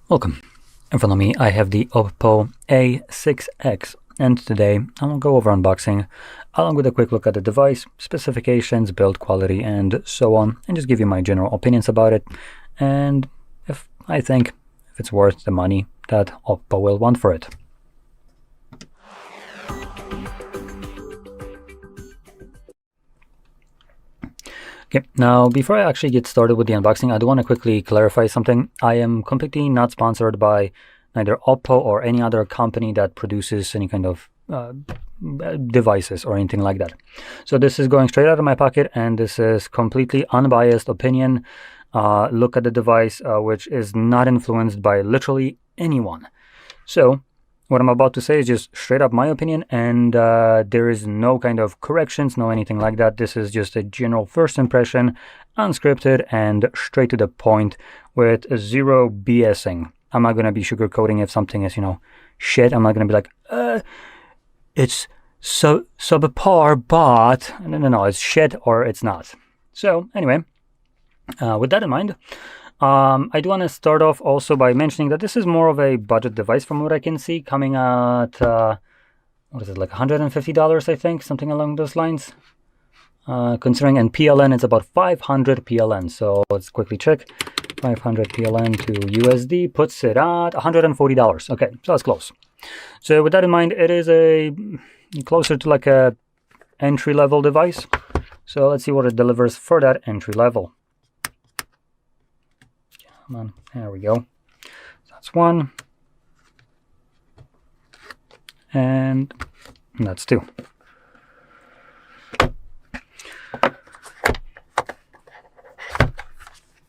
Welcome. In front of me I have the OPPO A6X, and today I will go over unboxing along with a quick look at the device, specifications, build quality, and so on, and just give you my general opinions about it, and if I think if it's worth the money that OPPO will want for it. Okay, now before I actually get started with the unboxing, I do want to quickly clarify something. I am completely not sponsored by neither OPPO or any other company that produces any kind of devices or anything like that. So this is going straight out of my pocket, and this is completely unbiased opinion. Look at the device, which is not influenced by literally anyone. So what I'm about to say is just straight up my opinion, and there is no kind of corrections, no anything like that. This is just a general first impression, unscripted and straight to the point with zero BSing. I'm not going to be sugarcoating if something is, shit. I'm not going to be like, it's subpar, but no, it's shit or it's not. So anyway, with that in mind, I do want to start off also by mentioning that this is more of a budget device from what I can see, coming at, what is it, like $150, I think, something along those lines. Considering in PLN, it's about 500 PLN. So let's quickly check. 500 PLN to USD puts it at $140. Okay, so that's close. So with that in mind, it is a closer to like a entry-level device. So let's see what it delivers for that entry level. Come on, there we go. That's one. And that's two.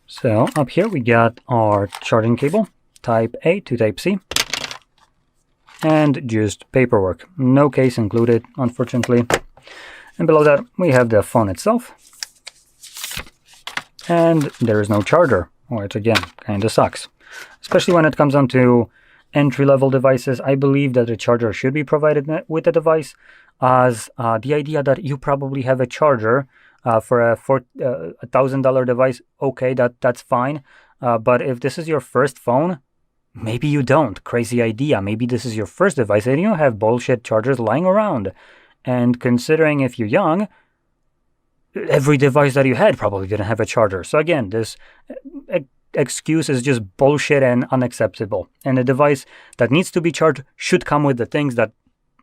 So up here we got our charging cable, type A to type C, and just paperwork. No case included, unfortunately. And below that we have the phone itself, and there is no charger, which again kind of sucks, especially when it comes down to entry-level devices. I believe that a charger should be provided with the device, as the idea that you probably have a charger for a $1,000 device, okay, that's fine. But if this is your first phone, maybe you don't. Crazy idea. Maybe this is your first device and you have bullshit chargers lying around. And considering if you're young, every device that you had probably didn't have a charger. So again, this excuse is just bullshit and unacceptable. And a device that needs to be charged should come with the things that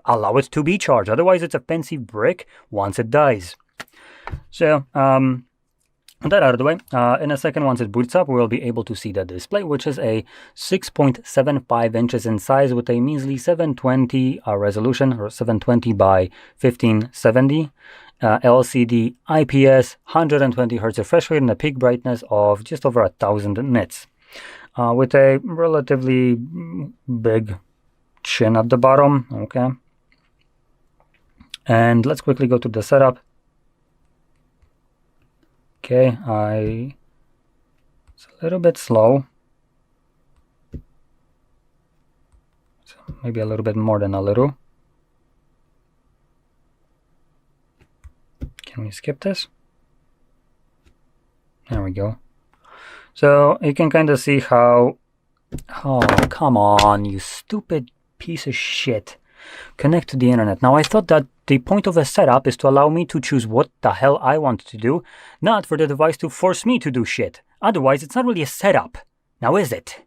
allow it to be charged. Otherwise, it's a fancy brick once it dies. So, that out of the way, in a second, once it boots up, we'll be able to see the display, which is a 6.75 inches in size with a measly 720 resolution, or 720 by 1570. LCD IPS, 120 Hz refresh rate, and a peak brightness of just over 1,000 nits. With a relatively big chin at the bottom, okay. And let's quickly go to the setup. Okay, it's a little bit slow. So maybe a little bit more than a little. Can we skip this? There we go. So you can kind of see how, oh, come on, you stupid piece of shit. Connect to the internet. Now I thought that the point of a setup is to allow me to choose what the hell I want to do, not for the device to force me to do shit. Otherwise, it's not really a setup. Now is it?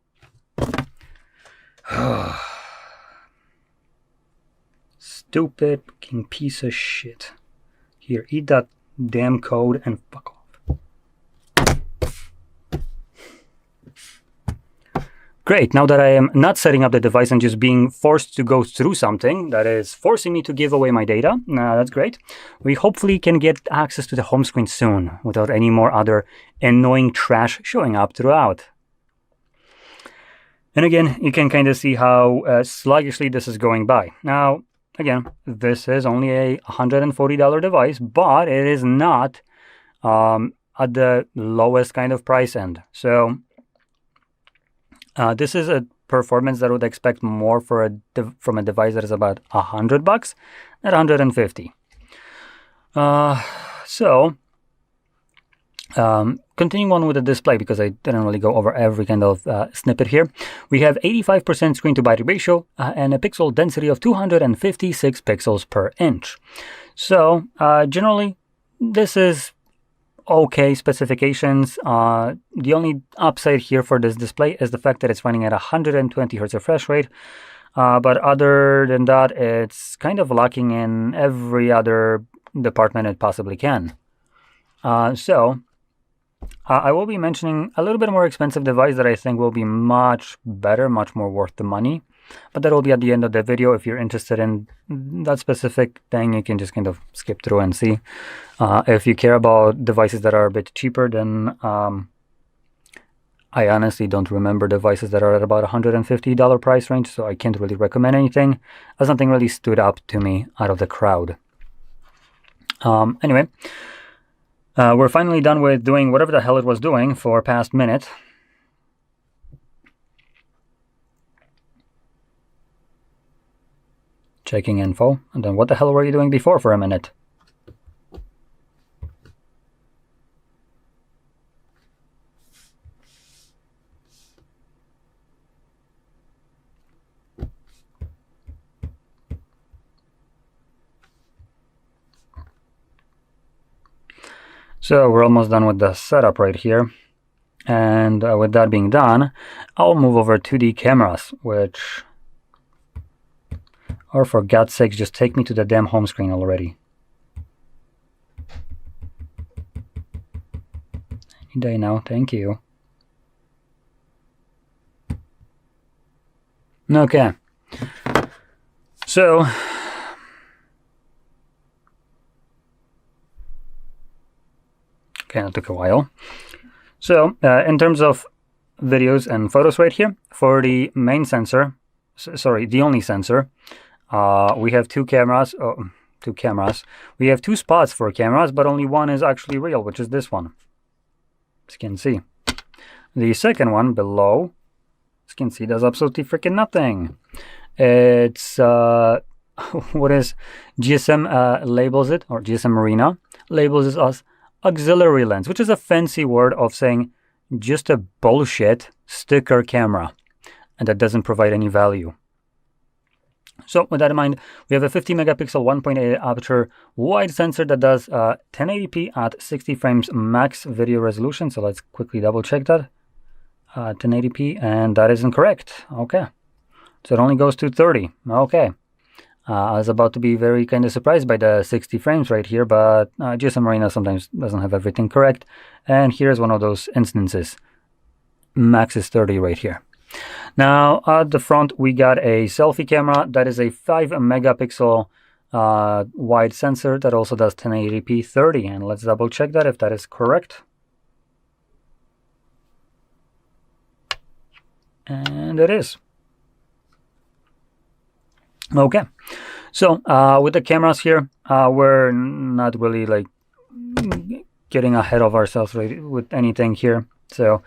Stupid fucking piece of shit. Here, eat that damn code and fuck off. Great, now that I am not setting up the device and just being forced to go through something that is forcing me to give away my data, that's great. We hopefully can get access to the home screen soon without any more other annoying trash showing up throughout. And again, you can kind of see how sluggishly this is going by. Now, again, this is only a $140 device, but it is not at the lowest kind of price end. So this is a performance that I would expect more for from a device that is about $100 at $150. So Continuing on with the display, because I didn't really go over every kind of snippet here, we have 85% screen to body ratio and a pixel density of 256 pixels per inch. So generally, this is okay specifications. The only upside here for this display is the fact that it's running at 120 Hz refresh rate. But other than that, it's kind of lacking in every other department it possibly can. So I will be mentioning a little bit more expensive device that I think will be much better, much more worth the money. But that will be at the end of the video. If you're interested in that specific thing, you can just kind of skip through and see. If you care about devices that are a bit cheaper, then I honestly don't remember devices that are at about $150 price range, so I can't really recommend anything, as nothing really stood up to me out of the crowd. Anyway, we're finally done with doing whatever the hell it was doing for past minute. Checking info, and then what the hell were you doing before for a minute? So we're almost done with the setup right here. And with that being done, I'll move over to the cameras, which, or for God's sakes, just take me to the damn home screen already. Any day now, thank you. Okay. So, okay, that took a while. So, in terms of videos and photos right here, for the main sensor, sorry, the only sensor, we have two cameras. We have two spots for cameras, but only one is actually real, which is this one, as you can see. The second one below, as you can see, does absolutely freaking nothing. It's what is GSM labels it, or GSM Arena labels it as auxiliary lens, which is a fancy word of saying just a bullshit sticker camera, and that doesn't provide any value. So with that in mind, we have a 50 megapixel 1.8 aperture wide sensor that does 1080p at 60 frames max video resolution. So let's quickly double check that. 1080p, and that is incorrect. Okay, so it only goes to 30. Okay. I was about to be very kind of surprised by the 60 frames right here, but GSM Arena sometimes doesn't have everything correct. And here's one of those instances. Max is 30 right here. Now at the front, we got a selfie camera that is a 5 megapixel wide sensor that also does 1080p 30. And let's double check that if that is correct. And it is. Okay, so with the cameras here, we're not really like getting ahead of ourselves right, with anything here. So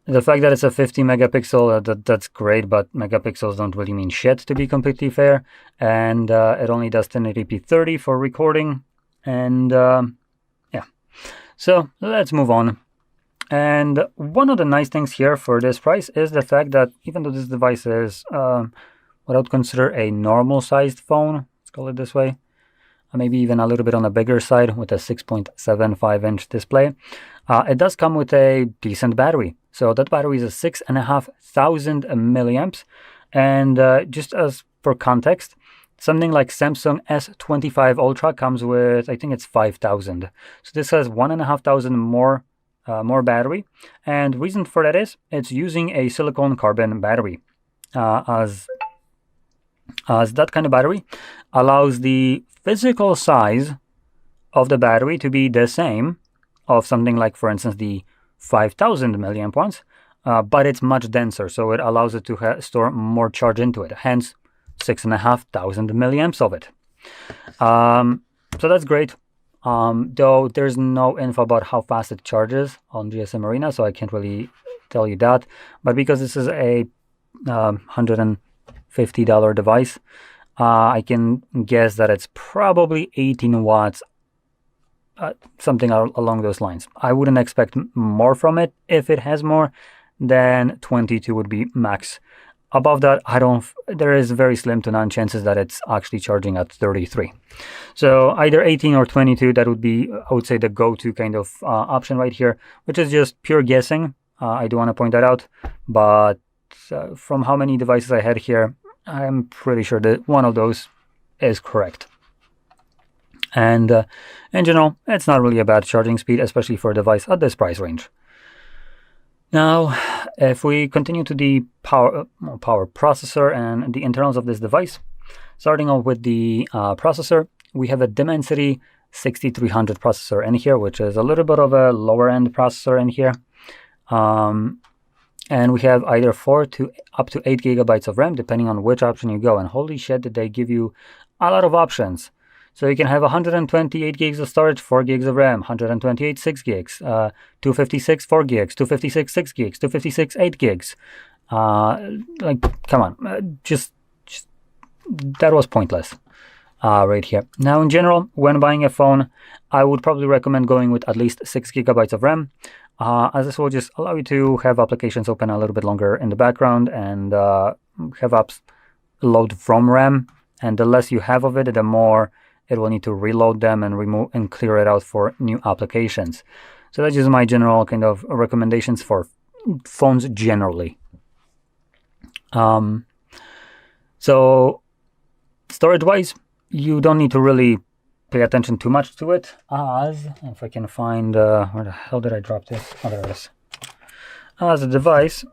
the fact that it's a 50 megapixel, that's great, but megapixels don't really mean shit, to be completely fair. And it only does 1080p 30 for recording. And yeah, so let's move on. And one of the nice things here for this price is the fact that even though this device is what I would consider a normal sized phone, let's call it this way, maybe even a little bit on the bigger side with a 6.75 inch display, it does come with a decent battery. So that battery is a 6,500 milliamps. And just as for context, something like Samsung S25 Ultra comes with, I think it's 5,000. So this has 1,500 more battery. And reason for that is it's using a silicon carbon battery, as that kind of battery allows the physical size of the battery to be the same of something like, for instance, the 5,000 milliamp ones, but it's much denser, so it allows it to store more charge into it, hence 6,500 milliamps of it. So that's great, though there's no info about how fast it charges on GSM Arena, so I can't really tell you that. But because this is a $150 device, I can guess that it's probably 18 watts something along those lines. I wouldn't expect more from it. If it has more, then 22 would be max. Above that, there is very slim to none chances that it's actually charging at 33. So either 18 or 22, that would be, I would say, the go-to kind of option right here, which is just pure guessing. I do want to point that out, but from how many devices I had here, I'm pretty sure that one of those is correct. And in general, it's not really a bad charging speed, especially for a device at this price range. Now, if we continue to the power processor and the internals of this device, starting off with the processor, we have a Dimensity 6300 processor in here, which is a little bit of a lower end processor in here. And we have either 4 to up to 8 gigabytes of RAM, depending on which option you go. And holy shit, did they give you a lot of options. So you can have 128 gigs of storage, 4 gigs of RAM, 128 6 gigs, 256 4 gigs, 256 6 gigs, 256 8 gigs. Like, come on, just that was pointless right here. Now, in general, when buying a phone, I would probably recommend going with at least 6 gigabytes of RAM, as this will just allow you to have applications open a little bit longer in the background and have apps load from RAM. And the less you have of it, the more it will need to reload them and remove and clear it out for new applications. So that's just my general kind of recommendations for phones generally. So storage-wise, you don't need to really pay attention too much to it, as if I can find where the hell did I drop this? Oh, there it is. As the device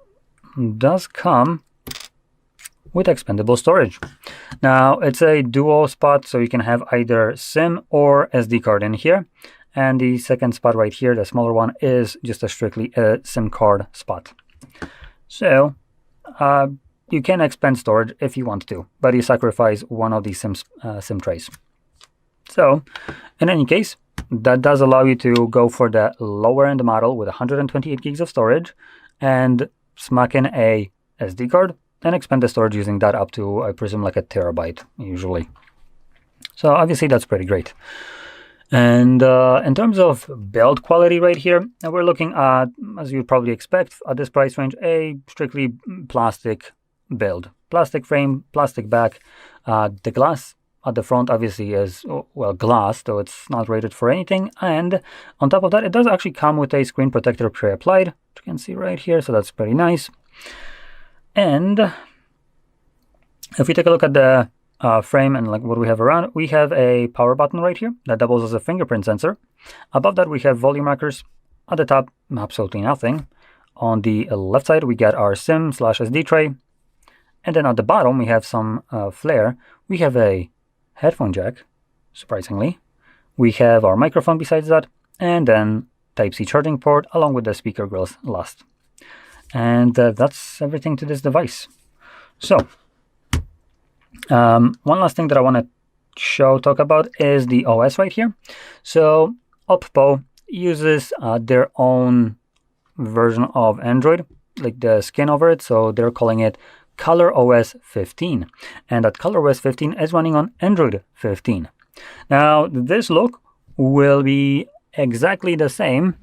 does come with expandable storage. Now, it's a dual spot, so you can have either SIM or SD card in here. And the second spot right here, the smaller one, is just a strictly a SIM card spot. So, you can expand storage if you want to, but you sacrifice one of these SIM trays. So, in any case, that does allow you to go for the lower end model with 128 gigs of storage and smack in a SD card and expand the storage using that up to, I presume, like a terabyte usually. So obviously that's pretty great. And in terms of build quality right here, we're looking at, as you'd probably expect at this price range, a strictly plastic build. Plastic frame, plastic back. The glass at the front obviously is, well, glass, so it's not rated for anything. And on top of that, it does actually come with a screen protector pre-applied, which you can see right here, so that's pretty nice. And if we take a look at the frame and like what we have around, we have a power button right here that doubles as a fingerprint sensor. Above that, we have volume markers. At the top, absolutely nothing. On the left side, we get our SIM/SD tray. And then at the bottom, we have some flair. We have a headphone jack, surprisingly. We have our microphone besides that, and then Type-C charging port along with the speaker grills last. And that's everything to this device. So, one last thing that I want to talk about is the OS right here. So, OPPO uses their own version of Android, like the skin over it. So they're calling it ColorOS 15. And that ColorOS 15 is running on Android 15. Now, this look will be exactly the same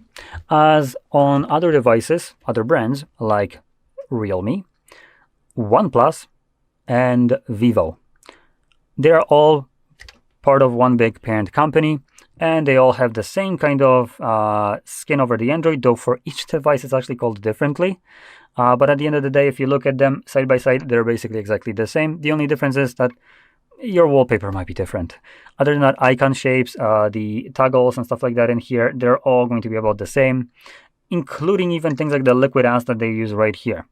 as on other devices, other brands like Realme, OnePlus, and Vivo. They're all part of one big parent company, and they all have the same kind of skin over the Android, though for each device it's actually called differently. But at the end of the day, if you look at them side by side, they're basically exactly the same. The only difference is that your wallpaper might be different. Other than that, icon shapes, the toggles and stuff like that in here, they're all going to be about the same, including even things like the liquid ass that they use right here.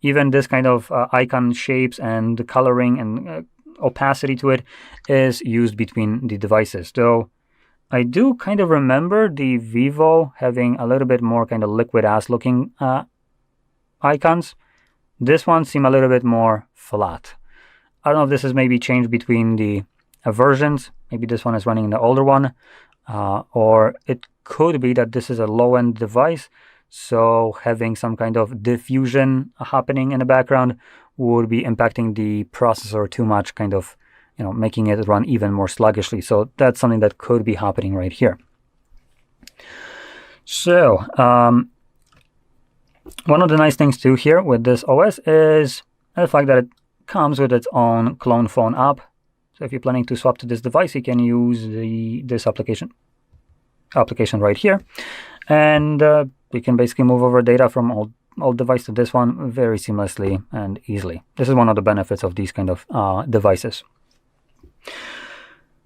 Even this kind of icon shapes and coloring and opacity to it is used between the devices. Though I do kind of remember the Vivo having a little bit more kind of liquid ass looking icons. This one seems a little bit more flat. I don't know if this is maybe changed between the versions. Maybe this one is running the older one. Or it could be that this is a low-end device. So having some kind of diffusion happening in the background would be impacting the processor too much, kind of, making it run even more sluggishly. So that's something that could be happening right here. So one of the nice things too here with this OS is the fact that it comes with its own clone phone app. So if you're planning to swap to this device, you can use this application right here, and you can basically move over data from old device to this one very seamlessly and easily. This is one of the benefits of these kind of devices.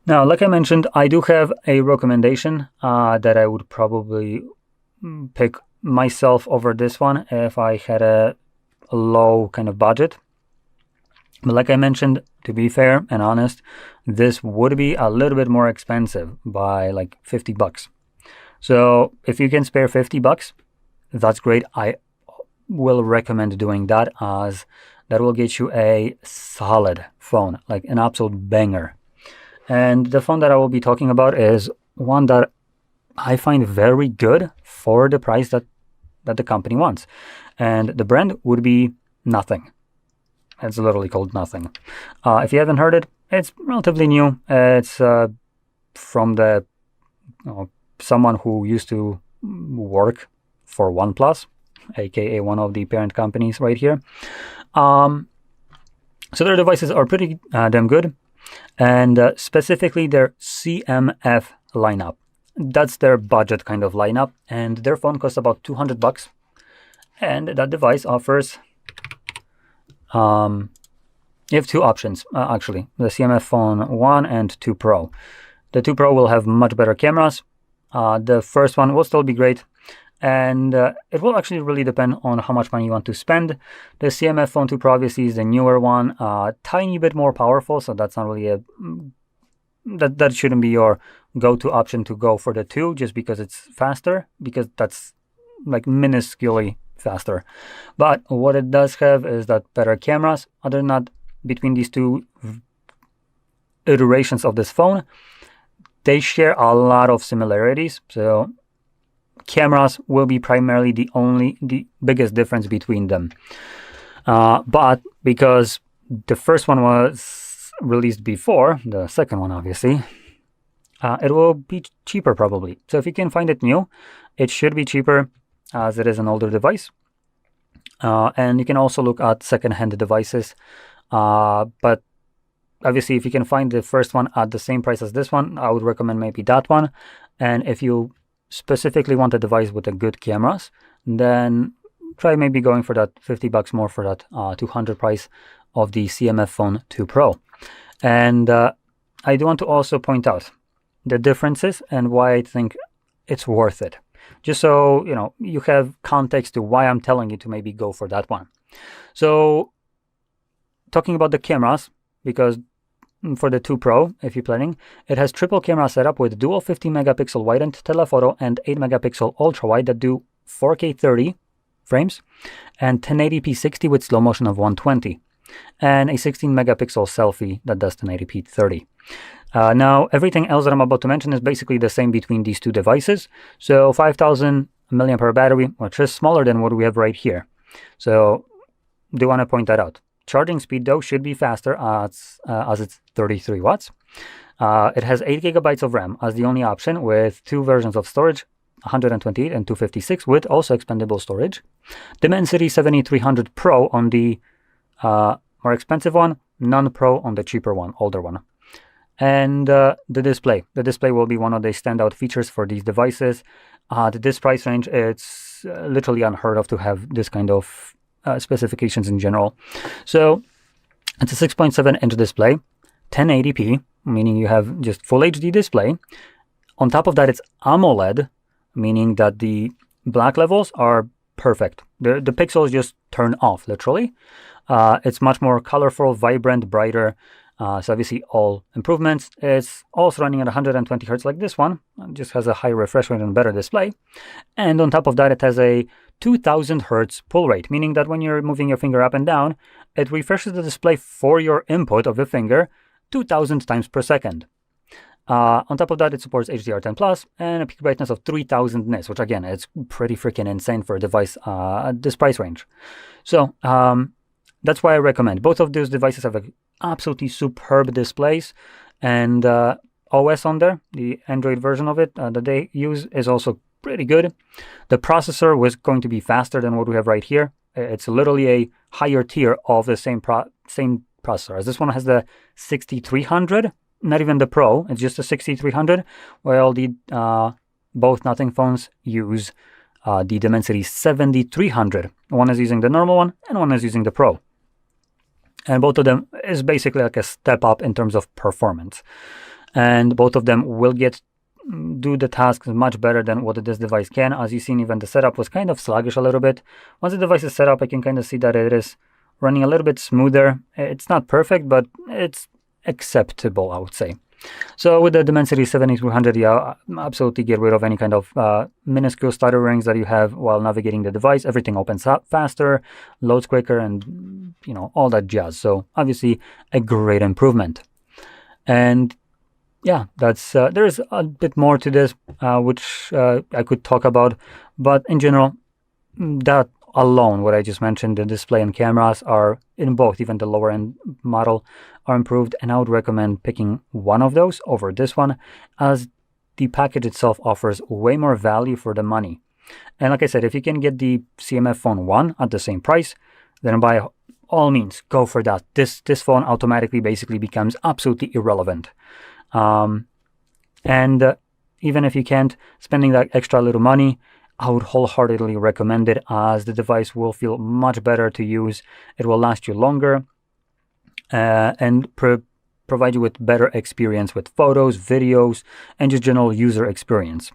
Now, like I mentioned, I do have a recommendation that I would probably pick myself over this one if I had a low kind of budget. But like I mentioned, to be fair and honest, this would be a little bit more expensive by like 50 bucks. So if you can spare 50 bucks, that's great. I will recommend doing that, as that will get you a solid phone, like an absolute banger. And the phone that I will be talking about is one that I find very good for the price that the company wants. And the brand would be Nothing. It's literally called Nothing. If you haven't heard it, it's relatively new. It's from the someone who used to work for OnePlus, aka one of the parent companies right here. So their devices are pretty damn good, and specifically their CMF lineup. That's their budget kind of lineup, and their phone costs about 200 bucks. And that device offers you have two options, actually, the CMF Phone 1 and 2 Pro. The 2 Pro will have much better cameras. The first one will still be great, and it will actually really depend on how much money you want to spend. The CMF Phone 2 Pro obviously is the newer one, tiny bit more powerful, so that's not really that shouldn't be your go-to option to go for the 2 just because it's faster, because that's like minusculely faster. But what it does have is that better cameras. Other than that, between these two iterations of this phone, they share a lot of similarities. So cameras will be primarily the biggest difference between them. But because the first one was released before the second one, obviously, it will be cheaper probably. So if you can find it new, it should be cheaper, as it is an older device. And you can also look at second-hand devices. But obviously, if you can find the first one at the same price as this one, I would recommend maybe that one. And if you specifically want a device with a good cameras, then try maybe going for that 50 bucks more for that 200 price of the CMF Phone 2 Pro. And I do want to also point out the differences and why I think it's worth it. Just so you have context to why I'm telling you to maybe go for that one. So talking about the cameras, because for the 2 Pro, if you're planning, it has triple camera setup with dual 50 megapixel wide-angle telephoto and 8 megapixel ultra-wide that do 4K 30 frames and 1080p 60 with slow motion of 120, and a 16 megapixel selfie that does 1080p 30. Now, everything else that I'm about to mention is basically the same between these two devices. So 5,000 milliampere battery, which is smaller than what we have right here. So do want to point that out. Charging speed, though, should be faster as it's 33 watts. It has 8 gigabytes of RAM as the only option, with 2 versions of storage, 128 and 256, with also expandable storage. Dimensity 7300 Pro on the more expensive one, non-Pro on the cheaper one, older one. And the display. The display will be one of the standout features for these devices. At this price range, it's literally unheard of to have this kind of specifications in general. So it's a 6.7-inch display, 1080p, meaning you have just full HD display. On top of that, it's AMOLED, meaning that the black levels are perfect. The pixels just turn off, literally. It's much more colorful, vibrant, brighter. So obviously all improvements. It's also running at 120 Hz like this one. It just has a high refresh rate and better display. And on top of that, it has a 2000 Hz pull rate, meaning that when you're moving your finger up and down, it refreshes the display for your input of the finger 2000 times per second. On top of that, it supports HDR10+ and a peak brightness of 3000 nits, which again, it's pretty freaking insane for a device at this price range. So that's why I recommend. Both of those devices have absolutely superb displays, and OS on there, the Android version of it that they use, is also pretty good. The processor was going to be faster than what we have right here. It's literally a higher tier of the same processor, as this one has the 6300, not even the Pro, it's just a 6300, while the both Nothing phones use the Dimensity 7300. One is using the normal one and one is using the Pro. And both of them is basically like a step up in terms of performance. And both of them will do the tasks much better than what this device can. As you've seen, even the setup was kind of sluggish a little bit. Once the device is set up, I can kind of see that it is running a little bit smoother. It's not perfect, but it's acceptable, I would say. So with the Dimensity 7300, yeah, absolutely get rid of any kind of minuscule stutter rings that you have while navigating the device. Everything opens up faster, loads quicker, and all that jazz. So obviously a great improvement. And yeah, that's there is a bit more to this which I could talk about, but in general, that alone, what I just mentioned, the display and cameras are in both, even the lower end model, are improved, and I would recommend picking one of those over this one, as the package itself offers way more value for the money. And like I said, if you can get the CMF Phone 1 at the same price, then by all means go for that. This phone automatically basically becomes absolutely irrelevant. And even if you can't, spending that extra little money, I would wholeheartedly recommend it, as the device will feel much better to use. It will last you longer and provide you with better experience with photos, videos, and just general user experience.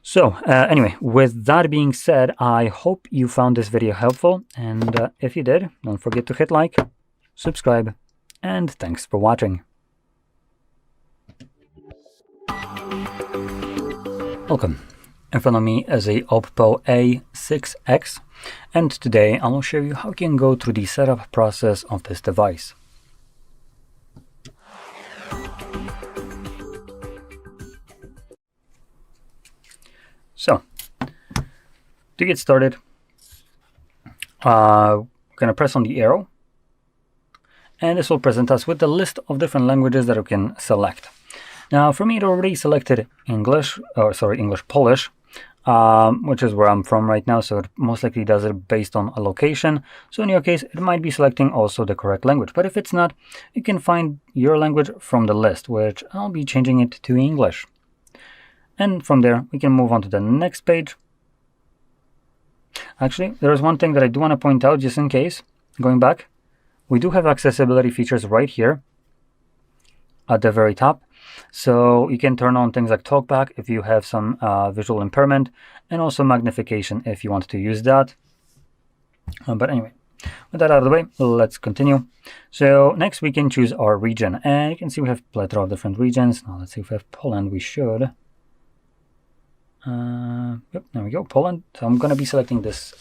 So anyway, with that being said, I hope you found this video helpful. And if you did, don't forget to hit like, subscribe, and thanks for watching. Welcome. In front of me is a OPPO A6X, and today I will show you how you can go through the setup process of this device. So, to get started, we're going to press on the arrow, and this will present us with the list of different languages that we can select. Now, for me, it already selected English Polish, which is where I'm from right now, so it most likely does it based on a location. So in your case, it might be selecting also the correct language. But if it's not, you can find your language from the list, which I'll be changing it to English. And from there, we can move on to the next page. Actually, there is one thing that I do want to point out, just in case. Going back, we do have accessibility features right here at the very top. So you can turn on things like talkback if you have some visual impairment, and also magnification if you want to use that. But anyway, with that out of the way, let's continue. So next we can choose our region, and you can see we have a plethora of different regions. Now let's see if we have Poland. We should. Yep, there we go, Poland. So I'm going to be selecting this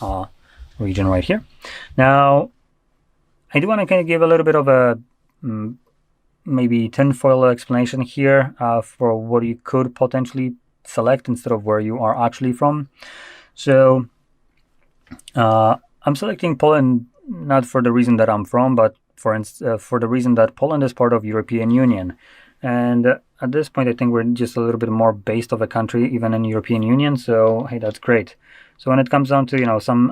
region right here. Now, I do want to kind of give a little bit of a maybe tinfoil explanation here for what you could potentially select instead of where you are actually from. So I'm selecting Poland not for the reason that I'm from, but for the reason that Poland is part of European Union. And at this point, I think we're just a little bit more based of a country, even in European Union. So hey, that's great. So when it comes down to some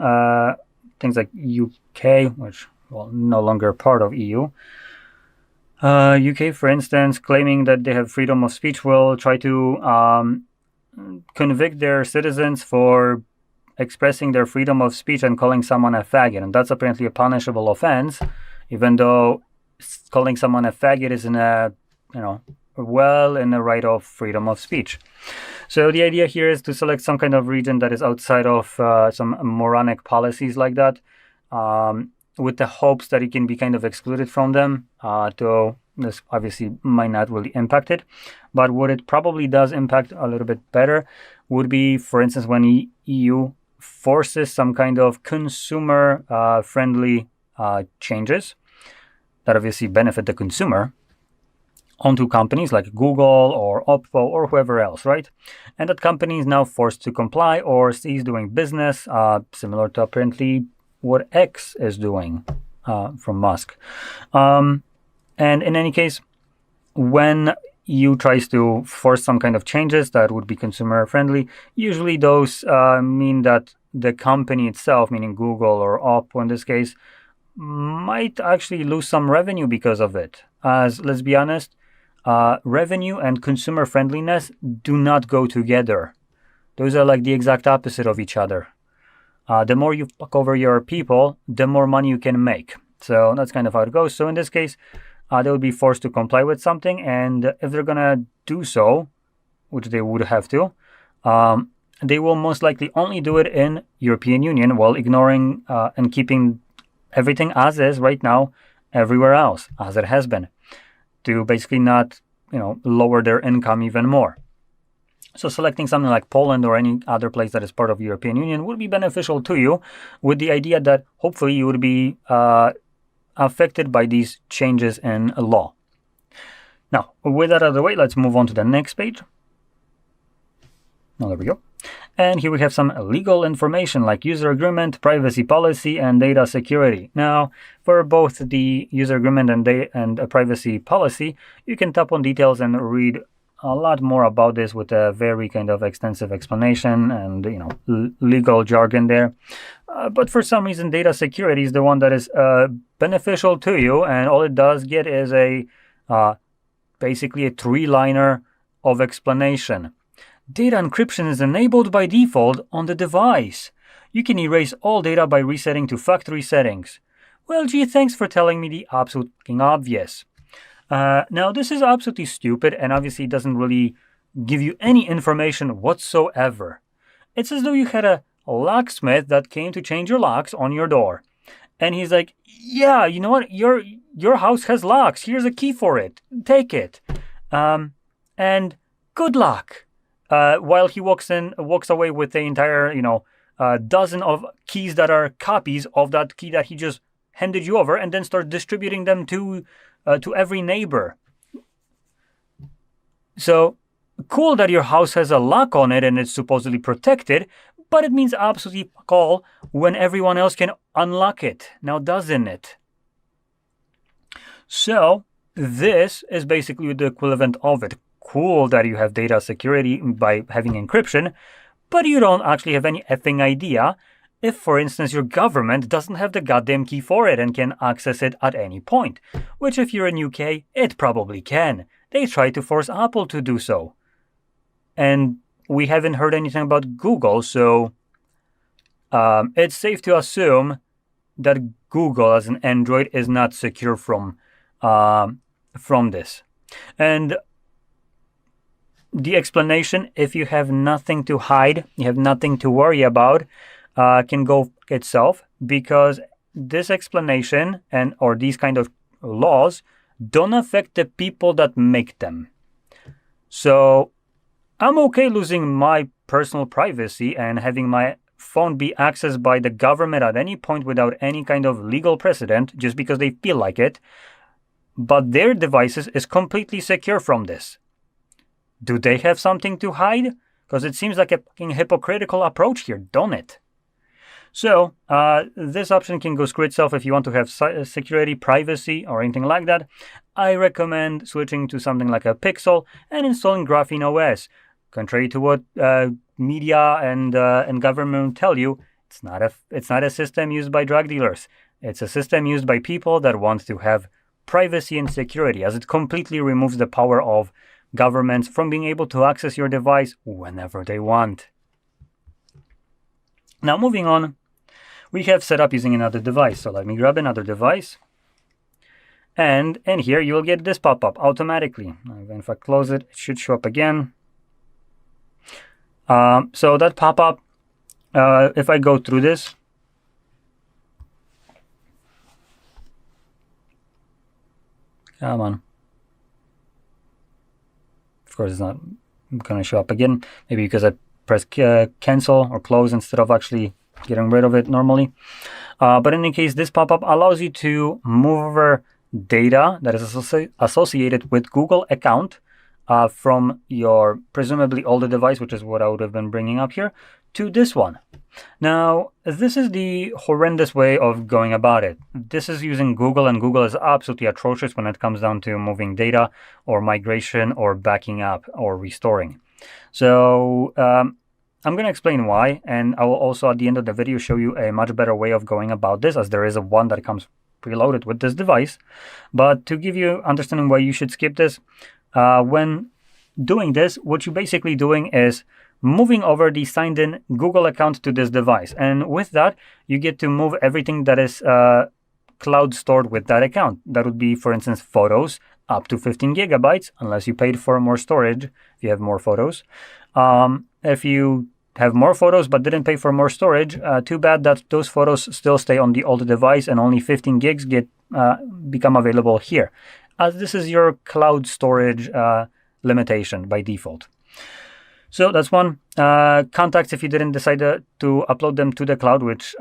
things like UK, which well no longer part of EU. UK, for instance, claiming that they have freedom of speech, will try to convict their citizens for expressing their freedom of speech and calling someone a faggot, and that's apparently a punishable offense, even though calling someone a faggot is in a well in the right of freedom of speech. So the idea here is to select some kind of region that is outside of some moronic policies like that, with the hopes that it can be kind of excluded from them, though this obviously might not really impact it. But what it probably does impact a little bit better would be, for instance, when EU forces some kind of consumer friendly changes that obviously benefit the consumer onto companies like Google or OPPO or whoever else, right? And that company is now forced to comply or cease doing business, similar to apparently what X is doing from Musk. And in any case, when EU tries to force some kind of changes that would be consumer friendly, usually those mean that the company itself, meaning Google or OPPO in this case, might actually lose some revenue because of it. As, let's be honest, revenue and consumer friendliness do not go together. Those are like the exact opposite of each other. The more you fuck over your people, the more money you can make. So that's kind of how it goes. So in this case, they would be forced to comply with something, and if they're gonna do so, which they would have to, they will most likely only do it in European Union while ignoring and keeping everything as is right now everywhere else, as it has been, to basically not, lower their income even more. So selecting something like Poland or any other place that is part of the European Union would be beneficial to you, with the idea that hopefully you would be affected by these changes in law. Now, with that out of the way, let's move on to the next page. There we go. And here we have some legal information like user agreement, privacy policy, and data security. Now, for both the user agreement and privacy policy, you can tap on details and read a lot more about this with a very kind of extensive explanation and legal jargon there. But for some reason, data security is the one that is beneficial to you, and all it does get is basically a 3-liner of explanation. Data encryption is enabled by default on the device. You can erase all data by resetting to factory settings. Well, gee, thanks for telling me the absolute fucking obvious. Now, this is absolutely stupid and obviously doesn't really give you any information whatsoever. It's as though you had a locksmith that came to change your locks on your door. And he's like, yeah, you know what? Your house has locks. Here's a key for it. Take it. And good luck. While he walks away with the entire, dozen of keys that are copies of that key that he just handed you over, and then start distributing them to every neighbor. So cool that your house has a lock on it and it's supposedly protected, but it means absolutely fuck all when everyone else can unlock it. Now, doesn't it? So this is basically the equivalent of it. Cool that you have data security by having encryption, but you don't actually have any effing idea if, for instance, your government doesn't have the goddamn key for it and can access it at any point, which if you're in UK, it probably can. They try to force Apple to do so. And we haven't heard anything about Google, so it's safe to assume that Google as an Android is not secure from this. And the explanation, if you have nothing to hide, you have nothing to worry about, can go itself, because this explanation or these kind of laws don't affect the people that make them. So I'm okay losing my personal privacy and having my phone be accessed by the government at any point without any kind of legal precedent just because they feel like it. But their devices is completely secure from this. Do they have something to hide? Because it seems like a fucking hypocritical approach here, don't it? So this option can go screw itself if you want to have security, privacy, or anything like that. I recommend switching to something like a Pixel and installing Graphene OS. Contrary to what media and government tell you, it's not a system used by drug dealers. It's a system used by people that want to have privacy and security, as it completely removes the power of governments from being able to access your device whenever they want. Now, moving on, we have set up using another device. So let me grab another device. And in here, you will get this pop-up automatically. Even if I close it, it should show up again. So that pop-up, if I go through this, come on. Of course, it's not going to show up again. Maybe because I press cancel or close instead of actually getting rid of it normally. But in any case, this pop-up allows you to move over data that is associated with Google account from your presumably older device, which is what I would have been bringing up here, to this one. Now, this is the horrendous way of going about it. This is using Google, and Google is absolutely atrocious when it comes down to moving data or migration or backing up or restoring. So I'm going to explain why, and I will also at the end of the video show you a much better way of going about this, as there is one that comes preloaded with this device. But to give you understanding why you should skip this, when doing this, what you're basically doing is moving over the signed in Google account to this device. And with that, you get to move everything that is cloud stored with that account. That would be, for instance, photos up to 15 gigabytes, unless you paid for more storage, if you have more photos. If you have more photos but didn't pay for more storage, too bad that those photos still stay on the old device and only 15 gigs become available here, as this is your cloud storage limitation by default. So that's one. Contacts, if you didn't decide to upload them to the cloud, which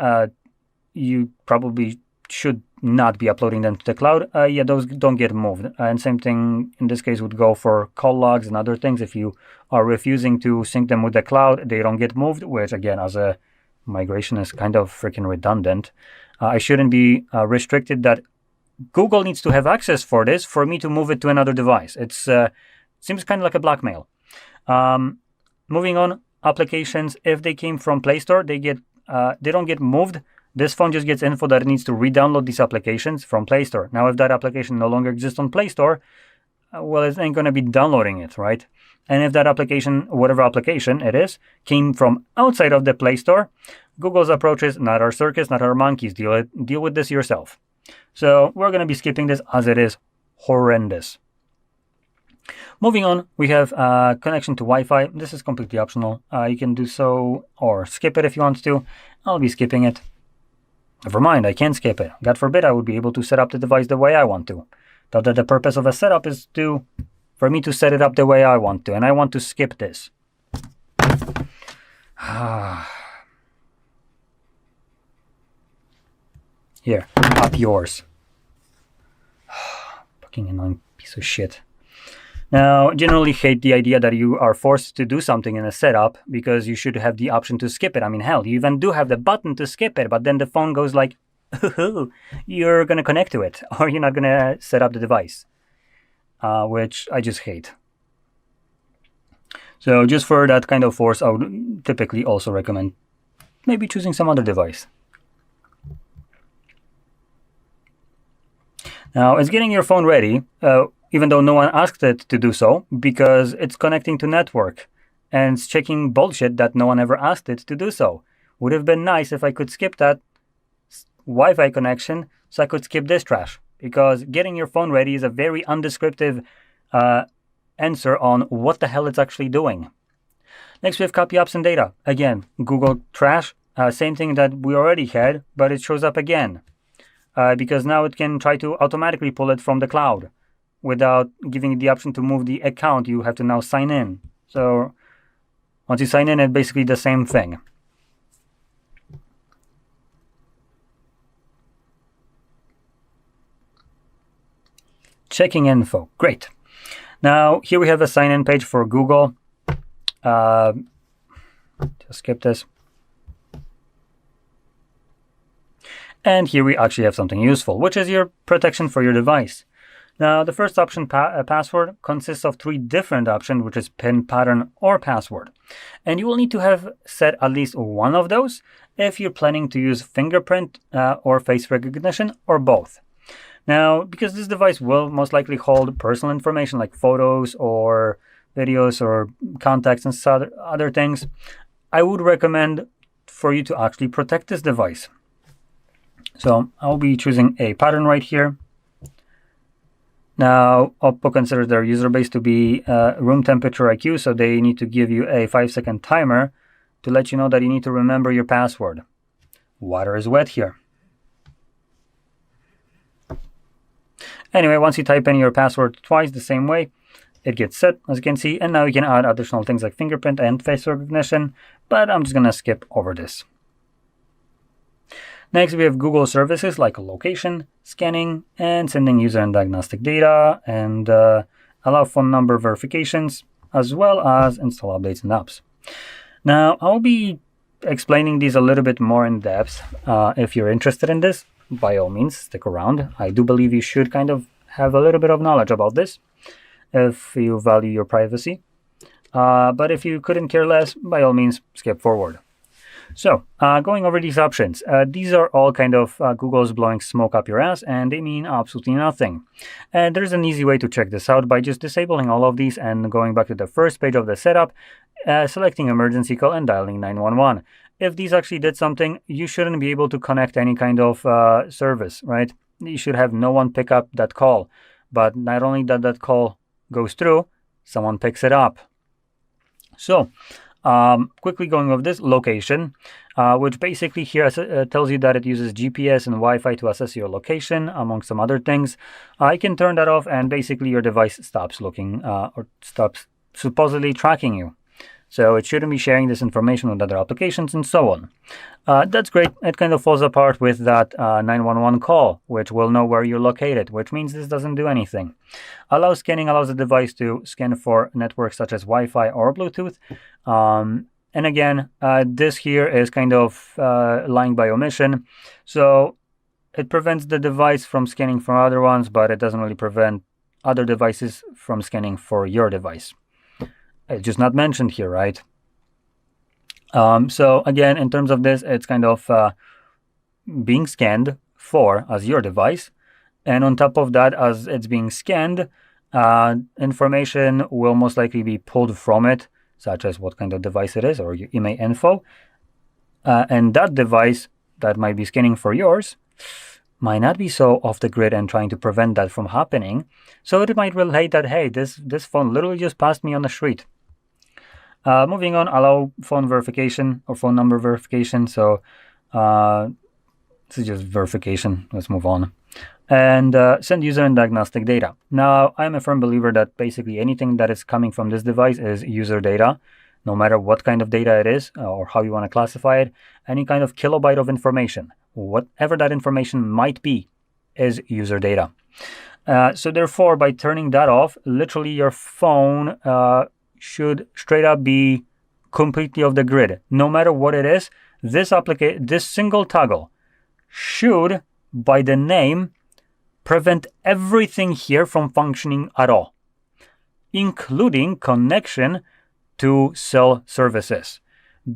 you probably should not be uploading them to the cloud, yeah, those don't get moved. And same thing in this case would go for call logs and other things. If you are refusing to sync them with the cloud, they don't get moved, which again, as a migration is kind of freaking redundant. I shouldn't be restricted that Google needs to have access for this for me to move it to another device. It's seems kind of like a blackmail. Moving on, applications, if they came from Play Store, they don't get moved. This phone just gets info that it needs to re-download these applications from Play Store. Now, if that application no longer exists on Play Store, well, it ain't going to be downloading it, right? And if that application, whatever application it is, came from outside of the Play Store, Google's approach is not our circus, not our monkeys. Deal with this yourself. So we're going to be skipping this as it is horrendous. Moving on, we have connection to Wi-Fi. This is completely optional. You can do so or skip it if you want to. I'll be skipping it. Never mind, I can't skip it. God forbid I would be able to set up the device the way I want to. Thought that the purpose of a setup is for me to set it up the way I want to, and I want to skip this. Here, up yours. Fucking annoying piece of shit. Now, generally hate the idea that you are forced to do something in a setup because you should have the option to skip it. I mean, hell, you even do have the button to skip it, but then the phone goes like, you're going to connect to it, or you're not going to set up the device, which I just hate. So just for that kind of force, I would typically also recommend maybe choosing some other device. Now, it's getting your phone ready, even though no one asked it to do so, because it's connecting to network and it's checking bullshit that no one ever asked it to do so. Would have been nice if I could skip that Wi-Fi connection so I could skip this trash, because getting your phone ready is a very undescriptive answer on what the hell it's actually doing. Next, we have copy apps and data. Again, Google trash, same thing that we already had, but it shows up again, because now it can try to automatically pull it from the cloud. Without giving you the option to move the account, you have to now sign in. So once you sign in, it's basically the same thing. Checking info. Great. Now, here we have a sign-in page for Google. Just skip this. And here we actually have something useful, which is your protection for your device. Now, the first option, password, consists of 3 different options, which is PIN, pattern, or password. And you will need to have set at least one of those if you're planning to use fingerprint or face recognition, or both. Now, because this device will most likely hold personal information like photos or videos or contacts and other things, I would recommend for you to actually protect this device. So I'll be choosing a pattern right here. Now, OPPO considers their user base to be room temperature IQ, so they need to give you a 5-second timer to let you know that you need to remember your password. Water is wet here. Anyway, once you type in your password twice the same way, it gets set, as you can see, and now you can add additional things like fingerprint and face recognition, but I'm just going to skip over this. Next, we have Google services like location, scanning, and sending user and diagnostic data, and allow phone number verifications, as well as install updates and apps. Now, I'll be explaining these a little bit more in depth. If you're interested in this, by all means, stick around. I do believe you should kind of have a little bit of knowledge about this if you value your privacy. But if you couldn't care less, by all means, skip forward. So, going over these options, these are all kind of Google's blowing smoke up your ass, and they mean absolutely nothing. And there's an easy way to check this out by just disabling all of these and going back to the first page of the setup, selecting emergency call and dialing 911. If these actually did something, you shouldn't be able to connect any kind of service, right? You should have no one pick up that call. But not only that call goes through, someone picks it up. So, quickly going over this location, which basically here tells you that it uses GPS and Wi-Fi to assess your location, among some other things. I can turn that off, and basically your device stops looking or stops supposedly tracking you. So it shouldn't be sharing this information with other applications and so on. That's great. It kind of falls apart with that 911 call, which will know where you're located, which means this doesn't do anything. Allow scanning allows the device to scan for networks such as Wi-Fi or Bluetooth. And again, this here is kind of lying by omission. So it prevents the device from scanning for other ones, but it doesn't really prevent other devices from scanning for your device. It's just not mentioned here, right? So again, in terms of this, it's kind of being scanned for as your device. And on top of that, as it's being scanned, information will most likely be pulled from it, such as what kind of device it is or your IMEI info. And that device that might be scanning for yours might not be so off the grid and trying to prevent that from happening. So it might relate that, hey, this phone literally just passed me on the street. Moving on, allow phone verification or phone number verification. So this is just verification. Let's move on. And send user and diagnostic data. Now, I'm a firm believer that basically anything that is coming from this device is user data, no matter what kind of data it is or how you want to classify it. Any kind of kilobyte of information, whatever that information might be, is user data. So therefore, by turning that off, literally your phone should straight up be completely off the grid. No matter what it is, this single toggle should, by the name, prevent everything here from functioning at all, including connection to cell services.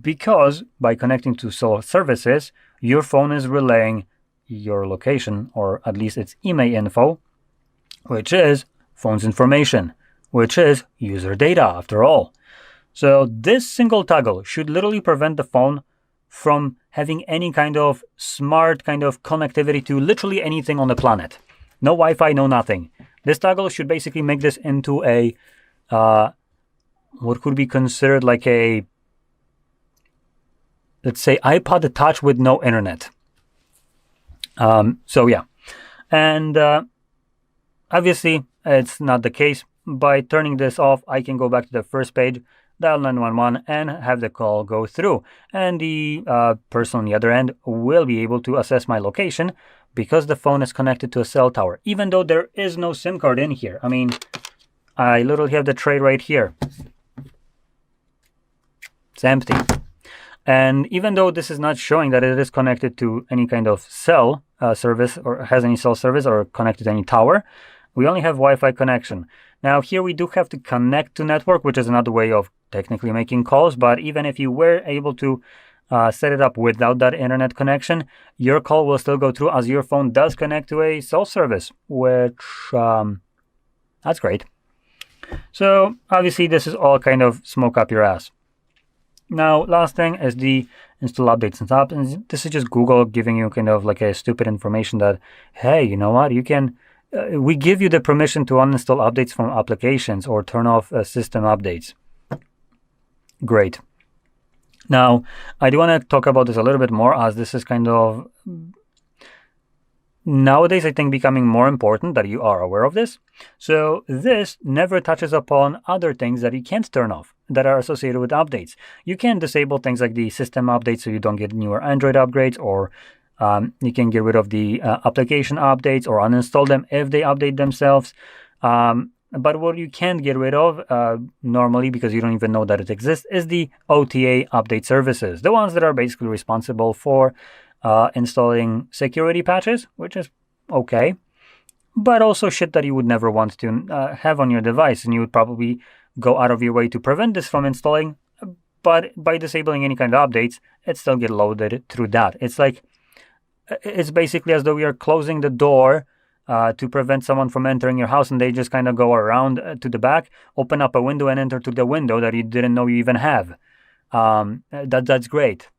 Because by connecting to cell services, your phone is relaying your location, or at least its IMEI info, which is phone's information, which is user data after all. So this single toggle should literally prevent the phone from having any kind of smart kind of connectivity to literally anything on the planet. No Wi-Fi, no nothing. This toggle should basically make this into a, what could be considered like a, let's say, iPod Touch with no internet. So yeah. And obviously, it's not the case. By turning this off, I can go back to the first page, dial 911, and have the call go through. And the person on the other end will be able to assess my location because the phone is connected to a cell tower, even though there is no SIM card in here. I mean, I literally have the tray right here. It's empty. And even though this is not showing that it is connected to any kind of cell service or has any cell service or connected to any tower, we only have Wi-Fi connection. Now here we do have to connect to network, which is another way of technically making calls. But even if you were able to set it up without that internet connection, your call will still go through as your phone does connect to a cell service, which that's great. So obviously this is all kind of smoke up your ass. Now, last thing is the install updates and apps. And this is just Google giving you kind of like a stupid information that, hey, you know what, you can, we give you the permission to uninstall updates from applications or turn off system updates. Great. Now, I do want to talk about this a little bit more, as this is kind of nowadays, I think, becoming more important that you are aware of this. So this never touches upon other things that you can't turn off that are associated with updates. You can disable things like the system updates so you don't get newer Android upgrades, or you can get rid of the application updates or uninstall them if they update themselves. But what you can't get rid of normally, because you don't even know that it exists, is the OTA update services, the ones that are basically responsible for installing security patches, which is okay, but also shit that you would never want to have on your device, and you would probably go out of your way to prevent this from installing. But by disabling any kind of updates, it still get loaded through that. It's basically as though we are closing the door to prevent someone from entering your house, and they just kind of go around to the back, open up a window, and enter to the window that you didn't know you even have. That's great.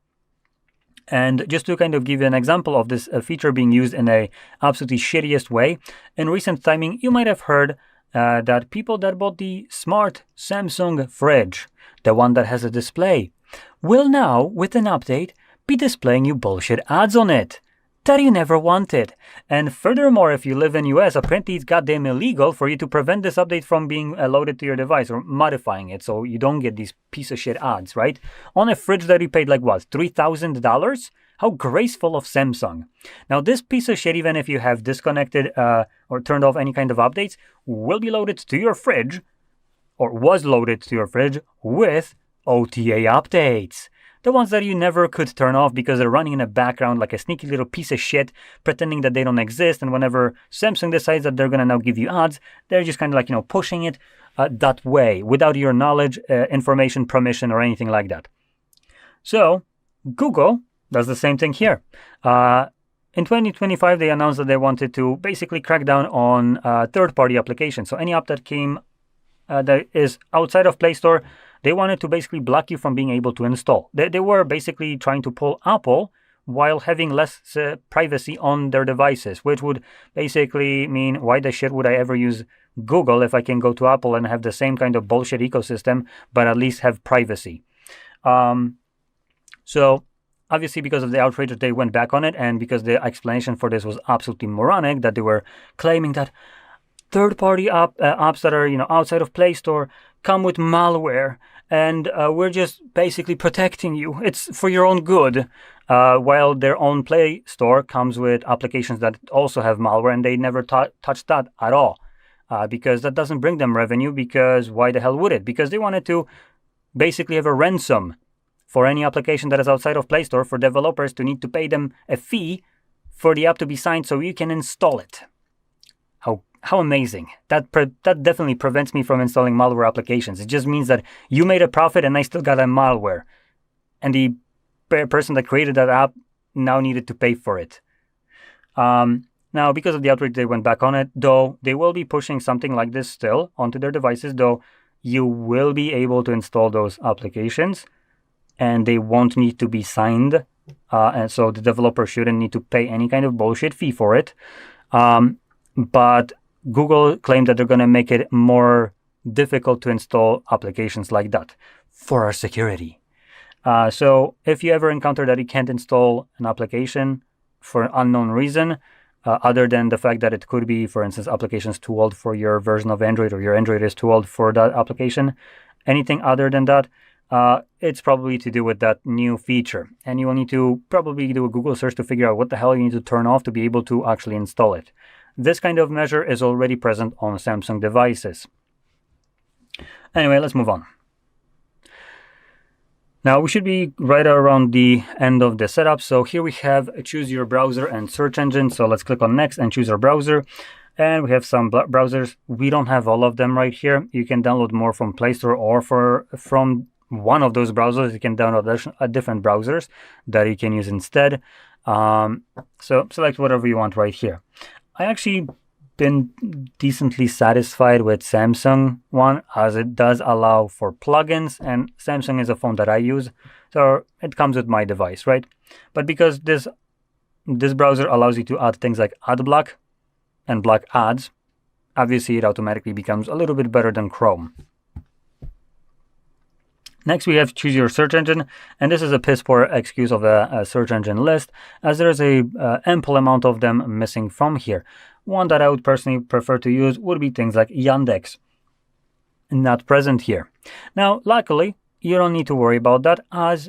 And just to kind of give you an example of this feature being used in a absolutely shittiest way, in recent timing, you might have heard that people that bought the smart Samsung fridge, the one that has a display, will now, with an update, be displaying you bullshit ads on it that you never wanted. And furthermore, if you live in US, apparently it's goddamn illegal for you to prevent this update from being loaded to your device or modifying it so you don't get these piece of shit ads, right? On a fridge that you paid like what, $3,000? How graceful of Samsung. Now this piece of shit, even if you have disconnected or turned off any kind of updates, will be loaded to your fridge, or was loaded to your fridge, with OTA updates. The ones that you never could turn off because they're running in the background like a sneaky little piece of shit, pretending that they don't exist. And whenever Samsung decides that they're going to now give you ads, they're just kind of like, pushing it that way without your knowledge, information, permission, or anything like that. So Google does the same thing here. In 2025, they announced that they wanted to basically crack down on third-party applications. So any app that came that is outside of Play Store, they wanted to basically block you from being able to install. They were basically trying to pull Apple while having less privacy on their devices, which would basically mean, why the shit would I ever use Google if I can go to Apple and have the same kind of bullshit ecosystem, but at least have privacy? So obviously, because of the outrage, they went back on it, and because the explanation for this was absolutely moronic, that they were claiming that third-party apps that are outside of Play Store come with malware, and we're just basically protecting you. It's for your own good. While their own Play Store comes with applications that also have malware, and they never touched that at all, because that doesn't bring them revenue. Because why the hell would it? Because they wanted to basically have a ransom for any application that is outside of Play Store, for developers to need to pay them a fee for the app to be signed so you can install it. How amazing. That definitely prevents me from installing malware applications. It just means that you made a profit and I still got a malware. And the person that created that app now needed to pay for it. Now, because of the outrage, they went back on it, though they will be pushing something like this still onto their devices, though you will be able to install those applications and they won't need to be signed. And so the developer shouldn't need to pay any kind of bullshit fee for it. But Google claimed that they're going to make it more difficult to install applications like that for our security. So if you ever encounter that you can't install an application for an unknown reason, other than the fact that it could be, for instance, applications too old for your version of Android, or your Android is too old for that application, anything other than that, it's probably to do with that new feature. And you will need to probably do a Google search to figure out what the hell you need to turn off to be able to actually install it. This kind of measure is already present on Samsung devices. Anyway, let's move on. Now we should be right around the end of the setup. So here we have choose your browser and search engine. So let's click on next and choose our browser. And we have some browsers. We don't have all of them right here. You can download more from Play Store or from one of those browsers. You can download different browsers that you can use instead. So select whatever you want right here. I actually been decently satisfied with Samsung one, as it does allow for plugins, and Samsung is a phone that I use, so it comes with my device, right? But because this browser allows you to add things like ad block and block ads, obviously it automatically becomes a little bit better than Chrome. Next, we have choose your search engine, and this is a piss poor excuse of a search engine list, as there is a ample amount of them missing from here. One that I would personally prefer to use would be things like Yandex, not present here. Now, luckily, you don't need to worry about that, as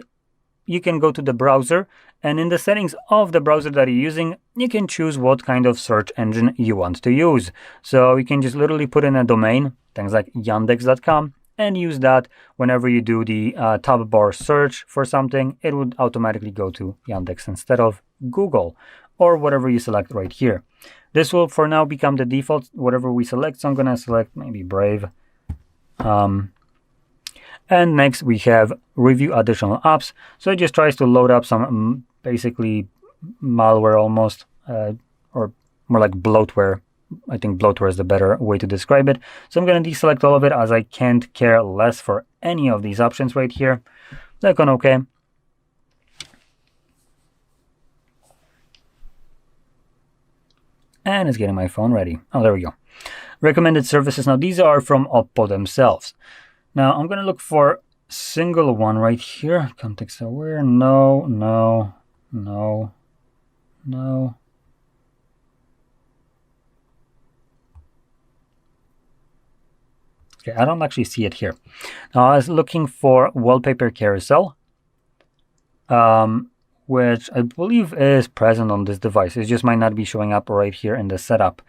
you can go to the browser, and in the settings of the browser that you're using, you can choose what kind of search engine you want to use. So you can just literally put in a domain, things like yandex.com, and use that whenever you do the tab bar search for something. It would automatically go to Yandex instead of Google or whatever you select right here. This will for now become the default, whatever we select. So I'm going to select maybe Brave. And next we have review additional apps. So it just tries to load up some basically malware almost, or more like bloatware. I think bloatware is the better way to describe it. So I'm going to deselect all of it as I can't care less for any of these options right here. Click on OK. And it's getting my phone ready. Oh, there we go. Recommended services. Now these are from OPPO themselves. Now I'm going to look for single one right here. Context aware. No, no, no, no. Okay, I don't actually see it here. Now I was looking for wallpaper carousel, which I believe is present on this device. It just might not be showing up right here in the setup.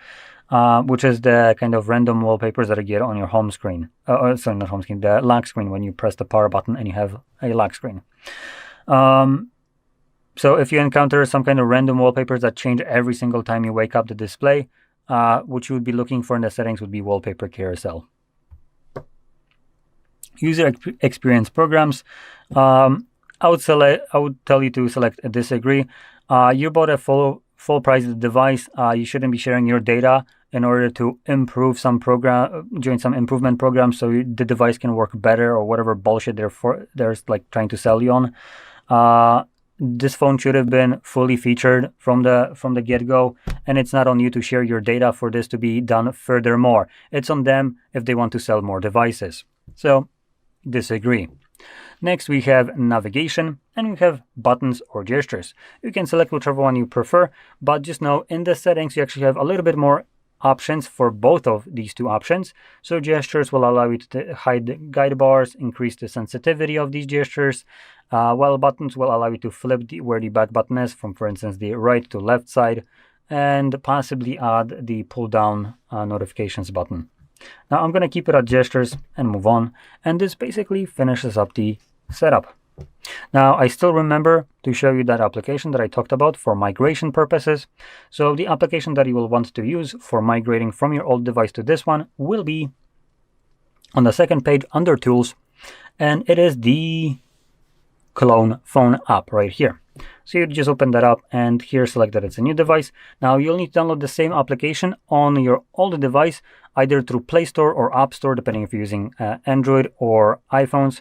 Which is the kind of random wallpapers that you get on your home screen. Sorry, not home screen, the lock screen when you press the power button and you have a lock screen. So if you encounter some kind of random wallpapers that change every single time you wake up the display, what you would be looking for in the settings would be wallpaper carousel. User experience programs. I would tell you to select a disagree. You bought a full price device. You shouldn't be sharing your data in order to improve some program, join some improvement programs so the device can work better or whatever bullshit they're like trying to sell you on. This phone should have been fully featured from the get-go, and it's not on you to share your data for this to be done furthermore. It's on them if they want to sell more devices. So disagree. Next, we have navigation, and we have buttons or gestures. You can select whichever one you prefer, but just know in the settings you actually have a little bit more options for both of these two options. So gestures will allow you to hide the guide bars, increase the sensitivity of these gestures, while buttons will allow you to flip where the back button is from, for instance, the right to left side, and possibly add the pull down notifications button. Now I'm going to keep it at gestures and move on, and this basically finishes up the setup. Now I still remember to show you that application that I talked about for migration purposes. So the application that you will want to use for migrating from your old device to this one will be on the second page under Tools, and it is the Clone Phone app right here. So you just open that up, and here select that it's a new device. Now you'll need to download the same application on your old device, either through Play Store or App Store, depending if you're using Android or iPhones.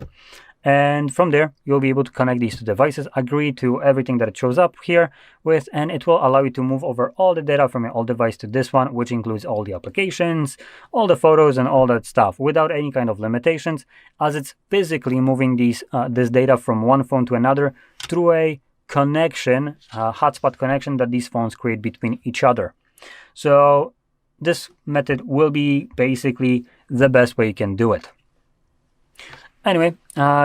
And from there, you'll be able to connect these two devices, agree to everything that it shows up here with, and it will allow you to move over all the data from your old device to this one, which includes all the applications, all the photos, and all that stuff without any kind of limitations, as it's physically moving this data from one phone to another through a connection, hotspot connection that these phones create between each other. So this method will be basically the best way you can do it. Anyway,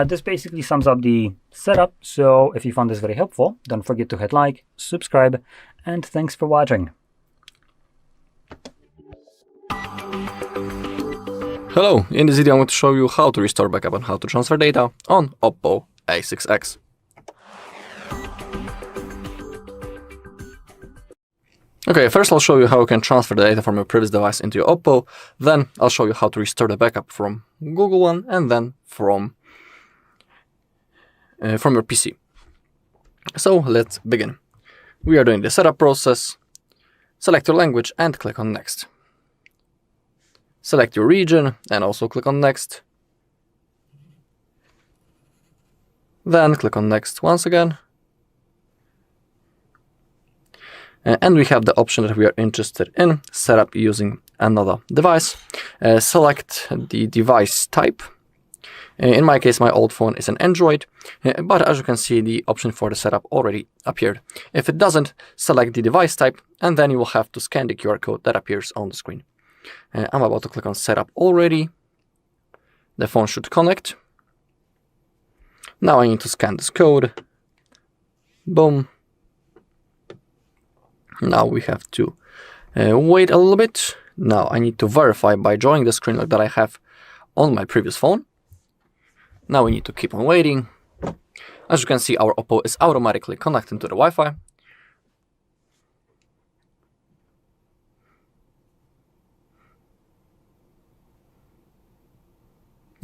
this basically sums up the setup. So if you found this very helpful, don't forget to hit like, subscribe, and thanks for watching. Hello, in this video I'm going to show you how to restore backup and how to transfer data on OPPO A6X. Okay, first I'll show you how you can transfer the data from your previous device into your OPPO, then I'll show you how to restore the backup from Google One, and then from your PC. So let's begin. We are doing the setup process. Select your language and click on Next. Select your region and also click on Next. Then click on Next once again. And we have the option that we are interested in, setup using another device. Select the device type. In my case, my old phone is an Android, but as you can see, the option for the setup already appeared. If it doesn't, select the device type, and then you will have to scan the QR code that appears on the screen. I'm about to click on Setup already. The phone should connect. Now I need to scan this code. Boom. Now we have to wait a little bit. Now I need to verify by drawing the screen lock that I have on my previous phone. Now we need to keep on waiting. As you can see, our OPPO is automatically connecting to the Wi-Fi.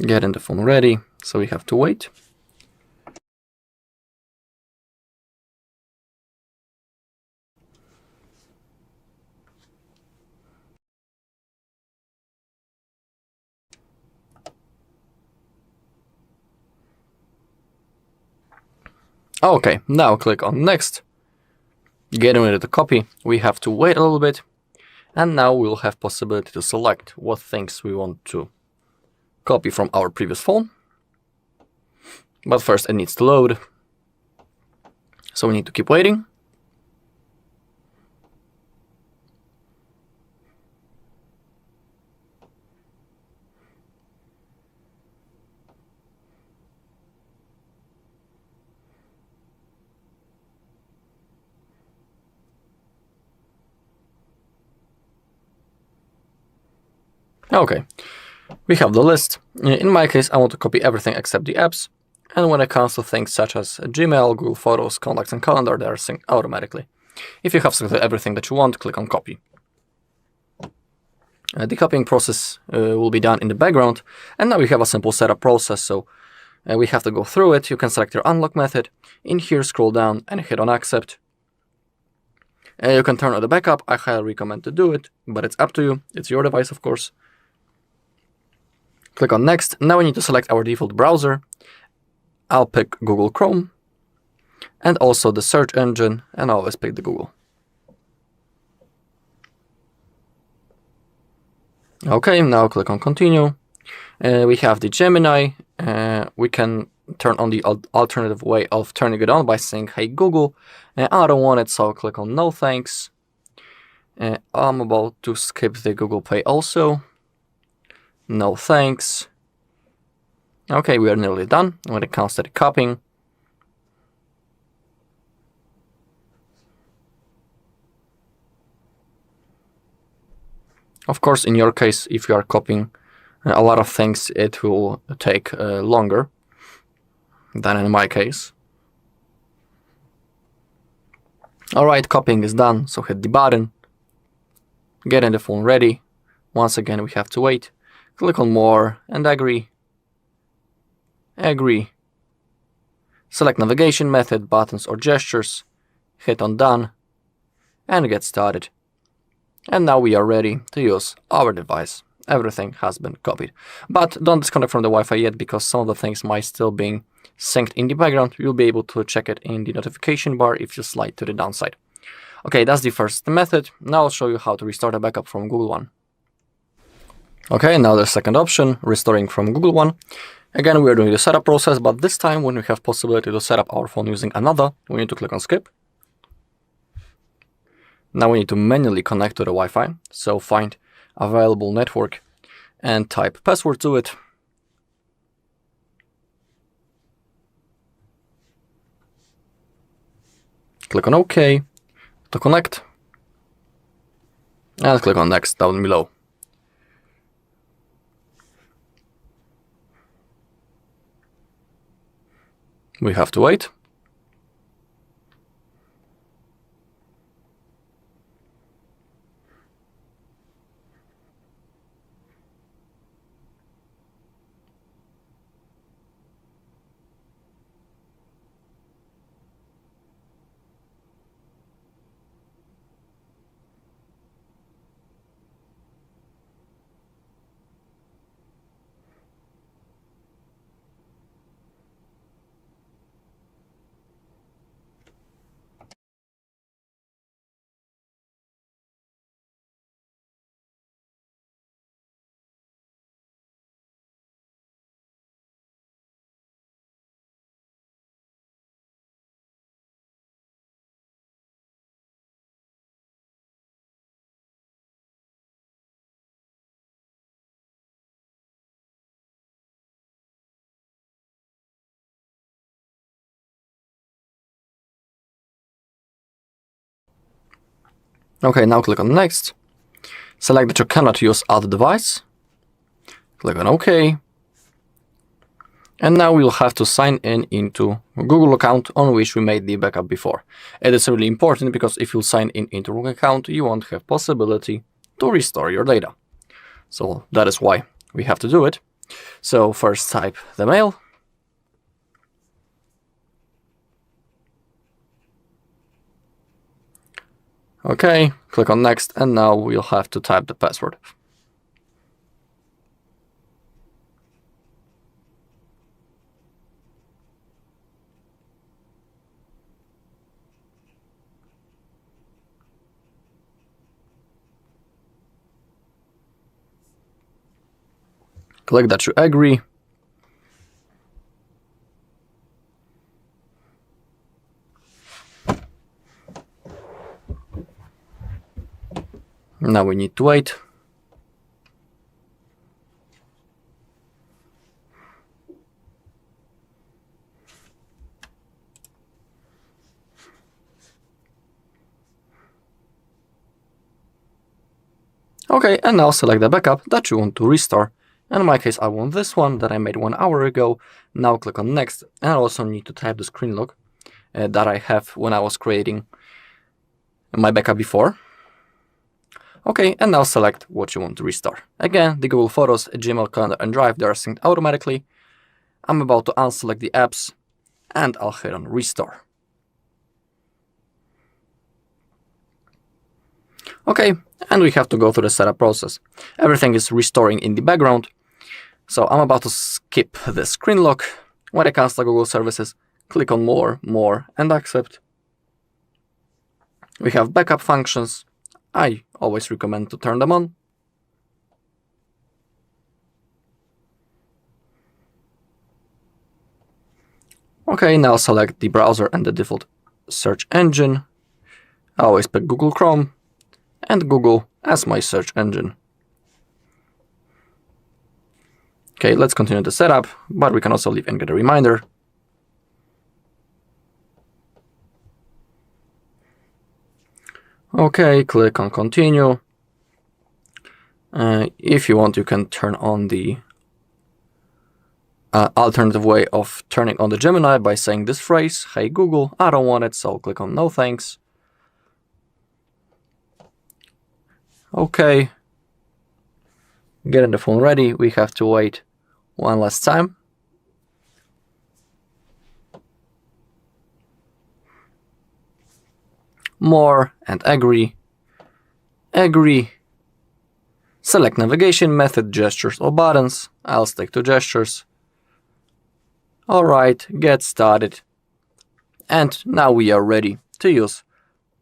Getting the phone ready, so we have to wait. Okay, now click on next. Getting ready to copy, we have to wait a little bit. And now we'll have possibility to select what things we want to copy from our previous phone. But first it needs to load. So we need to keep waiting. Okay, we have the list. In my case, I want to copy everything except the apps. And when it comes to things such as Gmail, Google Photos, Contacts, and Calendar, they are synced automatically. If you have selected everything that you want, click on Copy. The copying process will be done in the background. And now we have a simple setup process, so we have to go through it. You can select your unlock method. In here, scroll down and hit on Accept. You can turn on the backup. I highly recommend to do it, but it's up to you. It's your device, of course. Click on Next. Now we need to select our default browser. I'll pick Google Chrome. And also the search engine, and I always pick the Google. Okay, now click on Continue. We have the Gemini. We can turn on the alternative way of turning it on by saying, "Hey Google," I don't want it, so I'll click on No Thanks. I'm about to skip the Google Pay also. No thanks. Okay, we are nearly done when it comes to the copying. Of course, in your case, if you are copying a lot of things, it will take longer than in my case. Alright, copying is done, so hit the button. Getting the phone ready. Once again, we have to wait. Click on More and Agree. Agree. Select navigation method, buttons or gestures. Hit on Done. And get started. And now we are ready to use our device. Everything has been copied. But don't disconnect from the Wi-Fi yet, because some of the things might still be synced in the background. You'll be able to check it in the notification bar if you slide to the downside. Okay, that's the first method. Now I'll show you how to restart a backup from Google One. Okay, now the second option, restoring from Google One. Again, we are doing the setup process, but this time when we have possibility to set up our phone using another, we need to click on Skip. Now we need to manually connect to the Wi-Fi, so find available network and type password to it. Click on OK to connect, and click on Next down below. We have to wait. Okay, now click on Next. Select that you cannot use other device. Click on OK. And now we'll have to sign in into a Google account on which we made the backup before. It is really important because if you sign in into a wrong account, you won't have possibility to restore your data. So that is why we have to do it. So first type the mail. Okay, click on Next, and now we'll have to type the password. Click that you agree. Now we need to wait. Okay, and now select the backup that you want to restore. In my case, I want this one that I made 1 hour ago. Now click on Next, and I also need to type the screen lock that I have when I was creating my backup before. Okay, and now select what you want to restore. Again, the Google Photos, Gmail, Calendar, and Drive, they are synced automatically. I'm about to unselect the apps, and I'll hit on Restore. Okay, and we have to go through the setup process. Everything is restoring in the background. So I'm about to skip the screen lock. When I cancel Google services, click on More, and Accept. We have backup functions. I always recommend to turn them on. Okay, now select the browser and the default search engine. I always pick Google Chrome and Google as my search engine. Okay, let's continue the setup, but we can also leave and get a reminder. Okay, click on Continue. If you want, you can turn on the alternative way of turning on the Gemini by saying this phrase, "Hey Google, I don't want it," so click on No Thanks. Okay. Getting the phone ready, we have to wait one last time. More and agree. Agree. Select navigation method, gestures or buttons. I'll stick to gestures. Alright, get started. And now we are ready to use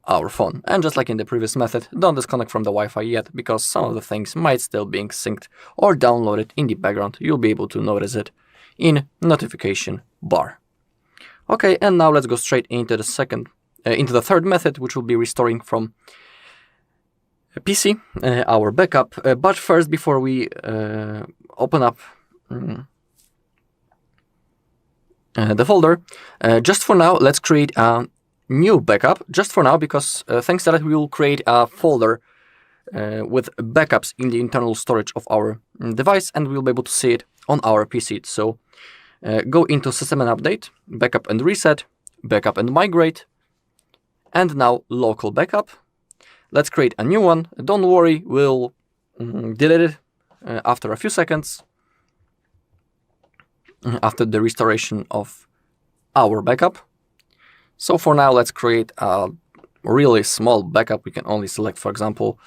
our phone. And just like in the previous method, don't disconnect from the Wi-Fi yet, because some of the things might still be synced or downloaded in the background. You'll be able to notice it in notification bar. Okay, and now let's go straight into the third method, which will be restoring from a PC, our backup. But first, before we open up the folder, just for now, let's create a new backup. Just for now, because thanks to that, we will create a folder with backups in the internal storage of our device, and we'll be able to see it on our PC. So go into System and Update, Backup and Reset, Backup and Migrate, and now Local Backup. Let's create a new one. Don't worry, we'll delete it after a few seconds, after the restoration of our backup. So for now, let's create a really small backup. We can only select, for example,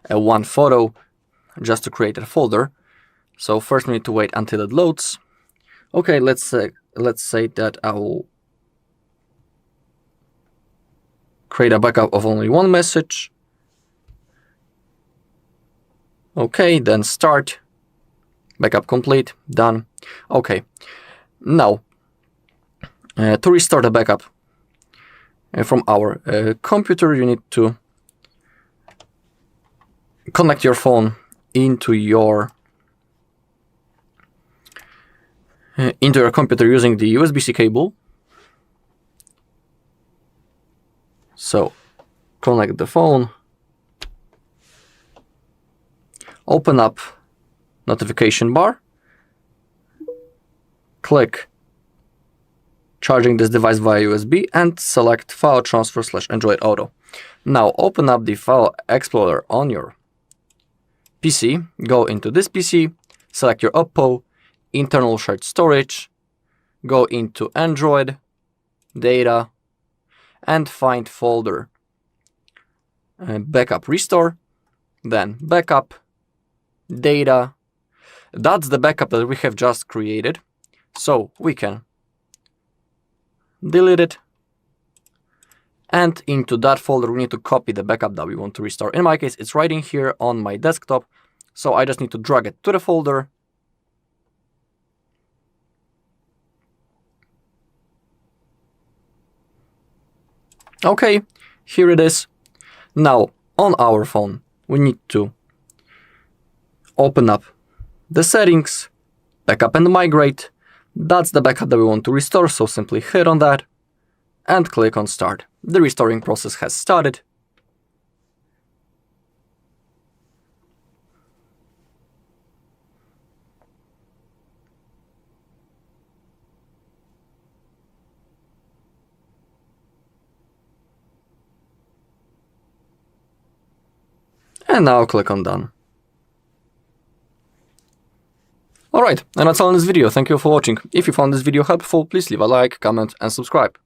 one photo just to create a folder. So first we need to wait until it loads. Okay, let's say that I will create a backup of only one message. Okay, then start. Backup complete, done. Okay, now to restore the backup from our computer, you need to connect your phone into your computer using the USB-C cable. So connect the phone. open up notification bar, click charging this device via USB, and select File Transfer / Android Auto. Now open up the File Explorer on your PC, go into this PC, select your OPPO, internal shared storage, go into Android, data, and find folder backup restore, then backup, data. That's the backup that we have just created, so we can delete it, and into that folder we need to copy the backup that we want to restore. In my case, it's right in here on my desktop, so I just need to drag it to the folder, okay, here it is. Now on our phone we need to open up the settings, backup and migrate. That's the backup that we want to restore, so simply hit on that and click on Start. The restoring process has started. And now click on Done. Alright, and that's all in this video. Thank you for watching. If you found this video helpful, please leave a like, comment, and subscribe.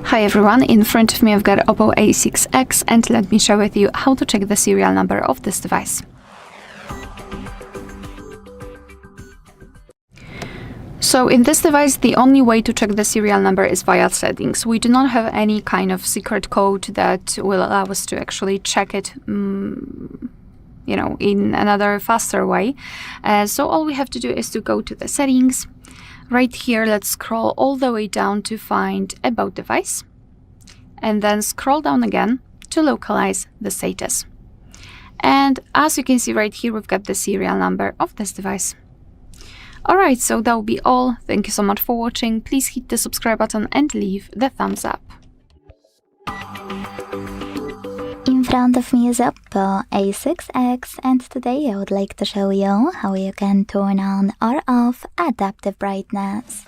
Hi everyone, in front of me I've got OPPO A6X, and let me share with you how to check the serial number of this device. So in this device, the only way to check the serial number is via settings. We do not have any kind of secret code that will allow us to actually check it in another faster way. So all we have to do is to go to the settings. Right here, let's scroll all the way down to find About Device, and then scroll down again to localize the status. And as you can see right here, we've got the serial number of this device. Alright, so that will be all. Thank you so much for watching. Please hit the subscribe button and leave the thumbs up. In front of me is OPPO A6X, and today I would like to show you how you can turn on or off adaptive brightness.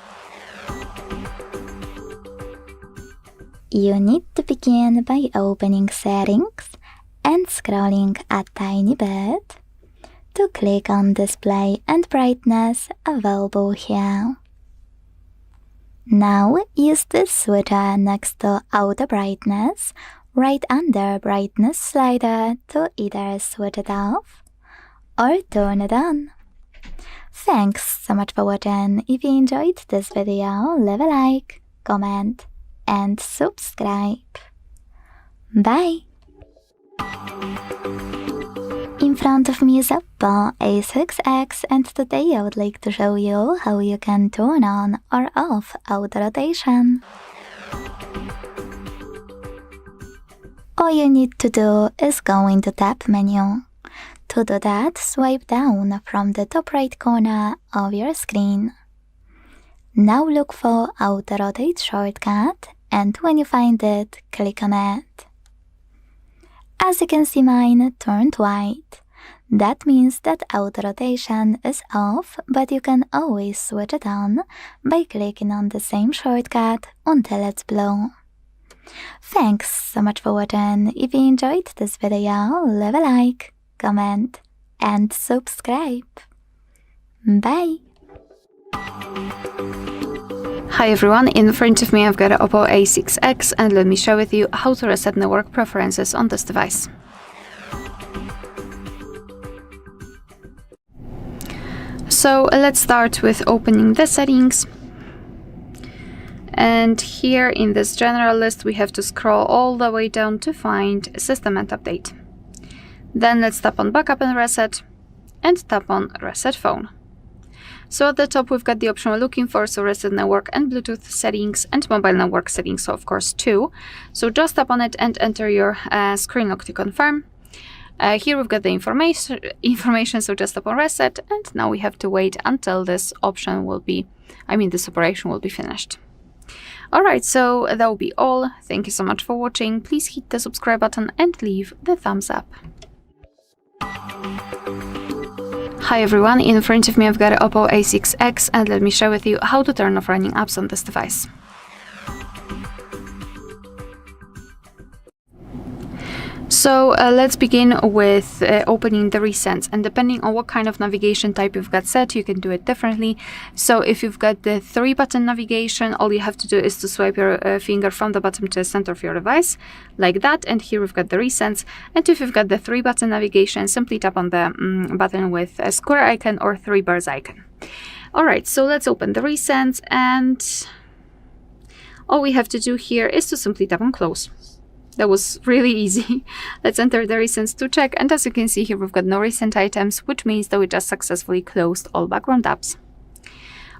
You need to begin by opening Settings and scrolling a tiny bit to click on Display and Brightness available here. Now use this switcher next to Auto Brightness right under Brightness slider to either switch it off or turn it on. Thanks so much for watching. If you enjoyed this video, leave a like, comment, and subscribe. Bye! In front of me is OPPO A6X, and today I would like to show you how you can turn on or off auto rotation. All you need to do is go into Tab menu. To do that, swipe down from the top right corner of your screen. Now look for Auto Rotate shortcut, and when you find it, click on it. As you can see, mine turned white. That means that auto rotation is off, but you can always switch it on by clicking on the same shortcut until it's blue. Thanks so much for watching. If you enjoyed this video, leave a like, comment, and subscribe. Bye! Hi everyone, in front of me I've got an OPPO A6X, and let me share with you how to reset network preferences on this device. So let's start with opening the settings. And here in this general list we have to scroll all the way down to find System and Update. Then let's tap on Backup and Reset, and tap on Reset Phone. So at the top we've got the option we're looking for, so Reset Network and Bluetooth settings, and Mobile Network settings, so of course too. So just tap on it and enter your screen lock to confirm. Here we've got the information, so just tap on Reset, and now we have to wait until this option will be, this operation will be finished. Alright, so that will be all. Thank you so much for watching. Please hit the subscribe button and leave the thumbs up. Hi everyone, in front of me I've got an OPPO A6X, and let me share with you how to turn off running apps on this device. So let's begin with opening the recents, and depending on what kind of navigation type you've got set, you can do it differently. So if you've got the 3-button navigation, all you have to do is to swipe your finger from the bottom to the center of your device, like that, and here we've got the recents. And if you've got the 3-button navigation, simply tap on the button with a square icon or 3 bars icon. Alright, so let's open the recents, and all we have to do here is to simply tap on close. That was really easy. Let's enter the recents to check, and as you can see here, we've got no recent items, which means that we just successfully closed all background apps.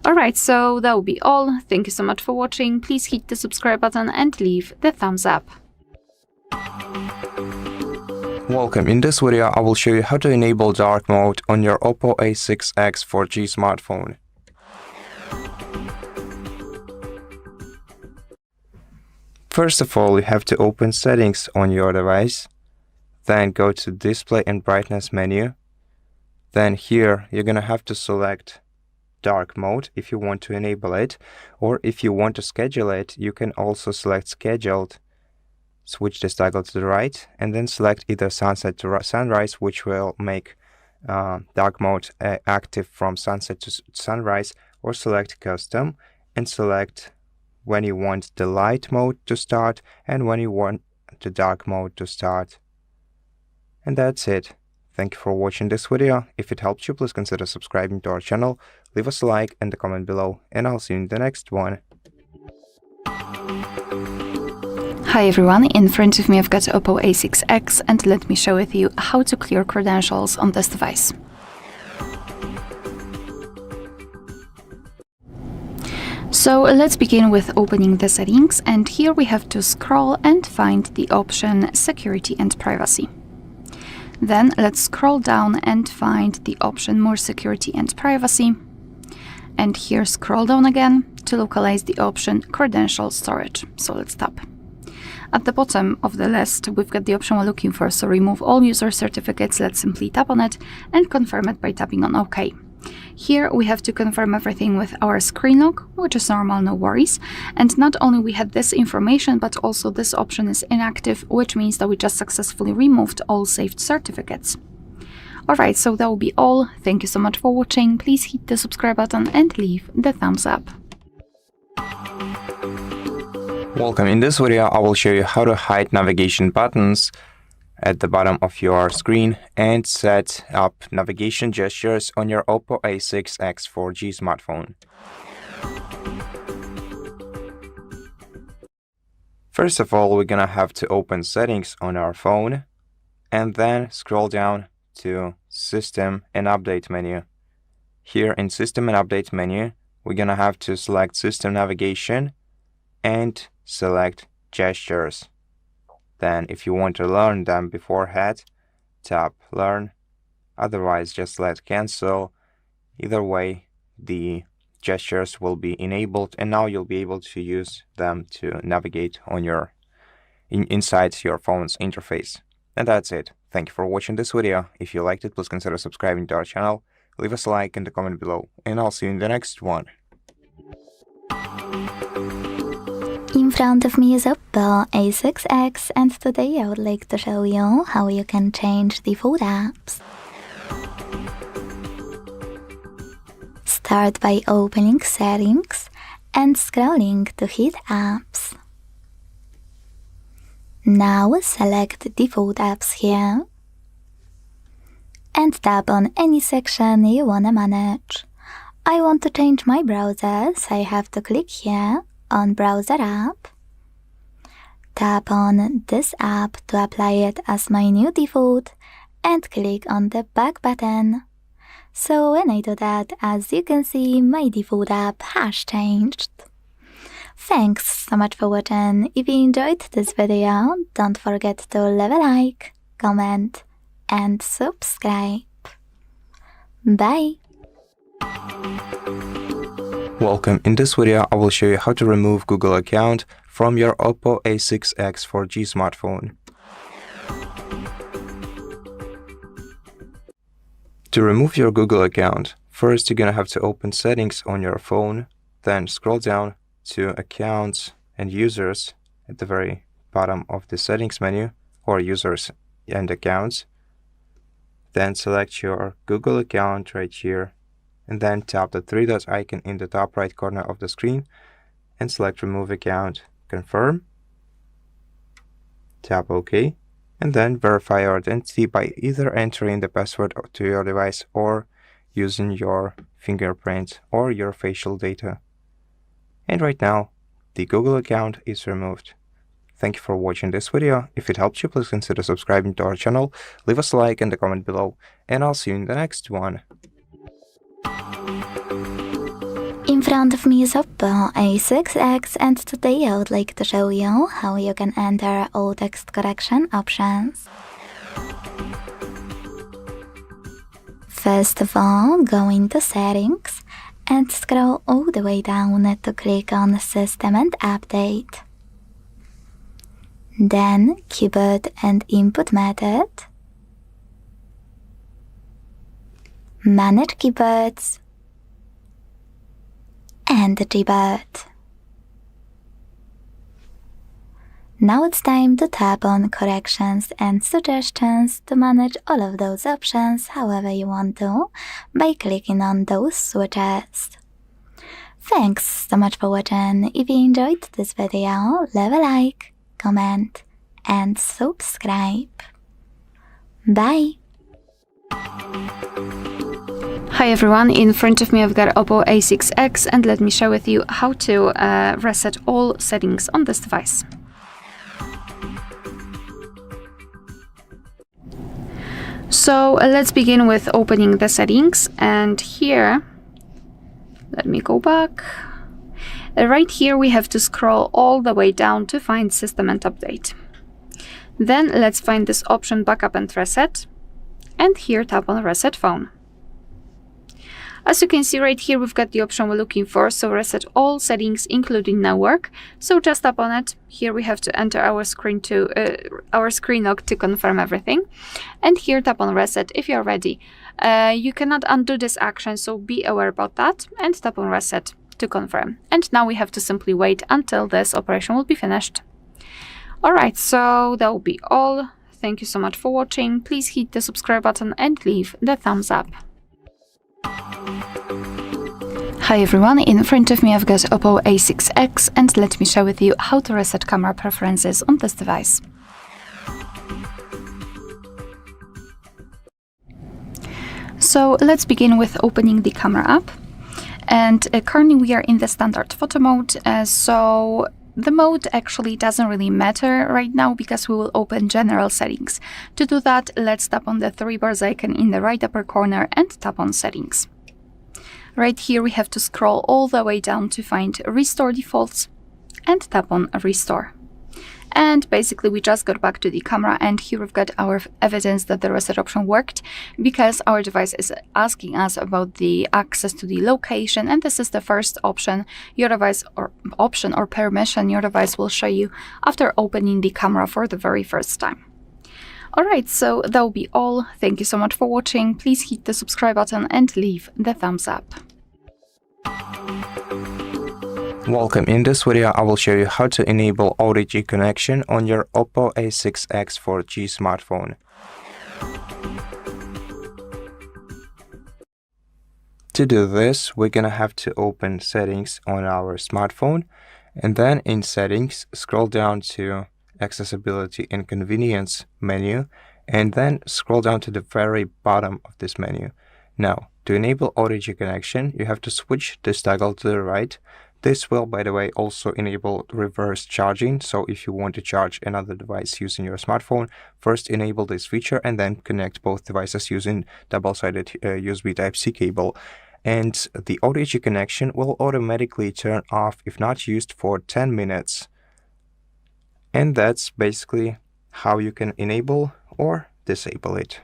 Alright, so that will be all. Thank you so much for watching. Please hit the subscribe button and leave the thumbs up. Welcome. In this video, I will show you how to enable dark mode on your OPPO A6X 4G smartphone. First of all, you have to open Settings on your device, then go to Display and Brightness menu. Then here, you're gonna have to select Dark Mode if you want to enable it, or if you want to schedule it, you can also select Scheduled, switch this toggle to the right, and then select either Sunset to Sunrise, which will make Dark Mode active from sunset to sunrise, or select Custom and select when you want the light mode to start and when you want the dark mode to start. And that's it. Thank you for watching this video. If it helped you, please consider subscribing to our channel, leave us a like and a comment below, and I'll see you in the next one. Hi everyone, in front of me I've got OPPO A6X, and let me share with you how to clear credentials on this device. So let's begin with opening the settings, and here we have to scroll and find the option Security and Privacy. Then let's scroll down and find the option More Security and Privacy, and here scroll down again to localize the option Credential Storage. So let's tap. At the bottom of the list we've got the option we're looking for, so remove all user certificates. Let's simply tap on it and confirm it by tapping on OK. Here we have to confirm everything with our screen lock, which is normal, no worries. And not only we had this information, but also this option is inactive, which means that we just successfully removed all saved certificates. Alright, so that will be all. Thank you so much for watching. Please hit the subscribe button and leave the thumbs up. Welcome. In this video, I will show you how to hide navigation buttons at the bottom of your screen and set up navigation gestures on your OPPO A6X 4G smartphone. First of all, we're gonna have to open Settings on our phone and then scroll down to System and Update menu. Here in System and Update menu, we're gonna have to select System Navigation and select Gestures. Then if you want to learn them beforehand, tap Learn, otherwise just select Cancel. Either way, the gestures will be enabled, and now you'll be able to use them to navigate on your inside your phone's interface. And that's it. Thank you for watching this video. If you liked it, please consider subscribing to our channel, leave us a like and a comment below, and I'll see you in the next one. In front of me is OPPO A6X, and today I would like to show you how you can change default apps. Start by opening Settings and scrolling to Hit Apps. Now select Default Apps here and tap on any section you wanna manage. I want to change my browser, so I have to click here on Browser app. Tap on this app to apply it as my new default and click on the back button. So when I do that, as you can see, my default app has changed. Thanks so much for watching. If you enjoyed this video, don't forget to leave a like, comment and subscribe. Bye! Welcome. In this video, I will show you how to remove Google account from your OPPO A6X 4G smartphone. To remove your Google account, first you're gonna have to open settings on your phone, then scroll down to accounts and users at the very bottom of the settings menu, or users and accounts. Then select your Google account right here, and then tap the three dot icon in the top right corner of the screen and select remove account, confirm, tap OK, and then verify your identity by either entering the password to your device or using your fingerprint or your facial data. And right now, the Google account is removed. Thank you for watching this video. If it helped you, please consider subscribing to our channel, leave us a like and a comment below, and I'll see you in the next one. In front of me is OPPO A6X, and today I would like to show you how you can enter all text correction options. First of all, go into Settings and scroll all the way down to click on System and Update. Then Keyboard and Input Method, Manage Keyboards, and Reboot. Now it's time to tap on Corrections and Suggestions to manage all of those options however you want to by clicking on those switches. Thanks so much for watching. If you enjoyed this video, leave a like, comment, and subscribe. Bye! Hi everyone, in front of me I've got OPPO A6X, and let me share with you how to reset all settings on this device. So let's begin with opening the settings, and here, let me go back. Right here we have to scroll all the way down to find System and Update. Then let's find this option Backup and Reset, and here tap on Reset Phone. As you can see right here, we've got the option we're looking for, so reset all settings including network. So just tap on it. Here we have to enter our screen log to confirm everything, and here tap on reset if you're ready. You cannot undo this action, so be aware about that, and tap on reset to confirm. And now we have to simply wait until this operation will be finished. Alright, so that will be all. Thank you so much for watching. Please hit the subscribe button and leave the thumbs up. Hi everyone, in front of me I've got OPPO A6X, and let me share with you how to reset camera preferences on this device. So let's begin with opening the camera app, and currently we are in the standard photo mode, so the mode actually doesn't really matter right now because we will open general settings. To do that, let's tap on the three bars icon in the right upper corner and tap on settings. Right here we have to scroll all the way down to find Restore Defaults and tap on Restore. And basically we just got back to the camera, and here we've got our evidence that the reset option worked because our device is asking us about the access to the location, and this is the first option your device or permission your device will show you after opening the camera for the very first time. Alright, so that will be all. Thank you so much for watching. Please hit the subscribe button and leave the thumbs up. Welcome. In this video, I will show you how to enable OTG connection on your OPPO A6X 4G smartphone. To do this, we're gonna have to open settings on our smartphone, and then in settings, scroll down to Accessibility and Convenience menu, and then scroll down to the very bottom of this menu. Now, to enable OTG connection, you have to switch this toggle to the right. This will, by the way, also enable reverse charging, so if you want to charge another device using your smartphone, first enable this feature and then connect both devices using double-sided USB Type-C cable. And the OTG connection will automatically turn off if not used for 10 minutes. And that's basically how you can enable or disable it.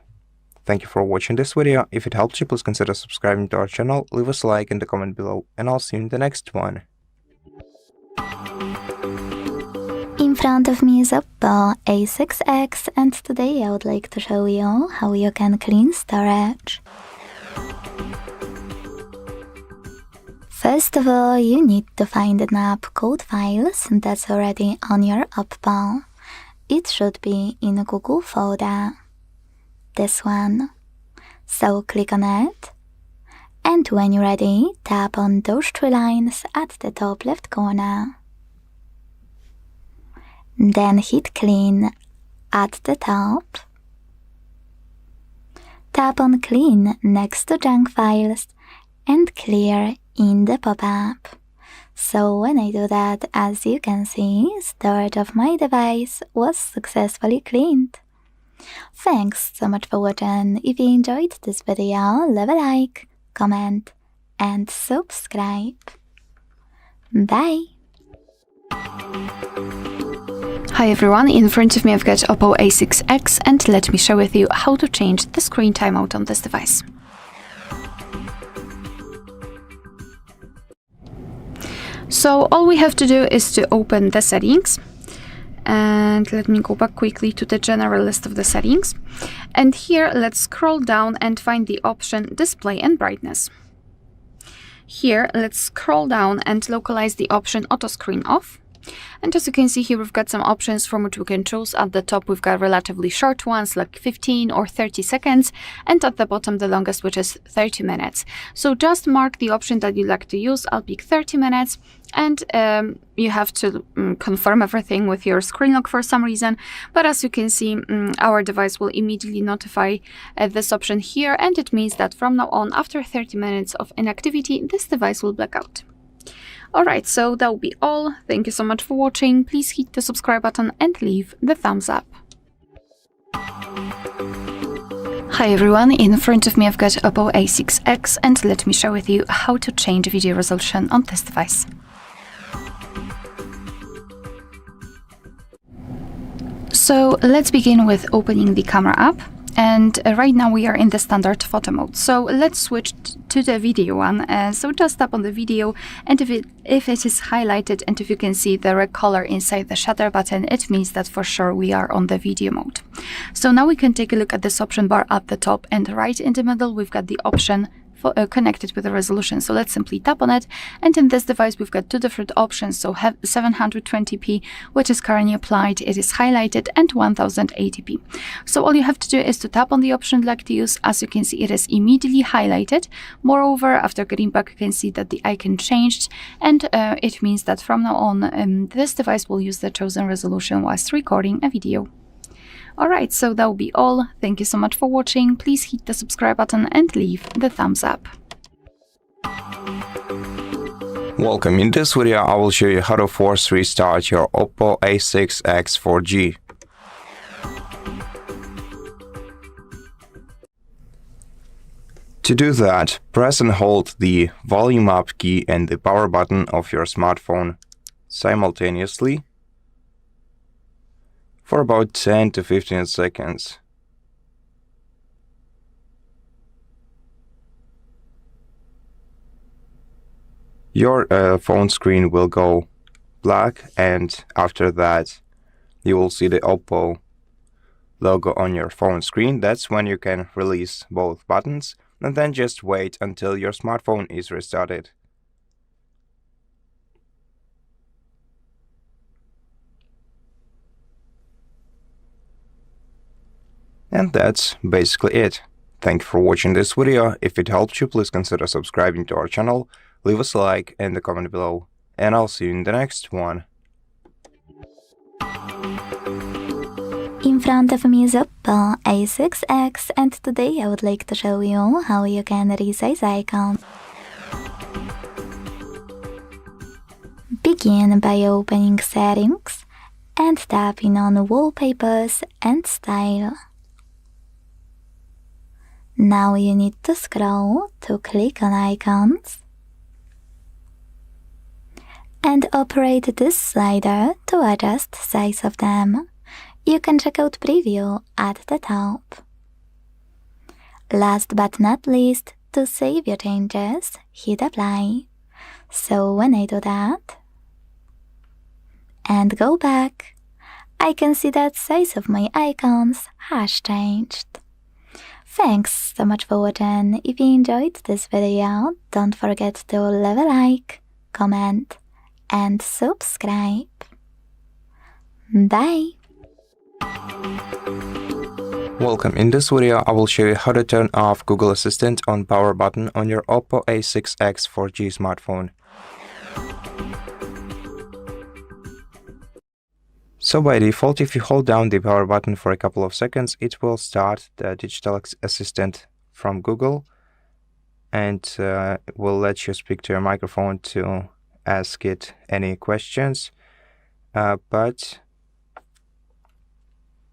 Thank you for watching this video. If it helped you, please consider subscribing to our channel, leave us a like in the comment below, and I'll see you in the next one. In front of me is OPPO A6X, and today I would like to show you how you can clean storage. First of all, you need to find an app code files that's already on your OPPO. It should be in a Google folder. This one. So click on it, and when you're ready, tap on those 3 lines at the top left corner. Then hit clean at the top. Tap on clean next to junk files and clear in the pop-up. So when I do that, as you can see, storage of my device was successfully cleaned. Thanks so much for watching. If you enjoyed this video, leave a like, comment and subscribe. Bye! Hi everyone, in front of me I've got OPPO A6X, and let me share with you how to change the screen timeout on this device. So all we have to do is to open the settings, and let me go back quickly to the general list of the settings, and here let's scroll down and find the option display and brightness. Here let's scroll down and localize the option auto screen off. And as you can see here, we've got some options from which we can choose. At the top, we've got relatively short ones like 15 or 30 seconds, and at the bottom, the longest, which is 30 minutes. So just mark the option that you like to use. I'll pick 30 minutes, and you have to confirm everything with your screen lock for some reason. But as you can see, our device will immediately notify this option here, and it means that from now on, after 30 minutes of inactivity, this device will black out. Alright, so that will be all. Thank you so much for watching. Please hit the subscribe button and leave the thumbs up. Hi everyone, in front of me I've got OPPO A6X, and let me share with you how to change video resolution on this device. So let's begin with opening the camera app. And right now we are in the standard photo mode. So let's switch to the video one. So just tap on the video, and if it is highlighted and if you can see the red color inside the shutter button, it means that for sure we are on the video mode. So now we can take a look at this option bar at the top, and right in the middle we've got the option connected with the resolution. So let's simply tap on it, and in this device we've got 2 different options. So have 720p, which is currently applied, it is highlighted, and 1080p. So all you have to do is to tap on the option you'd like to use. As you can see, it is immediately highlighted. Moreover, after getting back, you can see that the icon changed, and it means that from now on this device will use the chosen resolution whilst recording a video. Alright, so that will be all. Thank you so much for watching. Please hit the subscribe button and leave the thumbs up. Welcome. In this video, I will show you how to force restart your OPPO A6X 4G. To do that, press and hold the volume up key and the power button of your smartphone simultaneously for about 10 to 15 seconds. Your phone screen will go black, and after that you will see the OPPO logo on your phone screen. That's when you can release both buttons, and then just wait until your smartphone is restarted. And that's basically it. Thank you for watching this video. If it helped you, please consider subscribing to our channel, leave us a like in the comment below, and I'll see you in the next one. In front of me is OPPO A6X, and today I would like to show you how you can resize icons. Begin by opening Settings and tapping on Wallpapers and Style. Now you need to scroll to click on Icons and operate this slider to adjust size of them. You can check out Preview at the top. Last but not least, to save your changes, hit apply. So when I do that and go back, I can see that size of my icons has changed. Thanks so much for watching. If you enjoyed this video, don't forget to leave a like, comment, and subscribe. Bye! Welcome. In this video, I will show you how to turn off Google Assistant on power button on your OPPO A6X 4G smartphone. So by default, if you hold down the power button for a couple of seconds, it will start the digital assistant from Google and will let you speak to your microphone to ask it any questions. But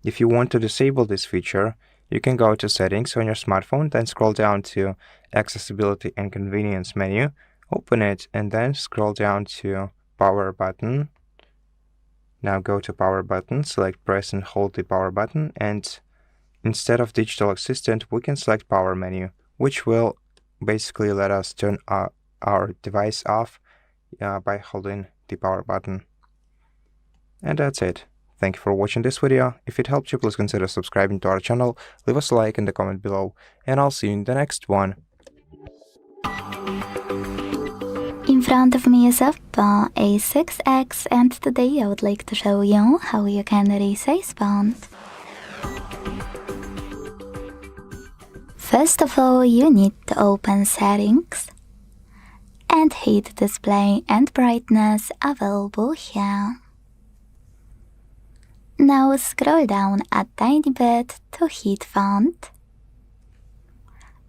if you want to disable this feature, you can go to Settings on your smartphone, then scroll down to Accessibility and Convenience menu, open it, and then scroll down to Power button. Now go to Power button, select Press and hold the Power button, and instead of Digital Assistant, we can select Power menu, which will basically let us turn our device off by holding the Power button. And that's it. Thank you for watching this video. If it helped you, please consider subscribing to our channel, leave us a like in the comment below, and I'll see you in the next one. In front of me is OPPO A6X, and today I would like to show you how you can resize font. First of all, you need to open Settings and hit Display and Brightness available here. Now scroll down a tiny bit to hit Font.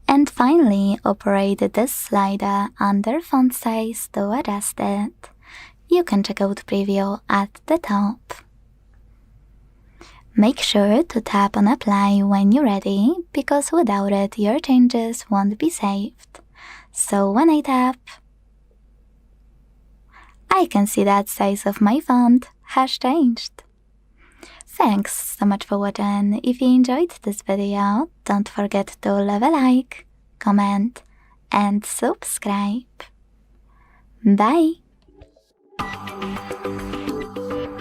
And finally, operate this slider under font size to adjust it. You can check out Preview at the top. Make sure to tap on Apply when you're ready, because without it, your changes won't be saved. So when I tap, I can see that size of my font has changed. Thanks so much for watching. If you enjoyed this video, don't forget to leave a like, comment, and subscribe. Bye!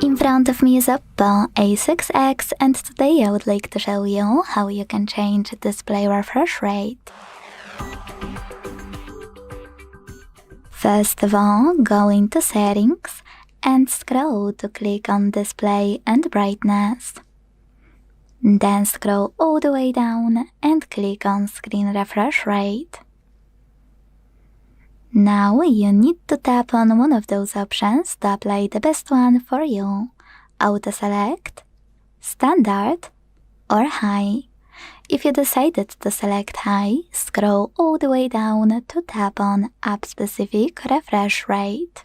In front of me is OPPO A6X, and today I would like to show you how you can change display refresh rate. First of all, go into Settings and scroll to click on Display and Brightness. Then scroll all the way down and click on Screen Refresh Rate. Now you need to tap on one of those options to apply the best one for you: Auto Select, Standard, or High. If you decided to select High, scroll all the way down to tap on App Specific Refresh Rate.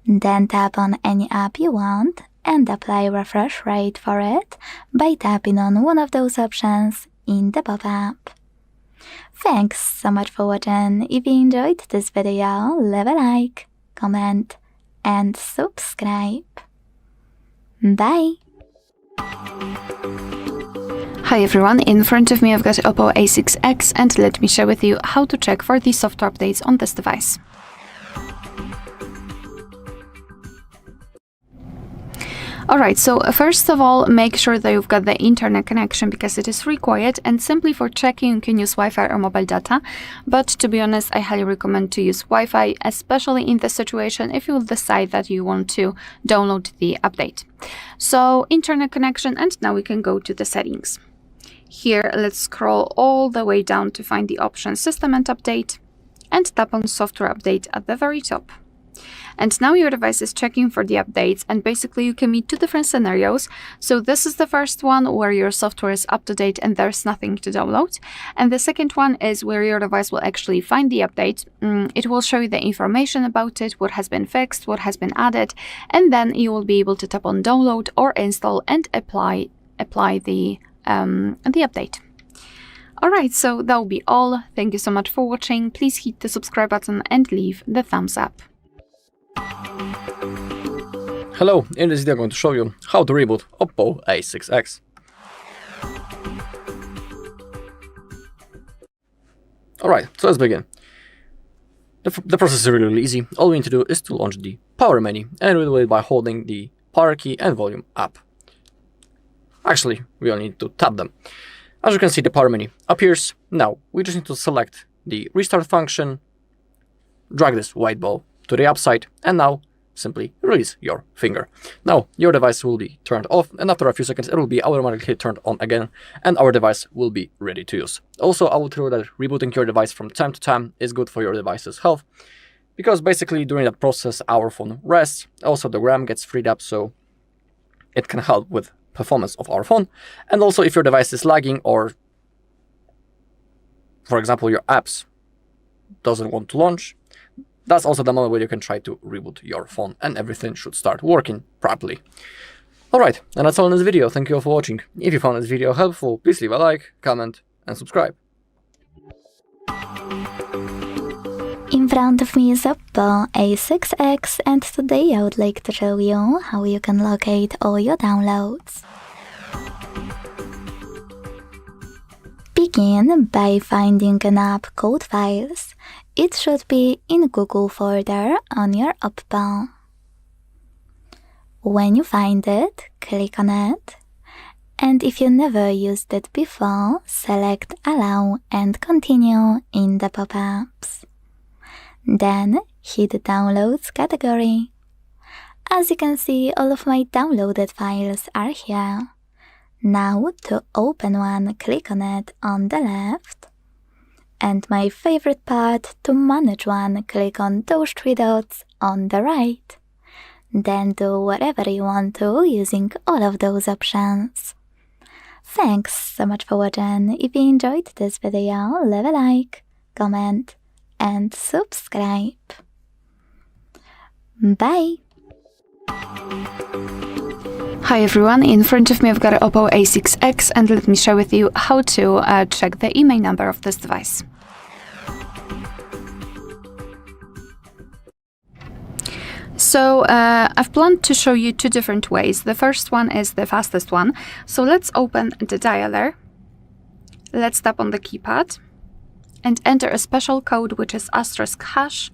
Then tap on any app you want and apply refresh rate for it by tapping on one of those options in the pop-up. Thanks so much for watching. If you enjoyed this video, leave a like, comment, and subscribe. Bye! Hi everyone, in front of me I've got OPPO A6X, and let me share with you how to check for the software updates on this device. Alright, so first of all, make sure that you've got the internet connection, because it is required, and simply for checking you can use Wi-Fi or mobile data, but to be honest, I highly recommend to use Wi-Fi, especially in this situation if you will decide that you want to download the update. So internet connection, and now we can go to the settings. Here, let's scroll all the way down to find the option System and Update, and tap on Software Update at the very top. And now your device is checking for the updates, and basically you can meet two different scenarios. So this is the first one where your software is up to date and there's nothing to download. And the second one is where your device will actually find the update. It will show you the information about it, what has been fixed, what has been added, and then you will be able to tap on download or install and apply the update. Alright, so that will be all. Thank you so much for watching. Please hit the subscribe button and leave the thumbs up. Hello, in this video I'm going to show you how to reboot OPPO A6X. Alright, so let's begin. The process is really easy. All we need to do is to launch the power menu, and we do it by holding the power key and volume up. Actually, we only need to tap them. As you can see, the power menu appears. Now, we just need to select the restart function, drag this white ball to the upside, and now simply release your finger. Now, your device will be turned off, and after a few seconds, it will be automatically turned on again, and our device will be ready to use. Also, I will tell you that rebooting your device from time to time is good for your device's health, because basically during that process, our phone rests. Also, the RAM gets freed up, so it can help with performance of our phone. And also, if your device is lagging, or for example, your apps doesn't want to launch, that's also the moment where you can try to reboot your phone and everything should start working properly. Alright, and that's all in this video. Thank you all for watching. If you found this video helpful, please leave a like, comment, and subscribe. In front of me is OPPO A6X, and today I would like to show you how you can locate all your downloads. Begin by finding an app called Files. It should be in Google folder on your OPPO. When you find it, click on it, and if you never used it before, select Allow and Continue in the pop-ups. Then hit the Downloads category. As you can see, all of my downloaded files are here. Now to open one, click on it on the left. And my favorite part, to manage one, click on those 3 dots on the right. Then do whatever you want to using all of those options. Thanks so much for watching. If you enjoyed this video, leave a like, comment, and subscribe. Bye! Hi everyone, in front of me I've got an OPPO A6X, and let me share with you how to check the IMEI number of this device. So I've planned to show you 2 different ways. The first one is the fastest one. So let's open the dialer. Let's tap on the keypad and enter a special code, which is *#O6#.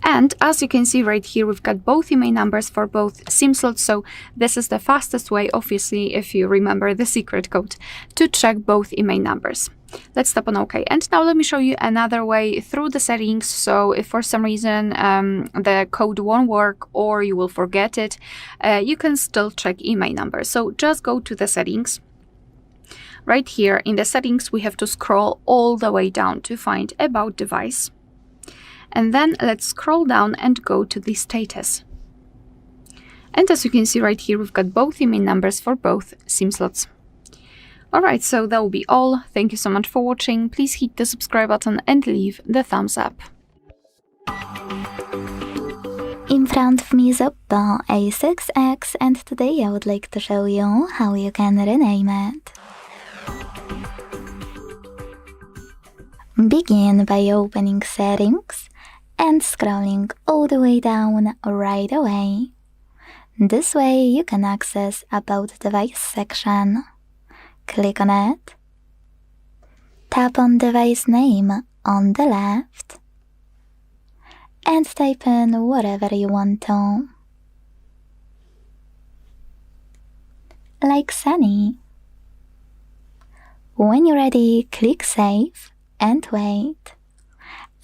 And as you can see right here, we've got both IMEI numbers for both SIM slots, so this is the fastest way, obviously, if you remember the secret code, to check both IMEI numbers. Let's tap on OK. And now let me show you another way through the settings. So if for some reason the code won't work or you will forget it, you can still check IMEI number. So just go to the settings. Right here in the settings, we have to scroll all the way down to find About Device. And then let's scroll down and go to the status. And as you can see right here, we've got both IMEI numbers for both SIM slots. Alright, so that will be all. Thank you so much for watching. Please hit the subscribe button and leave the thumbs up. In front of me is OPPO A6X, and today I would like to show you how you can rename it. Begin by opening Settings and scrolling all the way down right away. This way you can access About Device section. Click on it. Tap on device name on the left and type in whatever you want to. Like Sunny. When you're ready, click Save and wait.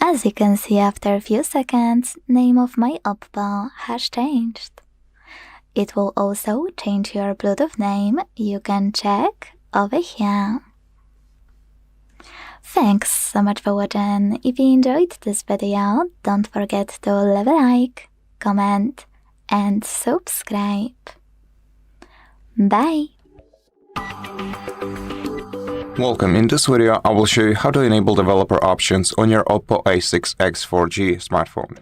As you can see, after a few seconds, name of my OPPO has changed. It will also change your Bluetooth name. You can check over here. Thanks so much for watching. If you enjoyed this video, don't forget to leave a like, comment, and subscribe. Bye! Welcome. In this video, I will show you how to enable developer options on your OPPO A6X 4G smartphone.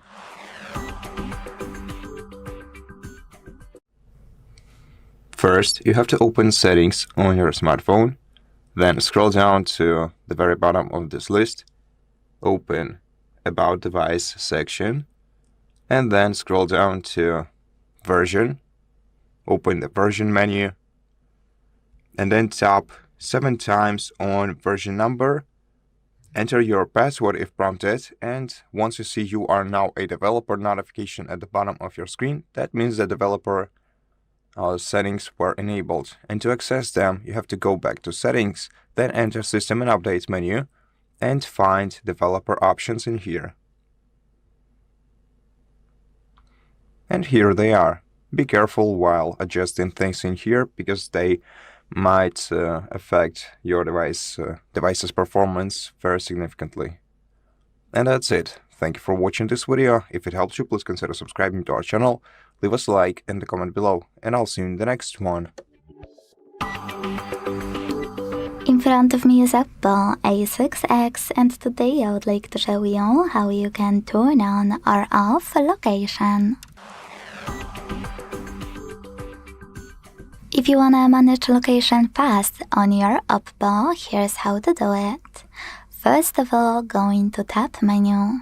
First, you have to open Settings on your smartphone, then scroll down to the very bottom of this list, open About Device section, and then scroll down to Version, open the Version menu, and then tap 7 times on version number, enter your password if prompted, and once you see you are now a developer notification at the bottom of your screen, that means the developer settings were enabled. And to access them, you have to go back to settings, then enter system and updates menu, and find developer options in here. And here they are. Be careful while adjusting things in here, because they might affect your device's performance very significantly. And that's it. Thank you for watching this video. If it helped you, please consider subscribing to our channel, leave us a like and a comment below, and I'll see you in the next one. In front of me is OPPO A6X, and today I would like to show you how you can turn on or off location. If you wanna manage location fast on your OPPO, here's how to do it. First of all, go into Tap menu.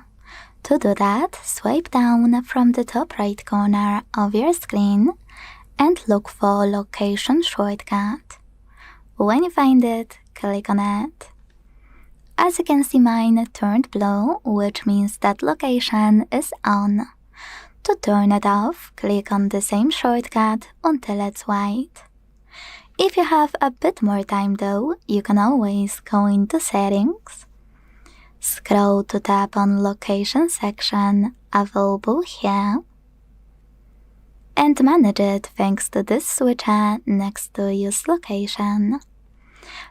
To do that, swipe down from the top right corner of your screen and look for Location shortcut. When you find it, click on it. As you can see, mine turned blue, which means that location is on. To turn it off, click on the same shortcut until it's white. If you have a bit more time though, you can always go into Settings, scroll to tap on Location section available here, and manage it thanks to this switcher next to Use Location.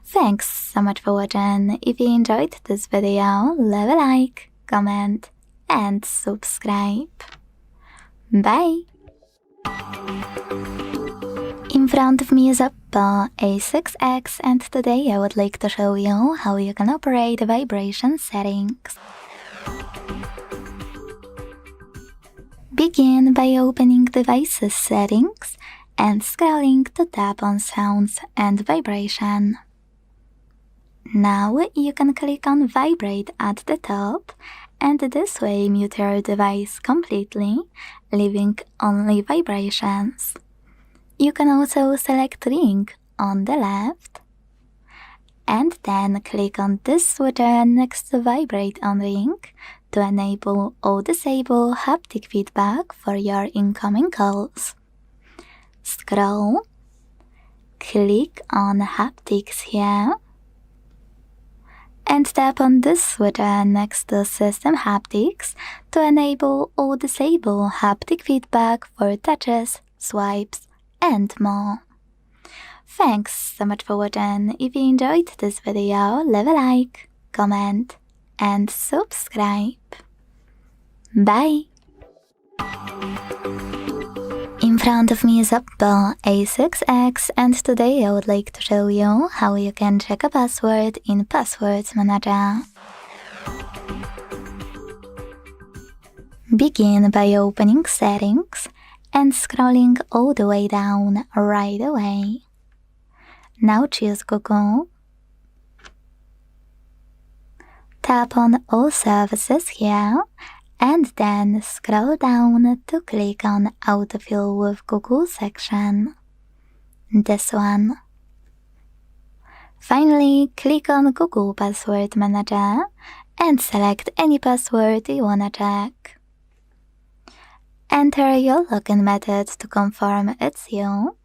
Thanks so much for watching. If you enjoyed this video, leave a like, comment, and subscribe. Bye! In front of me is OPPO A6X, and today I would like to show you how you can operate vibration settings. Begin by opening Devices Settings and scrolling to tap on Sounds and Vibration. Now you can click on Vibrate at the top, and this way mute your device completely, leaving only vibrations. You can also select Ring on the left, and then click on this switcher next to Vibrate on Ring to enable or disable haptic feedback for your incoming calls. Scroll, click on Haptics here, and tap on this switcher next to System Haptics to enable or disable haptic feedback for touches, swipes, and more. Thanks so much for watching. If you enjoyed this video, leave a like, comment, and subscribe. Bye! In front of me is OPPO A6X, and today I would like to show you how you can check a password in Passwords Manager. Begin by opening Settings and scrolling all the way down right away. Now choose Google. Tap on All Services here, and then scroll down to click on Autofill with Google section. This one. Finally, click on Google Password Manager and select any password you wanna check. Enter your login method to confirm it's you.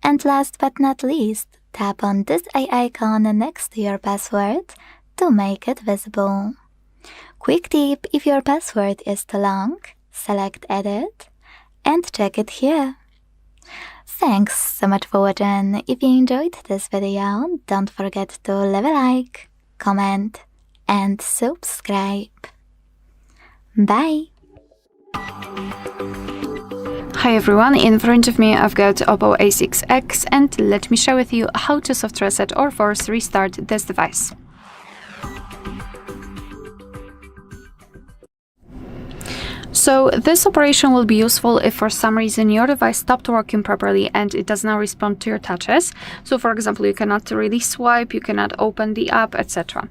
And last but not least, tap on this eye icon next to your password to make it visible. Quick tip: if your password is too long, select Edit and check it here. Thanks so much for watching. If you enjoyed this video, don't forget to leave a like, comment, and subscribe. Bye! Hi everyone, in front of me I've got OPPO A6X, and let me share with you how to soft reset or force restart this device. So this operation will be useful if for some reason your device stopped working properly and it does not respond to your touches. So for example, you cannot really swipe, you cannot open the app, etc.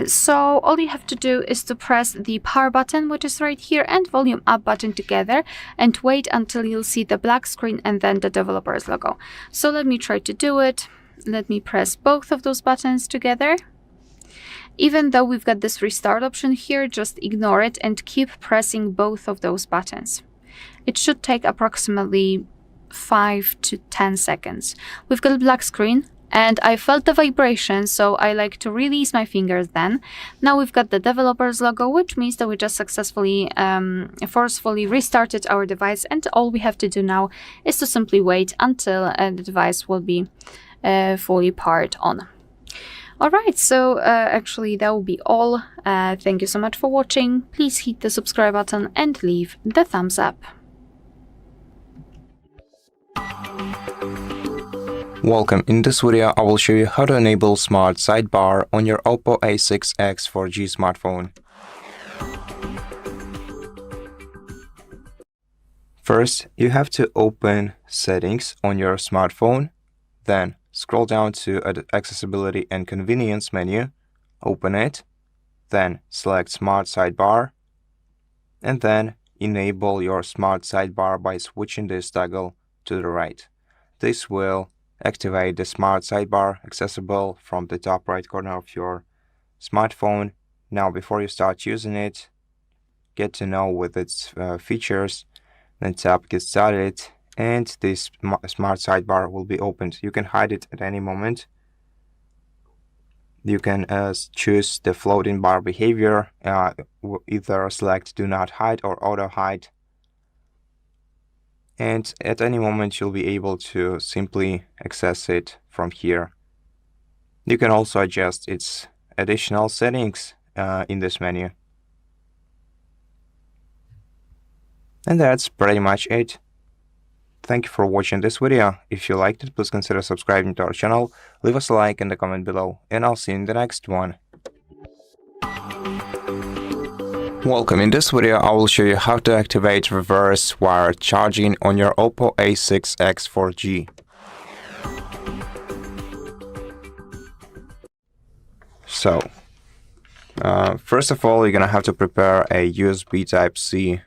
So all you have to do is to press the power button, which is right here, and volume up button together, and wait until you'll see the black screen and then the developer's logo. So let me try to do it. Let me press both of those buttons together. Even though we've got this restart option here, just ignore it and keep pressing both of those buttons. It should take approximately 5 to 10 seconds. We've got a black screen and I felt the vibration, so I like to release my fingers then. Now we've got the developer's logo, which means that we just successfully, forcefully restarted our device, and all we have to do now is to simply wait until the device will be fully powered on. Alright, so actually that will be all. Thank you so much for watching. Please hit the subscribe button and leave the thumbs up. Welcome. In this video, I will show you how to enable Smart Sidebar on your OPPO A6X 4G smartphone. First, you have to open Settings on your smartphone, then scroll down to Accessibility and Convenience menu, open it, then select Smart Sidebar, and then enable your Smart Sidebar by switching this toggle to the right. This will activate the Smart Sidebar accessible from the top right corner of your smartphone. Now, before you start using it, get to know with its features, then tap Get Started, and this Smart Sidebar will be opened. You can hide it at any moment. You can choose the floating bar behavior, either select Do Not Hide or Auto Hide. And at any moment you'll be able to simply access it from here. You can also adjust its additional settings in this menu. And that's pretty much it. Thank you for watching this video. If you liked it, please consider subscribing to our channel, leave us a like in the comment below, and I'll see you in the next one. Welcome. In this video, I will show you how to activate reverse wired charging on your OPPO A6X 4G. So, first of all, you're gonna have to prepare a USB Type-C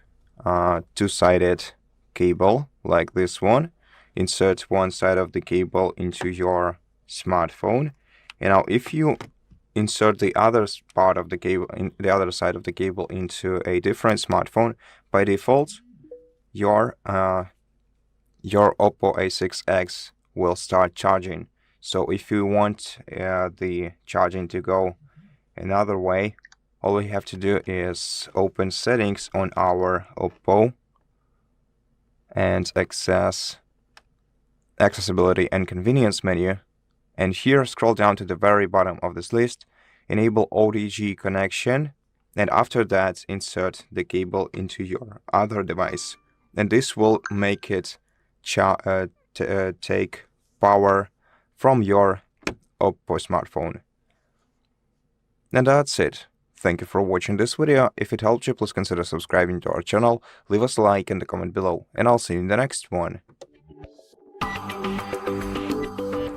two-sided cable like this one. Insert one side of the cable into your smartphone, and now if you insert the other part of the cable, the other side of the cable, into a different smartphone, by default your OPPO A6X will start charging. So if you want the charging to go another way, all we have to do is open Settings on our OPPO and access Accessibility and Convenience menu, and here scroll down to the very bottom of this list, enable OTG connection, and after that insert the cable into your other device, and this will make it take power from your OPPO smartphone. And that's it. Thank you for watching this video. If it helped you, please consider subscribing to our channel, leave us a like in the comment below, and I'll see you in the next one.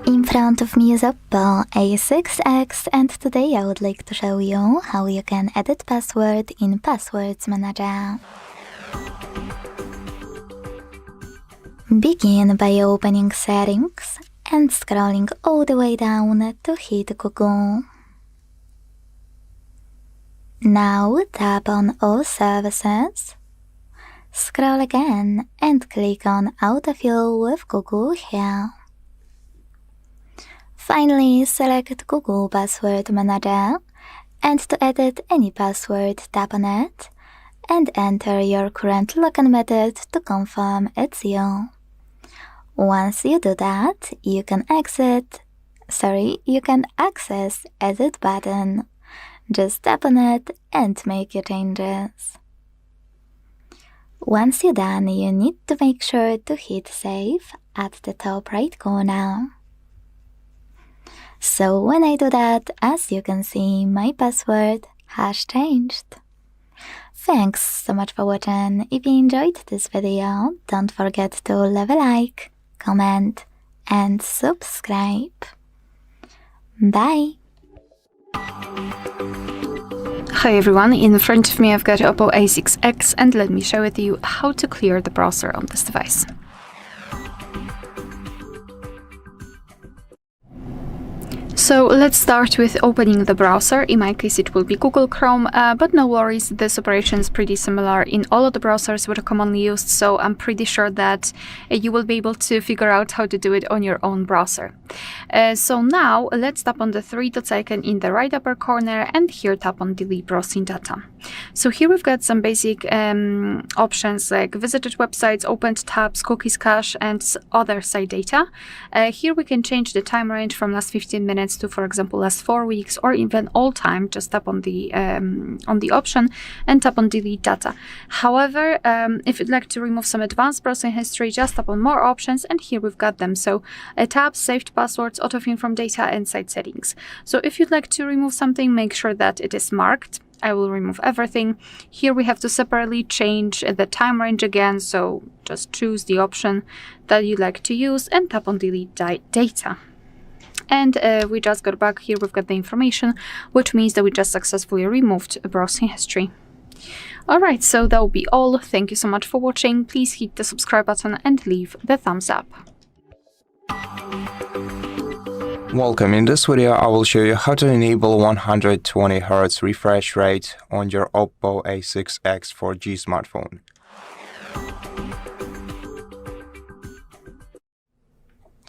In front of me is OPPO A6X, and today I would like to show you how you can edit password in Passwords Manager. Begin by opening Settings and scrolling all the way down to hit Google. Now tap on All Services, scroll again and click on Autofill with Google here. Finally, select Google Password Manager, and to edit any password, tap on it and enter your current login method to confirm it's you. Once you do that, you can access Edit button. Just tap on it and make your changes. Once you're done, you need to make sure to hit Save at the top right corner. So when I do that, as you can see, my password has changed. Thanks so much for watching. If you enjoyed this video, don't forget to leave a like, comment, and subscribe. Bye! Hi everyone, in front of me I've got OPPO A6X and let me share with you how to clear the browser on this device. So let's start with opening the browser. In my case it will be Google Chrome, but no worries, this operation is pretty similar in all of the browsers that are commonly used, so I'm pretty sure that you will be able to figure out how to do it on your own browser. So now let's tap on the three dots icon in the right upper corner and here tap on delete browsing data. So here we've got some basic options like visited websites, opened tabs, cookies cache, and other site data. Here we can change the time range from last 15 minutes to, for example, last 4 weeks or even all time. Just tap on the option and tap on delete data. However, if you'd like to remove some advanced browsing history, just tap on more options and here we've got them. So tabs, saved passwords, autofill from data, and site settings. So if you'd like to remove something, make sure that it is marked. I will remove everything. Here we have to separately change the time range again, so just choose the option that you'd like to use and tap on delete data. And we just got back. Here we've got the information, which means that we just successfully removed a browsing history. Alright, so that will be all. Thank you so much for watching. Please hit the subscribe button and leave the thumbs up. Welcome. In this video, I will show you how to enable 120 Hz refresh rate on your OPPO A6X 4G smartphone.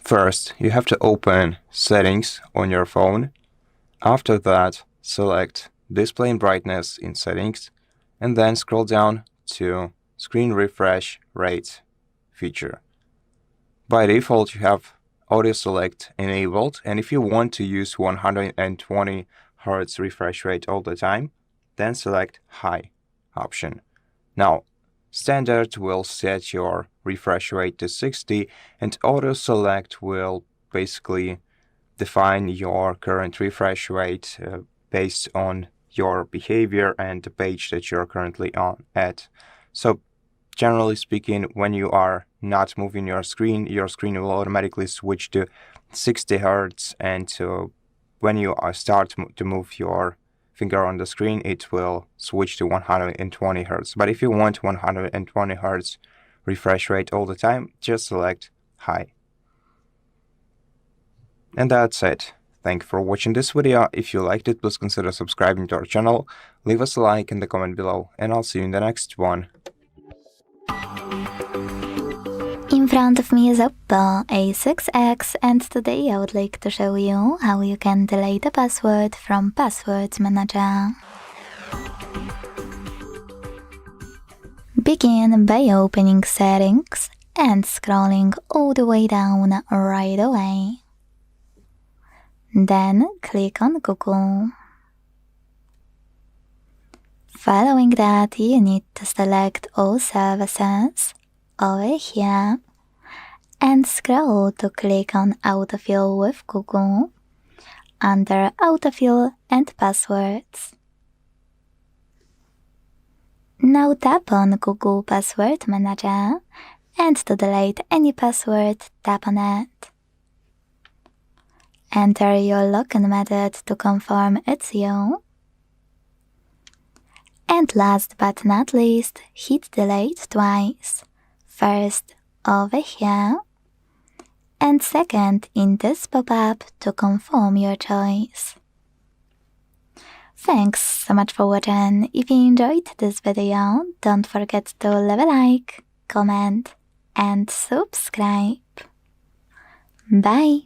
First, you have to open Settings on your phone. After that, select Display and Brightness in Settings, and then scroll down to Screen Refresh Rate feature. By default, you have Auto Select enabled, and if you want to use 120 Hz refresh rate all the time, then select High option. Now, Standard will set your refresh rate to 60, and Auto Select will basically define your current refresh rate based on your behavior and the page that you're currently at. So, generally speaking, when you are not moving your screen will automatically switch to 60 Hz, and when you start to move your finger on the screen, it will switch to 120 Hz. But if you want 120 Hz refresh rate all the time, just select High. And that's it. Thank you for watching this video. If you liked it, please consider subscribing to our channel, leave us a like in the comment below, and I'll see you in the next one. In front of me is OPPO A6X, and today I would like to show you how you can delete a password from Password Manager. Begin by opening Settings and scrolling all the way down right away. Then click on Google. Following that, you need to select All Services over here and scroll to click on Autofill with Google under Autofill and Passwords. Now tap on Google Password Manager, and to delete any password, tap on it. Enter your login method to confirm it's you. And last but not least, hit delete twice. First over here, and second in this pop-up to confirm your choice. Thanks so much for watching. If you enjoyed this video, don't forget to leave a like, comment, and subscribe. Bye!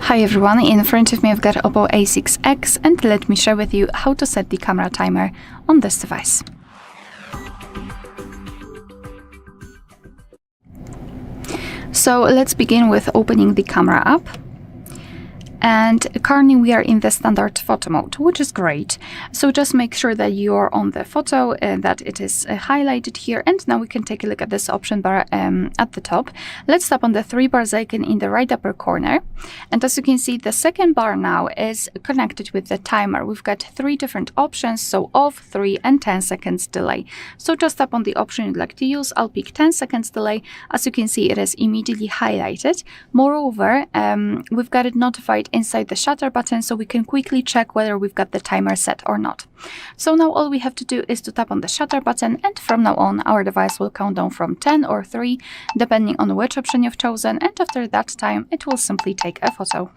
Hi everyone, in front of me I've got OPPO A6X and let me share with you how to set the camera timer on this device. So let's begin with opening the camera app. And currently we are in the standard photo mode, which is great. So just make sure that you're on the photo and that it is highlighted here. And now we can take a look at this option bar at the top. Let's tap on the 3 bars icon in the right upper corner. And as you can see, the second bar now is connected with the timer. We've got 3 different options, so off, 3 and 10 seconds delay. So just tap on the option you'd like to use. I'll pick 10 seconds delay. As you can see, it is immediately highlighted. Moreover, we've got it notified inside the shutter button, so we can quickly check whether we've got the timer set or not. So now all we have to do is to tap on the shutter button, and from now on our device will count down from 10 or 3 depending on which option you've chosen, and after that time it will simply take a photo.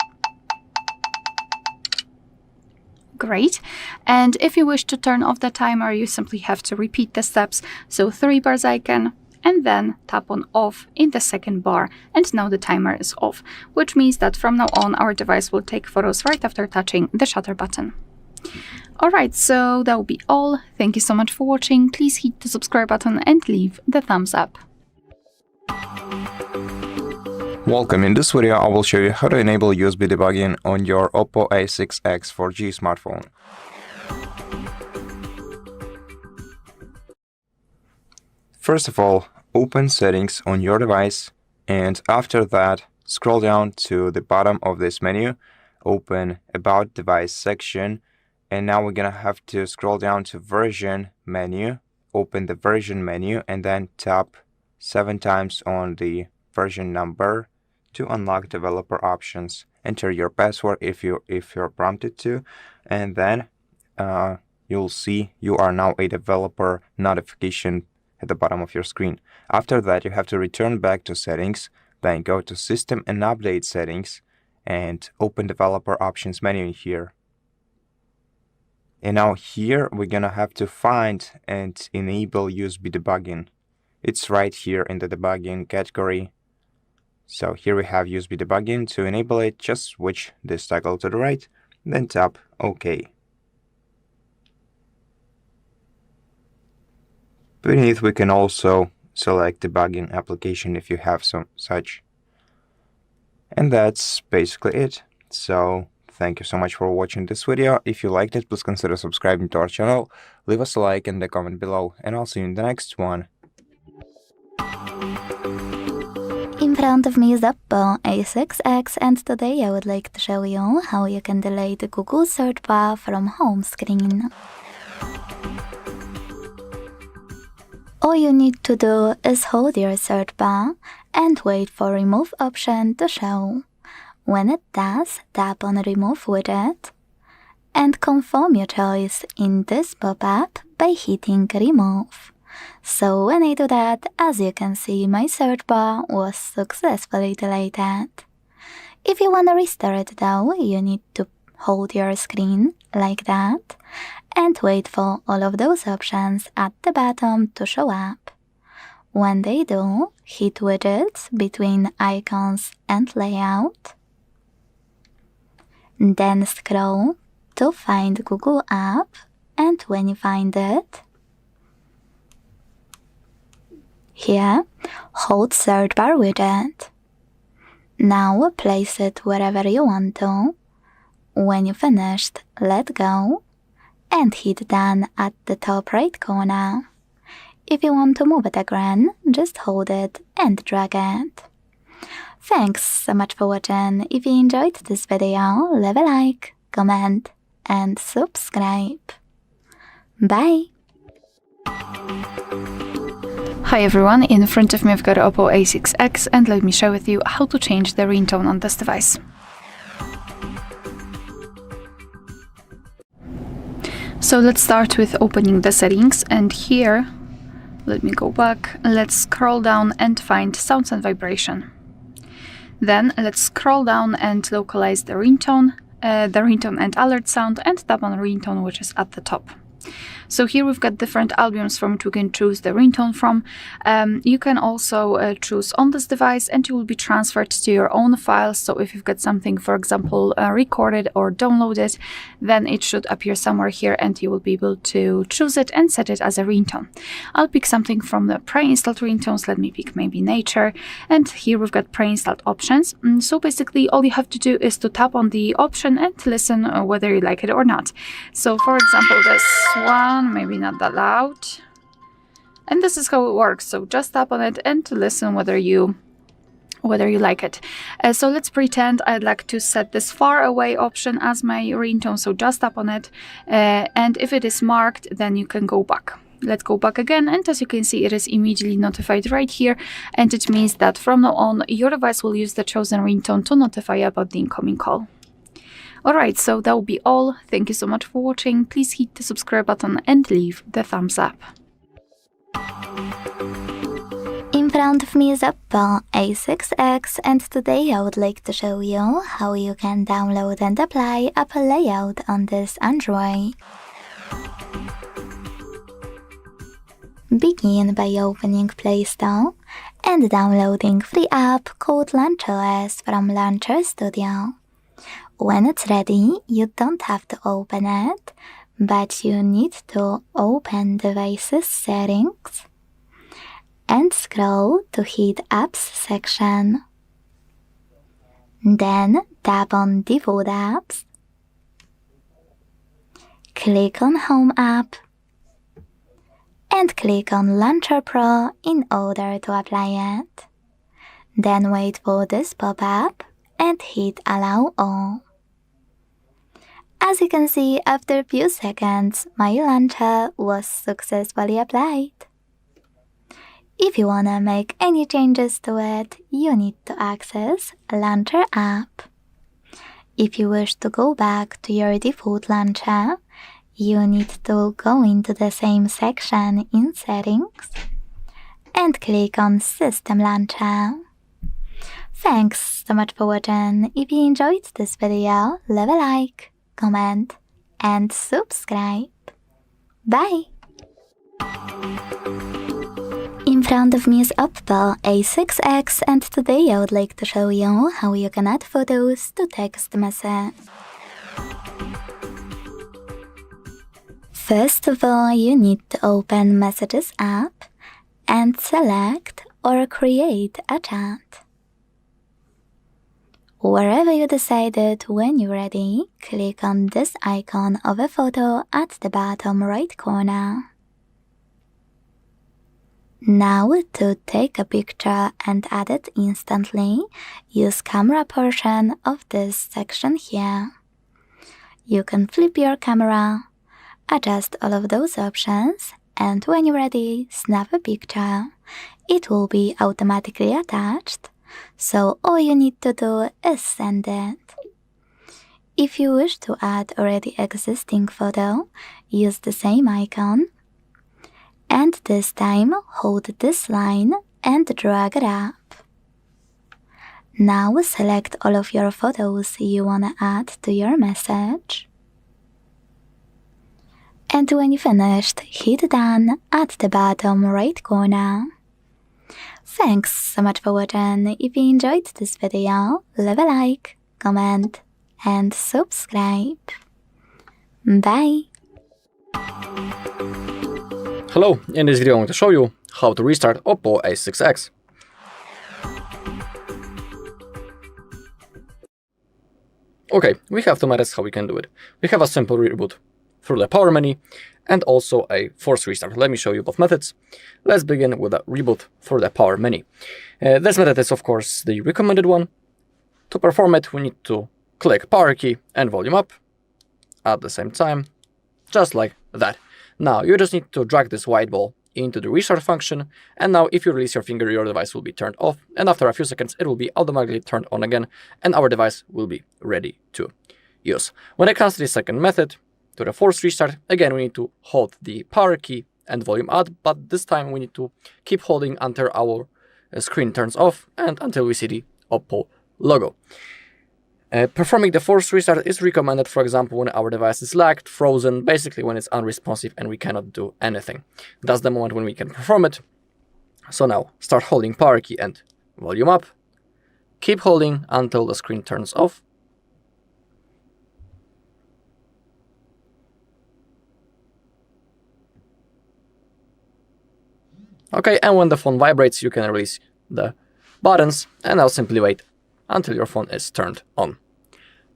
Great. And if you wish to turn off the timer, you simply have to repeat the steps. So 3 bars icon, and then tap on off in the second bar, and now the timer is off, which means that from now on our device will take photos right after touching the shutter button. Alright, so that will be all. Thank you so much for watching. Please hit the subscribe button and leave the thumbs up. Welcome. In this video, I will show you how to enable USB debugging on your OPPO A6X 4G smartphone. First of all, open Settings on your device, and after that, scroll down to the bottom of this menu, open About Device section, and now we're gonna have to scroll down to Version menu, open the Version menu, and then tap 7 times on the version number to unlock developer options. Enter your password if you're prompted to, and then you'll see you are now a developer notification at the bottom of your screen. After that, you have to return back to Settings, then go to System and Update Settings, and open Developer Options menu in here. And now here, we're gonna have to find and enable USB debugging. It's right here in the debugging category. So here we have USB debugging. To enable it, just switch this toggle to the right, then tap OK. Beneath, we can also select debugging application if you have some such. And that's basically it. So thank you so much for watching this video. If you liked it, please consider subscribing to our channel, leave us a like and a comment below, and I'll see you in the next one. In front of me is OPPO A6X, and today I would like to show you how you can delete the Google search bar from home screen. All you need to do is hold your search bar and wait for Remove option to show. When it does, tap on Remove widget and confirm your choice in this pop-up by hitting Remove. So when I do that, as you can see, my search bar was successfully deleted. If you want to restore it though, you need to hold your screen like that and wait for all of those options at the bottom to show up. When they do, hit widgets between icons and layout. Then scroll to find Google app, and when you find it, here, hold search bar widget. Now place it wherever you want to. When you finished, let go and hit done at the top right corner. If you want to move it again, just hold it and drag it. Thanks so much for watching. If you enjoyed this video, leave a like, comment and subscribe. Bye! Hi everyone, in front of me I've got OPPO A6X, and let me share with you how to change the ringtone on this device. So let's start with opening the settings, and here, let me go back, let's scroll down and find sounds and vibration. Then let's scroll down and localize the ringtone and alert sound, and tap on ringtone, which is at the top. So here we've got different albums from which we can choose the ringtone from. You can also choose on this device, and you will be transferred to your own files. So if you've got something, for example, recorded or downloaded, then it should appear somewhere here, and you will be able to choose it and set it as a ringtone. I'll pick something from the pre-installed ringtones. Let me pick maybe nature, and here we've got pre-installed options. So basically all you have to do is to tap on the option and listen whether you like it or not. So for example, this one, maybe not that loud, and this is how it works. So just tap on it and to listen whether you like it. So let's pretend I'd like to set this far away option as my ringtone. So just tap on it, and if it is marked, then you can go back. Let's go back again, and as you can see, it is immediately notified right here, and it means that from now on your device will use the chosen ringtone to notify you about the incoming call. Alright, so that will be all. Thank you so much for watching. Please hit the subscribe button and leave the thumbs up. In front of me is OPPO A6X, and today I would like to show you how you can download and apply Apple layout on this Android. Begin by opening Play Store and downloading free app called LaunchOS from Launcher Studio. When it's ready, you don't have to open it, but you need to open Devices Settings and scroll to hit Apps section. Then tap on Default Apps, click on Home App, and click on Launcher Pro in order to apply it. Then wait for this pop-up and hit Allow All. As you can see, after a few seconds, my launcher was successfully applied. If you wanna make any changes to it, you need to access Launcher app. If you wish to go back to your default launcher, you need to go into the same section in Settings and click on System Launcher. Thanks so much for watching. If you enjoyed this video, leave a like, comment, and subscribe. Bye! In front of me is OPPO A6X, and today I would like to show you how you can add photos to text message. First of all, you need to open Messages app and select or create a chat. Wherever you decided, when you're ready, click on this icon of a photo at the bottom right corner. Now, to take a picture and add it instantly, use camera portion of this section here. You can flip your camera, adjust all of those options, and when you're ready, snap a picture. It will be automatically attached, so all you need to do is send it. If you wish to add already existing photo, use the same icon, and this time hold this line and drag it up. Now select all of your photos you wanna add to your message. And when you finished, hit Done at the bottom right corner. Thanks so much for watching. If you enjoyed this video, leave a like, comment, and subscribe. Bye! Hello, in this video I'm going to show you how to restart OPPO A6X. Okay, we have two methods how we can do it. We have a simple reboot through the power menu and also a forced restart. Let me show you both methods. Let's begin with a reboot through the power menu. This method is of course the recommended one. To perform it, we need to click power key and volume up at the same time, just like that. Now you just need to drag this white ball into the restart function, and now if you release your finger, your device will be turned off, and after a few seconds it will be automatically turned on again, and our device will be ready to use. When it comes to the second method, to the forced restart, again we need to hold the power key and volume up, but this time we need to keep holding until our screen turns off and until we see the OPPO logo. Performing the forced restart is recommended, for example, when our device is lagged, frozen, basically when it's unresponsive and we cannot do anything. That's the moment when we can perform it. So now, start holding power key and volume up. Keep holding until the screen turns off. Okay, and when the phone vibrates, you can release the buttons, and now simply wait until your phone is turned on.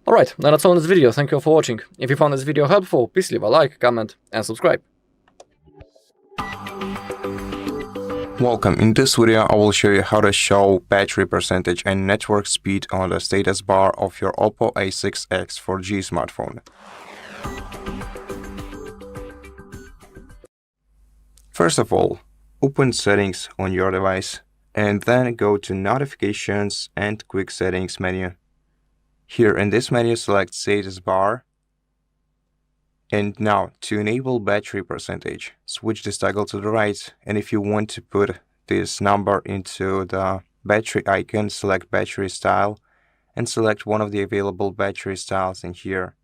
Alright, now that's all in this video. Thank you all for watching. If you found this video helpful, please leave a like, comment, and subscribe. Welcome. In this video, I will show you how to show battery percentage and network speed on the status bar of your OPPO A6X 4G smartphone. First of all, open Settings on your device and then go to Notifications and Quick Settings menu. Here in this menu, select Status Bar. And now, to enable battery percentage, switch this toggle to the right, and if you want to put this number into the battery icon, select Battery Style and select one of the available battery styles in here.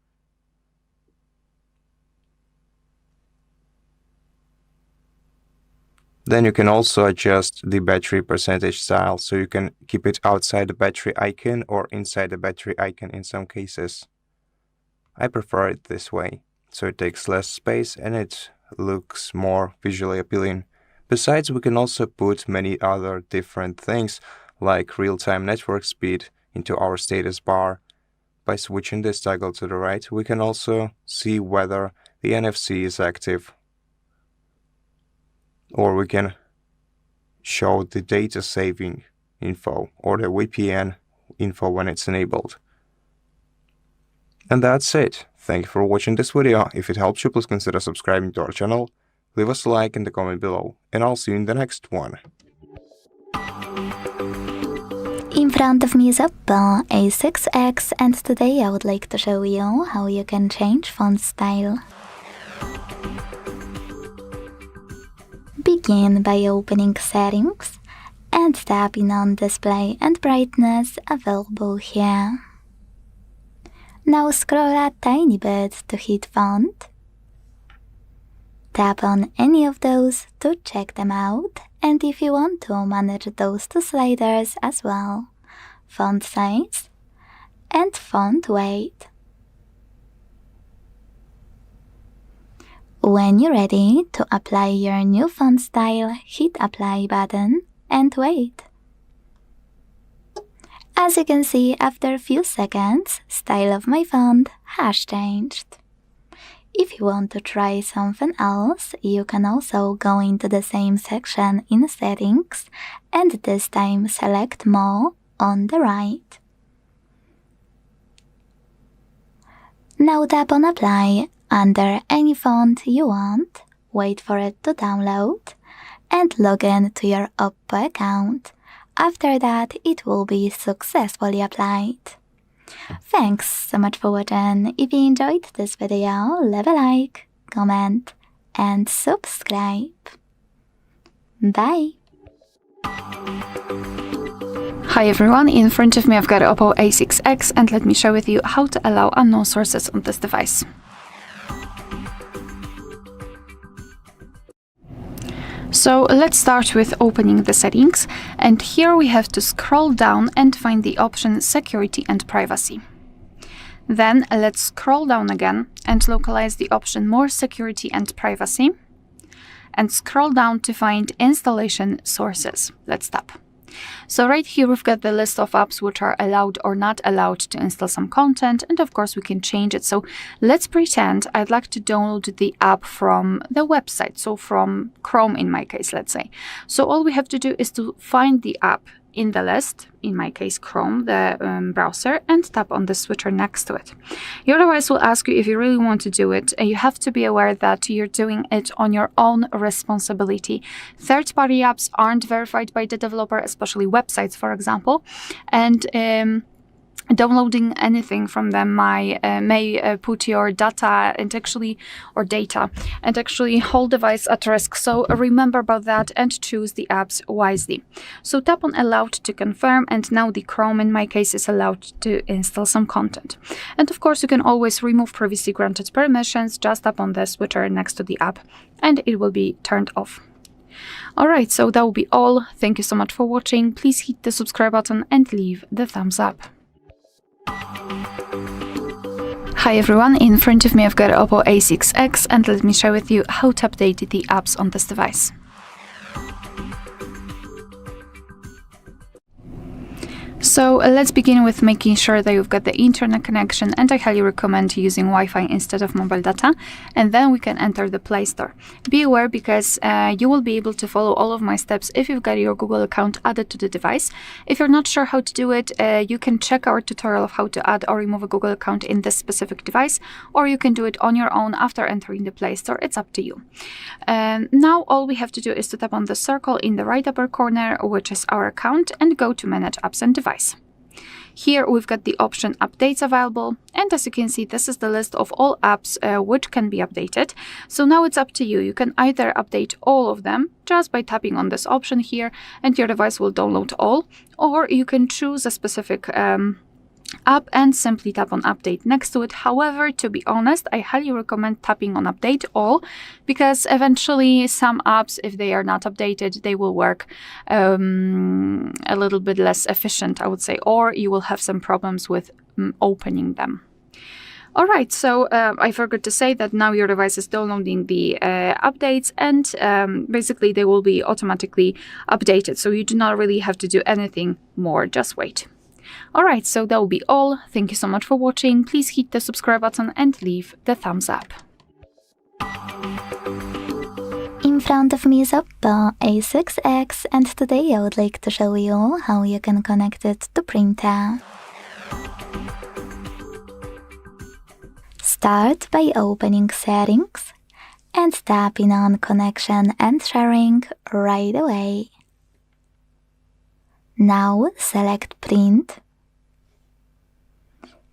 Then you can also adjust the battery percentage style, so you can keep it outside the battery icon or inside the battery icon in some cases. I prefer it this way, so it takes less space and it looks more visually appealing. Besides, we can also put many other different things like real-time network speed into our status bar. By switching this toggle to the right, we can also see whether the NFC is active. Or we can show the data saving info or the VPN info when it's enabled. And that's it. Thank you for watching this video. If it helped you, please consider subscribing to our channel, leave us a like in the comment below, and I'll see you in the next one. In front of me is OPPO A6X, and today I would like to show you how you can change font style. Begin by opening Settings and tapping on Display and Brightness available here. Now scroll a tiny bit to hit Font. Tap on any of those to check them out, and if you want to manage those two sliders as well, Font Size and Font Weight. When you're ready to apply your new font style, hit Apply button and wait. As you can see, after a few seconds, style of my font has changed. If you want to try something else, you can also go into the same section in Settings and this time select More on the right. Now tap on Apply under any font you want, wait for it to download, and log in to your OPPO account. After that, it will be successfully applied. Thanks so much for watching. If you enjoyed this video, leave a like, comment, and subscribe. Bye! Hi everyone, in front of me I've got OPPO A6X, and let me share with you how to allow unknown sources on this device. So let's start with opening the settings, and here we have to scroll down and find the option Security and Privacy. Then let's scroll down again and localize the option More Security and Privacy, and scroll down to find Installation Sources. Let's tap. So right here we've got the list of apps which are allowed or not allowed to install some content, and of course we can change it. So let's pretend I'd like to download the app from the website, so from Chrome in my case, let's say. So all we have to do is to find the app in the list, in my case Chrome, the browser, and tap on the switcher next to it. Your device will ask you if you really want to do it. You have to be aware that you're doing it on your own responsibility. Third-party apps aren't verified by the developer, especially websites, for example, and downloading anything from them may put your data and actually whole device at risk. So remember about that and choose the apps wisely. So tap on allowed to confirm, and now the Chrome in my case is allowed to install some content. And of course you can always remove previously granted permissions. Just tap on the switcher next to the app and it will be turned off. Alright, so that will be all. Thank you so much for watching. Please hit the subscribe button and leave the thumbs up. Hi everyone, in front of me I've got OPPO A6X, and let me share with you how to update the apps on this device. So let's begin with making sure that you've got the internet connection, and I highly recommend using Wi-Fi instead of mobile data, and then we can enter the Play Store. Be aware, because you will be able to follow all of my steps if you've got your Google account added to the device. If you're not sure how to do it, you can check our tutorial of how to add or remove a Google account in this specific device, or you can do it on your own after entering the Play Store. It's up to you. Now all we have to do is to tap on the circle in the right upper corner, which is our account, and go to Manage Apps and Device. Here we've got the option Updates available, and as you can see, this is the list of all apps which can be updated. So now it's up to you. You can either update all of them just by tapping on this option here, and your device will download all, or you can choose a specific app and simply tap on Update next to it. However, to be honest, I highly recommend tapping on Update All, because eventually some apps, if they are not updated, they will work a little bit less efficient, I would say, or you will have some problems with opening them. Alright, so I forgot to say that now your device is downloading the updates, and basically they will be automatically updated, so you do not really have to do anything more, just wait. Alright, so that will be all. Thank you so much for watching. Please hit the subscribe button and leave the thumbs up. In front of me is OPPO A6X, and today I would like to show you how you can connect it to printer. Start by opening Settings and tapping on Connection and Sharing right away. Now select Print.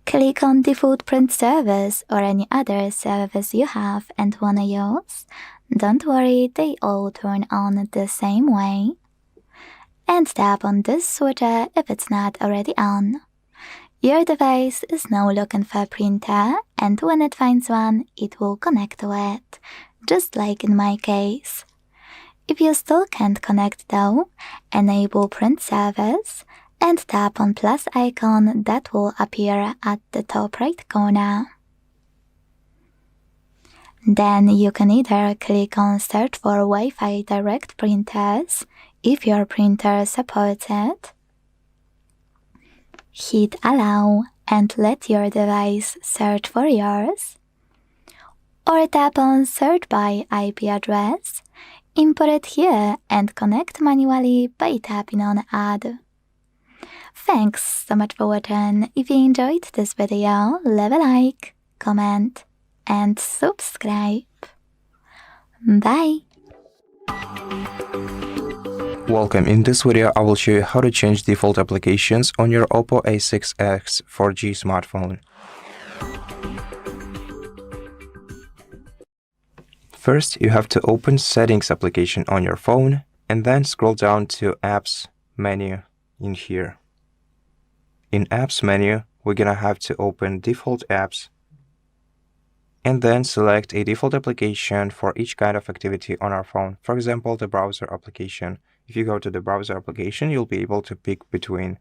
Click on Default Print Service or any other service you have and wanna use. Don't worry, they all turn on the same way. And tap on this switcher if it's not already on. Your device is now looking for a printer, and when it finds one, it will connect to it, just like in my case. If you still can't connect though, enable Print Service and tap on plus icon that will appear at the top right corner. Then you can either click on Search for Wi-Fi Direct Printers if your printer supports it. Hit Allow and let your device search for yours. Or tap on Search by IP address. Import it here and connect manually by tapping on Add. Thanks so much for watching. If you enjoyed this video, leave a like, comment, and subscribe. Bye! Welcome. In this video, I will show you how to change default applications on your OPPO A6X 4G smartphone. First, you have to open Settings application on your phone and then scroll down to Apps menu in here. In Apps menu, we're gonna have to open Default Apps and then select a default application for each kind of activity on our phone. For example, the browser application. If you go to the browser application, you'll be able to pick between,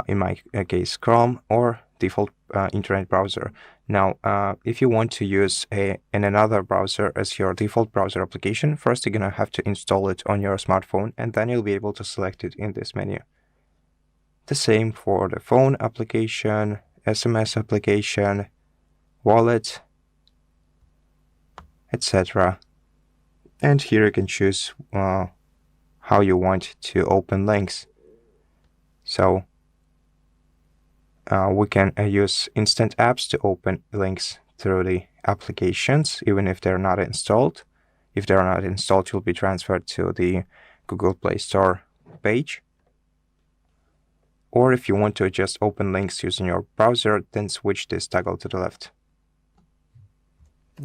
in my case, Chrome or default internet browser. Now, if you want to use another browser as your default browser application, first you're gonna have to install it on your smartphone, and then you'll be able to select it in this menu. The same for the phone application, SMS application, wallet, etc. And here you can choose how you want to open links. So we can use instant apps to open links through the applications, even if they're not installed. If they're not installed, you'll be transferred to the Google Play Store page. Or if you want to just open links using your browser, then switch this toggle to the left.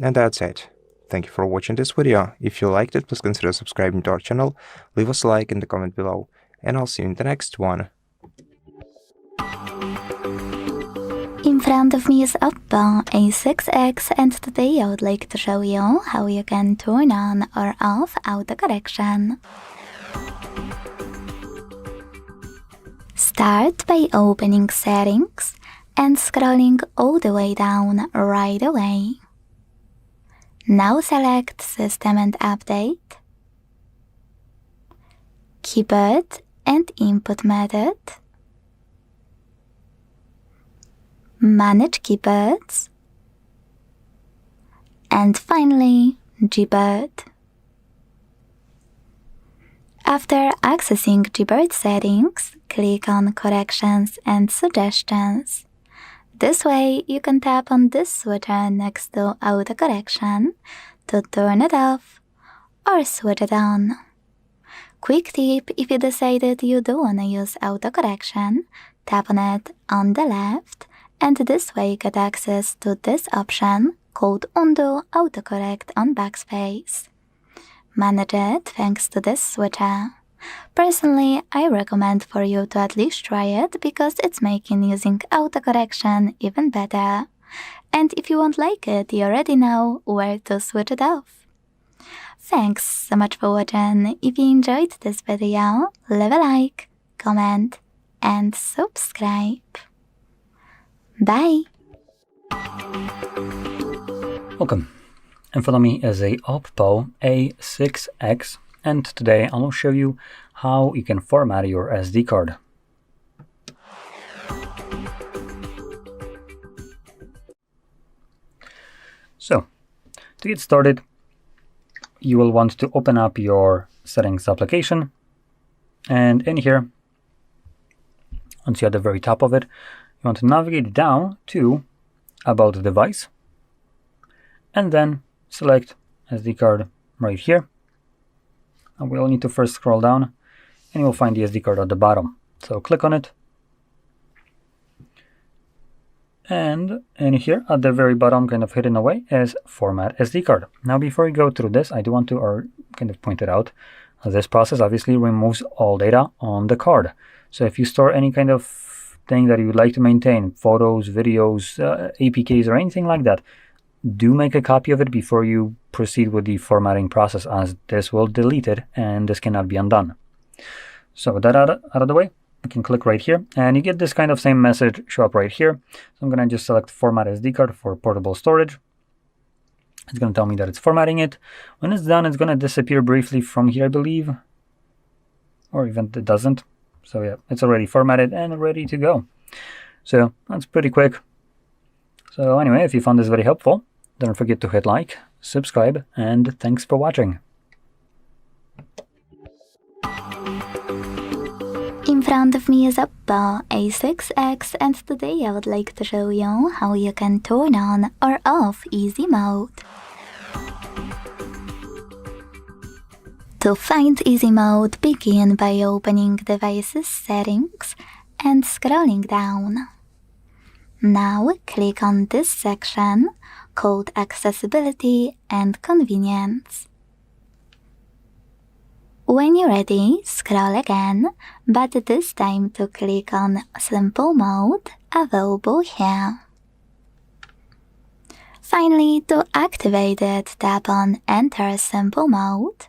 And that's it. Thank you for watching this video. If you liked it, please consider subscribing to our channel, leave us a like in the comment below, and I'll see you in the next one. In front of me is OPPO A6X, and today I would like to show you how you can turn on or off autocorrection. Start by opening Settings and scrolling all the way down right away. Now select System and Update, Keyboard and Input Method, Manage Keyboards, and finally Gboard. After accessing Gboard settings, click on Corrections and Suggestions. This way, you can tap on this switcher next to autocorrection to turn it off or switch it on. Quick tip: if you decided you do want to use autocorrection, tap on it on the left, and this way get access to this option called Undo Autocorrect on Backspace. Manage it thanks to this switcher. Personally, I recommend for you to at least try it because it's making using autocorrection even better. And if you won't like it, you already know where to switch it off. Thanks so much for watching. If you enjoyed this video, leave a like, comment, and subscribe. Bye! Welcome. In front of me is a OPPO A6X, and today I will show you how you can format your SD card. So, to get started, you will want to open up your settings application, and in here, once you're at the very top of it, you want to navigate down to About the Device, and then select SD card right here. And we'll need to first scroll down, and you'll find the SD card at the bottom. So click on it, and in here at the very bottom, kind of hidden away, is Format SD card. Now before we go through this, I do want to kind of point it out. This process obviously removes all data on the card. So if you store any kind of thing that you would like to maintain, photos, videos, APKs, or anything like that, do make a copy of it before you proceed with the formatting process, as this will delete it and this cannot be undone. So with that out of the way, you can click right here and you get this kind of same message show up right here. So I'm going to just select Format SD card for portable storage. It's going to tell me that it's formatting it. When it's done, it's going to disappear briefly from here, I believe, or even it doesn't. So yeah, it's already formatted and ready to go. So that's pretty quick. So anyway, if you found this very helpful, don't forget to hit like, subscribe, and thanks for watching. In front of me is OPPO A6X, and today I would like to show you how you can turn on or off easy mode. To find easy mode, begin by opening Devices Settings and scrolling down. Now click on this section called Accessibility and Convenience. When you're ready, scroll again, but this time to click on Simple Mode, available here. Finally, to activate it, tap on Enter Simple Mode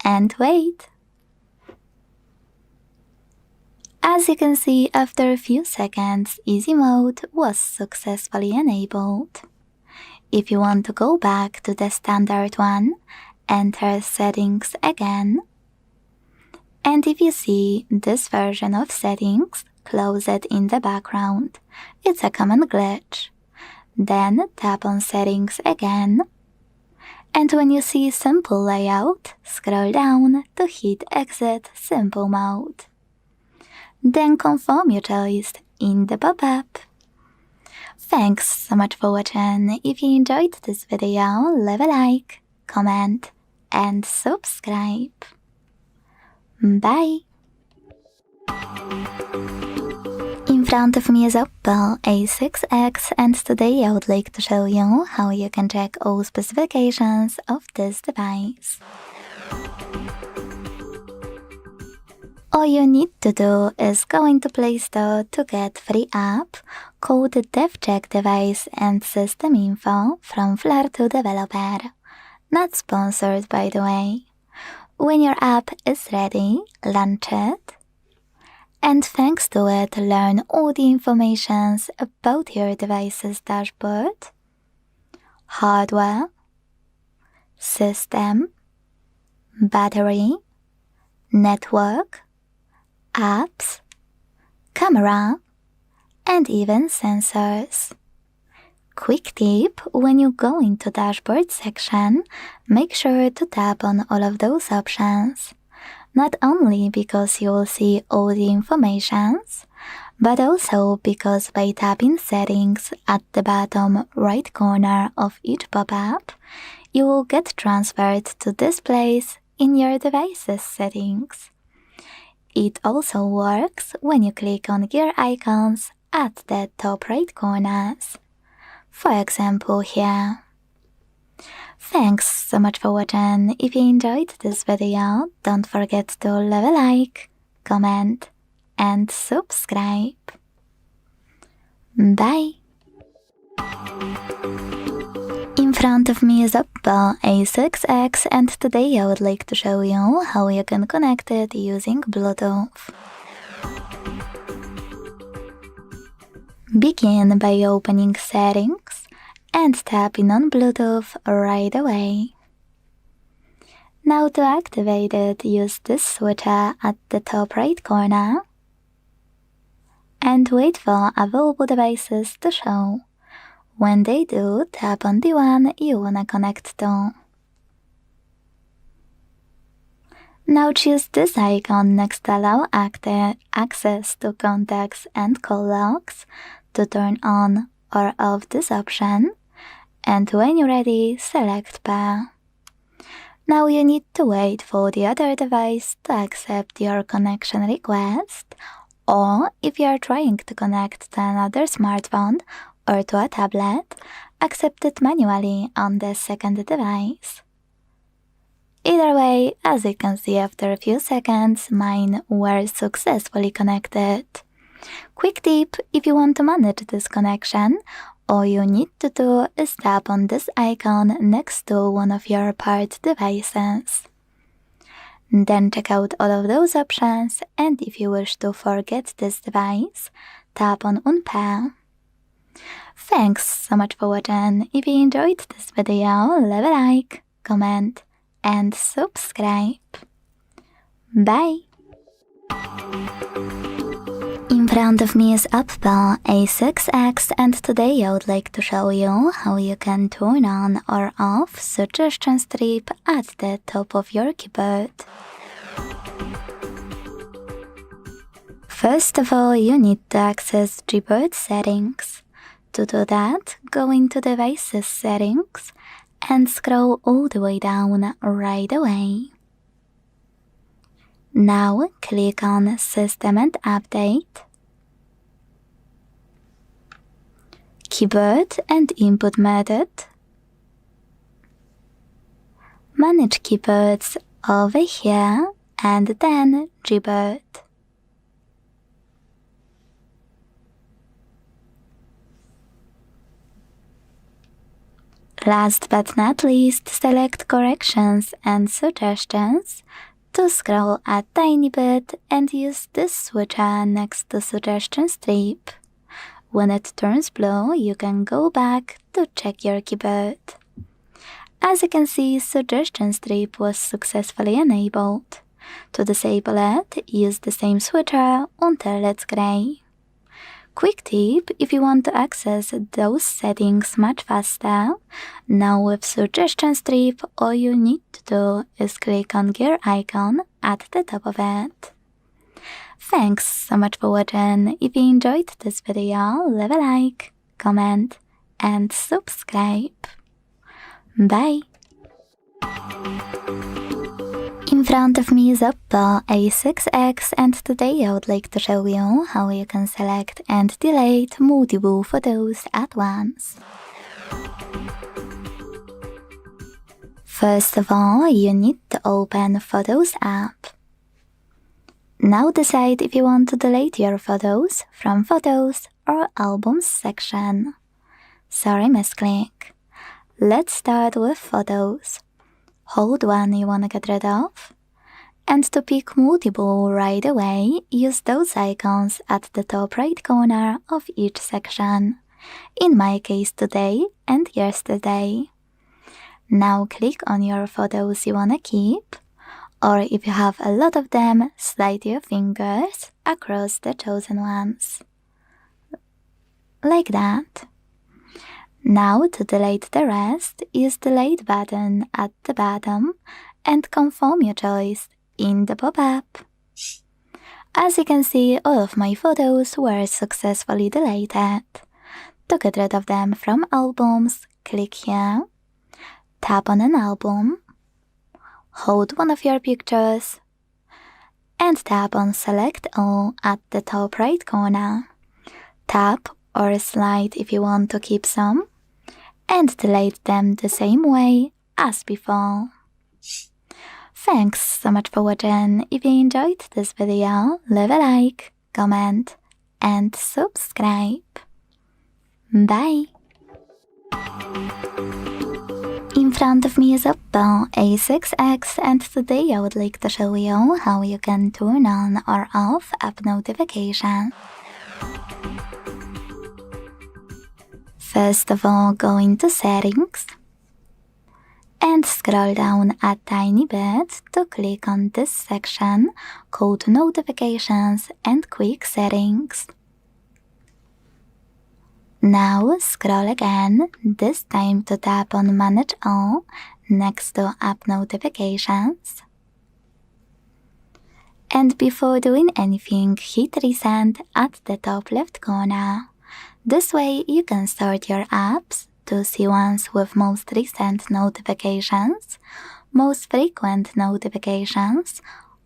and wait. As you can see, after a few seconds, easy mode was successfully enabled. If you want to go back to the standard one, enter Settings again. And if you see this version of settings, close it in the background. It's a common glitch. Then tap on Settings again. And when you see Simple Layout, scroll down to hit Exit Simple Mode. Then confirm your choice in the pop-up. Thanks so much for watching. If you enjoyed this video, leave a like, comment, and subscribe. Bye! In front of me is OPPO A6X, and today I would like to show you how you can check all specifications of this device. All you need to do is go into Play Store to get free app called DevCheck Device and System Info from Flirt2 Developer. Not sponsored, by the way. When your app is ready, launch it. And thanks to it, learn all the informations about your device's dashboard, hardware, system, battery, network, apps, camera, and even sensors. Quick tip, when you go into dashboard section, make sure to tap on all of those options. Not only because you will see all the informations, but also because by tapping settings at the bottom right corner of each pop-up, you will get transferred to this place in your device's settings. It also works when you click on gear icons at the top right corners. For example here. Thanks so much for watching. If you enjoyed this video, don't forget to leave a like, comment, and subscribe. Bye! In front of me is OPPO A6X, and today I would like to show you how you can connect it using Bluetooth. Begin by opening Settings and tapping on Bluetooth right away. Now to activate it, use this switcher at the top right corner and wait for available devices to show. When they do, tap on the one you wanna connect to. Now choose this icon next to allow access to contacts and call logs to turn on or off this option, and when you're ready, select pair. Now you need to wait for the other device to accept your connection request, or if you are trying to connect to another smartphone or to a tablet, accept it manually on the second device. Either way, as you can see after a few seconds, mine were successfully connected. Quick tip, if you want to manage this connection, all you need to do is tap on this icon next to one of your paired devices. Then check out all of those options, and if you wish to forget this device, tap on Unpair. Thanks so much for watching. If you enjoyed this video, leave a like, comment, and subscribe. Bye! In front of me is OPPO A6X, and today I would like to show you how you can turn on or off suggestion strip at the top of your keyboard. First of all, you need to access keyboard settings. To do that, go into Devices Settings and scroll all the way down right away. Now click on System and Update, Keyboard and Input Method, Manage Keyboards over here, and then Keyboard. Last but not least, select Corrections and Suggestions to scroll a tiny bit and use this switcher next to Suggestion Strip. When it turns blue, you can go back to check your keyboard. As you can see, Suggestion Strip was successfully enabled. To disable it, use the same switcher until it's gray. Quick tip, if you want to access those settings much faster, now with Suggestion Strip, all you need to do is click on gear icon at the top of it. Thanks so much for watching. If you enjoyed this video, leave a like, comment, and subscribe. Bye! In In front of me is OPPO A6X, and today I would like to show you how you can select and delete multiple photos at once. First of all, you need to open Photos app. Now decide if you want to delete your photos from Photos or Albums section. Sorry, misclick. Let's start with Photos. Hold one you want to get rid of. And to pick multiple right away, use those icons at the top right corner of each section. In my case, today and yesterday. Now click on your photos you want to keep, or if you have a lot of them, slide your fingers across the chosen ones. Like that. Now to delete the rest, use the delete button at the bottom and confirm your choice in the pop-up. As you can see, all of my photos were successfully deleted. To get rid of them from albums, click here. Tap on an album, hold one of your pictures, and tap on Select All at the top right corner. Tap or slide if you want to keep some, and delete them the same way as before. Thanks so much for watching. If you enjoyed this video, leave a like, comment, and subscribe. Bye! In front of me is OPPO A6X, and today I would like to show you how you can turn on or off app notifications. First of all, go into Settings and scroll down a tiny bit to click on this section called Notifications and Quick Settings. Now scroll again, this time to tap on Manage All next to App Notifications. And before doing anything, hit Reset at the top left corner. This way you can sort your apps to see ones with most recent notifications, most frequent notifications,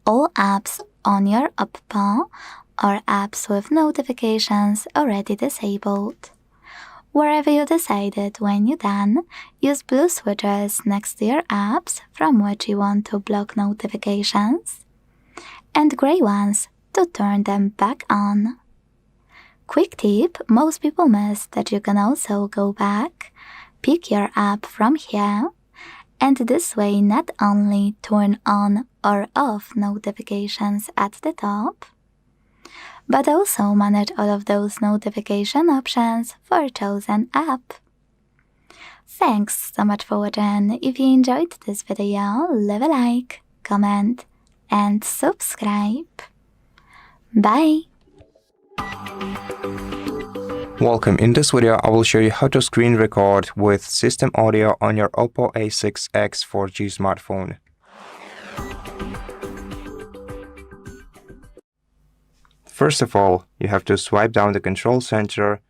all apps on your OPPO, or apps with notifications already disabled. Wherever you decided when you're done, use blue switches next to your apps from which you want to block notifications, and gray ones to turn them back on. Quick tip, most people miss that you can also go back, pick your app from here, and this way not only turn on or off notifications at the top, but also manage all of those notification options for a chosen app. Thanks so much for watching. If you enjoyed this video, leave a like, comment, and subscribe. Bye! Welcome. In this video, I will show you how to screen record with system audio on your OPPO A6X 4G smartphone. First of all, you have to swipe down the control center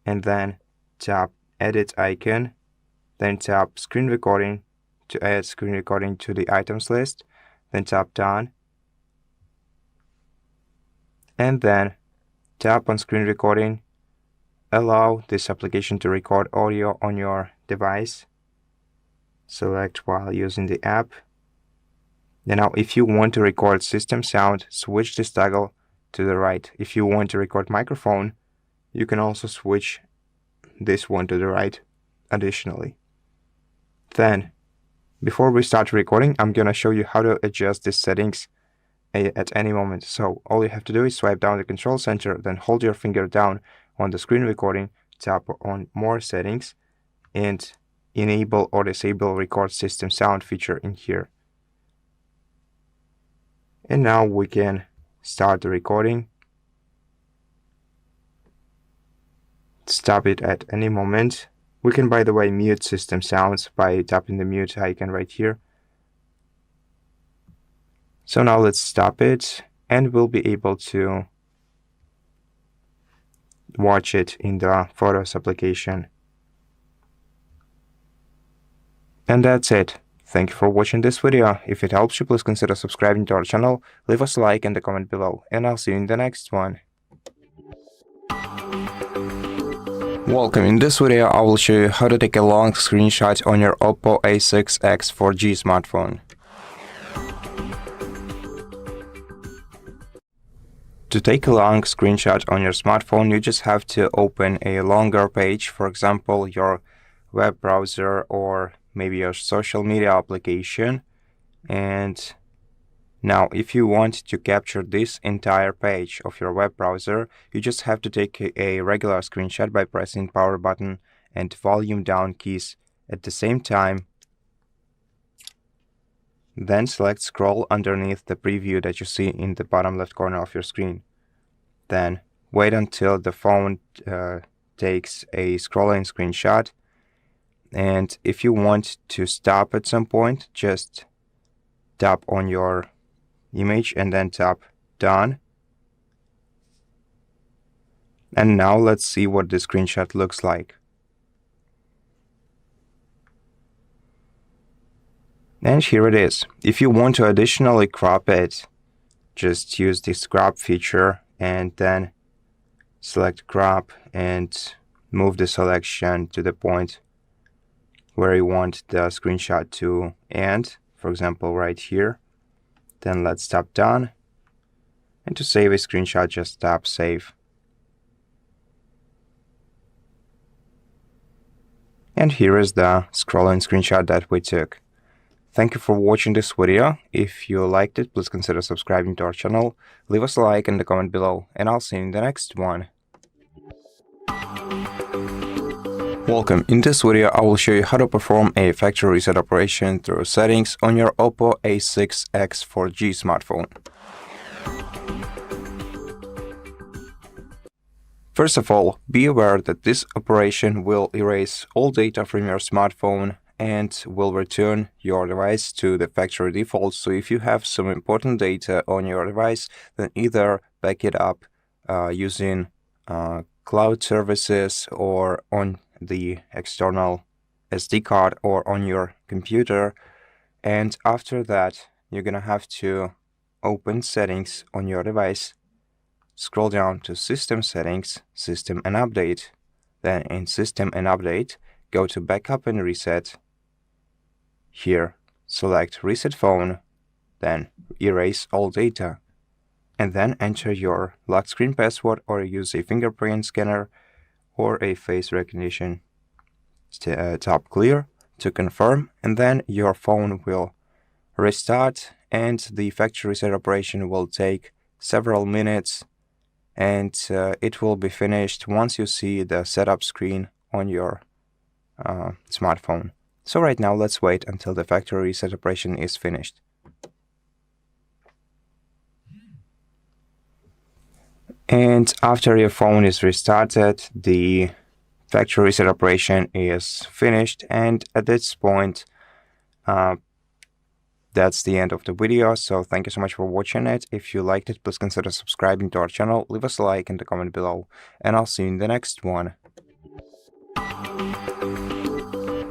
and then tap Edit icon, then tap Screen Recording to add screen recording to the items list, then tap Done, and then tap on Screen Recording. Allow this application to record audio on your device. Select while using the app. Now, if you want to record system sound, switch this toggle to the right. If you want to record microphone, you can also switch this one to the right additionally. Then, before we start recording, I'm gonna show you how to adjust these settings at any moment. So all you have to do is swipe down the control center, then hold your finger down on the screen recording, tap on More Settings, and enable or disable Record System Sound feature in here. And now we can start the recording. Stop it at any moment. We can, by the way, mute system sounds by tapping the mute icon right here. So now let's stop it, and we'll be able to watch it in the Photos application. And that's it. Thank you for watching this video. If it helps you, please consider subscribing to our channel, leave us a like and a comment below, and I'll see you in the next one. Welcome. In this video, I will show you how to take a long screenshot on your OPPO A6X 4G smartphone. To take a long screenshot on your smartphone, you just have to open a longer page, for example, your web browser or maybe your social media application. And now, if you want to capture this entire page of your web browser, you just have to take a regular screenshot by pressing power button and volume down keys at the same time. Then select scroll underneath the preview that you see in the bottom left corner of your screen. Then wait until the phone takes a scrolling screenshot. And if you want to stop at some point, just tap on your image and then tap done. And now let's see what the screenshot looks like. And here it is. If you want to additionally crop it, just use this crop feature and then select crop and move the selection to the point where you want the screenshot to end, for example right here. Then let's tap done, and to save a screenshot just tap save. And here is the scrolling screenshot that we took. Thank you for watching this video. If you liked it, please consider subscribing to our channel, leave us a like and a comment below, and I'll see you in the next one. Welcome. In this video, I will show you how to perform a factory reset operation through settings on your OPPO A6X 4G smartphone. First of all, be aware that this operation will erase all data from your smartphone and will return your device to the factory default. So if you have some important data on your device, then either back it up using cloud services or on the external SD card or on your computer. And after that, you're gonna have to open settings on your device, scroll down to system settings, system and update. Then in system and update, go to backup and reset. Here, select reset phone, then erase all data, and then enter your lock screen password or use a fingerprint scanner or a face recognition. Tap clear to confirm, and then your phone will restart and the factory reset operation will take several minutes, and it will be finished once you see the setup screen on your smartphone. So right now let's wait until the factory reset operation is finished. And after your phone is restarted, the factory reset operation is finished, and at this point that's the end of the video. So thank you so much for watching it. If you liked it, please consider subscribing to our channel, leave us a like and a comment below, and I'll see you in the next one.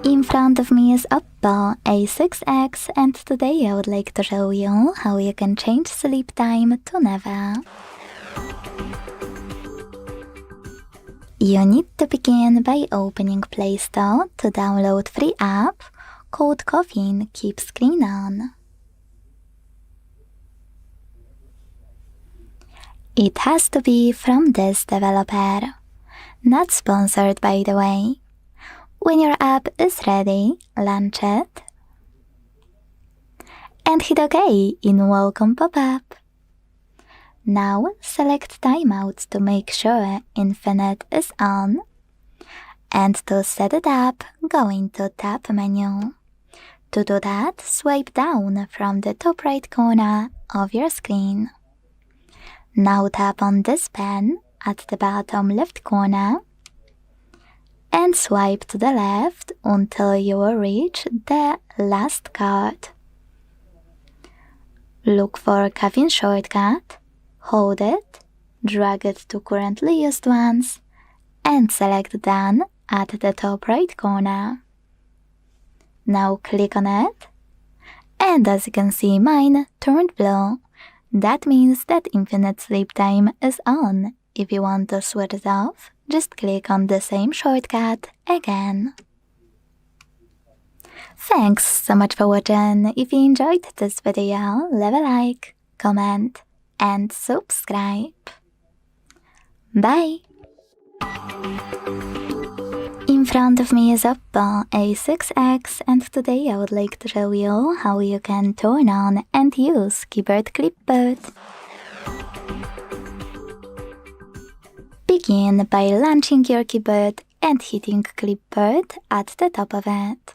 In front of me is OPPO A6X, and today I would like to show you how you can change sleep time to never. You need to begin by opening Play Store to download free app called Coffin Keep Screen On. It has to be from this developer. Not sponsored, by the way. When your app is ready, launch it and hit OK in Welcome pop-up. Now select timeout to make sure Infinite is on, and to set it up, go into Tap menu. To do that, swipe down from the top right corner of your screen. Now tap on this pen at the bottom left corner and swipe to the left until you will reach the last card. Look for Coffin shortcut, hold it, drag it to currently used ones, and select Done at the top right corner. Now click on it And as you can see, mine turned blue. That means that infinite sleep time is on. If you want to switch it off, just click on the same shortcut again. Thanks so much for watching. If you enjoyed this video, leave a like, comment, and subscribe. Bye! In front of me is OPPO A6X, and today I would like to show you how you can turn on and use keyboard clipboard. Begin by launching your keyboard and hitting clipboard at the top of it.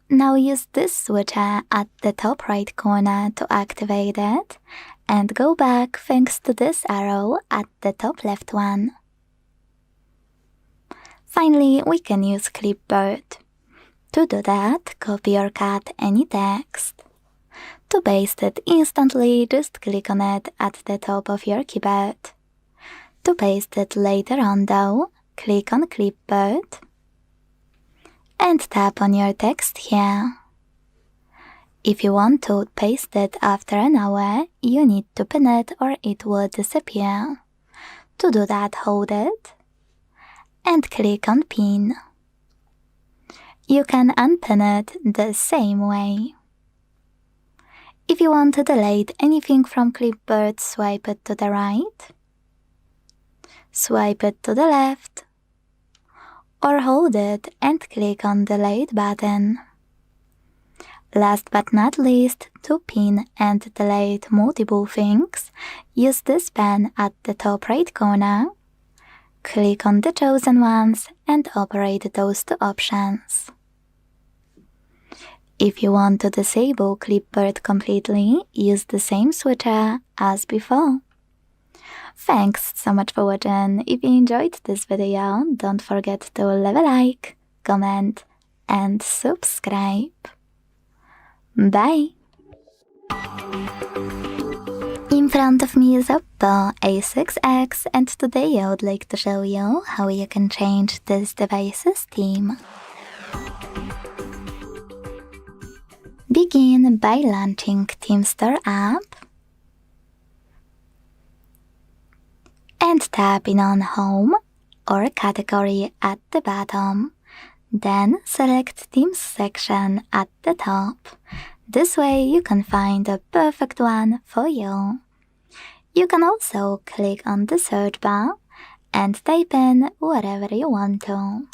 Now use this switcher at the top right corner to activate it, and go back thanks to this arrow at the top left one. Finally, we can use clipboard. To do that, copy or cut any text. To paste it instantly, just click on it at the top of your keyboard. To paste it later on though, click on clipboard and tap on your text here. If you want to paste it after an hour, you need to pin it or it will disappear. To do that, hold it and click on pin. You can unpin it the same way. If you want to delete anything from clipboard, swipe it to the right, swipe it to the left, or hold it and click on delete button. Last but not least, to pin and delete multiple things, use this pen at the top right corner. Click on the chosen ones and operate those two options. If you want to disable clipboard completely, use the same switcher as before. Thanks so much for watching. If you enjoyed this video, don't forget to leave a like, comment, and subscribe. Bye! In front of me is OPPO A6X, and today I would like to show you how you can change this device's theme. Begin by launching Theme Store app and tapping on Home or Category at the bottom. Then select Themes section at the top. This way you can find the perfect one for you. You can also click on the search bar and type in whatever you want to.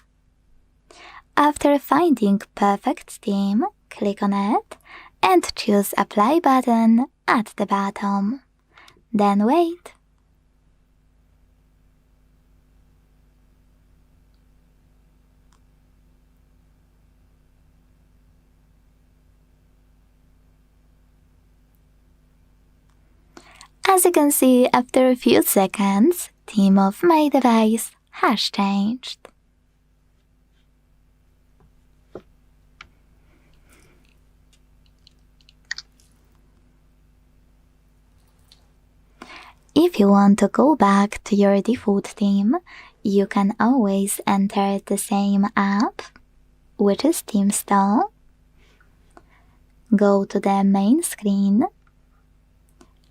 After finding perfect theme, click on it and choose Apply button at the bottom. Then wait. As you can see, after a few seconds, theme of my device has changed. If you want to go back to your default theme, you can always enter the same app, which is Theme Store. Go to the main screen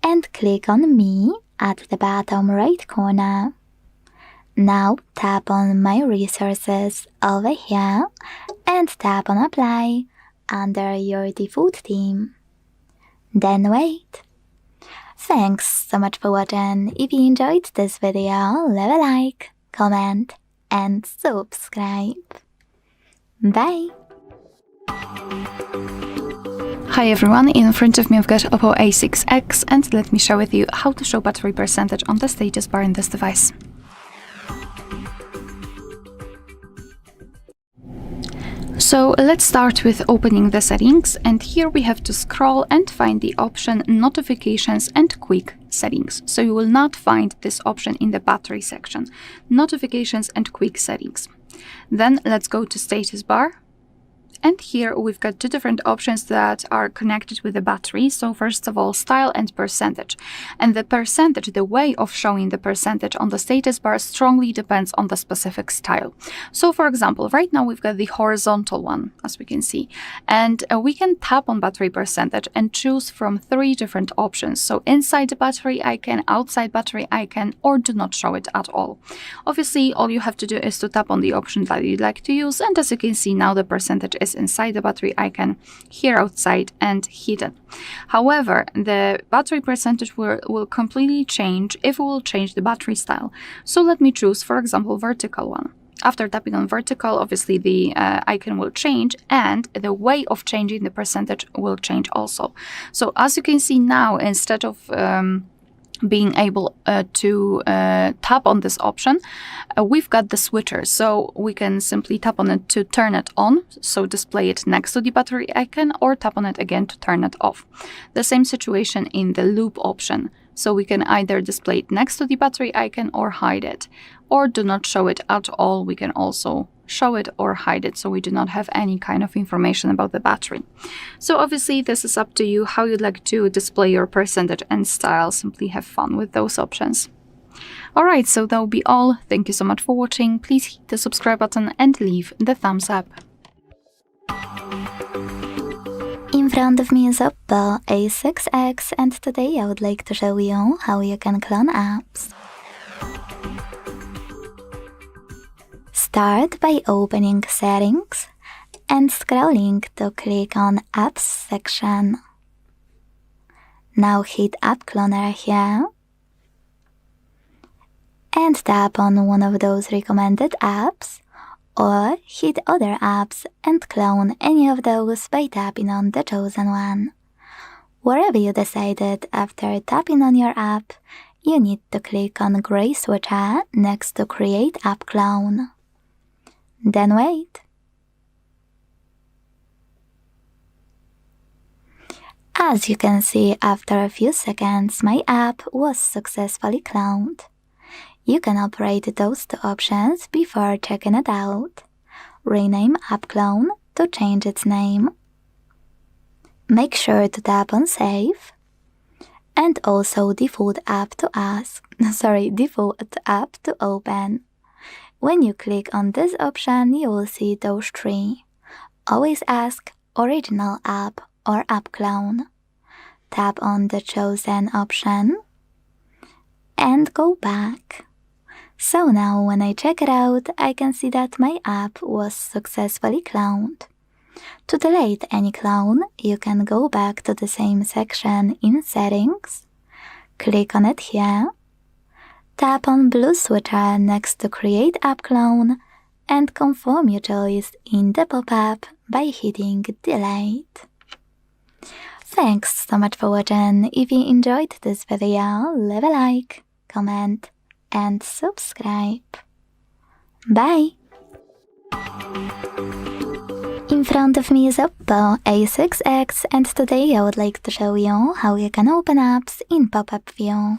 and click on Me at the bottom right corner. Now tap on My Resources over here and tap on Apply under your default theme. Then wait. Thanks so much for watching. If you enjoyed this video, leave a like, comment, and subscribe. Bye! Hi everyone, in front of me I've got OPPO A6X, and let me share with you how to show battery percentage on the status bar in this device. So let's start with opening the settings, and here we have to scroll and find the option Notifications and Quick Settings. So you will not find this option in the battery section. Notifications and Quick Settings. Then let's go to status bar And here we've got two different options that are connected with the battery. So first of all, style and percentage. And the percentage, the way of showing the percentage on the status bar strongly depends on the specific style. So for example, right now we've got the horizontal one, as we can see. And we can tap on battery percentage and choose from 3 different options. So inside the battery icon, outside battery icon, or do not show it at all. Obviously, all you have to do is to tap on the option that you'd like to use. And as you can see now, the percentage is inside the battery icon, here outside, and hidden. However, the battery percentage will completely change if we will change the battery style. So let me choose, for example, vertical one. After tapping on vertical, obviously the icon will change, and the way of changing the percentage will change also. So as you can see now, instead of being able to tap on this option, we've got the switcher, so we can simply tap on it to turn it on, so display it next to the battery icon, or tap on it again to turn it off. The same situation in the loop option, so we can either display it next to the battery icon or hide it, or do not show it at all. We can also show it or hide it, so we do not have any kind of information about the battery. So obviously this is up to you how you'd like to display your percentage and style. Simply have fun with those options. Alright, so that will be all. Thank you so much for watching. Please hit the subscribe button and leave the thumbs up. In front of me is OPPO A6X, and today I would like to show you how you can clone apps. Start by opening Settings and scrolling to click on Apps section. Now hit App Cloner here and tap on one of those recommended apps, or hit Other apps and clone any of those by tapping on the chosen one. Wherever you decided, after tapping on your app, you need to click on gray switcher next to Create App Clone. Then wait. As you can see, after a few seconds, my app was successfully cloned. You can operate those two options before checking it out. Rename App Clone to change its name. Make sure to tap on Save. And also default app to open. When you click on this option, you will see those 3. Always ask Original App or App Clone. Tap on the chosen option and go back. So now when I check it out, I can see that my app was successfully cloned. To delete any clone, you can go back to the same section in Settings, click on it here, tap on blue switcher next to Create App Clone, and confirm your choice in the pop-up by hitting Delete. Thanks so much for watching. If you enjoyed this video, leave a like, comment, and subscribe. Bye! In front of me is OPPO A6X, and today I would like to show you how you can open apps in pop-up view.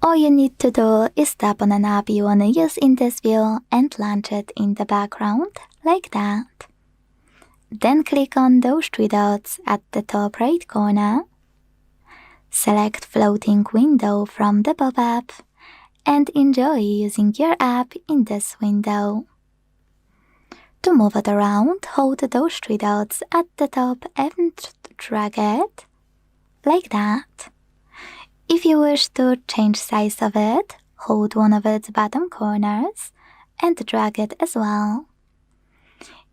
All you need to do is tap on an app you want to use in this view and launch it in the background, like that. Then click on those 3 dots at the top right corner. Select Floating Window from the pop-up and enjoy using your app in this window. To move it around, hold those 3 dots at the top and drag it, like that. If you wish to change size of it, hold one of its bottom corners and drag it as well.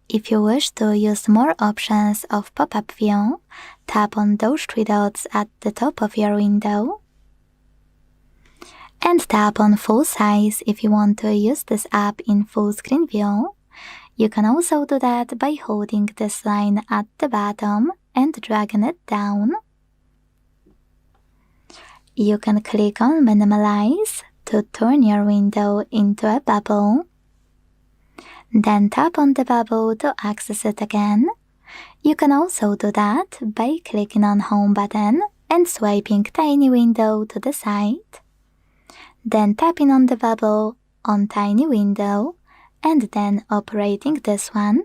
If you wish to use more options of pop-up view, tap on those 3 dots at the top of your window and tap on full size if you want to use this app in full screen view. You can also do that by holding this line at the bottom and dragging it down. You can click on Minimize to turn your window into a bubble. Then tap on the bubble to access it again. You can also do that by clicking on Home button and swiping Tiny Window to the side. Then tapping on the bubble on Tiny Window and then operating this one.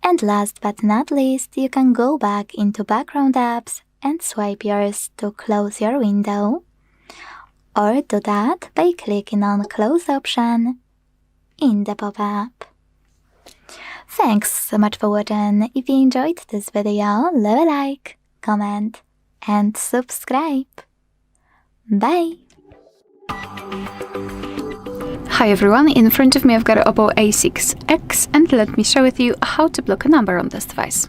And last but not least, you can go back into background apps and swipe yours to close your window. Or do that by clicking on Close option in the pop-up. Thanks so much for watching. If you enjoyed this video, leave a like, comment, and subscribe. Bye! Hi everyone, in front of me I've got an OPPO A6X, and let me share with you how to block a number on this device.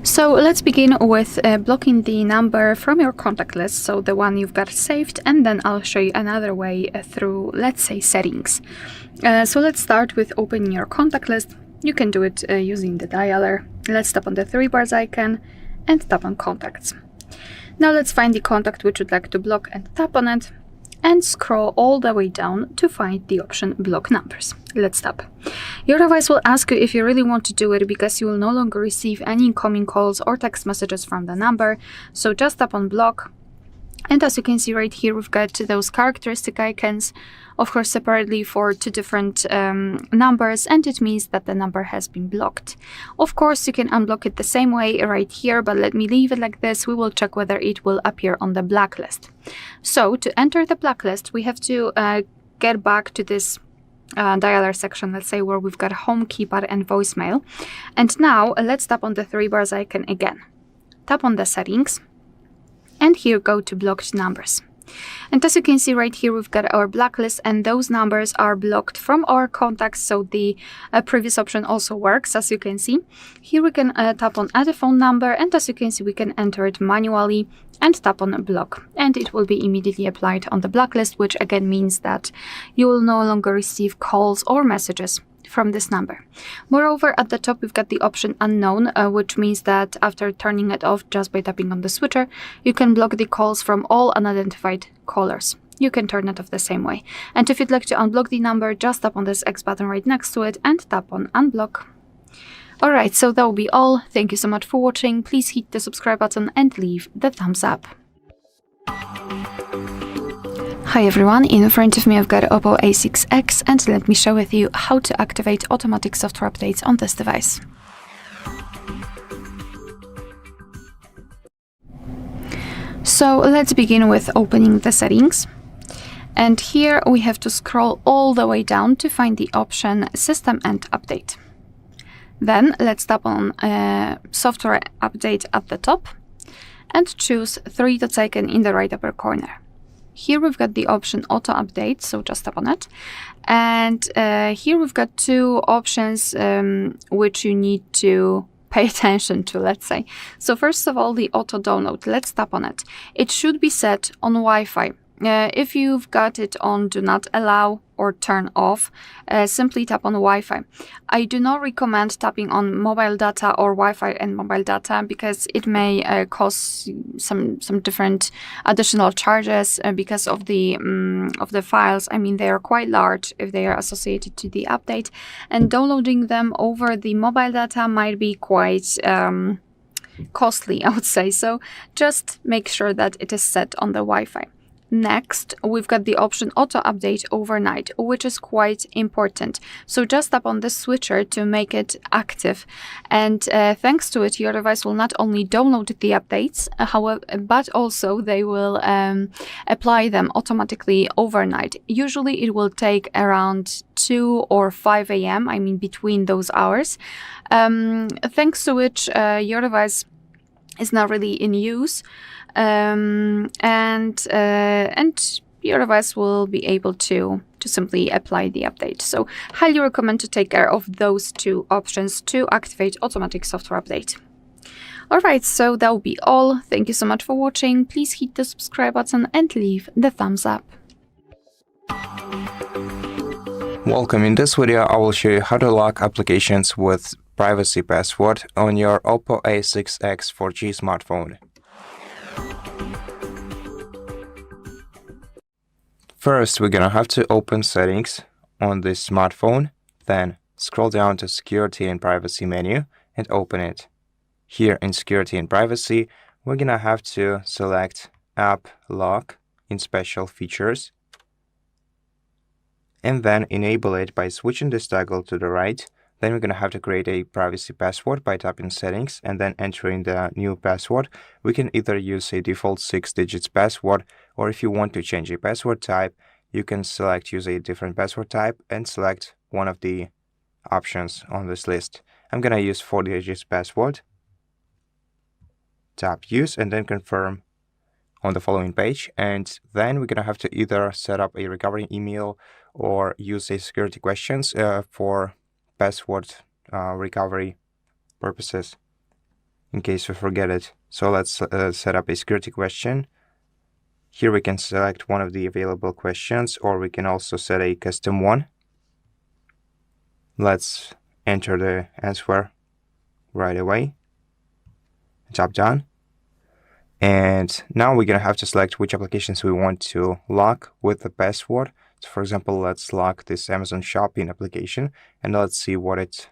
So let's begin with blocking the number from your contact list, so the one you've got saved, and then I'll show you another way through, let's say, settings. So let's start with opening your contact list. You can do it using the dialer. Let's tap on the three bars icon and tap on Contacts. Now let's find the contact which we'd like to block and tap on it, and scroll all the way down to find the option Block Numbers. Let's tap. Your device will ask you if you really want to do it, because you will no longer receive any incoming calls or text messages from the number. So just tap on Block. And as you can see right here, we've got those characteristic icons, of course separately for two different numbers, and it means that the number has been blocked. Of course, you can unblock it the same way right here, but let me leave it like this. We will check whether it will appear on the blacklist. So to enter the blacklist, we have to get back to this dialer section, let's say, where we've got home, keypad, and voicemail. And now let's tap on the three bars icon again. Tap on the settings. And here go to blocked numbers. And as you can see right here, we've got our blacklist, and those numbers are blocked from our contacts, so the previous option also works, as you can see. Here we can tap on add a phone number, and as you can see, we can enter it manually and tap on block, and it will be immediately applied on the blacklist, which again means that you will no longer receive calls or messages from this number. Moreover, at the top we've got the option unknown, which means that after turning it off just by tapping on the switcher, you can block the calls from all unidentified callers. You can turn it off the same way. And if you'd like to unblock the number, just tap on this X button right next to it and tap on unblock. Alright, so that will be all. Thank you so much for watching. Please hit the subscribe button and leave the thumbs up. Hi everyone, in front of me I've got OPPO A6X, and let me share with you how to activate automatic software updates on this device. So let's begin with opening the settings. And here we have to scroll all the way down to find the option System and Update. Then let's tap on Software Update at the top and choose three dots icon in the right upper corner. Here we've got the option Auto Update, so just tap on it. And here we've got two options which you need to pay attention to, let's say. So first of all, the Auto Download. Let's tap on it. It should be set on Wi-Fi. If you've got it on Do Not Allow or Turn Off, simply tap on Wi-Fi. I do not recommend tapping on mobile data or Wi-Fi and mobile data, because it may cause some different additional charges because of the files. I mean, they are quite large if they are associated to the update, and downloading them over the mobile data might be quite costly, I would say. So just make sure that it is set on the Wi-Fi. Next, we've got the option Auto Update Overnight, which is quite important. So just tap on the switcher to make it active. And thanks to it, your device will not only download the updates, however, but also they will apply them automatically overnight. Usually it will take around 2 or 5 a.m., I mean between those hours, thanks to which your device is not really in use. And your device will be able to simply apply the update. So highly recommend to take care of those two options to activate automatic software update. Alright, so that will be all. Thank you so much for watching. Please hit the subscribe button and leave the thumbs up. Welcome. In this video, I will show you how to lock applications with privacy password on your OPPO A6X 4G smartphone. First, we're gonna have to open settings on this smartphone, then scroll down to Security and Privacy menu and open it. Here in Security and Privacy, we're gonna have to select App Lock in special features, and then enable it by switching this toggle to the right. Then we're going to have to create a privacy password by tapping settings and then entering the new password. We can either use a default 6-digit password, or if you want to change a password type, you can select use a different password type and select one of the options on this list. I'm going to use 4-digit password. Tap use and then confirm on the following page, and then we're going to have to either set up a recovery email or use a security questions for password recovery purposes in case we forget it. So let's set up a security question. Here we can select one of the available questions, or we can also set a custom one. Let's enter the answer right away. Tap done. And now we're going to have to select which applications we want to lock with the password. So for example, let's lock this Amazon Shopping application, and let's see what it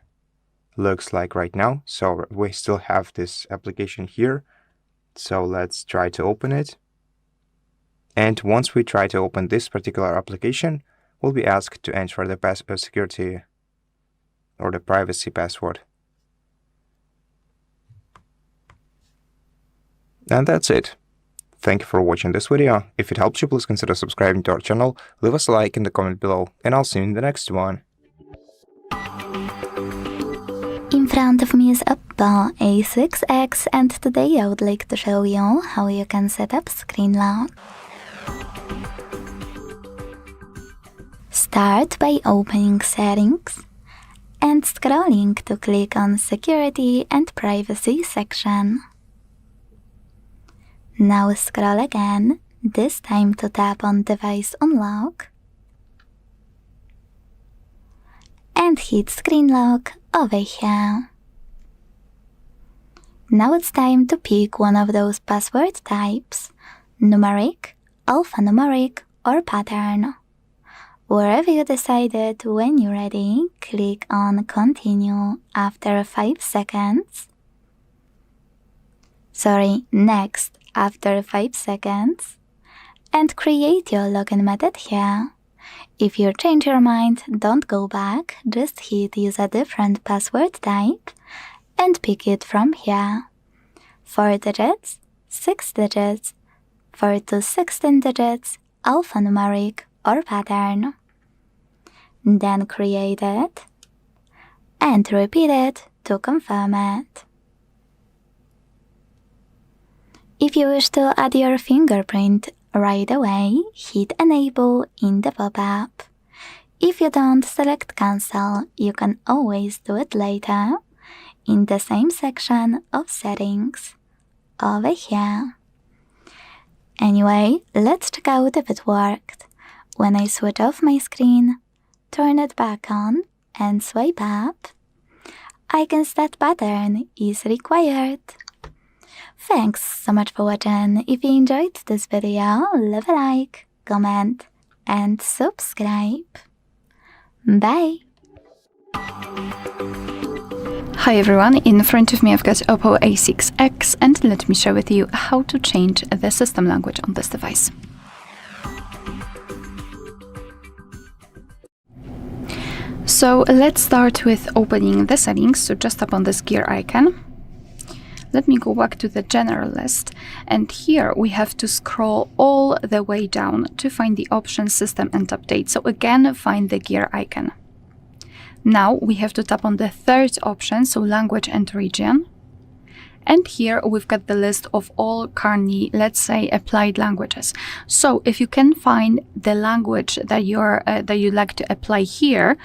looks like right now. So we still have this application here. So let's try to open it. And once we try to open this particular application, we'll be asked to enter the security or the privacy password. And that's it. Thank you for watching this video. If it helped you, please consider subscribing to our channel, leave us a like in the comment below, and I'll see you in the next one. In front of me is OPPO A6X, and today I would like to show you how you can set up screen lock. Start by opening Settings and scrolling to click on Security and Privacy section. Now scroll again, this time to tap on Device Unlock and hit Screen Lock over here. Now it's time to pick one of those password types: numeric, alphanumeric, or pattern. Wherever you decided, when you're ready, click on Continue after 5 seconds. Next after 5 seconds, and create your login method here. If you change your mind, don't go back, just hit Use a different password type and pick it from here. 4 digits, 6 digits, 4 to 16 digits, alphanumeric or pattern. Then create it and repeat it to confirm it. If you wish to add your fingerprint right away, hit Enable in the pop-up. If you don't, select Cancel. You can always do it later in the same section of Settings over here. Anyway, let's check out if it worked. When I switch off my screen, turn it back on and swipe up, icons that pattern is required. Thanks so much for watching. If you enjoyed this video, leave a like, comment, and subscribe. Bye! Hi everyone, in front of me I've got OPPO A6X, and let me share with you how to change the system language on this device. So let's start with opening the settings. So just tap on this gear icon. Let me go back to the general list, and here we have to scroll all the way down to find the option System and Update. So again, find the gear icon. Now we have to tap on the third option, so Language and Region. And here we've got the list of all currently, let's say, applied languages. So if you can find the language that you'd like to apply here,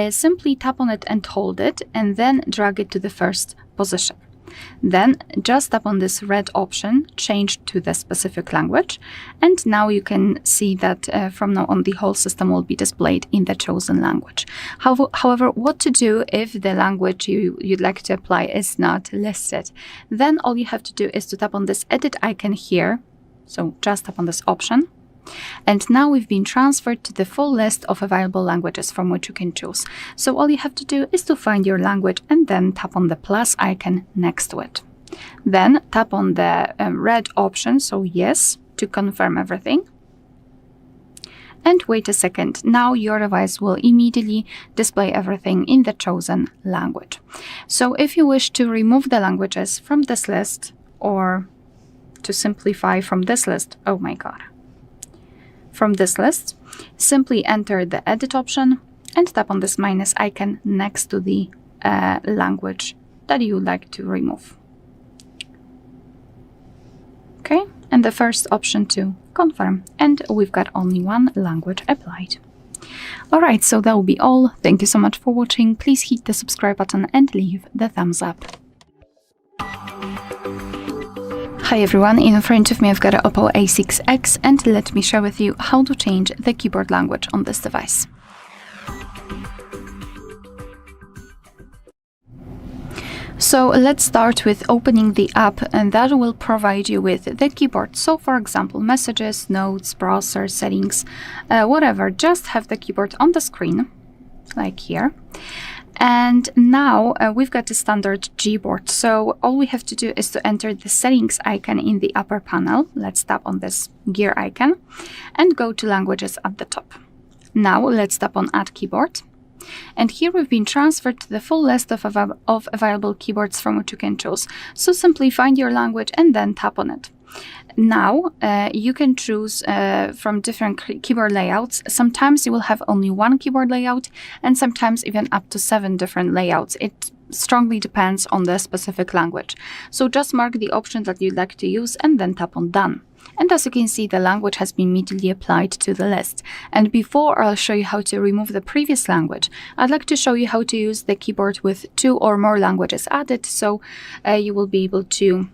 simply tap on it and hold it, and then drag it to the first position. Then just tap on this red option, change to the specific language, and now you can see that from now on the whole system will be displayed in the chosen language. However, what to do if the language you'd like to apply is not listed? Then all you have to do is to tap on this edit icon here, so just tap on this option. And now we've been transferred to the full list of available languages from which you can choose. So all you have to do is to find your language and then tap on the plus icon next to it. Then tap on the red option, so yes, to confirm everything. and wait a second. Now your device will immediately display everything in the chosen language. So if you wish to remove the languages from this list, or to simplify from this list, oh my god, from this list, simply enter the edit option and tap on this minus icon next to the language that you would like to remove. Okay, and the first option to confirm, and we've got only one language applied. Alright, so that will be all. Thank you so much for watching. Please hit the subscribe button and leave the thumbs up. Hi everyone, in front of me I've got an OPPO A6X, and let me share with you how to change the keyboard language on this device. So let's start with opening the app, and that will provide you with the keyboard. So for example, messages, notes, browser, settings, whatever, just have the keyboard on the screen, like here. And now we've got the standard Gboard. So all we have to do is to enter the settings icon in the upper panel. Let's tap on this gear icon and go to languages at the top. Now let's tap on add keyboard. And here we've been transferred to the full list of available keyboards from which you can choose. So simply find your language and then tap on it. Now you can choose from different keyboard layouts. Sometimes you will have only one keyboard layout, and sometimes even up to 7 different layouts. It strongly depends on the specific language. So just mark the option that you'd like to use and then tap on done. And as you can see, the language has been immediately applied to the list. And before I'll show you how to remove the previous language, I'd like to show you how to use the keyboard with 2 or more languages added, so you will be able to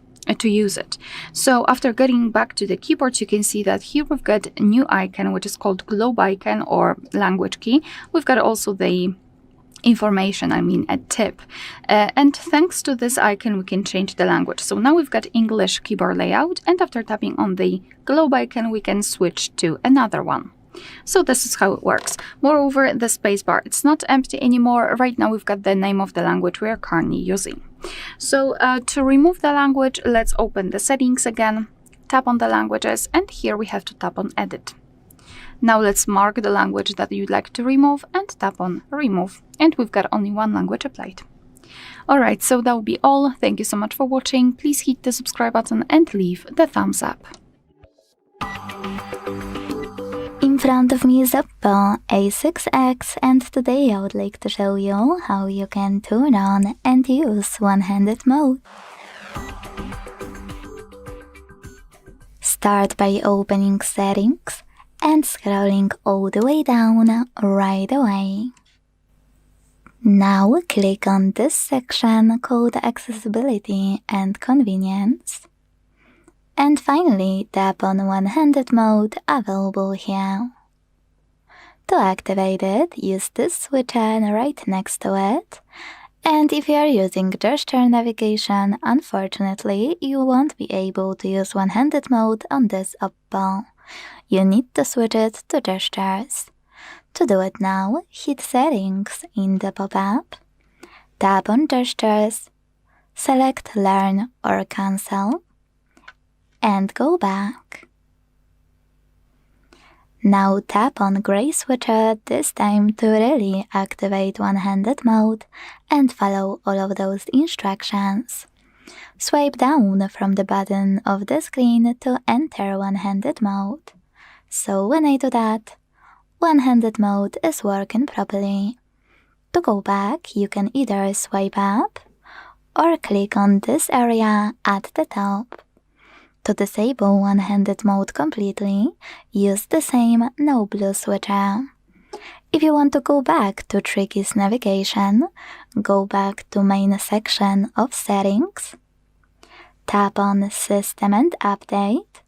use it. So after getting back to the keyboard, you can see that here we've got a new icon, which is called globe icon or language key. We've got also the information, a tip. And thanks to this icon, we can change the language. So now we've got English keyboard layout, and after tapping on the globe icon, we can switch to another one. So this is how it works. Moreover, the spacebar, it's not empty anymore. Right now we've got the name of the language we are currently using. So to remove the language, let's open the settings again, tap on the languages, and here we have to tap on edit. Now let's mark the language that you'd like to remove and tap on remove, and we've got only one language applied. Alright, so that will be all. Thank you so much for watching. Please hit the subscribe button and leave the thumbs up. In front of me is OPPO A6X, and today I would like to show you how you can turn on and use one-handed mode. Start by opening settings and scrolling all the way down right away. Now click on this section called Accessibility and Convenience. And finally, tap on one-handed mode available here. To activate it, use this switcher right next to it. And if you are using gesture navigation, unfortunately, you won't be able to use one-handed mode on this OPPO. You need to switch it to gestures. To do it now, hit Settings in the pop-up, tap on Gestures, select Learn or Cancel, and go back. Now tap on gray switcher, this time to really activate one-handed mode and follow all of those instructions. Swipe down from the bottom of the screen to enter one-handed mode. So when I do that, one-handed mode is working properly. To go back, you can either swipe up or click on this area at the top. To disable one-handed mode completely, use the same no blue switcher. If you want to go back to Tricky's navigation, go back to main section of settings, tap on System and Update,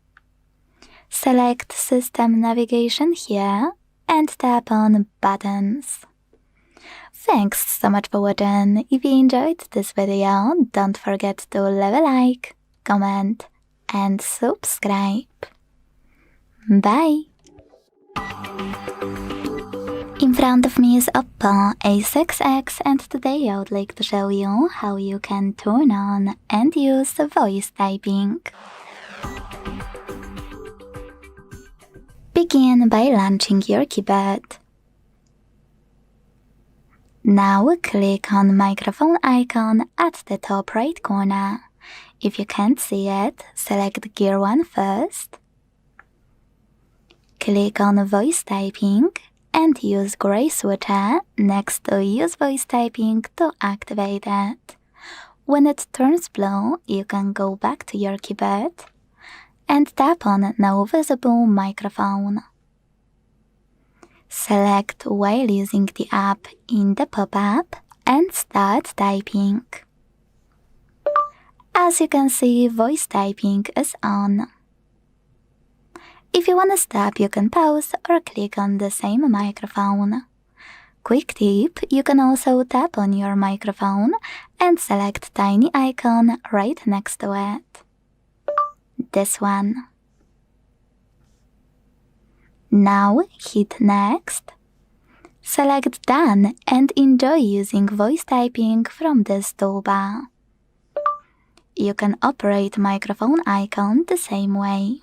select System Navigation here, and tap on Buttons. Thanks so much for watching. If you enjoyed this video, don't forget to leave a like, comment, and subscribe. Bye! In front of me is OPPO A6X, and today I would like to show you how you can turn on and use voice typing. Begin by launching your keyboard. Now click on microphone icon at the top right corner. If you can't see it, select Gear 1 first. Click on Voice Typing and use gray switcher next to Use Voice Typing to activate it. When it turns blue, you can go back to your keyboard and tap on No Visible Microphone. Select while using the app in the pop-up and start typing. As you can see, voice typing is on. If you want to stop, you can pause or click on the same microphone. Quick tip, you can also tap on your microphone and select tiny icon right next to it. This one. Now hit Next. Select Done and enjoy using voice typing from this toolbar. You can operate microphone icon the same way.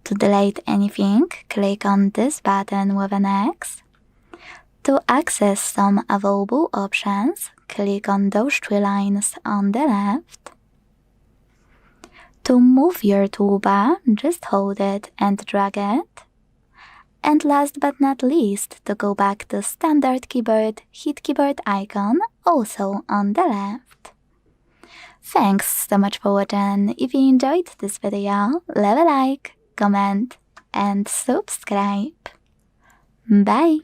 To delete anything, click on this button with an X. To access some available options, click on those 3 lines on the left. To move your toolbar, just hold it and drag it. And last but not least, to go back to standard keyboard, hit keyboard icon, also on the left. Thanks so much for watching. If you enjoyed this video, leave a like, comment, and subscribe. Bye!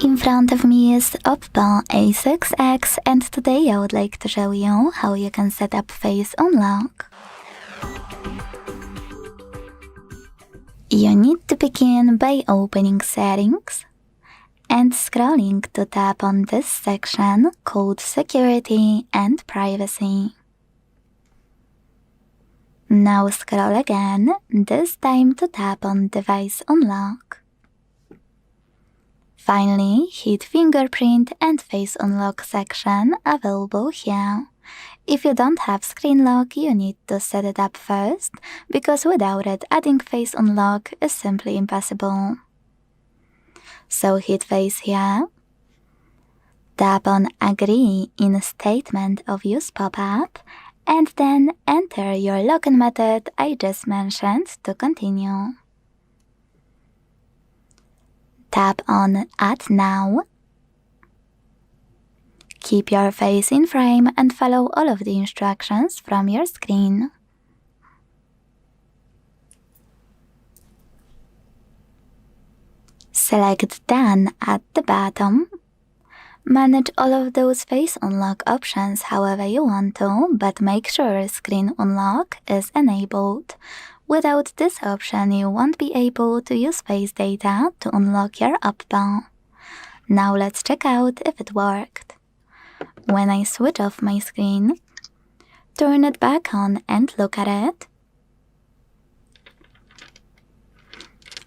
In front of me is OPPO A6X, and today I would like to show you how you can set up face unlock. You need to begin by opening Settings and scrolling to tap on this section called Security and Privacy. Now scroll again, this time to tap on Device Unlock. Finally, hit Fingerprint and Face Unlock section available here. If you don't have screen lock, you need to set it up first, because without it, adding Face Unlock is simply impossible. So hit Face here. Tap on Agree in Statement of Use pop-up, and then enter your login method I just mentioned to continue. Tap on Add Now. Keep your face in frame and follow all of the instructions from your screen. Select Done at the bottom. Manage all of those face unlock options however you want to, but make sure Screen Unlock is enabled. Without this option, you won't be able to use face data to unlock your OPPO. Now let's check out if it worked. When I switch off my screen, turn it back on and look at it,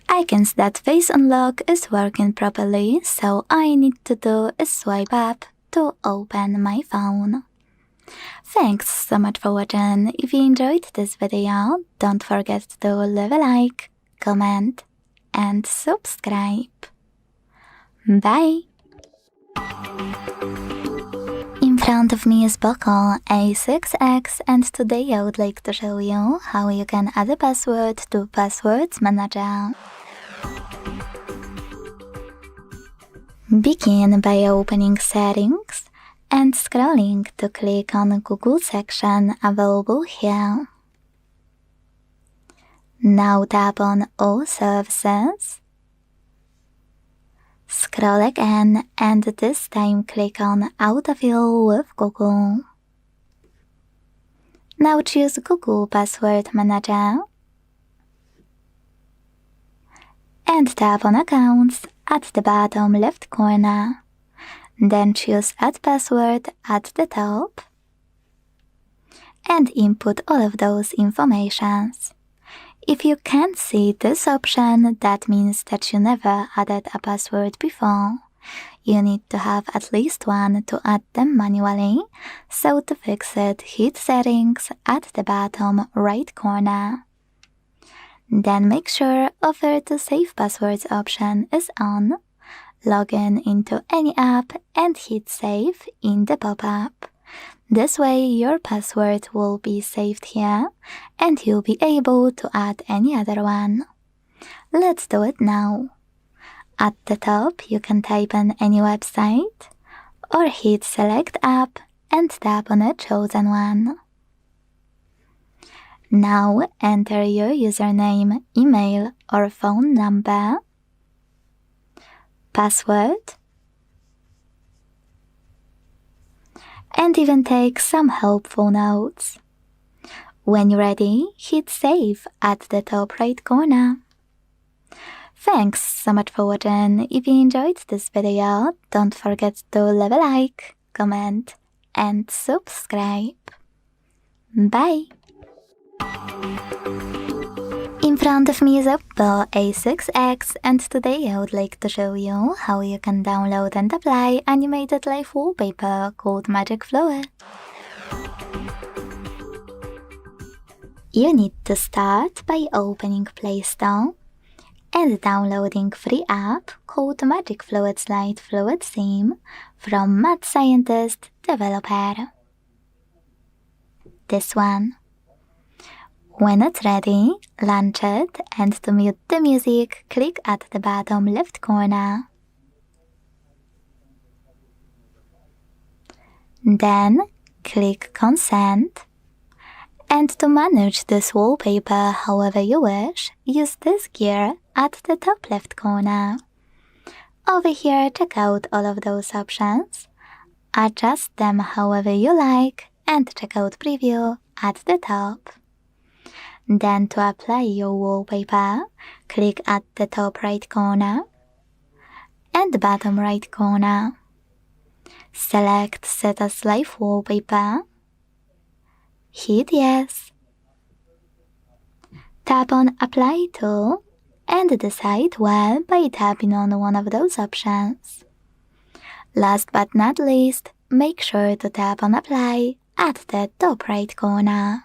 I can see that Face Unlock is working properly, so all I need to do is swipe up to open my phone. Thanks so much for watching. If you enjoyed this video, don't forget to leave a like, comment, and subscribe. Bye! In front of me is OPPO A6X, and today I would like to show you how you can add a password to Passwords Manager. Begin by opening Settings and scrolling to click on Google section available here. Now tap on All Services. Scroll again and this time click on Autofill with Google. Now choose Google Password Manager and tap on Accounts at the bottom left corner. Then choose Add Password at the top and input all of those informations. If you can't see this option, that means that you never added a password before. You need to have at least one to add them manually, so to fix it, hit Settings at the bottom right corner. Then make sure Offer to Save Passwords option is on. Log in into any app and hit Save in the pop-up. This way your password will be saved here and you'll be able to add any other one. Let's do it now. At the top you can type in any website or hit Select App and tap on a chosen one. Now enter your username, email or phone number, password, and even take some helpful notes. When you're ready, hit Save at the top right corner. Thanks so much for watching. If you enjoyed this video, don't forget to leave a like, comment, and subscribe. Bye! In front of me is OPPO A6X, and today I would like to show you how you can download and apply animated live wallpaper called Magic Fluid. You need to start by opening Play Store and downloading free app called Magic Fluid Slide Fluid Theme from Mad Scientist Developer. This one. When it's ready, launch it, and to mute the music, click at the bottom left corner. Then click Consent. And to manage this wallpaper however you wish, use this gear at the top left corner. Over here, check out all of those options, adjust them however you like, and check out Preview at the top. Then to apply your wallpaper, click at the top right corner and bottom right corner. Select Set as Live Wallpaper. Hit Yes. Tap on Apply To and decide where by tapping on one of those options. Last but not least, make sure to tap on Apply at the top right corner.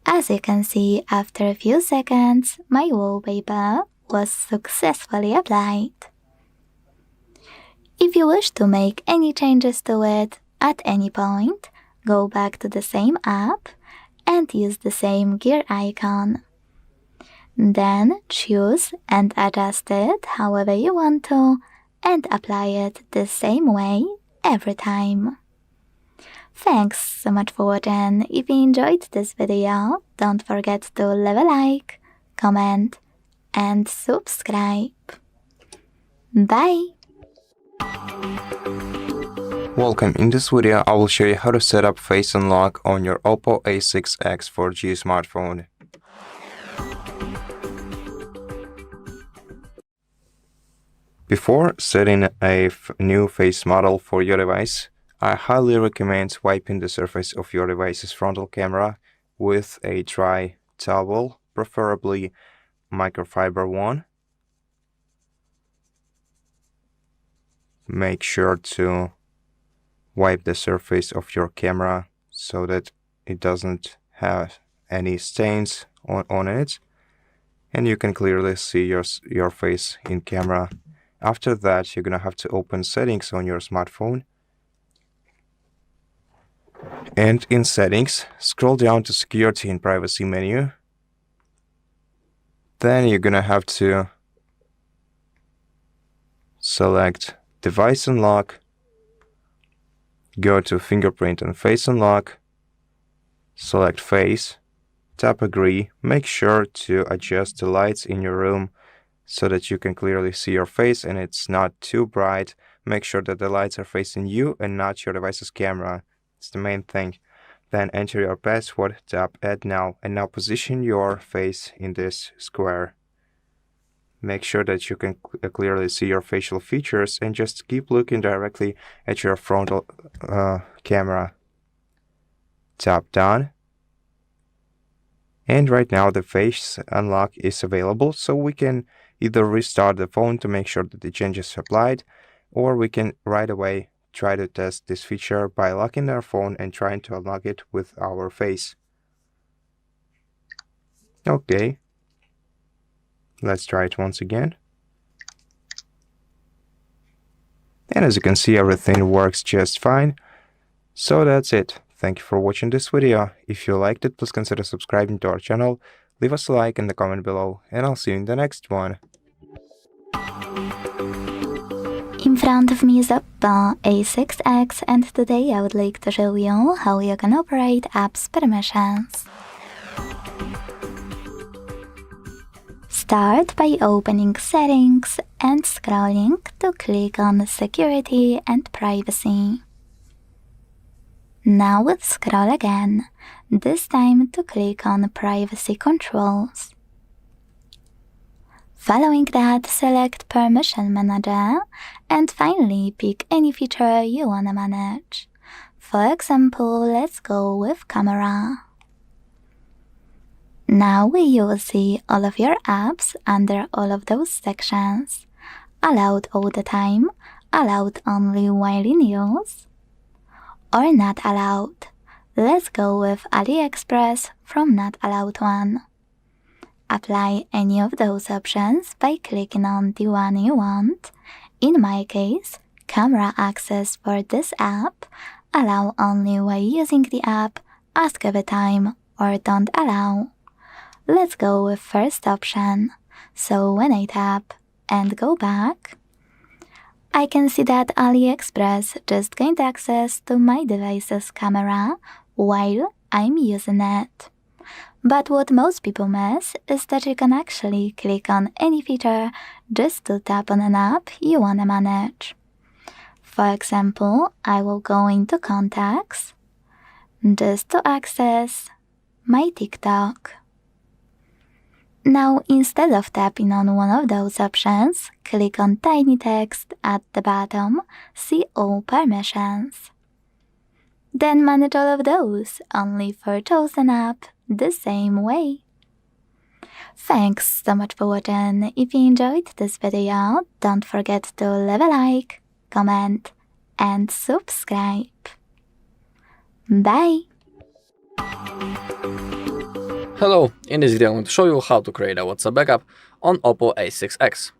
As you can see, after a few seconds, my wallpaper was successfully applied. If you wish to make any changes to it at any point, go back to the same app and use the same gear icon. Then choose and adjust it however you want to and apply it the same way every time. Thanks so much for watching. If you enjoyed this video, don't forget to leave a like, comment, and subscribe. Bye! Welcome. In this video, I will show you how to set up Face Unlock on your OPPO A6X 4G smartphone. Before setting a new face model for your device, I highly recommend wiping the surface of your device's frontal camera with a dry towel, preferably microfiber one. Make sure to wipe the surface of your camera so that it doesn't have any stains on it, and you can clearly see your face in camera. After that, you're gonna have to open Settings on your smartphone, and in Settings, scroll down to Security and Privacy menu. Then you're gonna have to select Device Unlock, go to Fingerprint and Face Unlock, select Face, tap Agree. Make sure to adjust the lights in your room so that you can clearly see your face and it's not too bright. Make sure that the lights are facing you and not your device's camera. It's the main thing. Then enter your password, tap Add Now, and now position your face in this square. Make sure that you can clearly see your facial features and just keep looking directly at your frontal camera. Tap Done. And right now the face unlock is available, so we can either restart the phone to make sure that the changes are applied, or we can right away try to test this feature by locking our phone and trying to unlock it with our face. Okay, Let's try it once again. And as you can see, everything works just fine. So that's it. Thank you for watching this video. If you liked it, please consider subscribing to our channel. Leave us a like in the comment below, and I'll see you in the next one. In front of me is OPPO A6X, and today I would like to show you how you can operate apps permissions. Start by opening Settings and scrolling to click on Security and Privacy. Now scroll again, this time to click on Privacy Controls. Following that, select Permission Manager and finally pick any feature you wanna manage. For example, let's go with Camera. Now you will see all of your apps under all of those sections. Allowed all the time, allowed only while in use, or not allowed. Let's go with AliExpress from not allowed one. Apply any of those options by clicking on the one you want. In my case, camera access for this app, allow only while using the app, ask every time, or don't allow. Let's go with first option. So when I tap and go back, I can see that AliExpress just gained access to my device's camera while I'm using it. But what most people miss is that you can actually click on any feature just to tap on an app you wanna manage. For example, I will go into Contacts just to access my TikTok. Now, instead of tapping on one of those options, click on tiny text at the bottom, see all permissions. Then manage all of those, only for chosen app, the same way. Thanks so much for watching. If you enjoyed this video, don't forget to leave a like, comment, and subscribe. Bye! Hello, in this video I'm going to show you how to create a WhatsApp backup on OPPO A6X.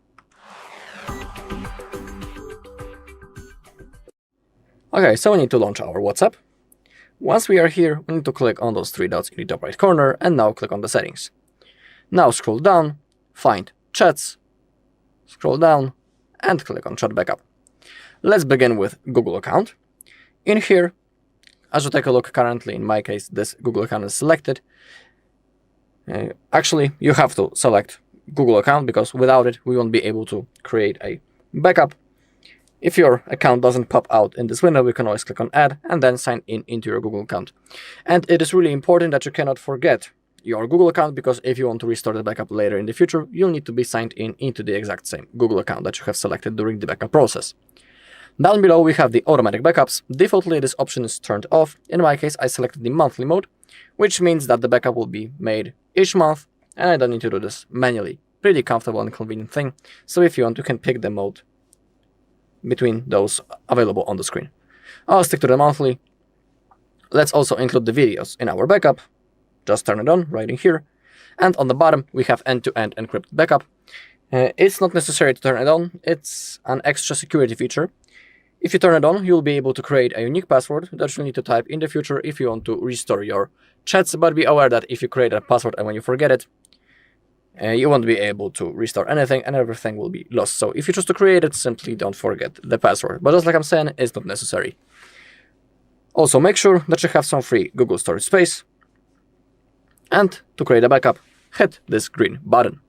Okay, so we need to launch our WhatsApp. Once we are here, we need to click on those three dots in the top right corner and now click on the settings. Now scroll down, find Chats, scroll down and click on Chat Backup. Let's begin with Google account. In here, as you take a look, currently in my case this Google account is selected. Actually, you have to select Google account because without it we won't be able to create a backup. If your account doesn't pop out in this window, you can always click on Add and then sign in into your Google account. And it is really important that you cannot forget your Google account, because if you want to restore the backup later in the future, you'll need to be signed in into the exact same Google account that you have selected during the backup process. Down below we have the automatic backups. Defaultly this option is turned off. In my case I selected the monthly mode, which means that the backup will be made each month and I don't need to do this manually. Pretty comfortable and convenient thing. So if you want, you can pick the mode between those available on the screen. I'll stick to the monthly. Let's also include the videos in our backup. Just turn it on right in here. And on the bottom we have end-to-end encrypted backup. It's not necessary to turn it on. It's an extra security feature. If you turn it on, you'll be able to create a unique password that you'll need to type in the future if you want to restore your chats, but be aware that if you create a password and when you forget it, you won't be able to restore anything and everything will be lost. So if you choose to create it, simply don't forget the password. But just like I'm saying, it's not necessary. Also, make sure that you have some free Google storage space. And to create a backup, hit this green button.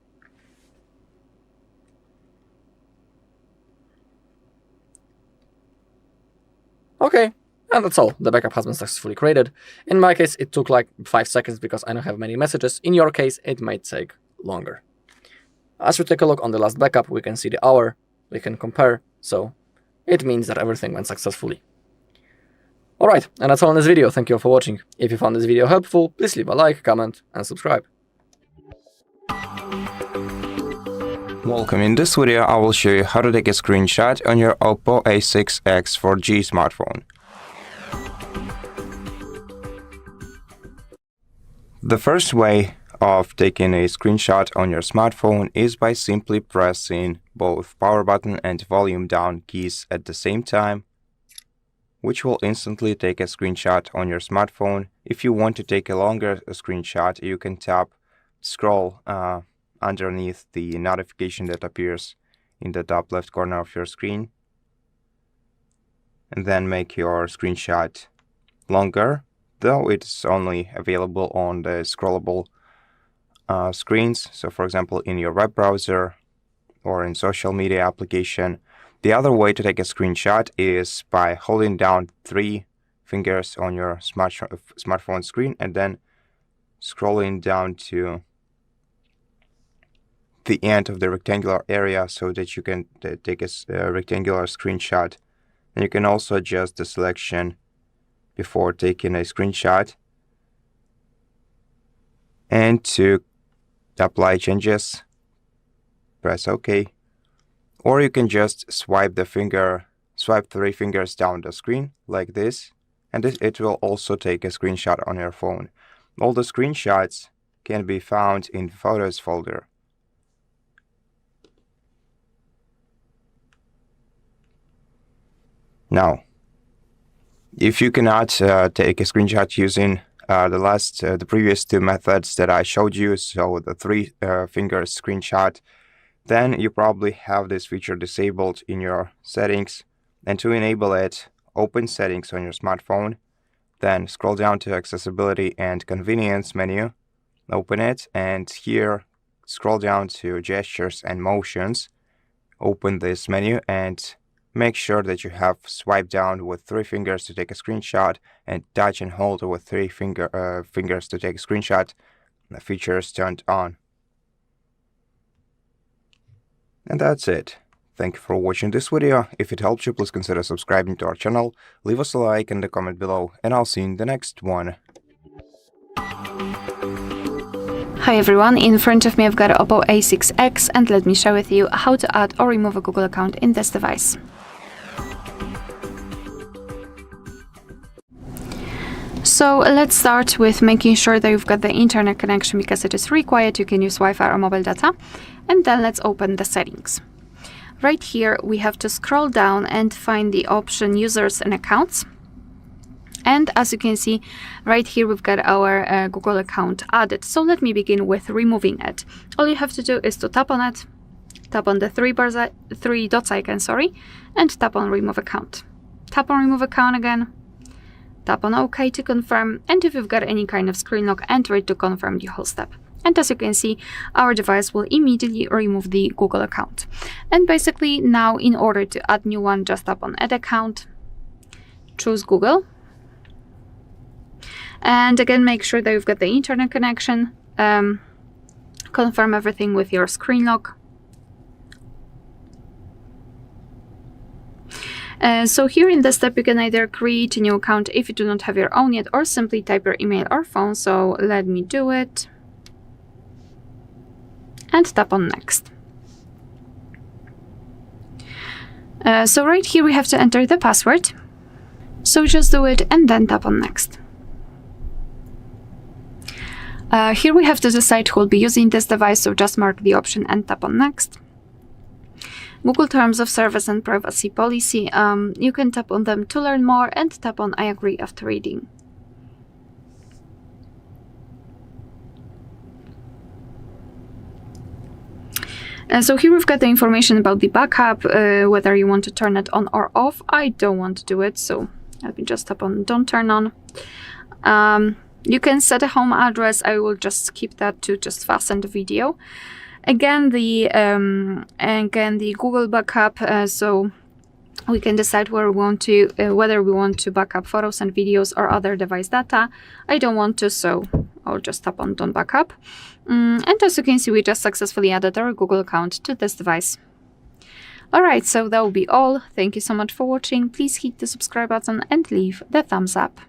Okay, and that's all. The backup has been successfully created. In my case, it took like 5 seconds because I don't have many messages. In your case, it might take longer. As we take a look on the last backup, we can see the hour, we can compare, so it means that everything went successfully. Alright, and that's all in this video. Thank you all for watching. If you found this video helpful, please leave a like, comment, and subscribe. Welcome. In this video, I will show you how to take a screenshot on your OPPO A6X 4G smartphone. The first way of taking a screenshot on your smartphone is by simply pressing both power button and volume down keys at the same time, which will instantly take a screenshot on your smartphone. If you want to take a longer screenshot, you can scroll underneath the notification that appears in the top left corner of your screen, and then make your screenshot longer, though it's only available on the scrollable screens. So for example, in your web browser or in social media application. The other way to take a screenshot is by holding down 3 fingers on your smartphone screen and then scrolling down to the end of the rectangular area so that you can take a rectangular screenshot. And you can also adjust the selection before taking a screenshot. And to apply changes, press OK. Or you can just swipe 3 fingers down the screen like this, and it will also take a screenshot on your phone. All the screenshots can be found in Photos folder. Now, if you cannot take a screenshot using the previous 2 methods that I showed you, so the 3 fingers screenshot, then you probably have this feature disabled in your settings. And to enable it, open Settings on your smartphone, then scroll down to Accessibility and Convenience menu, open it, and here scroll down to Gestures and Motions, open this menu, and make sure that you have swiped down with 3 fingers to take a screenshot and touch and hold with 3 fingers to take a screenshot. The feature is turned on. And that's it. Thank you for watching this video. If it helped you, please consider subscribing to our channel, leave us a like and a comment below, and I'll see you in the next one. Hi everyone, in front of me I've got OPPO A6X, and let me share with you how to add or remove a Google account in this device. So let's start with making sure that you've got the internet connection because it is required. You can use Wi-Fi or mobile data. And then let's open the settings. Right here we have to scroll down and find the option Users and Accounts. And as you can see, right here we've got our Google account added. So let me begin with removing it. All you have to do is to tap on it, tap on the 3 dots icon, and tap on Remove Account. Tap on Remove Account again, tap on OK to confirm, and if you've got any kind of screen lock, enter it to confirm the whole step. And as you can see, our device will immediately remove the Google account. And basically now, in order to add new one, just tap on Add Account, choose Google, and again make sure that you've got the internet connection, confirm everything with your screen lock. So here in this step you can either create a new account if you do not have your own yet, or simply type your email or phone. So let me do it and tap on Next. So right here we have to enter the password, so just do it and then tap on Next. Here we have to decide who will be using this device, so just mark the option and tap on Next. Google Terms of Service and Privacy Policy, you can tap on them to learn more and tap on I agree after reading. So here we've got the information about the backup, whether you want to turn it on or off. I don't want to do it, so let me just tap on Don't Turn On. You can set a home address. I will just keep that to just fasten the video. Again, the Google backup, so we can decide where we want to, whether we want to back up photos and videos or other device data. I don't want to, so I'll just tap on Don't Backup. And as you can see, we just successfully added our Google account to this device. Alright, so that will be all. Thank you so much for watching. Please hit the subscribe button and leave the thumbs up.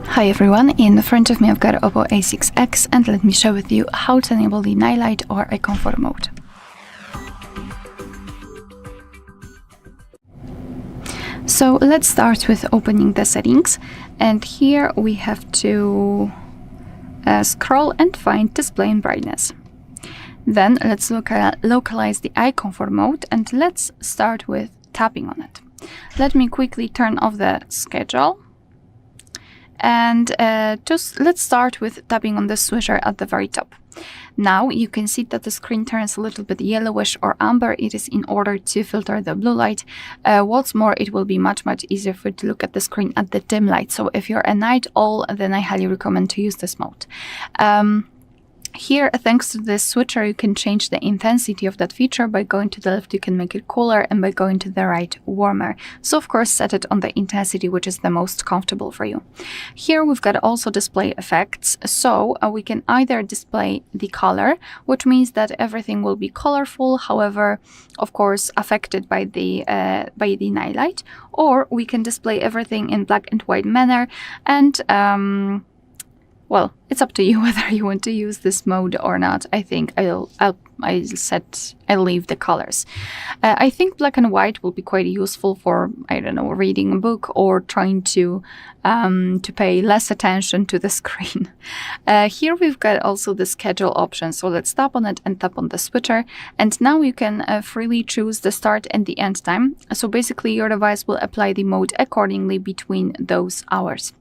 Hi everyone, in front of me I've got OPPO A6X, and let me share with you how to enable the night light or a comfort mode. So let's start with opening the settings, and here we have to scroll and find display and brightness. Then let's localize the eye comfort mode, and let's start with tapping on it. Let me quickly turn off the schedule, and let's start with tapping on the switcher at the very top. Now you can see that the screen turns a little bit yellowish or amber. It is in order to filter the blue light. What's more, it will be much easier for you to look at the screen at the dim light. So if you're a night owl, then I highly recommend to use this mode. Here, thanks to this switcher, you can change the intensity of that feature. By going to the left, you can make it cooler, and by going to the right, warmer. So of course, set it on the intensity which is the most comfortable for you. Here we've got also display effects. So we can either display the color, which means that everything will be colorful, however, of course, affected by the night light, or we can display everything in black and white manner, and well, it's up to you whether you want to use this mode or not. I think I'll leave the colors. I think black and white will be quite useful for, I don't know, reading a book or trying to pay less attention to the screen. Here we've got also the schedule option. So let's tap on it and tap on the switcher. And now you can freely choose the start and the end time. So basically your device will apply the mode accordingly between those hours.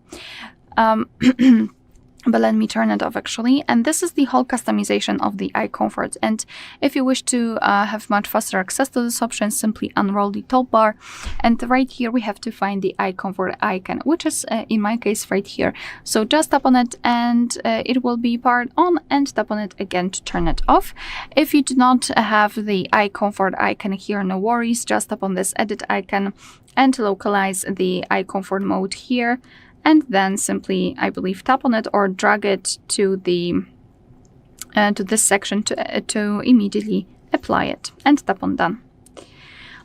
But let me turn it off actually, and this is the whole customization of the eye comfort. And if you wish to have much faster access to this option, simply unroll the toolbar, and right here we have to find the eye comfort icon, which is in my case right here. So just tap on it and it will be powered on, and tap on it again to turn it off. If you do not have the eye comfort icon here, no worries, just tap on this edit icon and localize the eye comfort mode here. And then simply, I believe, tap on it or drag it to the to this section to immediately apply it, and tap on done.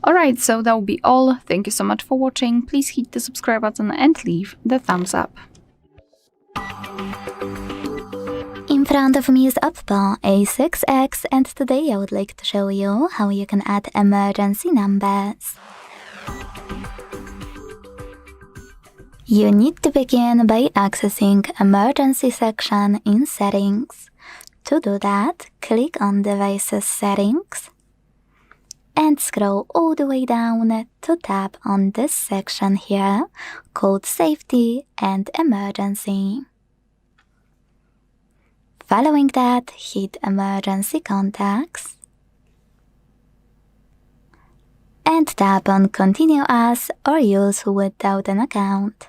Alright, so that will be all. Thank you so much for watching. Please hit the subscribe button and leave the thumbs up. In front of me is OPPO A6X, and today I would like to show you how you can add emergency numbers. You need to begin by accessing Emergency section in Settings. To do that, click on Devices Settings and scroll all the way down to tap on this section here called Safety and Emergency. Following that, hit Emergency Contacts and tap on Continue As or Use Without an Account.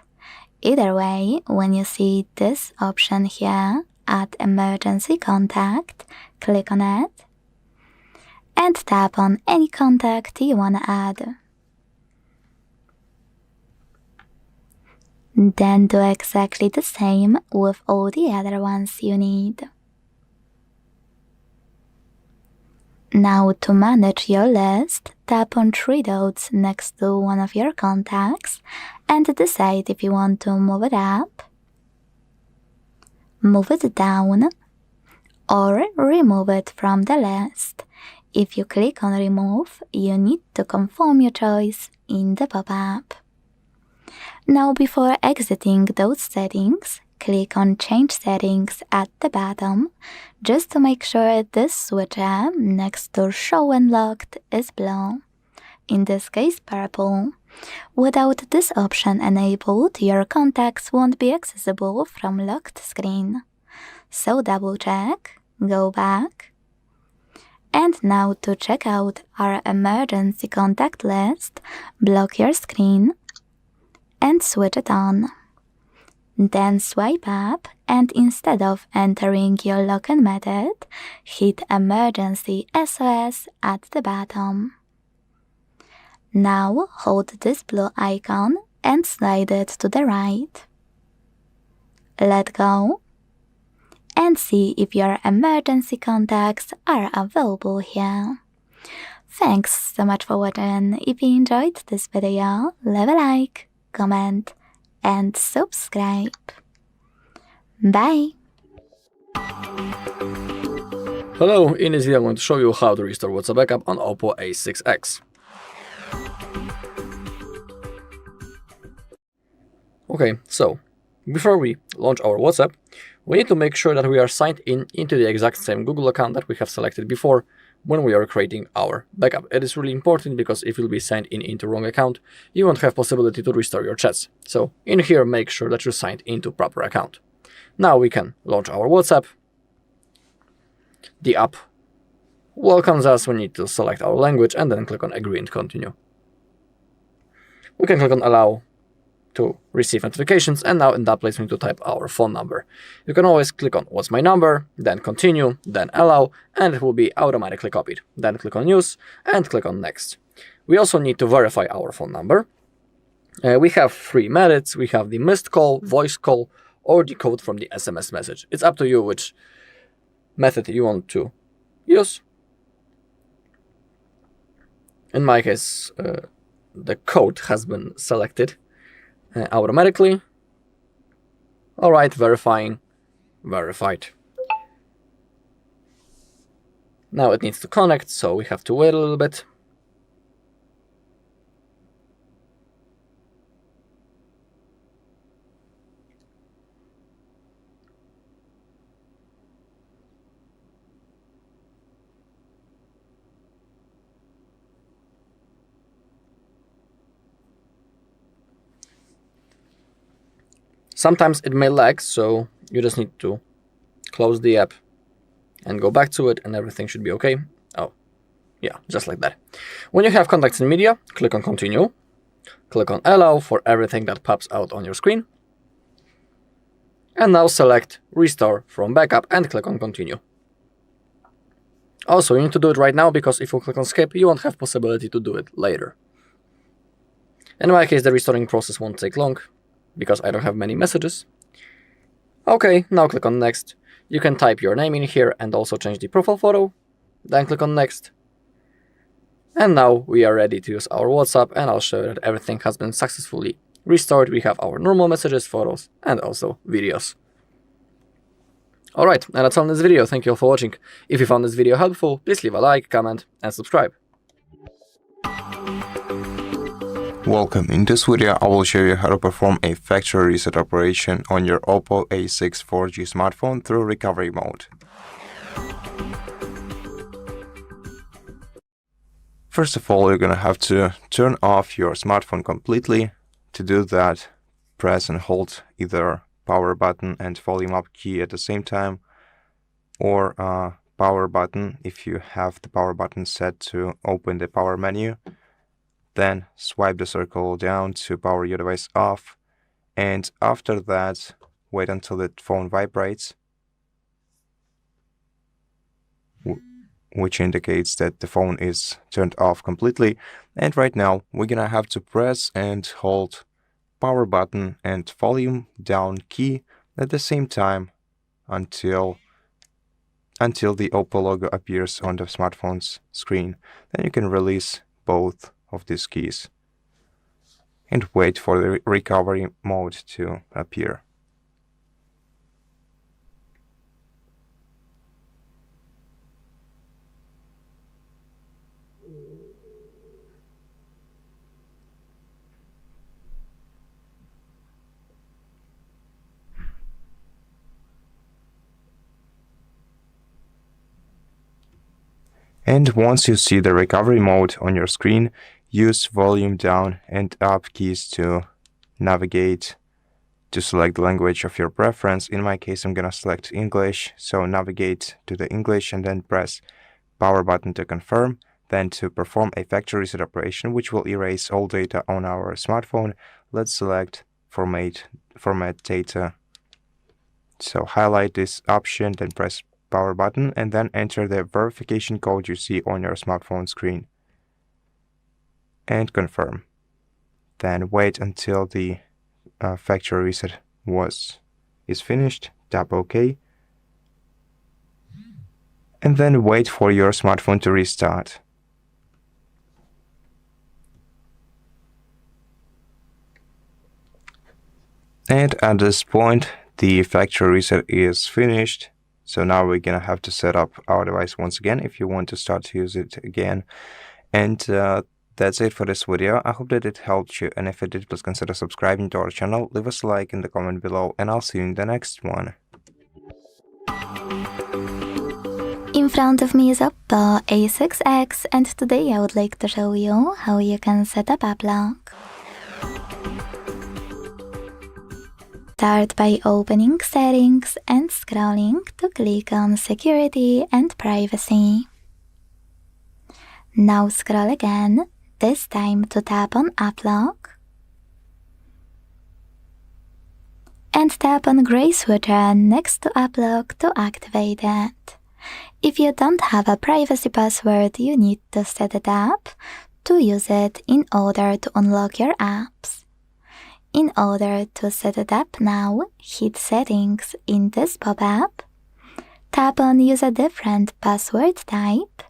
Either way, when you see this option here, Add Emergency Contact, click on it and tap on any contact you want to add. Then do exactly the same with all the other ones you need. Now to manage your list, tap on 3 dots next to one of your contacts and decide if you want to move it up, move it down, or remove it from the list. If you click on Remove, you need to confirm your choice in the pop-up. Now before exiting those settings, click on Change Settings at the bottom, just to make sure this switcher next to Show when locked is blue, in this case purple. Without this option enabled, your contacts won't be accessible from locked screen. So double check, go back, and now to check out our emergency contact list, block your screen and switch it on. Then swipe up and instead of entering your login method, hit Emergency SOS at the bottom. Now hold this blue icon and slide it to the right. Let go and see if your emergency contacts are available here. Thanks so much for watching. If you enjoyed this video, leave a like, comment, and subscribe. Bye! Hello, in this video I'm going to show you how to restore WhatsApp backup on OPPO A6X. Okay, so before we launch our WhatsApp, we need to make sure that we are signed in into the exact same Google account that we have selected before when we are creating our backup. It is really important because if you'll be signed in into wrong account, you won't have possibility to restore your chats. So in here, make sure that you're signed into proper account. Now we can launch our WhatsApp. The app welcomes us. We need to select our language and then click on agree and continue. We can click on allow to receive notifications, and now in that place we need to type our phone number. You can always click on what's my number, then continue, then allow, and it will be automatically copied. Then click on use and click on next. We also need to verify our phone number. We have 3 methods. We have the missed call, voice call, or the code from the SMS message. It's up to you which method you want to use. In my case, the code has been selected automatically. All right, verifying, verified. Now it needs to connect, so we have to wait a little bit. Sometimes it may lag, so you just need to close the app and go back to it, and everything should be okay. Oh, yeah, just like that. When you have contacts in media, click on continue. Click on allow for everything that pops out on your screen. And now select restore from backup and click on continue. Also, you need to do it right now because if you click on skip, you won't have possibility to do it later. In my case, the restoring process won't take long, because I don't have many messages. Okay, now click on next. You can type your name in here and also change the profile photo. Then click on next. And now we are ready to use our WhatsApp, and I'll show you that everything has been successfully restored. We have our normal messages, photos, and also videos. Alright, and that's all in this video. Thank you all for watching. If you found this video helpful, please leave a like, comment, and subscribe. Welcome. In this video, I will show you how to perform a factory reset operation on your OPPO A6 4G smartphone through recovery mode. First of all, you're gonna have to turn off your smartphone completely. To do that, press and hold either power button and volume up key at the same time, or power button if you have the power button set to open the power menu. Then swipe the circle down to power your device off, and after that, wait until the phone vibrates, which indicates that the phone is turned off completely. And right now, we're gonna have to press and hold power button and volume down key at the same time until the OPPO logo appears on the smartphone's screen. Then you can release both of these keys and wait for the recovery mode to appear. And once you see the recovery mode on your screen, use volume down and up keys to navigate to select the language of your preference. In my case, I'm gonna select English, so navigate to the English and then press power button to confirm. Then to perform a factory reset operation, which will erase all data on our smartphone, let's select format data. So highlight this option, then press power button, and then enter the verification code you see on your smartphone screen. And confirm. Then wait until the factory reset is finished. Tap OK. And then wait for your smartphone to restart. And at this point, the factory reset is finished. So now we're gonna have to set up our device once again if you want to start to use it again. And that's it for this video. I hope that it helped you, and if it did, please consider subscribing to our channel, leave us a like in the comment below, and I'll see you in the next one. In front of me is OPPO A6X, and today I would like to show you how you can set up app lock. Start by opening Settings and scrolling to click on Security and Privacy. Now scroll again, this time to tap on App Lock. And tap on gray switcher next to App Lock to activate it. If you don't have a privacy password, you need to set it up to use it in order to unlock your apps. In order to set it up now, hit Settings in this pop-up, tap on Use a different password type,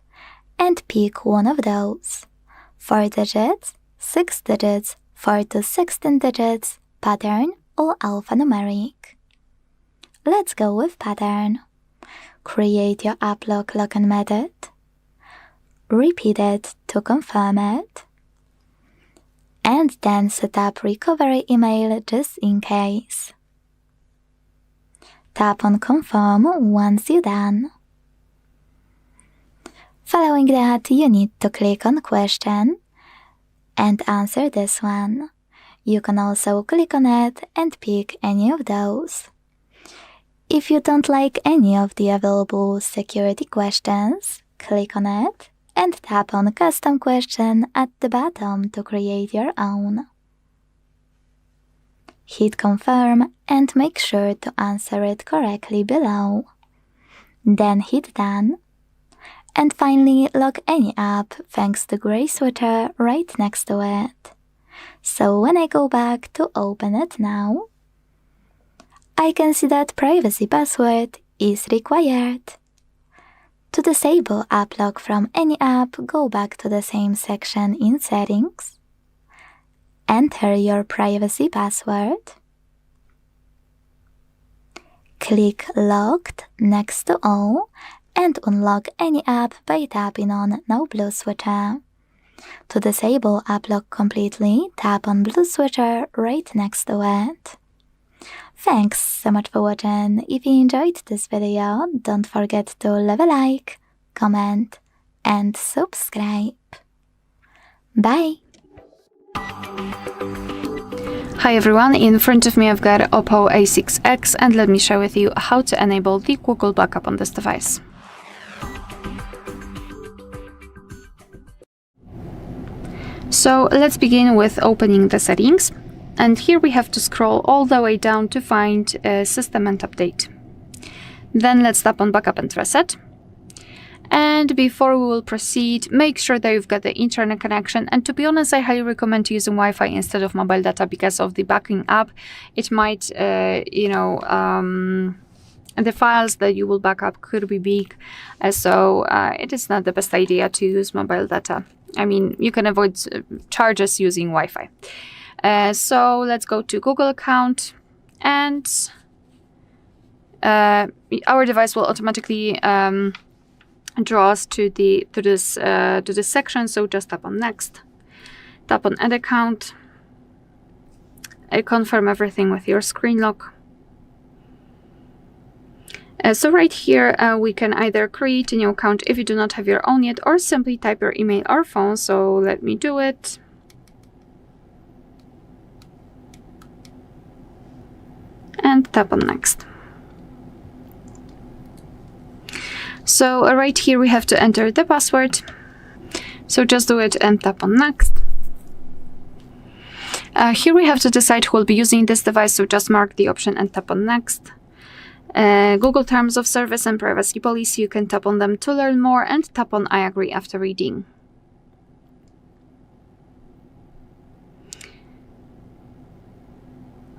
and pick one of those. 4 digits, 6 digits, 4 to 16 digits, pattern, or alphanumeric. Let's go with pattern. Create your app lock login method. Repeat it to confirm it. And then set up recovery email just in case. Tap on confirm once you're done. Following that, you need to click on question and answer this one. You can also click on it and pick any of those. If you don't like any of the available security questions, click on it and tap on Custom Question at the bottom to create your own. Hit Confirm and make sure to answer it correctly below. Then hit Done. And finally, lock any app thanks to gray switcher right next to it. So when I go back to open it now, I can see that privacy password is required. To disable app lock from any app, go back to the same section in Settings. Enter your privacy password. Click Locked next to all and unlock any app by tapping on No Blue Switcher. To disable app lock completely, tap on blue switcher right next to it. Thanks so much for watching. If you enjoyed this video, don't forget to leave a like, comment, and subscribe. Bye! Hi everyone, in front of me I've got OPPO A6X, and let me share with you how to enable the Google backup on this device. So let's begin with opening the settings, and here we have to scroll all the way down to find System and Update. Then let's tap on Backup and Reset. And before we will proceed, make sure that you've got the internet connection, and to be honest, I highly recommend using Wi-Fi instead of mobile data because of the backing up. It might, the files that you will back up could be big, so it is not the best idea to use mobile data. I mean, you can avoid charges using Wi-Fi. So let's go to Google account, and our device will automatically draw us to this section. So just tap on Next, tap on Add Account, confirm everything with your screen lock. So right here, we can either create a new account if you do not have your own yet, or simply type your email or phone. So let me do it. And tap on Next. So right here, we have to enter the password. So just do it and tap on Next. Here we have to decide who will be using this device. So just mark the option and tap on Next. Google Terms of Service and Privacy Policy, you can tap on them to learn more, and tap on I agree after reading.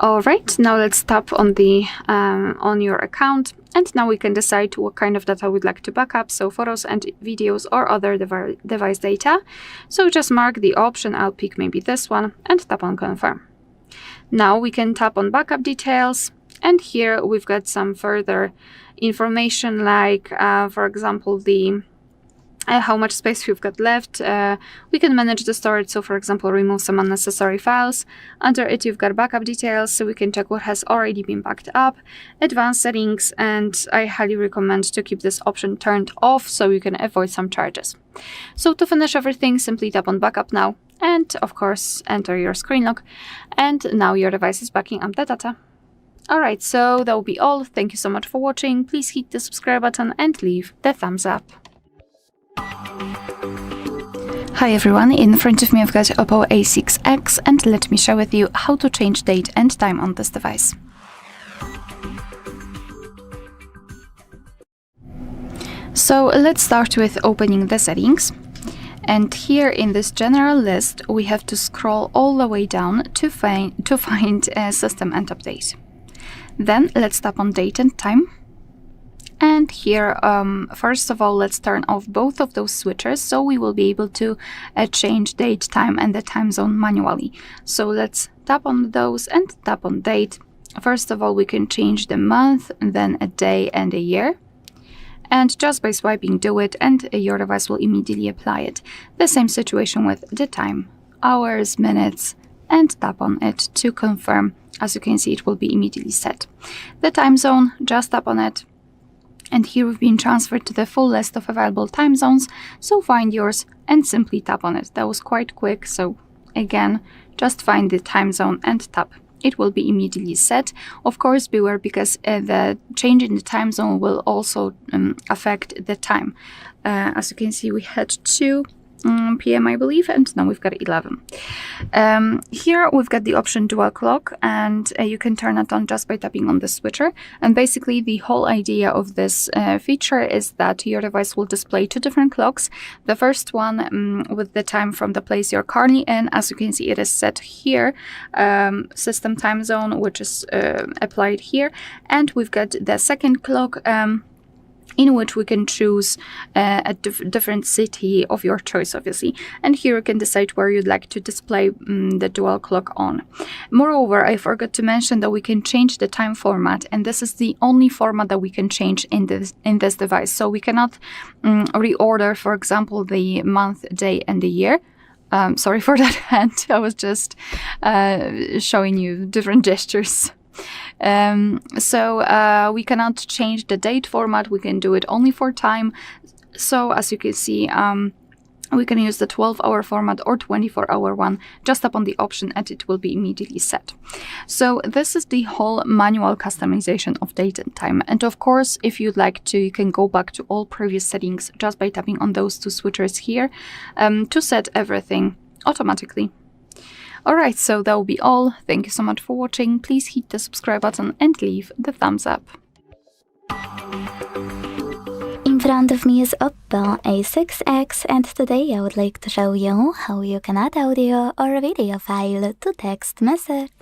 Alright, now let's tap on the on your account, and now we can decide what kind of data we'd like to back up, so photos and videos or other device data. So just mark the option, I'll pick maybe this one, and tap on Confirm. Now we can tap on Backup Details. And here we've got some further information, like, for example, the how much space we've got left. We can manage the storage, so for example remove some unnecessary files. Under it you've got backup details, so we can check what has already been backed up, advanced settings, and I highly recommend to keep this option turned off so you can avoid some charges. So to finish everything, simply tap on backup now and of course enter your screen lock, and now your device is backing up the data. Alright, so that will be all. Thank you so much for watching. Please hit the subscribe button and leave the thumbs up. Hi everyone, in front of me I've got OPPO A6X, and let me share with you how to change date and time on this device. So let's start with opening the settings. And here in this general list we have to scroll all the way down to find a system and update. Then let's tap on date and time. And here, first of all, let's turn off both of those switchers so we will be able to change date, time and the time zone manually. So let's tap on those and tap on date. First of all, we can change the month, then a day and a year. And just by swiping do it and your device will immediately apply it. The same situation with the time, hours, minutes, and tap on it to confirm. As you can see, it will be immediately set. The time zone, just tap on it. And here we've been transferred to the full list of available time zones, so find yours and simply tap on it. That was quite quick, so again, just find the time zone and tap. It will be immediately set. Of course, beware, because the change in the time zone will also affect the time. As you can see, we had 2 p.m. I believe, and now we've got 11. Here we've got the option dual clock, and you can turn it on just by tapping on the switcher. And basically the whole idea of this feature is that your device will display 2 different clocks. The first one with the time from the place you're currently in. As you can see, it is set here, system time zone, which is applied here, and we've got the second clock in which we can choose a different city of your choice, obviously. And here you can decide where you'd like to display the dual clock on. Moreover, I forgot to mention that we can change the time format, and this is the only format that we can change in this device. So we cannot reorder, for example, the month, day, and the year. Sorry for that hand. I was just showing you different gestures. So we cannot change the date format, we can do it only for time. So as you can see, we can use the 12-hour format or 24-hour one. Just tap on the option and it will be immediately set. So this is the whole manual customization of date and time. And of course, if you'd like to, you can go back to all previous settings just by tapping on those 2 switchers here to set everything automatically. Alright, so that will be all. Thank you so much for watching. Please hit the subscribe button and leave the thumbs up. In front of me is OPPO A6X, and today I would like to show you how you can add audio or video file to text message.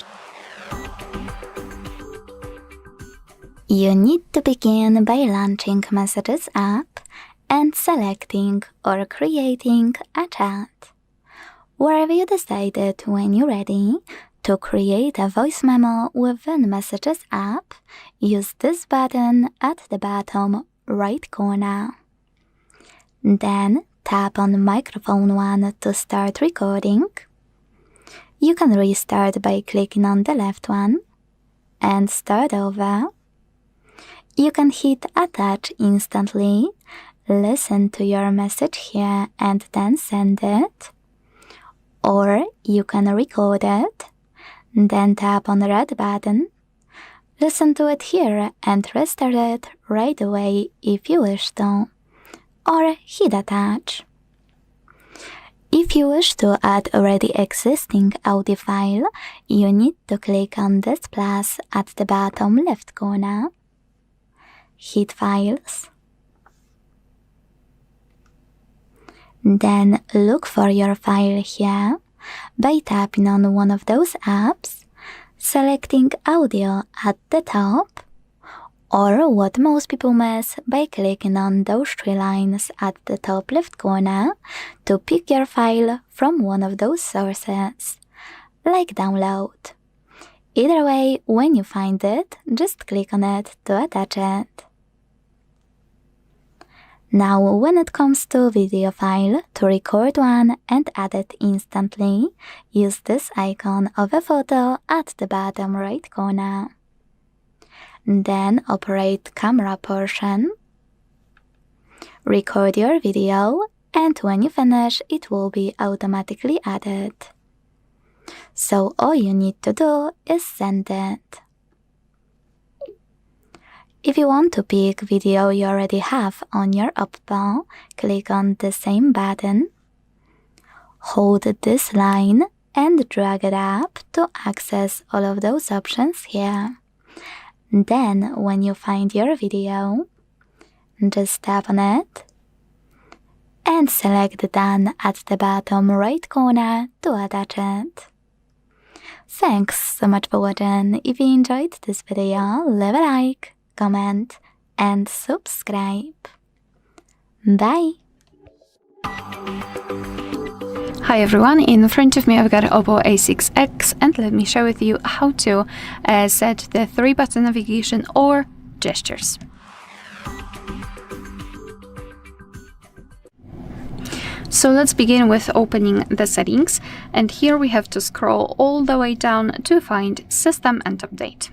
You need to begin by launching Messages app and selecting or creating a chat. Wherever you decided when you're ready to create a voice memo within Messages app, use this button at the bottom right corner. Then tap on microphone 1 to start recording. You can restart by clicking on the left one and start over. You can hit attach instantly, listen to your message here and then send it. Or you can record it, then tap on the red button, listen to it here and restart it right away if you wish to, or hit attach. If you wish to add already existing audio file, you need to click on this plus at the bottom left corner, hit Files, then look for your file here by tapping on one of those apps, selecting audio at the top, or what most people miss, by clicking on those 3 lines at the top left corner to pick your file from one of those sources, like download. Either way, when you find it, just click on it to attach it. Now, when it comes to video file, to record one and add it instantly, use this icon of a photo at the bottom right corner. Then operate camera portion, record your video, and when you finish, it will be automatically added. So all you need to do is send it. If you want to pick video you already have on your OPPO, click on the same button, hold this line and drag it up to access all of those options here. Then, when you find your video, just tap on it and select Done at the bottom right corner to attach it. Thanks so much for watching. If you enjoyed this video, leave a like, comment, and subscribe. Bye! Hi everyone, in front of me I've got OPPO A6X, and let me share with you how to set the 3-button navigation or gestures. So let's begin with opening the settings, and here we have to scroll all the way down to find System and Update.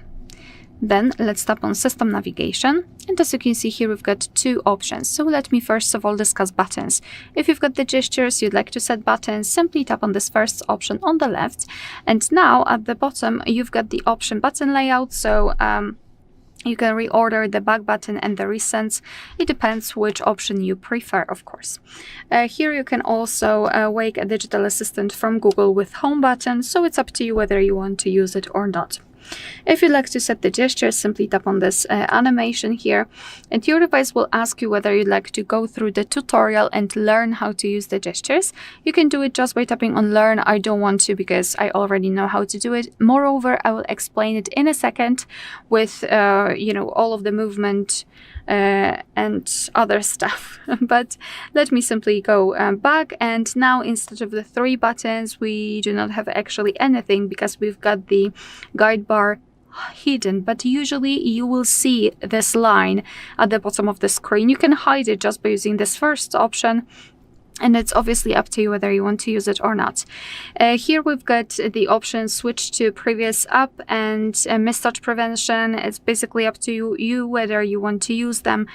Then let's tap on System Navigation, and as you can see here we've got 2 options. So let me first of all discuss buttons. If you've got the gestures, you'd like to set buttons, simply tap on this first option on the left, and now at the bottom you've got the option button layout, so you can reorder the back button and the recents. It depends which option you prefer, of course. Here you can also wake a digital assistant from Google with home button, so it's up to you whether you want to use it or not. If you'd like to set the gestures, simply tap on this animation here, and your device will ask you whether you'd like to go through the tutorial and learn how to use the gestures. You can do it just by tapping on Learn. I don't want to because I already know how to do it. Moreover, I will explain it in a second with all of the movement and other stuff. But let me simply go back, and now instead of the 3 buttons we do not have actually anything because we've got the guide bar hidden, but usually you will see this line at the bottom of the screen. You can hide it just by using this first option, and it's obviously up to you whether you want to use it or not. Here we've got the option switch to previous app and mistouch prevention. It's basically up to you whether you want to use them.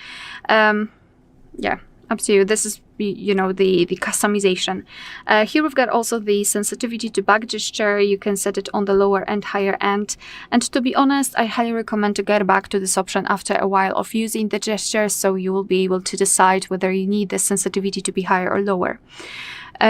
Yeah, up to you. This is the customization. Here we've got also the sensitivity to back gesture. You can set it on the lower and higher end, and to be honest, I highly recommend to get back to this option after a while of using the gesture, so you will be able to decide whether you need the sensitivity to be higher or lower.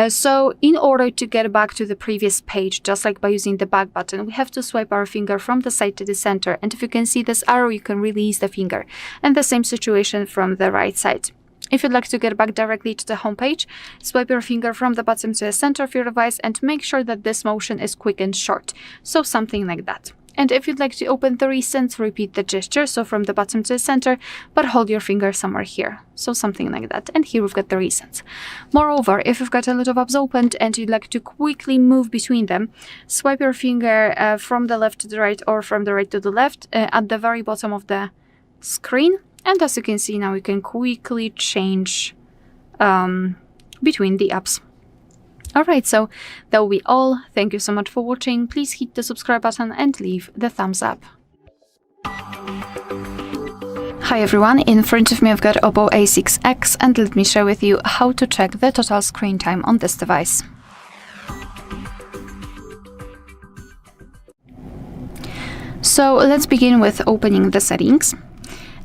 So in order to get back to the previous page, just like by using the back button, we have to swipe our finger from the side to the center, and if you can see this arrow, you can release the finger, and the same situation from the right side. If you'd like to get back directly to the home page, swipe your finger from the bottom to the center of your device and make sure that this motion is quick and short, so something like that. And if you'd like to open the recents, repeat the gesture, so from the bottom to the center, but hold your finger somewhere here, so something like that. And here we've got the recents. Moreover, if you've got a lot of apps opened and you'd like to quickly move between them, swipe your finger from the left to the right or from the right to the left at the very bottom of the screen. And as you can see now, you can quickly change between the apps. Alright, so that will be all. Thank you so much for watching. Please hit the subscribe button and leave the thumbs up. Hi everyone, in front of me I've got OPPO A6X, and let me share with you how to check the total screen time on this device. So let's begin with opening the settings.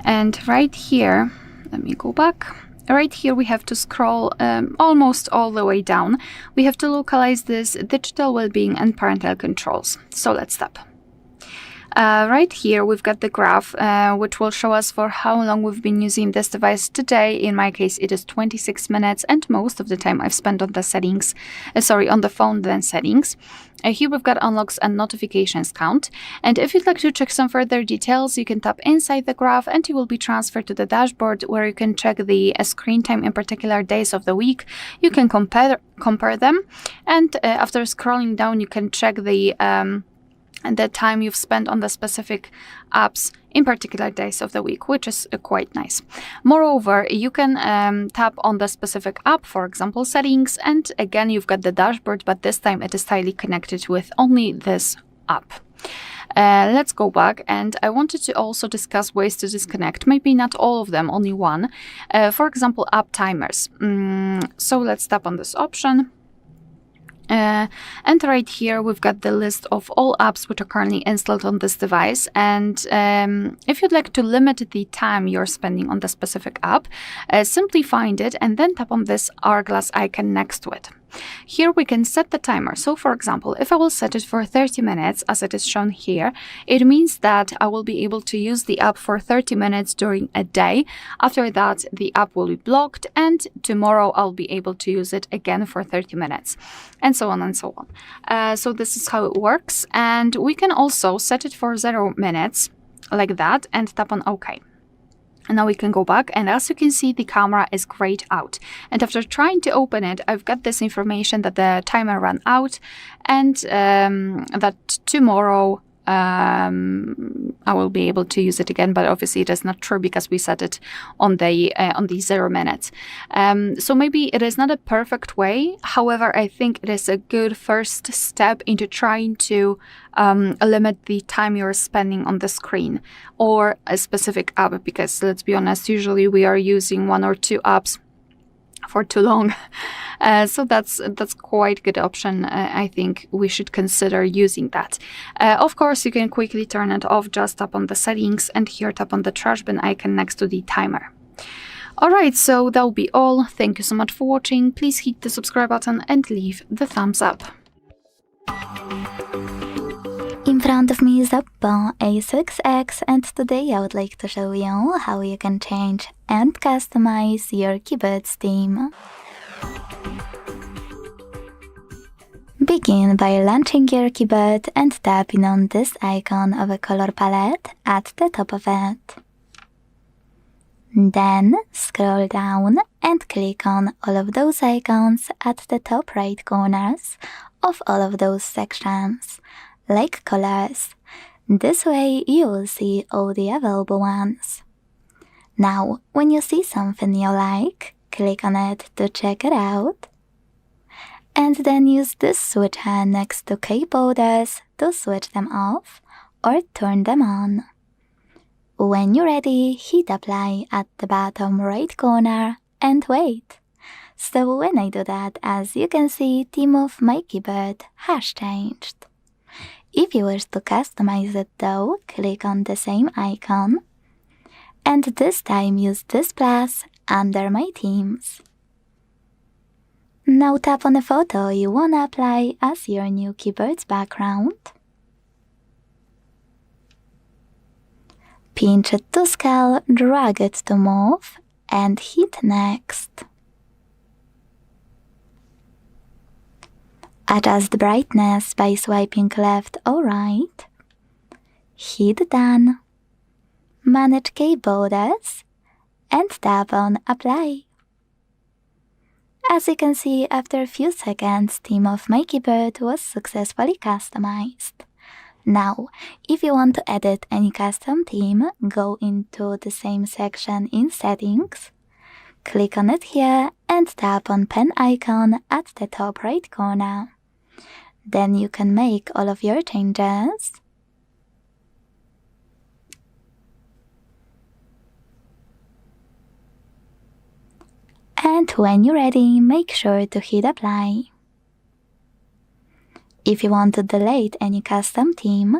And right here, let me go back. Right here we have to scroll almost all the way down. We have to localize this digital well-being and parental controls. So let's tap. Right here we've got the graph which will show us for how long we've been using this device today. In my case it is 26 minutes, and most of the time I've spent on the settings, on the phone then settings. Here we've got unlocks and notifications count, and if you'd like to check some further details, you can tap inside the graph and you will be transferred to the dashboard where you can check the screen time in particular days of the week. You can compare them, and after scrolling down you can check the the time you've spent on the specific apps in particular days of the week, which is quite nice. Moreover, you can tap on the specific app, for example, settings, and again, you've got the dashboard, but this time it is tightly connected with only this app. Let's go back, and I wanted to also discuss ways to disconnect, maybe not all of them, only one. For example, app timers. So let's tap on this option. And right here we've got the list of all apps which are currently installed on this device, and if you'd like to limit the time you're spending on the specific app, simply find it and then tap on this hourglass icon next to it. Here we can set the timer. So for example, if I will set it for 30 minutes as it is shown here, it means that I will be able to use the app for 30 minutes during a day. After that, the app will be blocked, and tomorrow I'll be able to use it again for 30 minutes, and so on and so on. So this is how it works, and we can also set it for 0 minutes like that and tap on OK. And now we can go back, and as you can see, the camera is grayed out. And after trying to open it, I've got this information that the timer ran out, and that tomorrow I will be able to use it again. But obviously it is not true because we set it on the 0 minutes. So maybe it is not a perfect way. However, I think it is a good first step into trying to limit the time you're spending on the screen or a specific app, because let's be honest, usually we are using 1 or 2 apps for too long. So that's quite good option. I think we should consider using that. Of course, you can quickly turn it off. Just tap on the settings and here tap on the trash bin icon next to the timer. Alright, so that will be all. Thank you so much for watching. Please hit the subscribe button and leave the thumbs up. In front of me is OPPO A6X, and today I would like to show you how you can change and customize your keyboard's theme. Begin by launching your keyboard and tapping on this icon of a color palette at the top of it. Then scroll down and click on all of those icons at the top right corners of all of those sections, like colors. This way you will see all the available ones. Now, when you see something you like, click on it to check it out. And then use this switcher next to keyboards to switch them off or turn them on. When you're ready, hit apply at the bottom right corner and wait. So when I do that, as you can see, theme of my keyboard has changed. If you wish to customize it though, click on the same icon, and this time use this plus under my themes. Now tap on a photo you wanna apply as your new keyboard's background. Pinch it to scale, drag it to move, and hit next. Adjust the brightness by swiping left or right. Hit done. Manage keyboards and tap on apply. As you can see, after a few seconds, theme of my keyboard was successfully customized. Now, if you want to edit any custom theme, go into the same section in settings, click on it here and tap on pen icon at the top right corner. Then you can make all of your changes. And when you're ready, make sure to hit apply. If you want to delete any custom theme,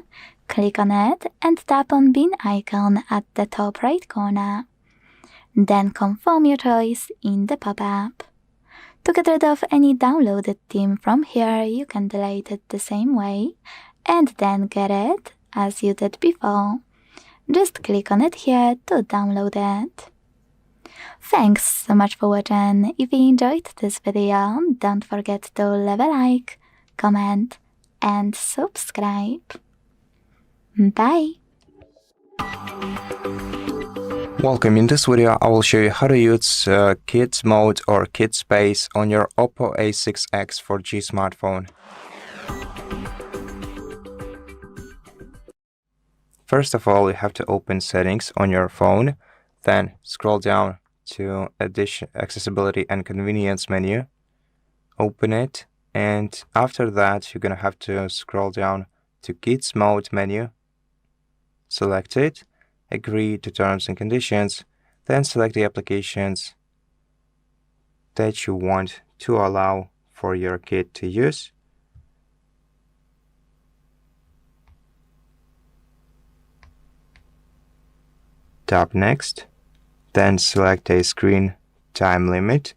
click on it and tap on bin icon at the top right corner. Then confirm your choice in the pop-up. To get rid of any downloaded theme from here, you can delete it the same way and then get it as you did before. Just click on it here to download it. Thanks so much for watching. If you enjoyed this video, don't forget to leave a like, comment, and subscribe. Bye! Welcome. In this video, I will show you how to use Kids Mode or Kids Space on your OPPO A6X 4G smartphone. First of all, you have to open settings on your phone, then scroll down to accessibility and convenience menu, open it, and after that you're gonna have to scroll down to kids mode menu, select it, agree to terms and conditions, then select the applications that you want to allow for your kid to use. Tap next, then select a screen time limit.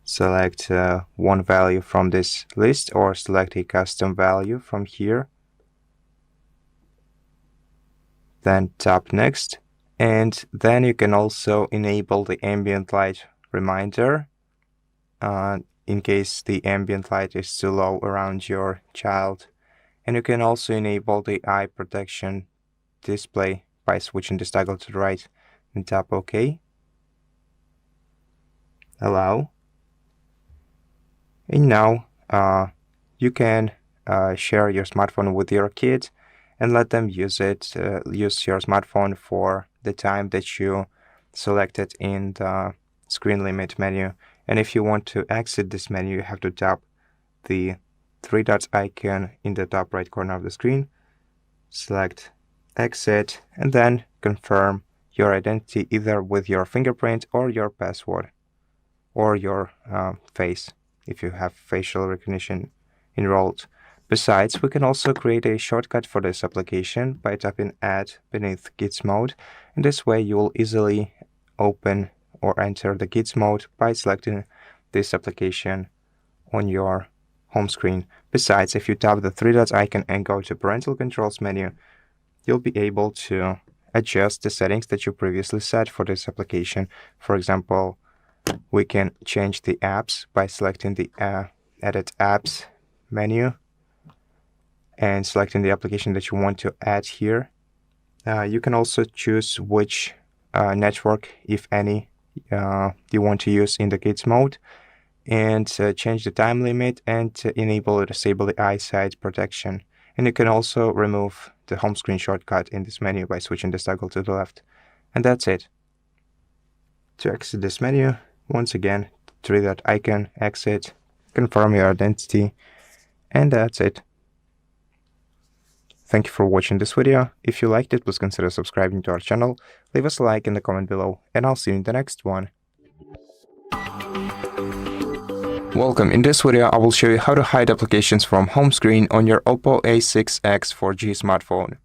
Select one value from this list or select a custom value from here. Then tap next, and then you can also enable the ambient light reminder in case the ambient light is too low around your child. And you can also enable the eye protection display by switching this toggle to the right and tap OK. Allow. And now you can share your smartphone with your kid and let them use your smartphone for the time that you selected in the screen limit menu. And if you want to exit this menu, you have to tap the three dots icon in the top right corner of the screen, select exit, and then confirm your identity either with your fingerprint or your password or your face if you have facial recognition enrolled. Besides, we can also create a shortcut for this application by tapping Add beneath Kids Mode. In this way, you will easily open or enter the Kids Mode by selecting this application on your home screen. Besides, if you tap the three dots icon and go to Parental Controls menu, you'll be able to adjust the settings that you previously set for this application. For example, we can change the apps by selecting the Edit Apps menu and selecting the application that you want to add here. You can also choose which network, if any, you want to use in the Kids Mode, and change the time limit and enable or disable the eyesight protection. And you can also remove the home screen shortcut in this menu by switching this toggle to the left. And that's it. To exit this menu, once again, three dot icon, exit, confirm your identity, and that's it. Thank you for watching this video. If you liked it, please consider subscribing to our channel, leave us a like in the comment below, and I'll see you in the next one. Welcome. In this video, I will show you how to hide applications from home screen on your OPPO A6X 4G smartphone.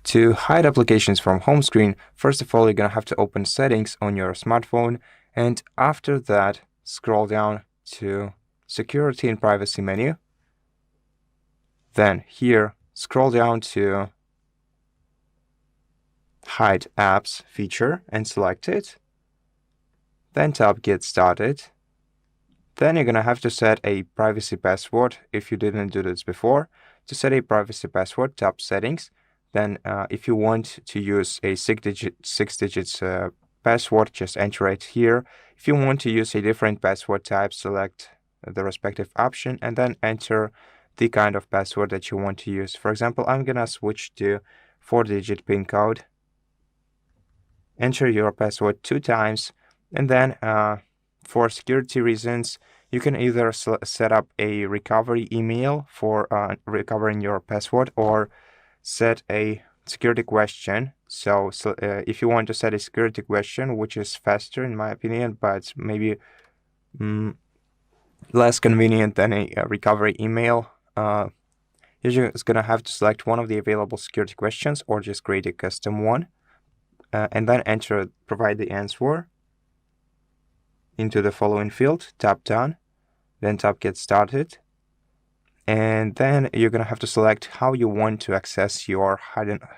To hide applications from home screen, first of all, you're going to have to open settings on your smartphone, and after that, scroll down to Security and Privacy menu. Then here, scroll down to Hide Apps feature and select it. Then tap Get Started. Then you're going to have to set a privacy password if you didn't do this before. To set a privacy password, tap Settings. Then if you want to use a six digits password, just enter it here. If you want to use a different password type, select the respective option and then enter the kind of password that you want to use. For example, I'm going to switch to 4-digit PIN code. Enter your password 2 times, and then for security reasons, you can either set up a recovery email for recovering your password or set a security question. So if you want to set a security question, which is faster in my opinion, but maybe less convenient than a recovery email, you're just going to have to select one of the available security questions or just create a custom one. And then provide the answer into the following field, tap Done, then tap Get Started. And then you're going to have to select how you want to access your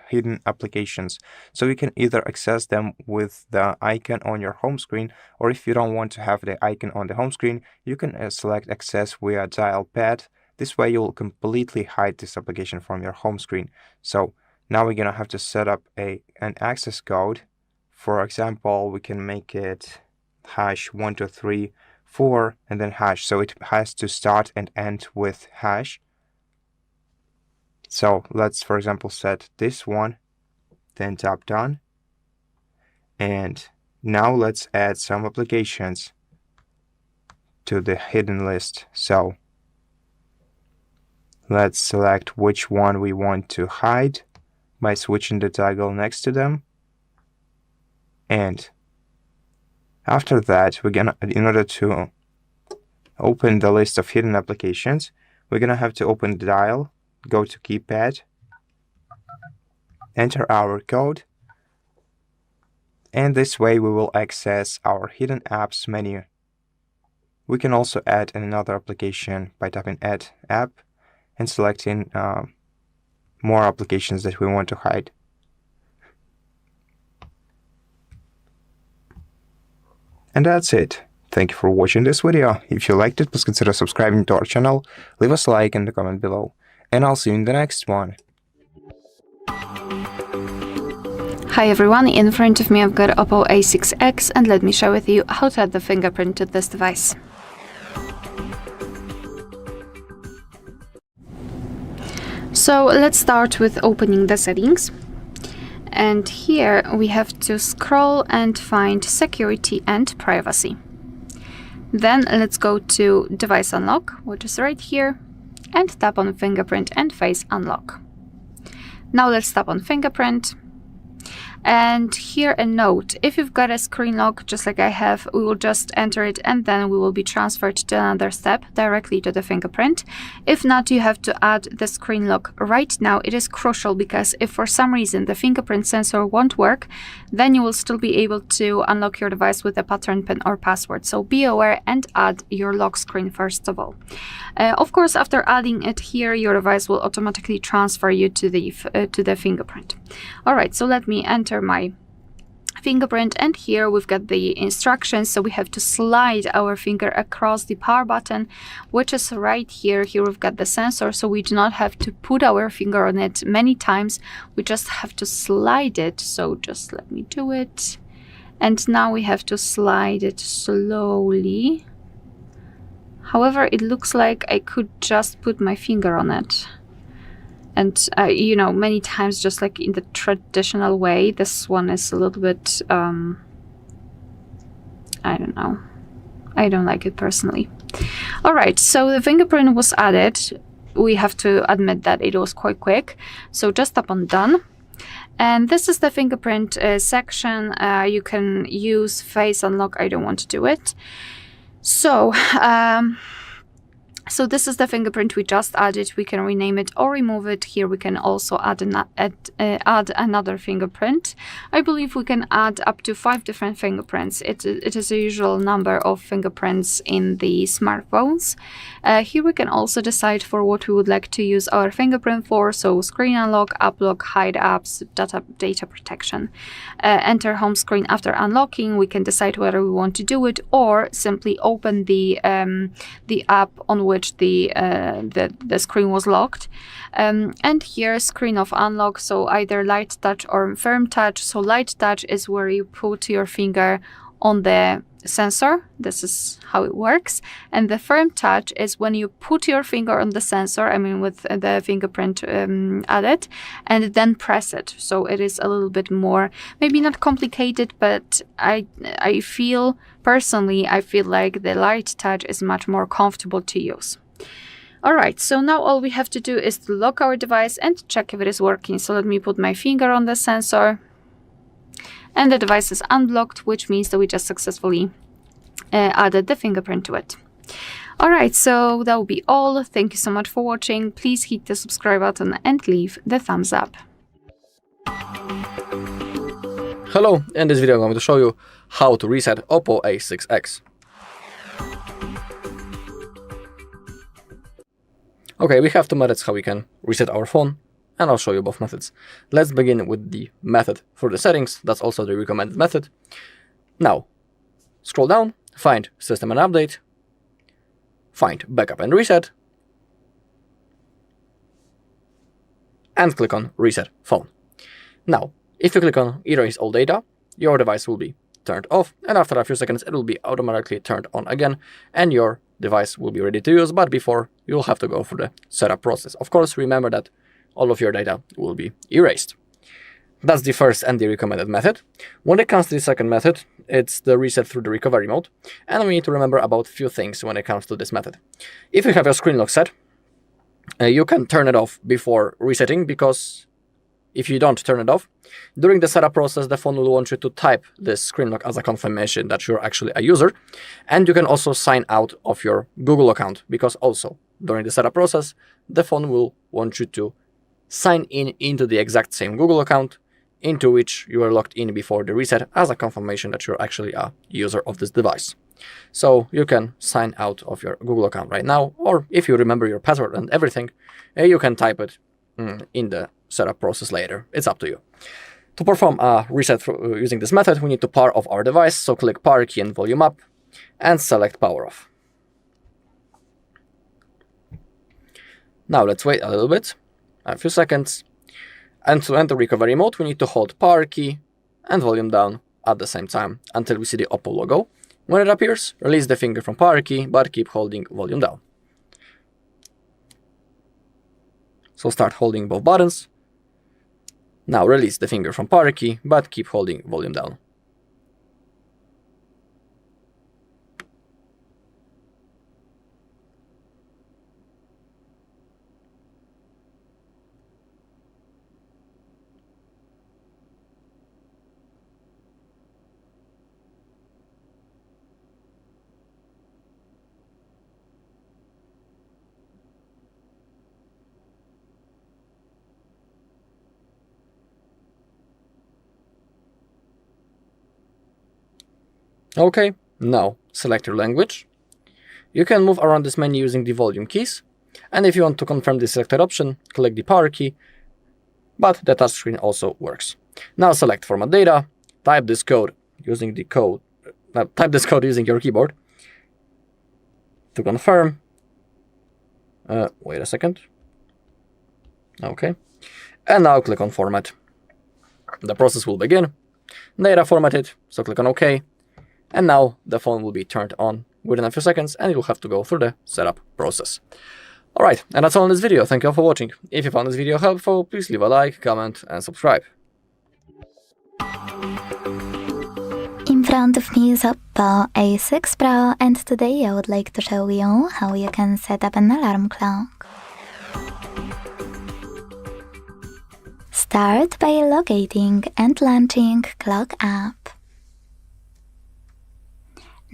hidden applications. So you can either access them with the icon on your home screen, or if you don't want to have the icon on the home screen, you can select Access via Dial Pad. This way you'll completely hide this application from your home screen. So now we're going to have to set up an access code. For example, we can make it #123 4 and then hash. So it has to start and end with hash. So let's, for example, set this one, then tap done. And now let's add some applications to the hidden list. So let's select which one we want to hide by switching the toggle next to them. And after that, we're gonna, in order to open the list of hidden applications, we're gonna have to open the dial, go to keypad, enter our code, and this way we will access our hidden apps menu. We can also add another application by tapping add app and selecting more applications that we want to hide. And that's it. Thank you for watching this video. If you liked it, please consider subscribing to our channel, leave us a like in the comment below, and I'll see you in the next one. Hi everyone, in front of me I've got OPPO A6X, and let me share with you how to add the fingerprint to this device. So let's start with opening the settings. And here we have to scroll and find security and privacy. Then let's go to device unlock, which is right here, and tap on fingerprint and face unlock. Now let's tap on fingerprint. And here a note, if you've got a screen lock just like I have, we will just enter it and then we will be transferred to another step directly to the fingerprint. If not, you have to add the screen lock right now. It is crucial because if for some reason the fingerprint sensor won't work, then you will still be able to unlock your device with a pattern pin or password. So be aware and add your lock screen first of all. Of course, after adding it here, your device will automatically transfer you to the fingerprint. All right, so let me enter my fingerprint, and here we've got the instructions. So we have to slide our finger across the power button, which is right here. Here we've got the sensor, so we do not have to put our finger on it many times. We just have to slide it. So just let me do it. And now we have to slide it slowly. However, it looks like I could just put my finger on it. And, you know, many times, just like in the traditional way, this one is a little bit, I don't know. I don't like it personally. All right, so the fingerprint was added. We have to admit that it was quite quick. So just tap on done. And this is the fingerprint section. You can use face unlock. I don't want to do it. So, so this is the fingerprint we just added. We can rename it or remove it. Here we can also add another fingerprint. I believe we can add up to 5 different fingerprints. It is a usual number of fingerprints in the smartphones. Here we can also decide for what we would like to use our fingerprint for. So screen unlock, app lock, hide apps, data protection. Enter home screen after unlocking. We can decide whether we want to do it or simply open the app on which the screen was locked. And here screen of unlock, so either light touch or firm touch. So light touch is where you put your finger on the sensor. This is how it works. And the firm touch is when you put your finger on the sensor, I mean with the fingerprint added, and then press it. So it is a little bit more, maybe not complicated, but I feel personally, I feel like the light touch is much more comfortable to use. All right, so now all we have to do is to lock our device and check if it is working. So let me put my finger on the sensor. And the device is unblocked, which means that we just successfully added the fingerprint to it. All right, so that will be all. Thank you so much for watching. Please hit the subscribe button and leave the thumbs up. Hello, in this video I'm going to show you how to reset OPPO A6X. Okay, we have 2 methods how we can reset our phone, and I'll show you both methods. Let's begin with the method for the settings. That's also the recommended method. Now, scroll down, find System and Update, find Backup and Reset, and click on Reset Phone. Now, if you click on Erase All Data, your device will be turned off, and after a few seconds it will be automatically turned on again, and your device will be ready to use. But before, you'll have to go through the setup process. Of course, remember that all of your data will be erased. That's the first and the recommended method. When it comes to the second method, it's the reset through the recovery mode, and we need to remember about a few things when it comes to this method. If you have your screen lock set, you can turn it off before resetting, because if you don't turn it off, during the setup process, the phone will want you to type this screen lock as a confirmation that you're actually a user. And you can also sign out of your Google account, because also during the setup process, the phone will want you to sign in into the exact same Google account into which you were logged in before the reset, as a confirmation that you're actually a user of this device. So you can sign out of your Google account right now, or if you remember your password and everything, you can type it in the setup process later. It's up to you. To perform a reset using this method, we need to power off our device, so click power key and volume up, and select power off. Now let's wait a little bit, a few seconds, and to enter recovery mode, we need to hold power key and volume down at the same time until we see the OPPO logo. When it appears, release the finger from power key, but keep holding volume down. So start holding both buttons. Now release the finger from power key, but keep holding volume down. Okay, now select your language. You can move around this menu using the volume keys, and if you want to confirm the selected option, click the power key, but the touchscreen also works. Now select format data, type this code using your keyboard to confirm. Wait a second. Okay, and now click on format. The process will begin. Data formatted, so click on OK. And now the phone will be turned on within a few seconds, and you'll have to go through the setup process. Alright, and that's all in this video. Thank you all for watching. If you found this video helpful, please leave a like, comment, and subscribe. In front of me is OPPO A6 Pro, and today I would like to show you how you can set up an alarm clock. Start by locating and launching Clock app.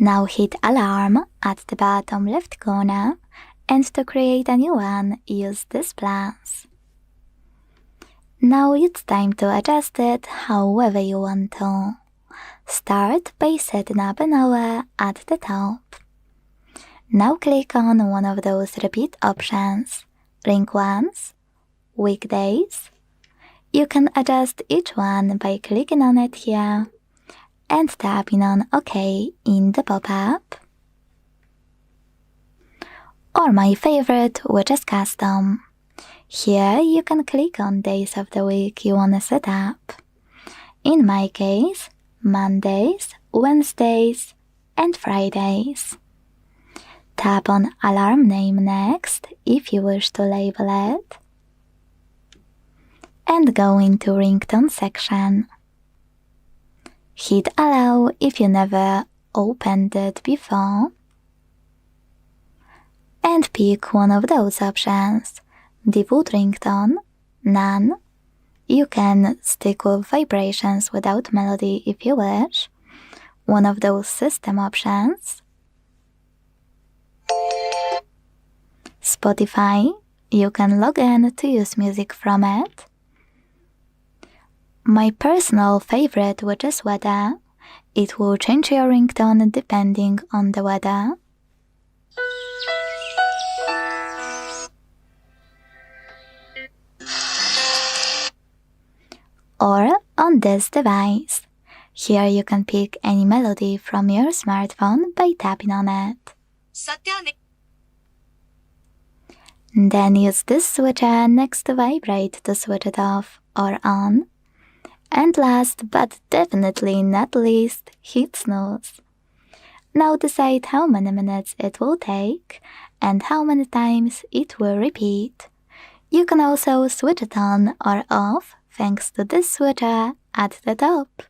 Now hit Alarm at the bottom left corner, and to create a new one, use this plus. Now it's time to adjust it however you want to. Start by setting up an hour at the top. Now click on one of those repeat options, ring once, weekdays. You can adjust each one by clicking on it here and tapping on OK in the pop-up. Or my favorite, which is custom. Here you can click on days of the week you want to set up. In my case, Mondays, Wednesdays, and Fridays. Tap on alarm name next if you wish to label it. And go into ringtone section. Hit allow if you never opened it before. And pick one of those options. Debut ringtone, none. You can stick with vibrations without melody if you wish. One of those system options. Spotify, you can log in to use music from it. My personal favorite, which is weather. It will change your ringtone depending on the weather. Or on this device. Here you can pick any melody from your smartphone by tapping on it. Then use this switcher next to vibrate to switch it off or on. And last but definitely not least, hit snooze. Now decide how many minutes it will take and how many times it will repeat. You can also switch it on or off thanks to this switcher at the top.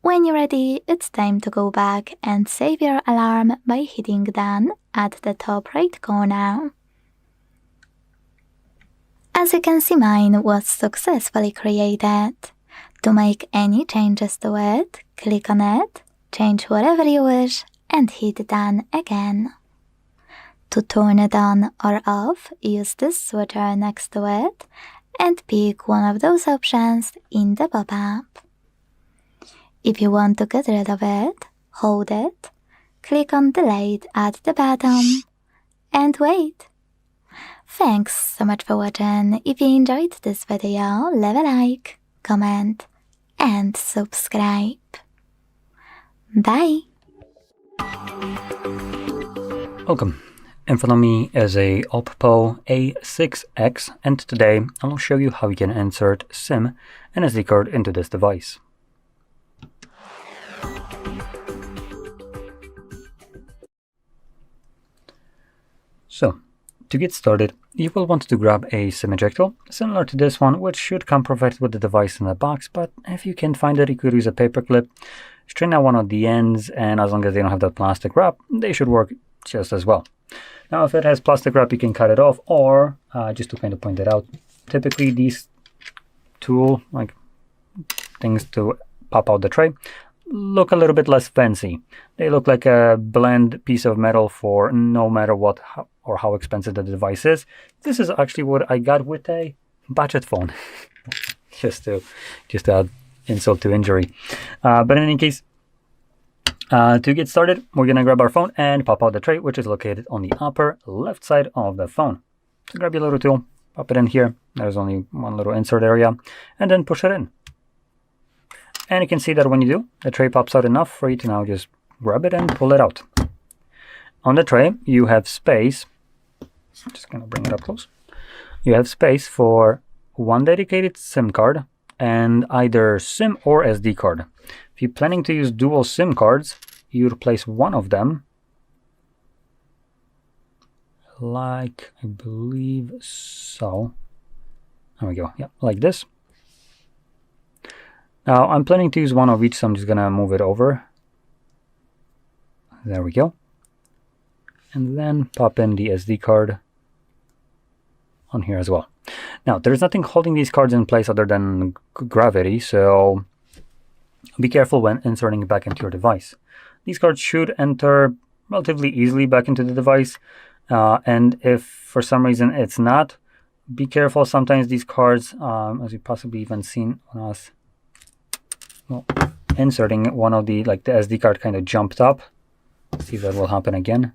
When you're ready, it's time to go back and save your alarm by hitting done at the top right corner. As you can see, mine was successfully created. To make any changes to it, click on it, change whatever you wish, and hit done again. To turn it on or off, use this switcher next to it and pick one of those options in the pop-up. If you want to get rid of it, hold it, click on Delete at the bottom, and wait. Thanks so much for watching. If you enjoyed this video, leave a like, comment, and subscribe. Bye! Welcome. In front of me is a OPPO A6X, and today I will show you how you can insert SIM and SD card into this device. So, to get started, you will want to grab a SIM ejector, similar to this one, which should come provided with the device in the box, but if you can't find it, you could use a paper clip, straighten out one of the ends, and as long as they don't have that plastic wrap, they should work just as well. Now, if it has plastic wrap, you can cut it off, or just to kind of point it out, typically these tool, like things to pop out the tray, look a little bit less fancy. They look like a bland piece of metal for no matter what or how expensive the device is. This is actually what I got with a budget phone, just to add insult to injury. But in any case, to get started, we're gonna grab our phone and pop out the tray, which is located on the upper left side of the phone. So grab your little tool, pop it in here. There's only one little insert area, and then push it in. And you can see that when you do, the tray pops out enough for you to now just grab it and pull it out. On the tray, you have space. I'm just gonna bring it up close. You have space for one dedicated SIM card and either SIM or SD card. If you're planning to use dual SIM cards, you replace one of them, like I believe so. There we go. Yeah, like this. Now I'm planning to use one of each, so I'm just gonna move it over. There we go. And then pop in the SD card on here as well. Now, there's nothing holding these cards in place other than gravity, so be careful when inserting it back into your device. These cards should enter relatively easily back into the device, and if for some reason it's not, be careful. Sometimes these cards, as you've possibly even seen on us, inserting one of the, like the SD card kind of jumped up. See if that will happen again.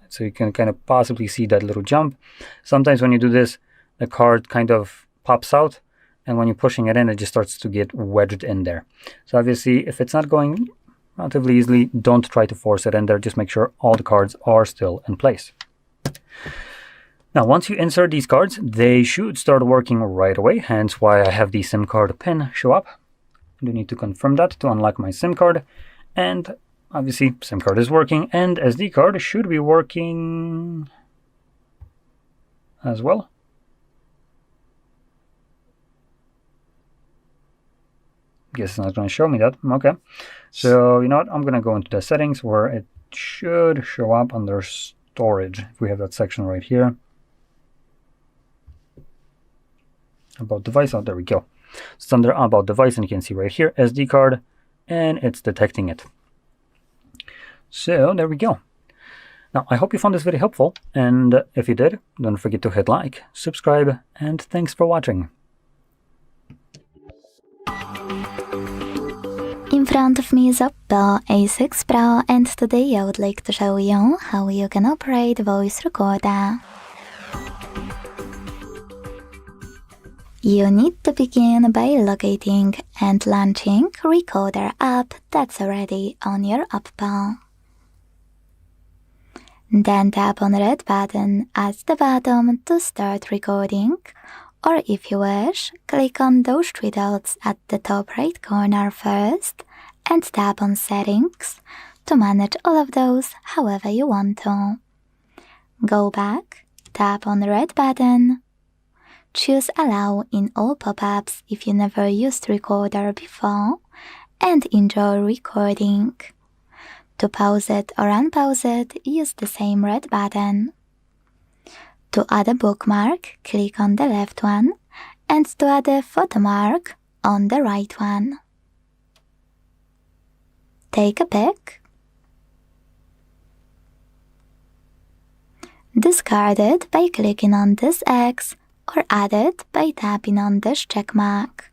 So you can kind of possibly see that little jump. Sometimes when you do this, the card kind of pops out, and when you're pushing it in, it just starts to get wedged in there. So obviously, if it's not going relatively easily, don't try to force it in there. Just make sure all the cards are still in place. Now, once you insert these cards, they should start working right away, hence why I have the SIM card pin show up. I do need to confirm that to unlock my SIM card, and obviously SIM card is working, and SD card should be working as well. Guess it's not going to show me that. Okay, so you know what, I'm going to go into the settings where it should show up under storage, if we have that section right here. About device, oh, there we go. It's under about device, and you can see right here SD card, and it's detecting it. So there we go. Now, I hope you found this video helpful, and if you did, don't forget to hit like, subscribe, and thanks for watching. In front of me is OPPO A6 Pro, and today I would like to show you how you can operate voice recorder. You need to begin by locating and launching Recorder app that's already on your OPPO. Then tap on the red button at the bottom to start recording, or if you wish, click on those 3 dots at the top right corner first and tap on Settings to manage all of those however you want to. Go back, tap on the red button, choose Allow in all pop-ups if you never used Recorder before, and enjoy recording. To pause it or unpause it, use the same red button. To add a bookmark, click on the left one, and to add a photo mark, on the right one. Take a pic. Discard it by clicking on this X, or add it by tapping on this check mark.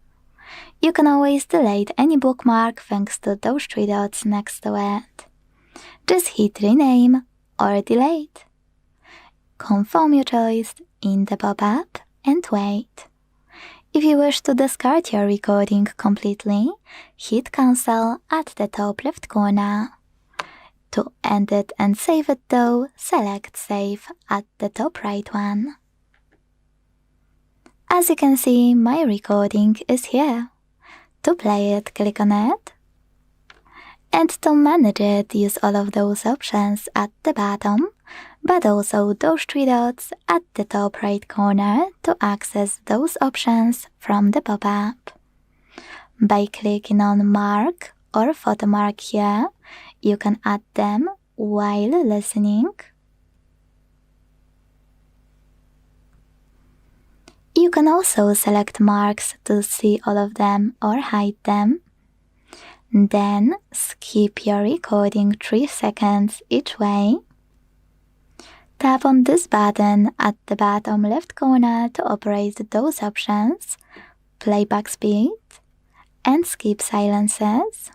You can always delete any bookmark thanks to those 3 dots next to it. Just hit Rename or Delete. Confirm your choice in the pop-up and wait. If you wish to discard your recording completely, hit Cancel at the top left corner. To end it and save it though, select Save at the top right one. As you can see, my recording is here. To play it, click on it. And to manage it, use all of those options at the bottom, but also those 3 dots at the top right corner to access those options from the pop-up. By clicking on Mark or Photo Mark here, you can add them while listening. You can also select marks to see all of them or hide them. Then skip your recording 3 seconds each way. Tap on this button at the bottom left corner to operate those options, playback speed, and skip silences.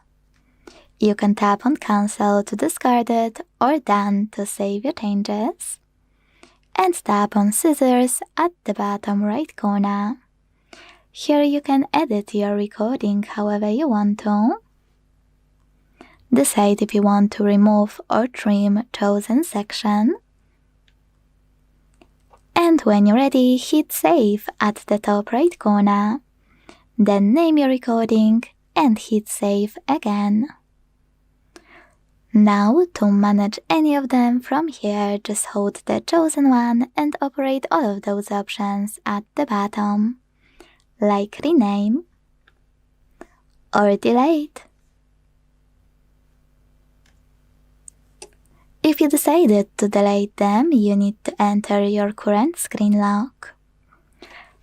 You can tap on Cancel to discard it or Done to save your changes. And tap on Scissors at the bottom right corner. Here you can edit your recording however you want to. Decide if you want to remove or trim chosen section. And when you're ready, hit Save at the top right corner. Then name your recording and hit Save again. Now, to manage any of them from here, just hold the chosen one and operate all of those options at the bottom, like Rename or Delete. If you decided to delete them, you need to enter your current screen lock.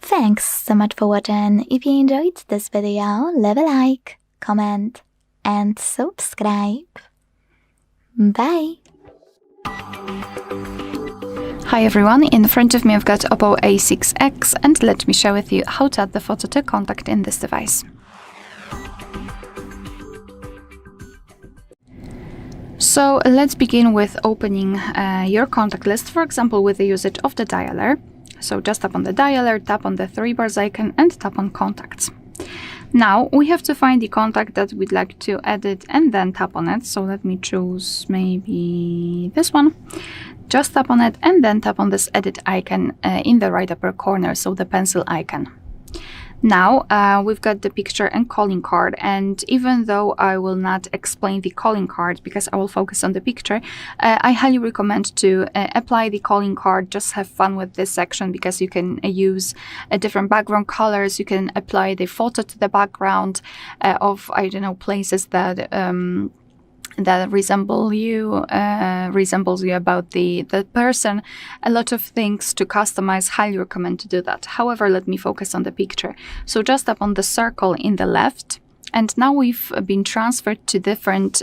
Thanks so much for watching. If you enjoyed this video, leave a like, comment, and subscribe. Bye! Hi everyone, in front of me I've got OPPO A6X and let me share with you how to add the photo to contact in this device. So let's begin with opening your contact list, for example with the usage of the dialer. So just tap on the dialer, tap on the 3 bars icon and tap on Contacts. Now we have to find the contact that we'd like to edit and then tap on it. So let me choose maybe this one. Just tap on it and then tap on this edit icon in the right upper corner, so the pencil icon. Now we've got the picture and calling card, and even though I will not explain the calling card because I will focus on the picture, I highly recommend to apply the calling card. Just have fun with this section because you can use different background colors. You can apply the photo to the background of, I don't know, places that that resembles you about the person. A lot of things to customize. Highly recommend to do that. However, let me focus on the picture. So just tap on the circle in the left, and now we've been transferred to different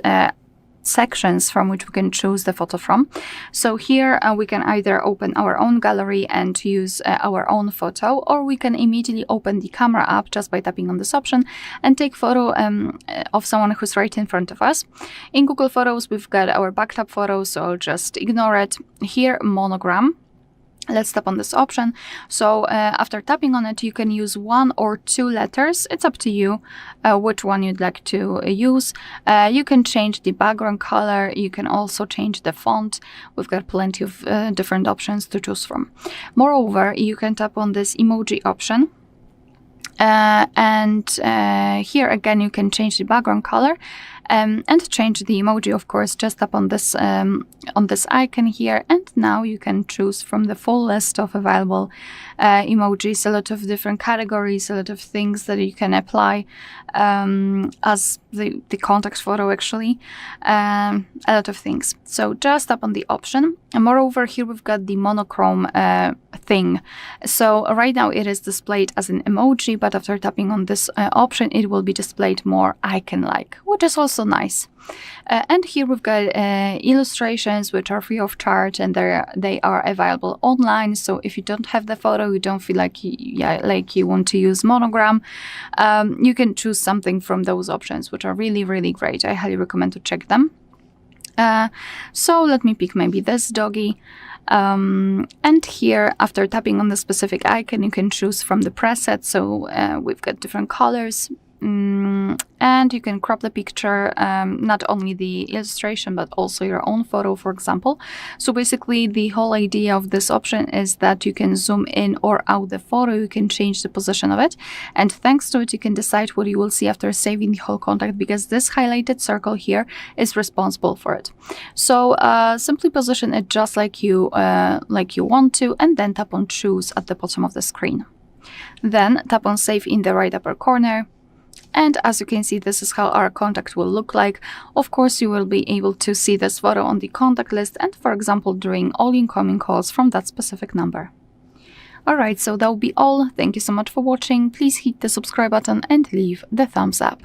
sections from which we can choose the photo from. So here we can either open our own gallery and use our own photo, or we can immediately open the camera app just by tapping on this option and take photo of someone who's right in front of us. In Google Photos we've got our backup photo, so I'll just ignore it. Here, monogram. Let's tap on this option. So after tapping on it, you can use 1 or 2 letters. It's up to you which one you'd like to use. You can change the background color. You can also change the font. We've got plenty of different options to choose from. Moreover, you can tap on this emoji option. Here again, you can change the background color and change the emoji. Of course, just tap on this icon here, and now you can choose from the full list of available emojis. A lot of different categories, a lot of things that you can apply as the context photo, actually. A lot of things. So just tap on the option. And moreover, here we've got the monochrome thing. So right now it is displayed as an emoji, but after tapping on this option, it will be displayed more icon-like, which is also nice. And here we've got illustrations which are free of charge, and they are available online. So if you don't have the photo, you don't feel like you want to use monogram, you can choose something from those options, which are really, really great. I highly recommend to check them. So let me pick maybe this doggy. And here, after tapping on the specific icon, you can choose from the preset. So we've got different colors. And you can crop the picture, not only the illustration, but also your own photo, for example. So basically, the whole idea of this option is that you can zoom in or out the photo, you can change the position of it, and thanks to it, you can decide what you will see after saving the whole contact, because this highlighted circle here is responsible for it. So simply position it just like you want to, and then tap on Choose at the bottom of the screen. Then tap on Save in the right upper corner. And as you can see, this is how our contact will look like. Of course, you will be able to see this photo on the contact list and, for example, during all incoming calls from that specific number. Alright, so that will be all. Thank you so much for watching. Please hit the subscribe button and leave the thumbs up.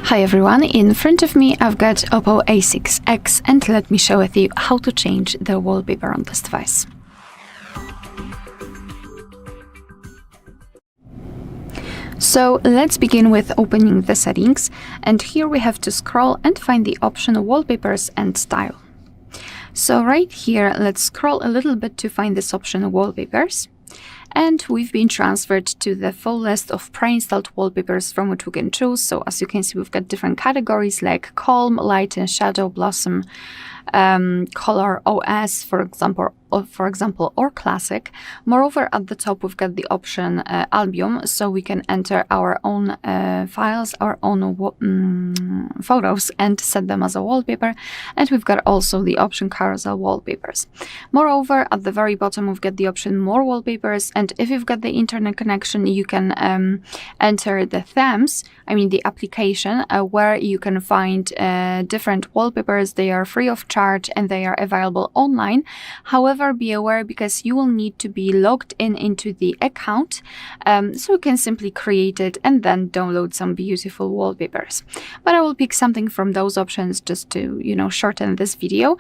Hi everyone, in front of me I've got OPPO A6X, and let me share with you how to change the wallpaper on this device. So let's begin with opening the settings, and here we have to scroll and find the option Wallpapers and Style. So right here, let's scroll a little bit to find this option Wallpapers, and we've been transferred to the full list of pre-installed wallpapers from which we can choose. So as you can see, we've got different categories like Calm, Light and Shadow, Blossom, ColorOS, for example, or Classic. Moreover, at the top we've got the option Album, so we can enter our own files, our own photos, and set them as a wallpaper. And we've got also the option Carousel Wallpapers. Moreover, at the very bottom we've got the option More Wallpapers, and if you've got the internet connection, you can enter the themes, I mean the application, where you can find different wallpapers. They are free of charge and they are available online. However, be aware, because you will need to be logged into the account, so you can simply create it and then download some beautiful wallpapers. But I will pick something from those options just to, shorten this video.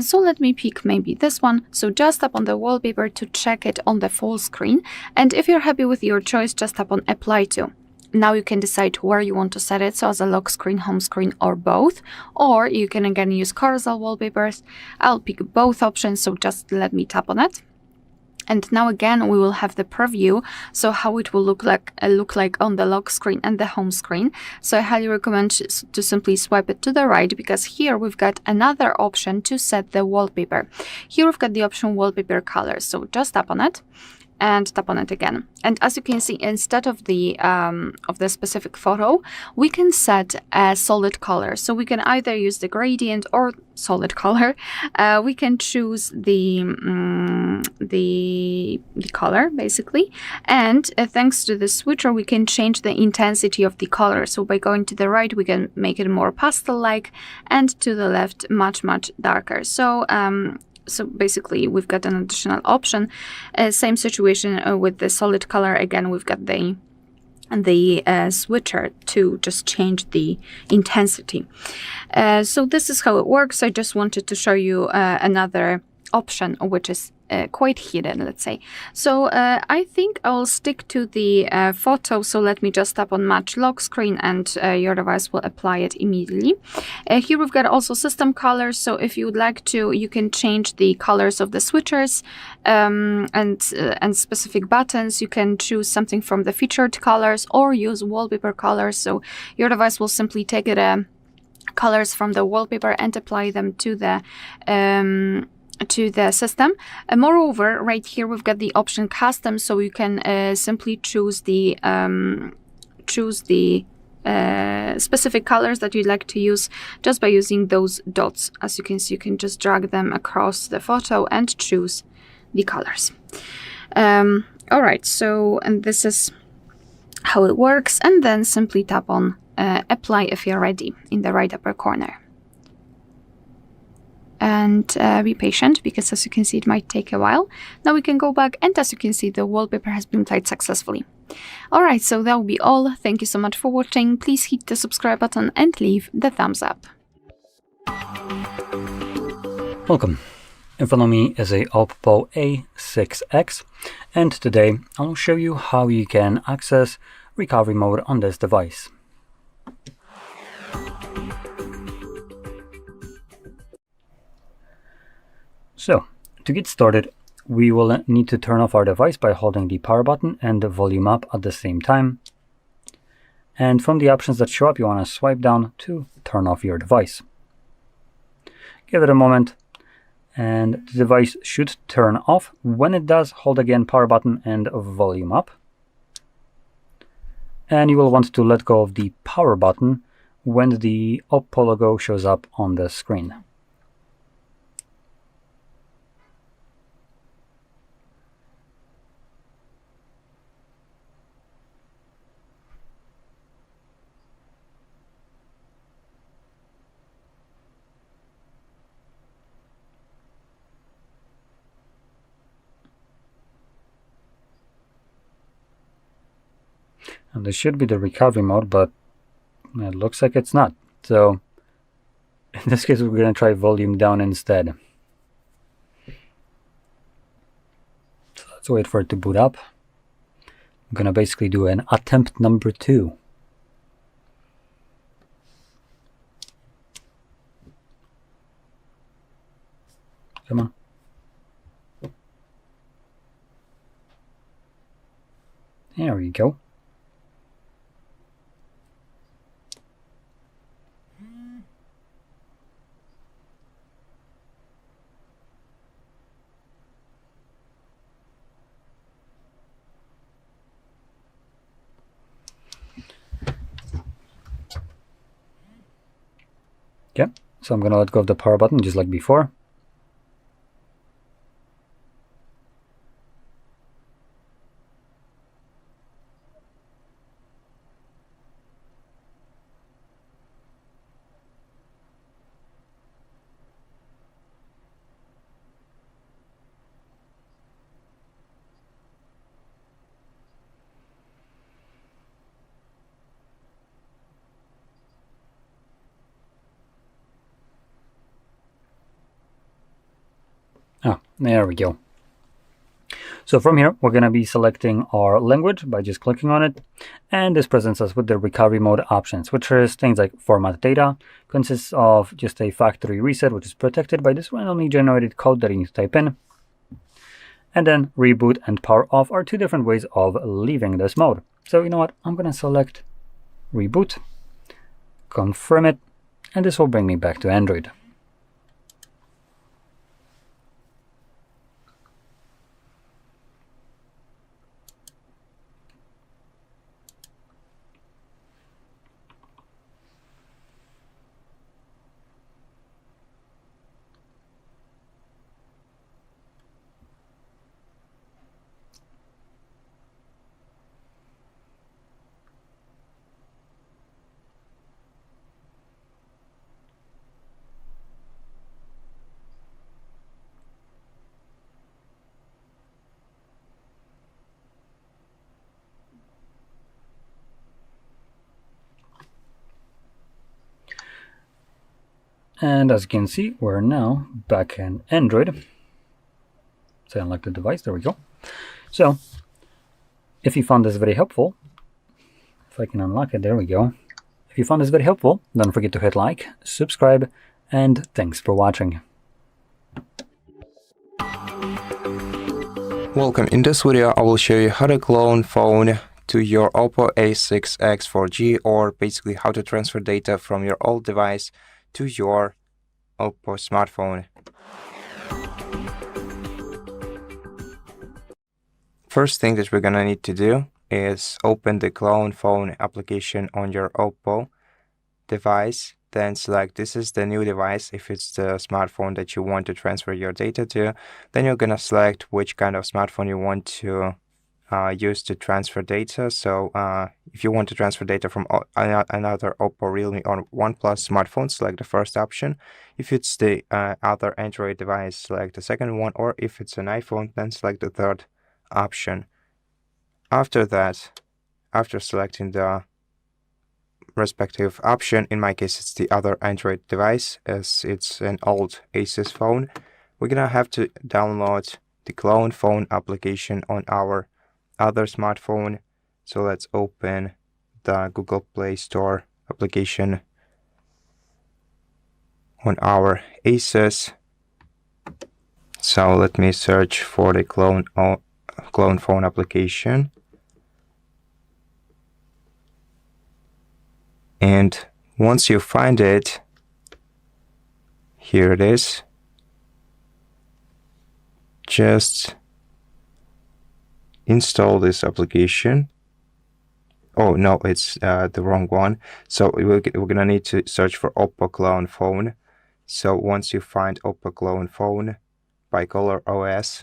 So let me pick maybe this one. So just tap on the wallpaper to check it on the full screen, and if you're happy with your choice, just tap on Apply To. Now you can decide where you want to set it, so as a lock screen, home screen, or both. Or you can again use carousel wallpapers. I'll pick both options, so just let me tap on it. And now again we will have the preview, so how it will look like on the lock screen and the home screen. So I highly recommend to simply swipe it to the right, because here we've got another option to set the wallpaper. Here we've got the option Wallpaper Color, so just tap on it and tap on it again. And as you can see, instead of the specific photo, we can set a solid color. So we can either use the gradient or solid color. We can choose the color basically, and thanks to the switcher, we can change the intensity of the color. So by going to the right, we can make it more pastel-like, and to the left, much darker. So basically, we've got an additional option. Same situation with the solid color. Again, we've got the switcher to just change the intensity. So this is how it works. I just wanted to show you another option, which is quite hidden, let's say. So I think I'll stick to the photo. So let me just tap on match lock screen, and your device will apply it immediately. Here we've got also system colors. So if you would like to, you can change the colors of the switchers and specific buttons. You can choose something from the featured colors or use wallpaper colors. So your device will simply take it colors from the wallpaper and apply them to the system. Moreover, right here we've got the option custom, so you can simply choose the specific colors that you'd like to use just by using those dots. As you can see, you can just drag them across the photo and choose the colors. All right, so and this is how it works, and then simply tap on apply if you're ready in the right upper corner. And be patient, because as you can see, it might take a while. Now we can go back, and as you can see, the wallpaper has been applied successfully. Alright, so that will be all. Thank you so much for watching. Please hit the subscribe button and leave the thumbs up. Welcome. In front of me is a OPPO A6X, and today I'll show you how you can access recovery mode on this device. So, to get started, we will need to turn off our device by holding the power button and the volume up at the same time. And from the options that show up, you want to swipe down to turn off your device. Give it a moment, and the device should turn off. When it does, hold again power button and volume up. And you will want to let go of the power button when the OPPO logo shows up on the screen. And this should be the recovery mode, but it looks like it's not. So in this case, we're going to try volume down instead. So let's wait for it to boot up. I'm going to basically do an attempt number 2. Come on. There we go. Okay, so I'm going to let go of the power button just like before. Ah, there we go. So from here, we're going to be selecting our language by just clicking on it. And this presents us with the recovery mode options, which is things like format data, consists of just a factory reset, which is protected by this randomly generated code that you need to type in. And then reboot and power off are two different ways of leaving this mode. So you know what? I'm going to select reboot, confirm it, and this will bring me back to Android. And as you can see, we're now back in Android. say unlock the device. There we go. So if you found this very helpful, if I can unlock it, there we go. If you found this very helpful, don't forget to hit like, subscribe, and thanks for watching. Welcome. In this video, I will show you how to clone phone to your OPPO A6X 4G, or basically how to transfer data from your old device to your OPPO smartphone. First thing that we're gonna need to do is open the clone phone application on your OPPO device. Then select this is the new device. If it's the smartphone that you want to transfer your data to, then you're gonna select which kind of smartphone you want to use to transfer data. So if you want to transfer data from another OPPO, Realme, or OnePlus smartphone, select the first option. If it's the other Android device, select the second one, or if it's an iPhone, then select the third option. After that, after selecting the respective option, in my case it's the other Android device as it's an old Asus phone, we're gonna have to download the clone phone application on our other smartphone. So let's open the Google Play Store application on our Asus. So let me search for the clone phone application. And once you find it, here it is. Just install this application. Oh no, it's the wrong one. So we're gonna need to search for OPPO clone phone. So once you find OPPO clone phone by ColorOS,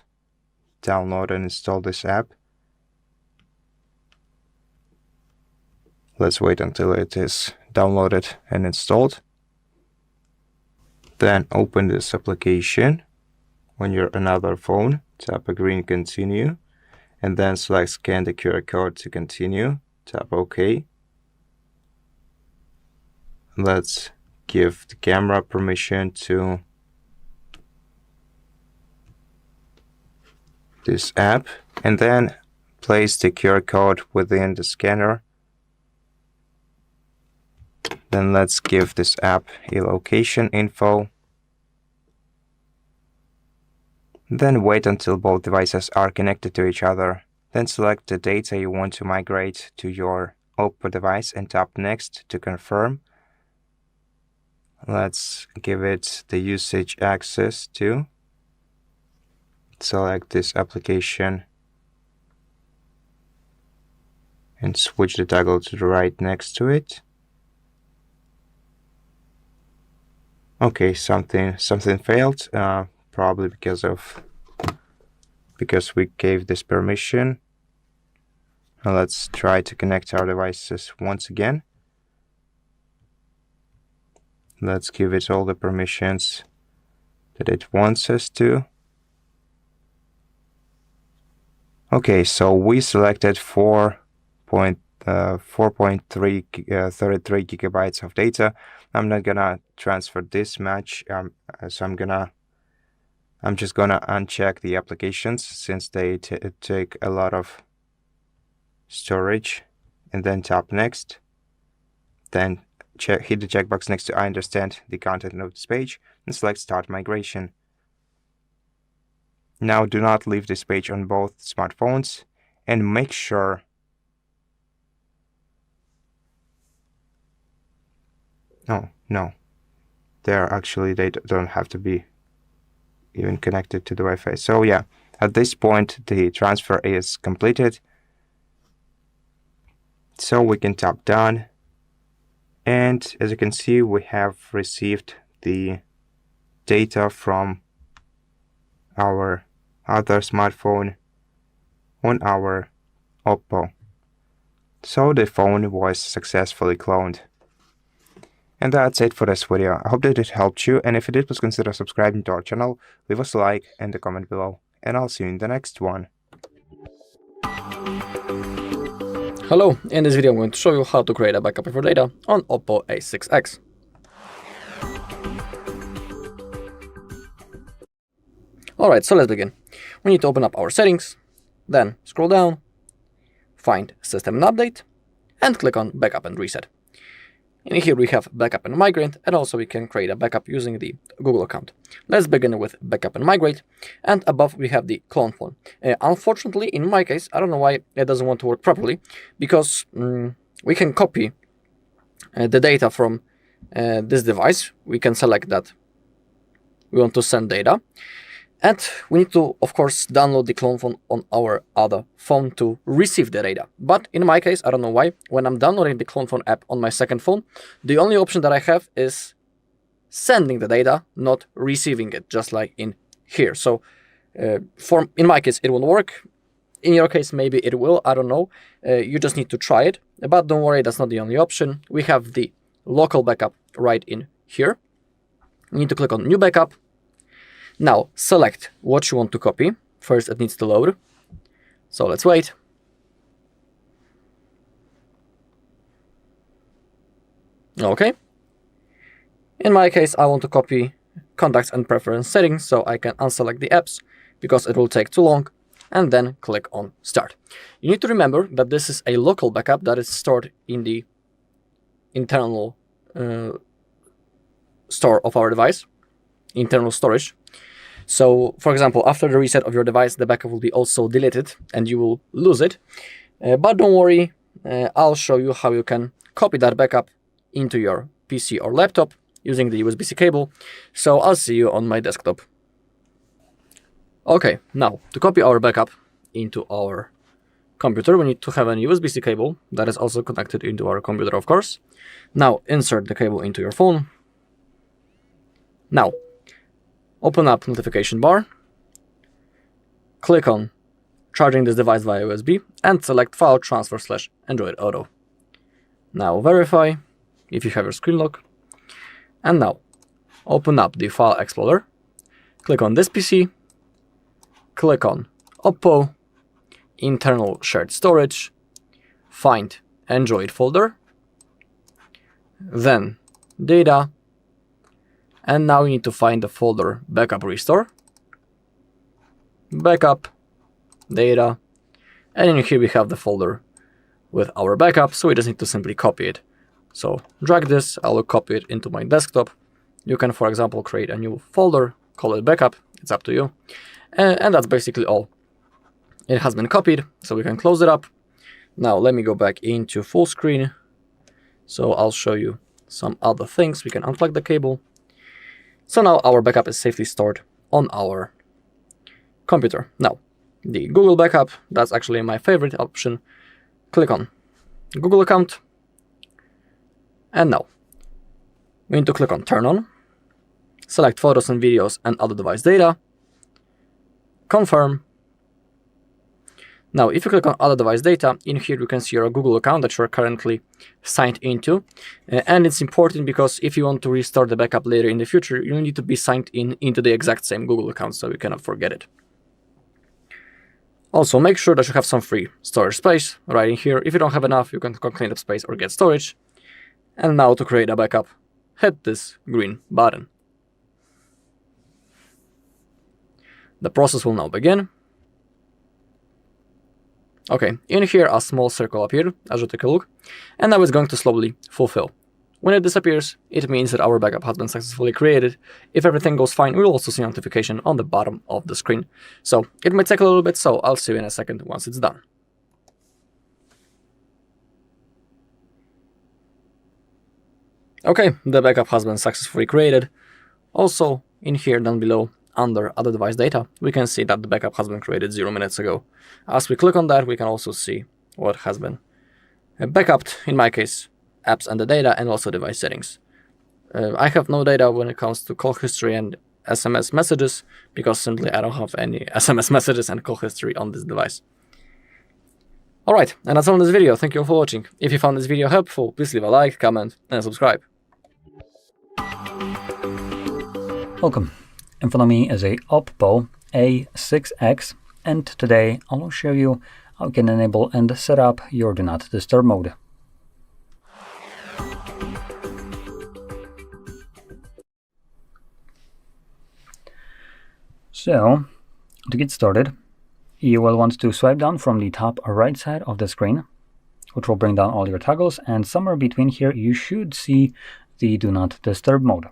download and install this app. Let's wait until it is downloaded and installed. Then open this application on your another phone. Tap a green continue, and then select scan the QR code to continue. Tap OK. Let's give the camera permission to this app, and then place the QR code within the scanner. Then let's give this app a location info. Then wait until both devices are connected to each other. Then select the data you want to migrate to your OPPO device and tap next to confirm. Let's give it the usage access to. Select this application and switch the toggle to the right next to it. Okay, something failed, probably because we gave this permission. Now let's try to connect our devices once again. Let's give it all the permissions that it wants us to. Okay, so we selected 4.33 gigabytes of data. I'm not gonna transfer this much, so I'm just gonna uncheck the applications since they take a lot of storage, and then tap next. Then hit the checkbox next to I understand the content of this page and select start migration. Now do not leave this page on both smartphones, and make sure no, they don't have to be even connected to the Wi-Fi. So yeah, at this point the transfer is completed, so we can tap done, and as you can see we have received the data from our other smartphone on our OPPO. So the phone was successfully cloned. And that's it for this video. I hope that it helped you, and if it did, please consider subscribing to our channel, leave us a like and a comment below, and I'll see you in the next one. Hello, in this video I'm going to show you how to create a backup of your data on OPPO A6X. Alright, so let's begin. we need to open up our settings, then scroll down, find System and Update, and click on Backup and Reset. In here we have Backup and Migrate, and also we can create a backup using the Google account. Let's begin with Backup and Migrate, and above we have the clone phone. Unfortunately, in my case, I don't know why it doesn't want to work properly, because we can copy the data from this device. We can select that we want to send data, and we need to, of course, download the clone phone on our other phone to receive the data. But in my case, I don't know why, when I'm downloading the clone phone app on my second phone, the only option that I have is sending the data, not receiving it, just like in here. So in my case, it won't work. In your case, maybe it will, I don't know. You just need to try it. But don't worry, that's not the only option. We have the local backup right in here. You need to click on New Backup. Now, select what you want to copy. First, it needs to load. So let's wait. Okay. In my case, I want to copy contacts and preference settings, so I can unselect the apps because it will take too long, and then click on Start. You need to remember that this is a local backup that is stored in the internal store of our device, internal storage. So, for example, after the reset of your device, the backup will be also deleted and you will lose it. But don't worry, I'll show you how you can copy that backup into your PC or laptop using the USB-C cable. So I'll see you on my desktop. Okay, now to copy our backup into our computer, we need to have a USB-C cable that is also connected into our computer, of course. Now insert the cable into your phone. Now, open up notification bar, click on charging this device via USB, and select File Transfer / Android Auto. Now verify if you have your screen lock, and now open up the File Explorer, click on this PC, click on OPPO, Internal Shared Storage, find Android folder, then Data, and now we need to find the folder Backup Restore, Backup, Data, and in here we have the folder with our backup, so we just need to simply copy it. So drag this, I will copy it into my desktop. You can, for example, create a new folder, call it Backup, it's up to you. And that's basically all. It has been copied, so we can close it up. Now let me go back into full screen. So I'll show you some other things. We can unplug the cable. So now our backup is safely stored on our computer. Now, the Google backup, that's actually my favorite option. Click on Google account. And now, we need to click on Turn On. Select photos and videos and other device data. Confirm. Now, if you click on other device data, in here you can see your Google account that you're currently signed into. And it's important because if you want to restore the backup later in the future, you need to be signed into the exact same Google account, so you cannot forget it. Also, make sure that you have some free storage space right in here. If you don't have enough, you can clean up space or get storage. And now to create a backup, hit this green button. The process will now begin. Okay, in here a small circle appeared, as you take a look, and now it's going to slowly fulfill. When it disappears, it means that our backup has been successfully created. If everything goes fine, we'll also see a notification on the bottom of the screen. So it might take a little bit, so I'll see you in a second once it's done. Okay, the backup has been successfully created. Also, in here down below, under other device data, we can see that the backup has been created 0 minutes ago. As we click on that, we can also see what has been backupped, in my case, apps and the data, and also device settings. I have no data when it comes to call history and SMS messages, because simply I don't have any SMS messages and call history on this device. Alright, and that's all in this video. Thank you all for watching. If you found this video helpful, please leave a like, comment, and subscribe. Welcome. In front of me is a OPPO A6X, and today I will show you how you can enable and set up your Do Not Disturb mode. So, to get started, you will want to swipe down from the top right side of the screen, which will bring down all your toggles, and somewhere between here you should see the Do Not Disturb mode.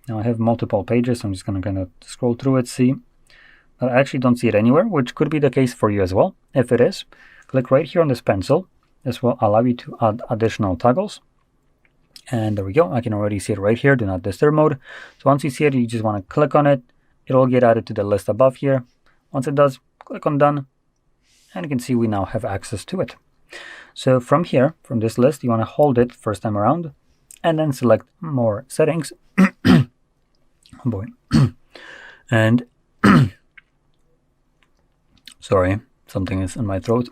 Now I have multiple pages, so I'm just going to kind of scroll through it, see. But I actually don't see it anywhere, which could be the case for you as well. If it is, click right here on this pencil. This will allow you to add additional toggles. And there we go. I can already see it right here, Do Not Disturb mode. So once you see it, you just want to click on it. It will get added to the list above here. Once it does, click on Done. And you can see we now have access to it. So from here, from this list, you want to hold it first time around. And then select More Settings. Oh boy. And sorry, something is in my throat.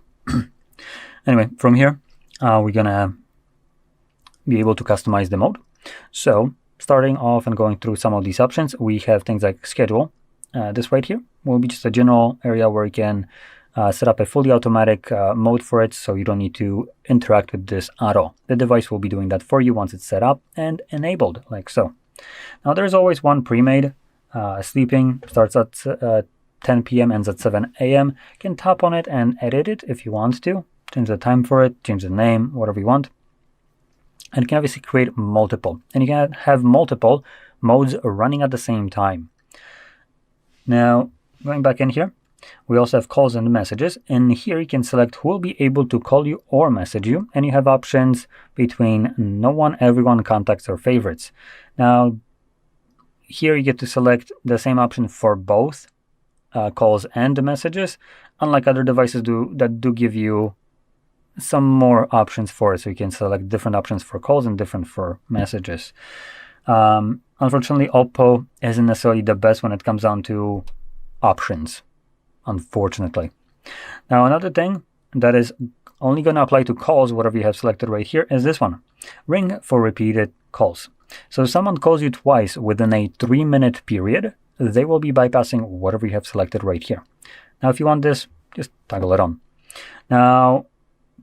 Anyway, from here, we're going to be able to customize the mode. So starting off and going through some of these options, we have things like schedule. This right here will be just a general area where you can set up a fully automatic mode for it, so you don't need to interact with this at all. The device will be doing that for you once it's set up and enabled, like so. Now there's always one pre-made. Sleeping starts at 10 p.m. ends at 7 a.m. You can tap on it and edit it if you want to. Change the time for it, change the name, whatever you want. And you can obviously create multiple. And you can have multiple modes running at the same time. Now, going back in here, we also have calls and messages. And here you can select who will be able to call you or message you. And you have options between no one, everyone, contacts, or favorites. Now, here you get to select the same option for both calls and messages, unlike other devices that do give you some more options for it. So you can select different options for calls and different for messages. Unfortunately, OPPO isn't necessarily the best when it comes down to options, unfortunately. Now, another thing that is only going to apply to calls, whatever you have selected right here, is this one. Ring for repeated calls. So if someone calls you twice within a 3-minute period, they will be bypassing whatever you have selected right here. Now, if you want this, just toggle it on. Now,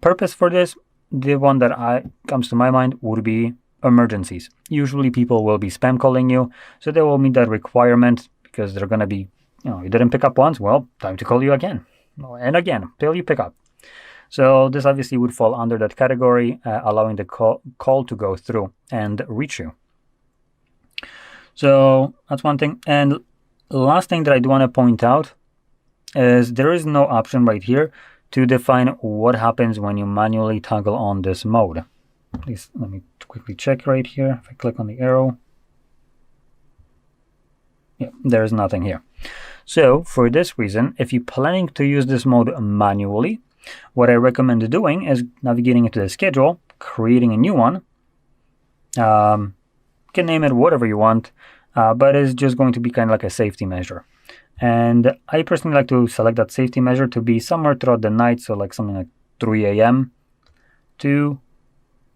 purpose for this, the one that comes to my mind would be emergencies. Usually people will be spam calling you, so they will meet that requirement because they're going to be, you didn't pick up once, well, time to call you again and again till you pick up. So this obviously would fall under that category, allowing the call to go through and reach you. So that's one thing. And last thing that I do want to point out is there is no option right here to define what happens when you manually toggle on this mode. Please let me quickly check right here. If I click on the arrow, yeah, there's nothing here. So for this reason, if you're planning to use this mode manually, what I recommend doing is navigating into the schedule, creating a new one. You can name it whatever you want, but it's just going to be kind of like a safety measure. And I personally like to select that safety measure to be somewhere throughout the night, so like something like 3 a.m. to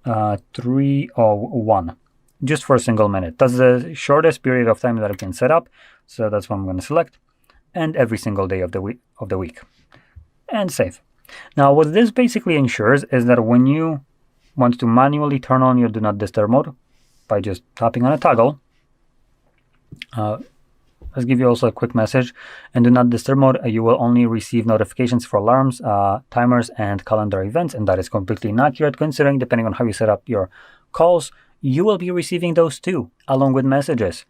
3:01, just for a single minute. That's the shortest period of time that I can set up, so that's what I'm going to select. And every single day of the week, and save. Now, what this basically ensures is that when you want to manually turn on your Do Not Disturb mode by just tapping on a toggle, let's give you also a quick message. In Do Not Disturb mode, you will only receive notifications for alarms, timers, and calendar events, and that is completely inaccurate considering depending on how you set up your calls, you will be receiving those too, along with messages.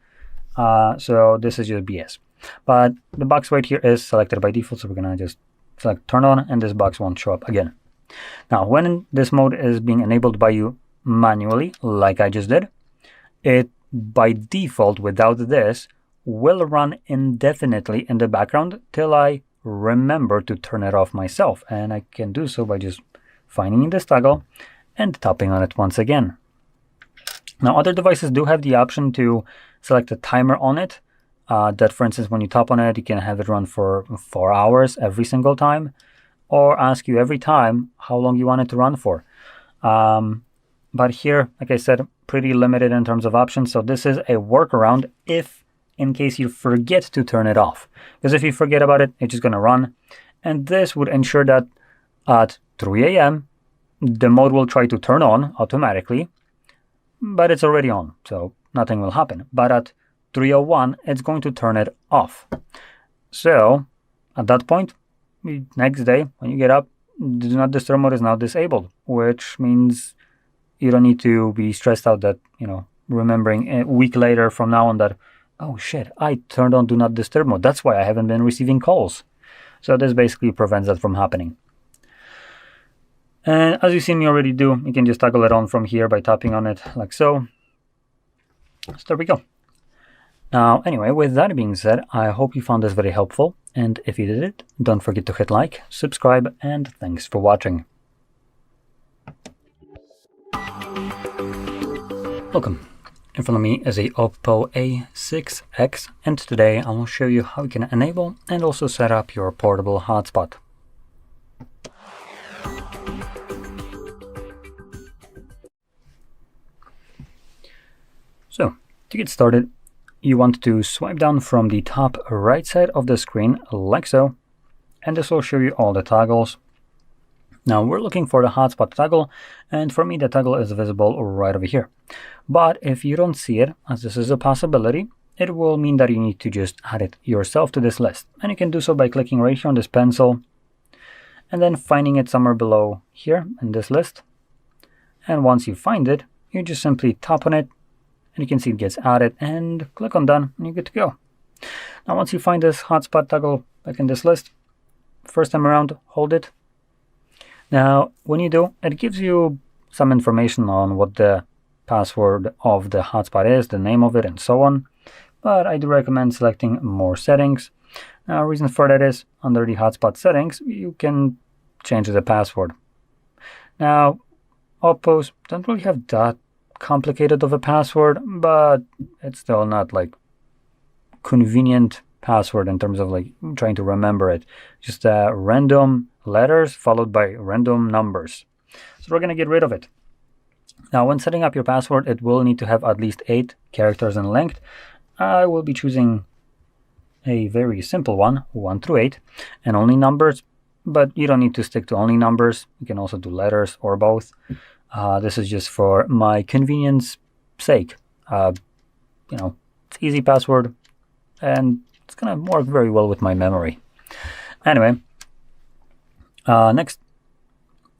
So this is just BS. But the box right here is selected by default, so we're going to just select turn on, and this box won't show up again. Now, when this mode is being enabled by you manually, like I just did, it by default, without this, will run indefinitely in the background till I remember to turn it off myself. And I can do so by just finding this toggle and tapping on it once again. Now, other devices do have the option to select a timer on it. That, for instance, when you tap on it, you can have it run for 4 hours every single time, or ask you every time how long you want it to run for. But here, like I said, pretty limited in terms of options. So this is a workaround if in case you forget to turn it off. Because if you forget about it, it's just going to run. And this would ensure that at 3 a.m., the mode will try to turn on automatically, but it's already on, so nothing will happen. But at 301, it's going to turn it off. So at that point, next day when you get up, the do not disturb mode is now disabled, which means you don't need to be stressed out that, remembering a week later from now on that, oh shit, I turned on do not disturb mode. That's why I haven't been receiving calls. So this basically prevents that from happening. And as you've seen me already do, you can just toggle it on from here by tapping on it like so. So there we go. Now, anyway, with that being said, I hope you found this very helpful. And if you did it, don't forget to hit like, subscribe, and thanks for watching. Welcome. In front of me is a OPPO A6X, and today I will show you how you can enable and also set up your portable hotspot. So, to get started, you want to swipe down from the top right side of the screen like so, and this will show you all the toggles. Now we're looking for the hotspot toggle, and for me the toggle is visible right over here. But if you don't see it, as this is a possibility, it will mean that you need to just add it yourself to this list. And you can do so by clicking right here on this pencil, and then finding it somewhere below here in this list. And once you find it, you just simply tap on it, and you can see it gets added, and click on done, and you're good to go. Now once you find this hotspot toggle back in this list, first time around, hold it. Now when you do, it gives you some information on what the password of the hotspot is, the name of it, and so on. But I do recommend selecting more settings. Now reason for that is, under the hotspot settings, you can change the password. Now OPPOs don't really have that complicated of a password, but it's still not like convenient password in terms of like trying to remember it. Just random letters followed by random numbers. So we're going to get rid of it. Now when setting up your password, it will need to have at least 8 characters in length. I will be choosing a very simple one, 1 through 8, and only numbers, but you don't need to stick to only numbers. You can also do letters or both. This is just for my convenience sake. It's easy password, and it's gonna work very well with my memory. Anyway, next,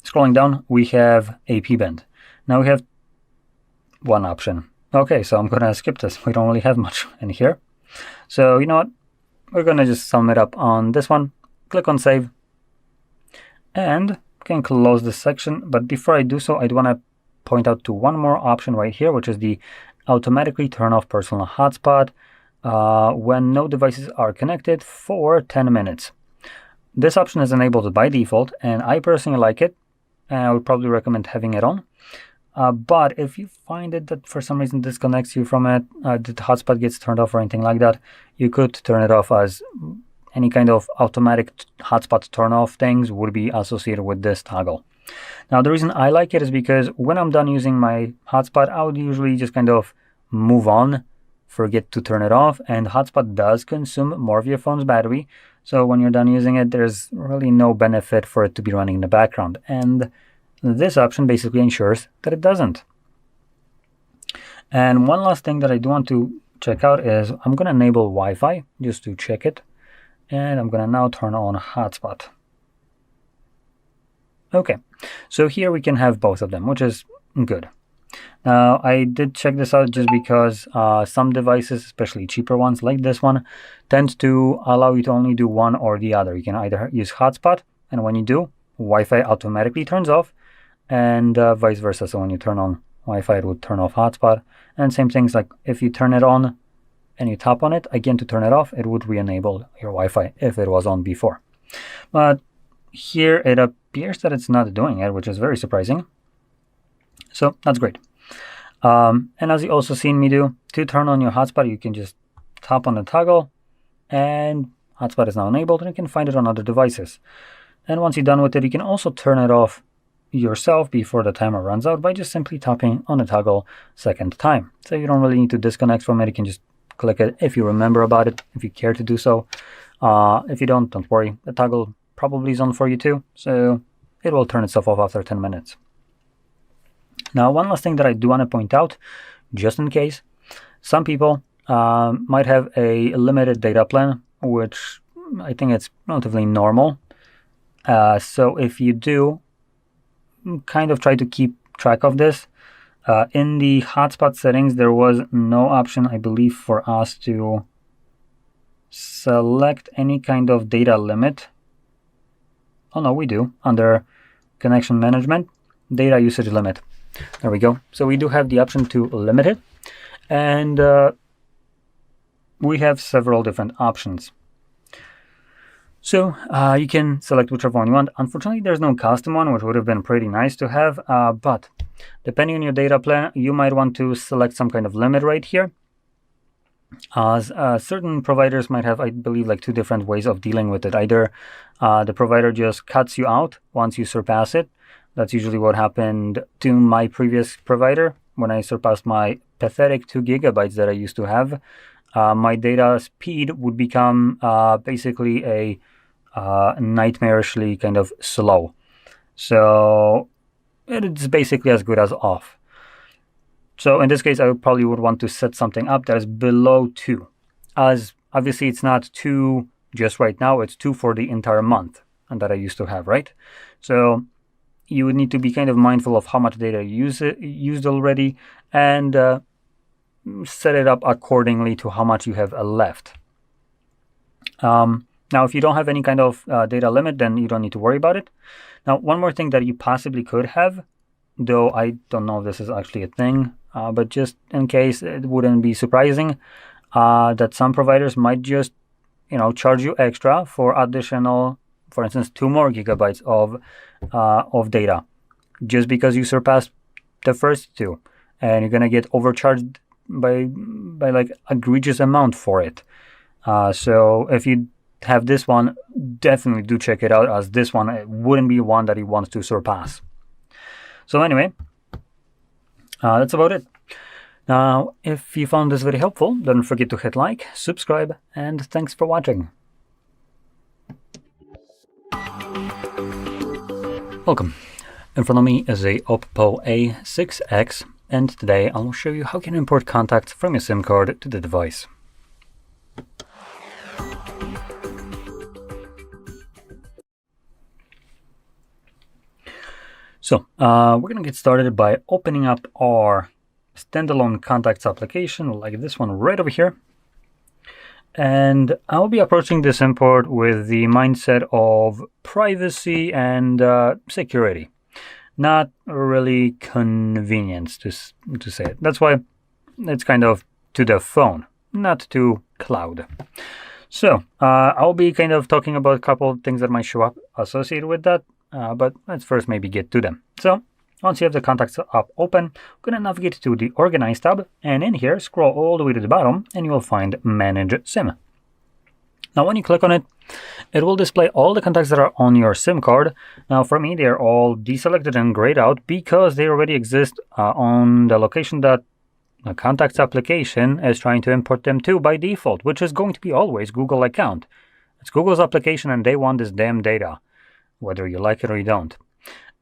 scrolling down, we have AP band. Now we have one option. Okay, so I'm gonna skip this. We don't really have much in here. So you know what? We're gonna just sum it up on this one. Click on save, and can close this section. But before I do so, I do want to point out to one more option right here, which is the automatically turn off personal hotspot when no devices are connected for 10 minutes. This option is enabled by default, and I personally like it, and I would probably recommend having it on. But if you find it that for some reason disconnects you from it, the hotspot gets turned off or anything like that, you could turn it off, as any kind of automatic hotspot turn off things would be associated with this toggle. Now the reason I like it is because when I'm done using my hotspot, I would usually just kind of move on, forget to turn it off, and hotspot does consume more of your phone's battery. So when you're done using it, there's really no benefit for it to be running in the background. And this option basically ensures that it doesn't. And one last thing that I do want to check out is I'm going to enable Wi-Fi just to check it. And I'm going to now turn on hotspot. Okay, so here we can have both of them, which is good. Now, I did check this out just because some devices, especially cheaper ones like this one, tend to allow you to only do one or the other. You can either use hotspot, and when you do, Wi-Fi automatically turns off, and vice versa. So when you turn on Wi-Fi, it would turn off hotspot. And same things, like if you turn it on and you tap on it again to turn it off, it would re-enable your Wi-Fi if it was on before. But here it appears that it's not doing it, which is very surprising. So that's great. And as you also seen me do, to turn on your hotspot, you can just tap on the toggle, and hotspot is now enabled, and you can find it on other devices. And once you're done with it, you can also turn it off yourself before the timer runs out by just simply tapping on the toggle second time. So you don't really need to disconnect from it. You can just click it if you remember about it, if you care to do so. If you don't worry. The toggle probably is on for you too, so it will turn itself off after 10 minutes. Now, one last thing that I do want to point out, just in case, some people might have a limited data plan, which I think it's relatively normal. So if you do, kind of try to keep track of this. In the hotspot settings, there was no option, I believe, for us to select any kind of data limit. Oh no, we do. Under connection management, data usage limit. There we go. So we do have the option to limit it. And we have several different options. So you can select whichever one you want. Unfortunately, there's no custom one, which would have been pretty nice to have. But depending on your data plan, you might want to select some kind of limit right here. As certain providers might have, I believe, like 2 different ways of dealing with it. Either the provider just cuts you out once you surpass it. That's usually what happened to my previous provider. When I surpassed my pathetic 2 gigabytes that I used to have, my data speed would become basically a nightmarishly kind of slow. So it's basically as good as off. So in this case, I probably would want to set something up that is below 2. As obviously it's not 2 just right now, it's 2 for the entire month and that I used to have, right? So you would need to be kind of mindful of how much data you used already and set it up accordingly to how much you have left. Now, if you don't have any kind of data limit, then you don't need to worry about it. Now, one more thing that you possibly could have, though I don't know if this is actually a thing, but just in case, it wouldn't be surprising that some providers might just, charge you extra for additional, for instance, 2 more gigabytes of data, just because you surpassed the first 2, and you're gonna get overcharged by like egregious amount for it. So if you have this one, definitely do check it out, as this one wouldn't be one that you want to surpass. So anyway, that's about it. Now, if you found this very helpful, don't forget to hit like, subscribe, and thanks for watching. Welcome. In front of me is a OPPO A6X, and today I'll show you how you can import contacts from your SIM card to the device. So we're going to get started by opening up our standalone contacts application like this one right over here. And I'll be approaching this import with the mindset of privacy and security, not really convenience, to say it. That's why it's kind of to the phone, not to cloud. So I'll be kind of talking about a couple of things that might show up associated with that. But let's first maybe get to them. So once you have the contacts app open, I'm going to navigate to the Organize tab, and in here scroll all the way to the bottom and you will find Manage SIM. Now when you click on it, it will display all the contacts that are on your SIM card. Now for me, they're all deselected and grayed out because they already exist on the location that the contacts application is trying to import them to by default, which is going to be always Google account. It's Google's application and they want this damn data, whether you like it or you don't.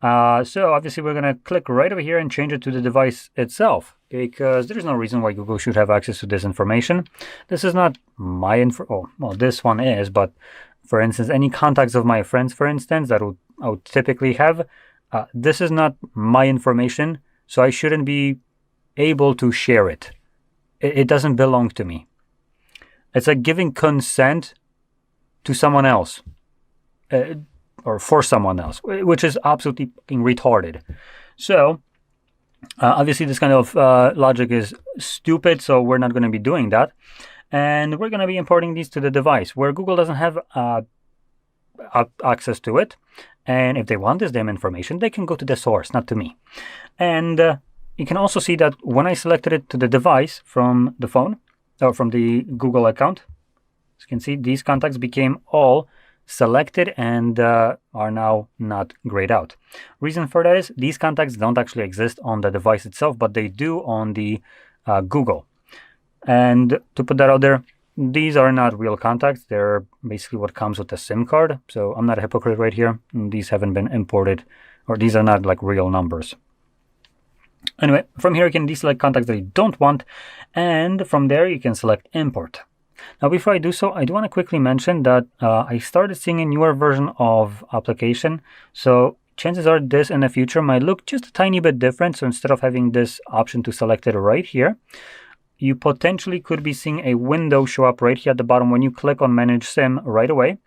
So obviously we're going to click right over here and change it to the device itself, because there's no reason why Google should have access to this information. This is not my info. Oh, well, this one is, but for instance, any contacts of my friends, for instance, that I would typically have, this is not my information, so I shouldn't be able to share it. It doesn't belong to me. It's like giving consent to someone else. Or for someone else, which is absolutely retarded. So obviously this kind of logic is stupid, so we're not going to be doing that. And we're going to be importing these to the device where Google doesn't have access to it. And if they want this damn information, they can go to the source, not to me. And you can also see that when I selected it to the device from the phone, or from the Google account, as you can see, these contacts became all selected and are now not grayed out. Reason for that is these contacts don't actually exist on the device itself, but they do on the Google. And to put that out there, these are not real contacts. They're basically what comes with a SIM card. So I'm not a hypocrite right here. These haven't been imported, or these are not like real numbers. Anyway, from here you can deselect contacts that you don't want, and from there you can select import. Now before I do so, I do want to quickly mention that I started seeing a newer version of application, so chances are this in the future might look just a tiny bit different. So instead of having this option to select it right here, you potentially could be seeing a window show up right here at the bottom when you click on Manage SIM right away.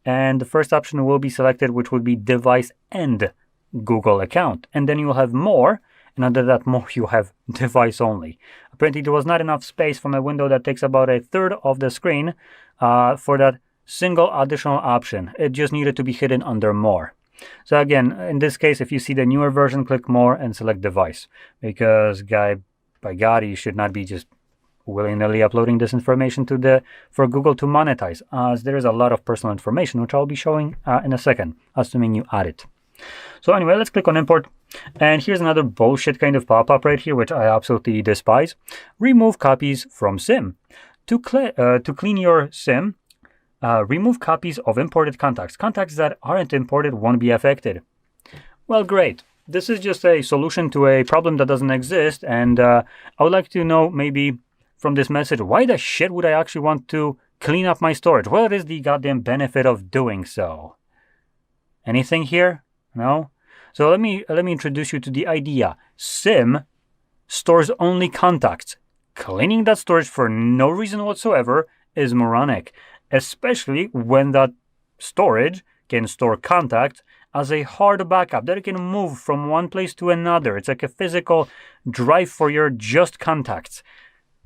And the first option will be selected, which would be device and Google account. And then you'll have more, and under that more you have device only. Apparently there was not enough space from a window that takes about a third of the screen for that single additional option. It just needed to be hidden under more. So again, in this case, if you see the newer version, click more and select device, because by God, you should not be just willy-nilly uploading this information for Google to monetize, as there is a lot of personal information, which I'll be showing in a second, assuming you add it. So anyway, let's click on import. And here's another bullshit kind of pop-up right here, which I absolutely despise. Remove copies from SIM. To clean your SIM, remove copies of imported contacts. Contacts that aren't imported won't be affected. Well, great. This is just a solution to a problem that doesn't exist. And I would like to know, maybe from this message, why the shit would I actually want to clean up my storage? What is the goddamn benefit of doing so? Anything here? No? So let me introduce you to the idea. SIM stores only contacts. Cleaning that storage for no reason whatsoever is moronic, especially when that storage can store contacts as a hard backup that it can move from one place to another. It's like a physical drive for your just contacts.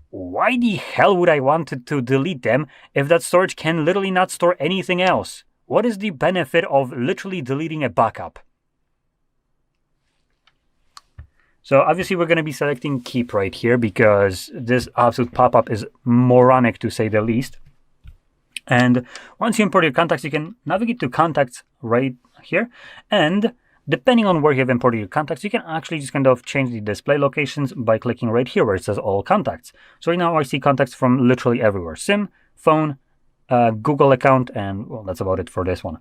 Why the hell would I want to delete them if that storage can literally not store anything else? What is the benefit of literally deleting a backup? So obviously we're going to be selecting keep right here, because this absolute pop-up is moronic to say the least. And once you import your contacts, you can navigate to contacts right here. And depending on where you have imported your contacts, you can actually just kind of change the display locations by clicking right here where it says all contacts. So right now I see contacts from literally everywhere. SIM, phone, Google account, and well, that's about it for this one.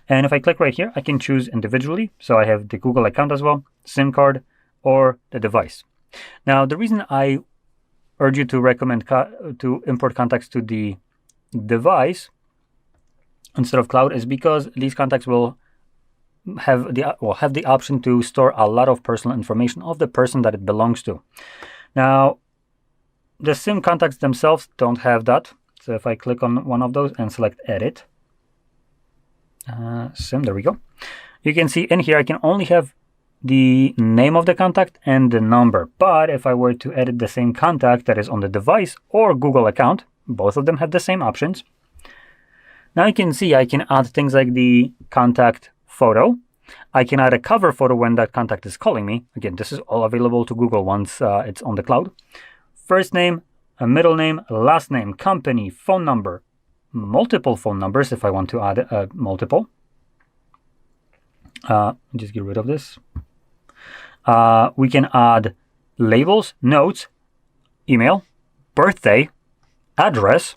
And if I click right here, I can choose individually. So I have the Google account as well, SIM card, or the device. Now, the reason I urge you to recommend to import contacts to the device instead of cloud is because these contacts will have the option to store a lot of personal information of the person that it belongs to. Now, the SIM contacts themselves don't have that. So if I click on one of those and select edit, SIM, there we go. You can see in here I can only have the name of the contact and the number. But if I were to edit the same contact that is on the device or Google account, both of them have the same options. Now you can see I can add things like the contact photo. I can add a cover photo when that contact is calling me. Again, this is all available to Google once it's on the cloud. First name, a middle name, last name, company, phone number, multiple phone numbers if I want to add multiple. Just get rid of this. We can add labels, notes, email, birthday, address,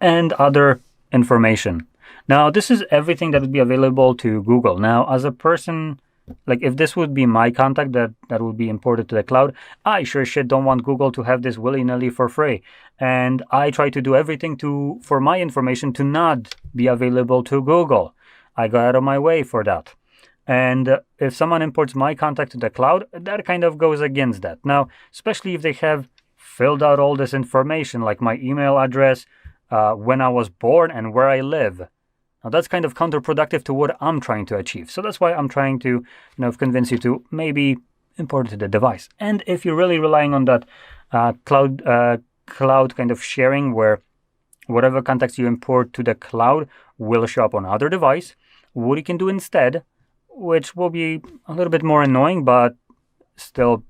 and other information. Now, this is everything that would be available to Google. Now, as a person, like if this would be my contact that would be imported to the cloud, I sure shit don't want Google to have this willy-nilly for free. And I try to do everything for my information to not be available to Google. I go out of my way for that. And if someone imports my contact to the cloud, that kind of goes against that. Now, especially if they have filled out all this information, like my email address, when I was born, and where I live. Now, that's kind of counterproductive to what I'm trying to achieve. So that's why I'm trying to convince you to maybe import it to the device. And if you're really relying on that cloud kind of sharing, where whatever contacts you import to the cloud will show up on other device, what you can do instead, which will be a little bit more annoying, but still,